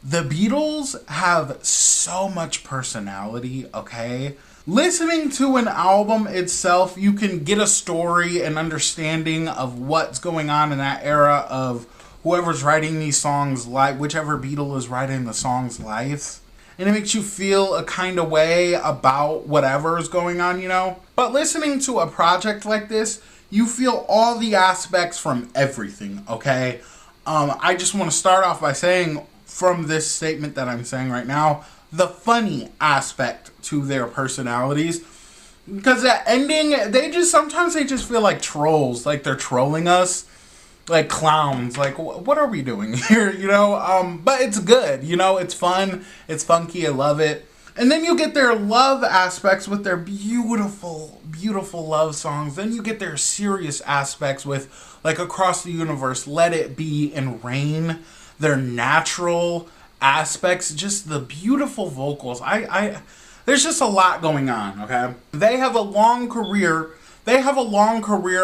the Beatles have so much personality, okay? Listening to an album itself, you can get a story and understanding of what's going on in that era of whoever's writing these songs, like whichever Beatle is writing the song's life. And it makes you feel a kind of way about whatever is going on, you know? But listening to a project like this, you feel all the aspects from everything, okay? I just want to start off by saying, from this statement that I'm saying right now, the funny aspect to their personalities, because that ending, sometimes they just feel like trolls, like they're trolling us, like clowns, like what are we doing here, you know? But it's good, you know, it's fun, it's funky, I love it. And then you get their love aspects with their beautiful, beautiful love songs. Then you get their serious aspects with like Across the Universe, Let It Be, and Rain. Their natural aspects, just the beautiful vocals. There's just a lot going on, okay? They have a long career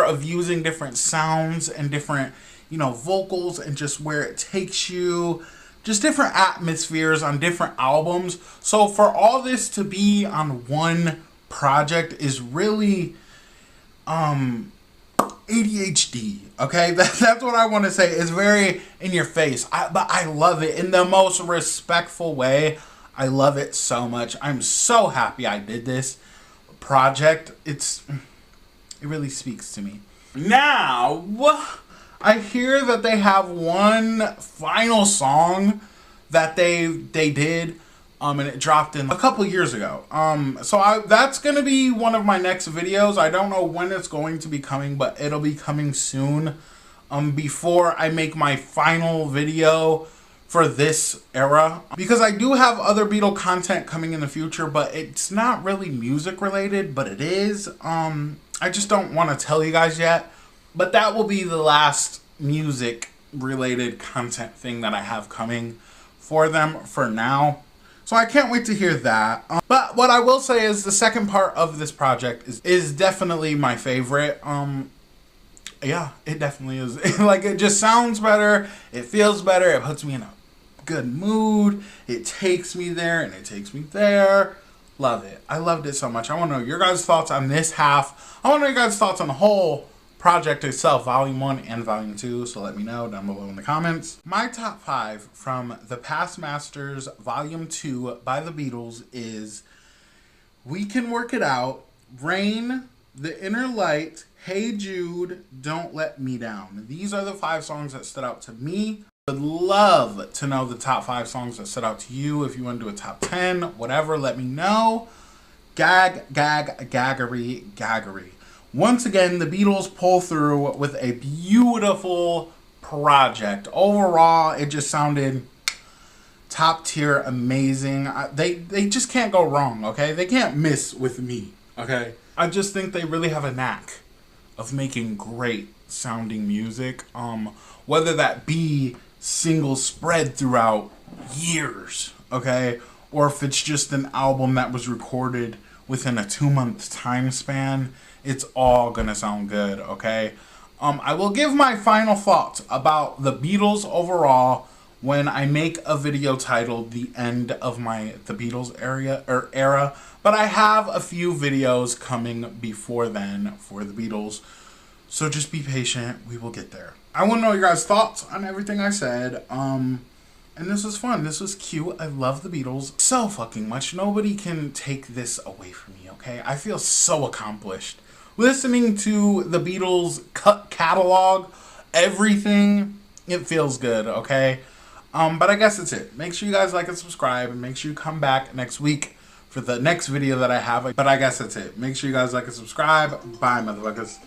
of using different sounds and different, you know, vocals and just where it takes you, just different atmospheres on different albums. So for all this to be on one project is really ADHD, okay? That's what I want to say. It's very in your face, but I love it in the most respectful way. I love it so much. I'm so happy I did this project. It really speaks to me. Now, I hear that they have one final song that they did, And it dropped in a couple years ago. So that's gonna be one of my next videos. I don't know when it's going to be coming, but it'll be coming soon. Before I make my final video for this era, because I do have other Beatle content coming in the future, but it's not really music related, but it is. I just don't want to tell you guys yet, but that will be the last music related content thing that I have coming for them for now. So I can't wait to hear that. But what I will say is the second part of this project is definitely my favorite. Yeah, it definitely is. Like, it just sounds better. It feels better. It puts me in a good mood. It takes me there and it takes me there. Love it. I loved it so much. I want to know your guys' thoughts on this half. I want to know your guys' thoughts on the whole project itself, Volume 1 and Volume 2, so let me know down below in the comments. My top 5 from the Past Masters Volume 2 by the Beatles is We Can Work It Out, Rain, The Inner Light, Hey Jude, Don't Let Me Down. These are the 5 songs that stood out to me. I would love to know the top 5 songs that stood out to you. If you want to do a top 10, whatever, let me know. Gaggery. Once again, the Beatles pull through with a beautiful project. Overall, it just sounded top tier, amazing. They just can't go wrong, okay? They can't miss with me, okay? I just think they really have a knack of making great sounding music. Whether that be single spread throughout years, okay? Or if it's just an album that was recorded within a 2-month time span, it's all gonna sound good, okay? I will give my final thoughts about the Beatles overall when I make a video titled The End of the Beatles era, but I have a few videos coming before then for the Beatles, so just be patient, we will get there. I want to know your guys' thoughts on everything I said, and this was fun, this was cute, I love the Beatles so fucking much. Nobody can take this away from me, okay? I feel so accomplished. Listening to the Beatles catalog, everything, it feels good, okay? But I guess that's it. Make sure you guys like and subscribe, and make sure you come back next week for the next video that I have. But I guess that's it. Make sure you guys like and subscribe. Bye, motherfuckers.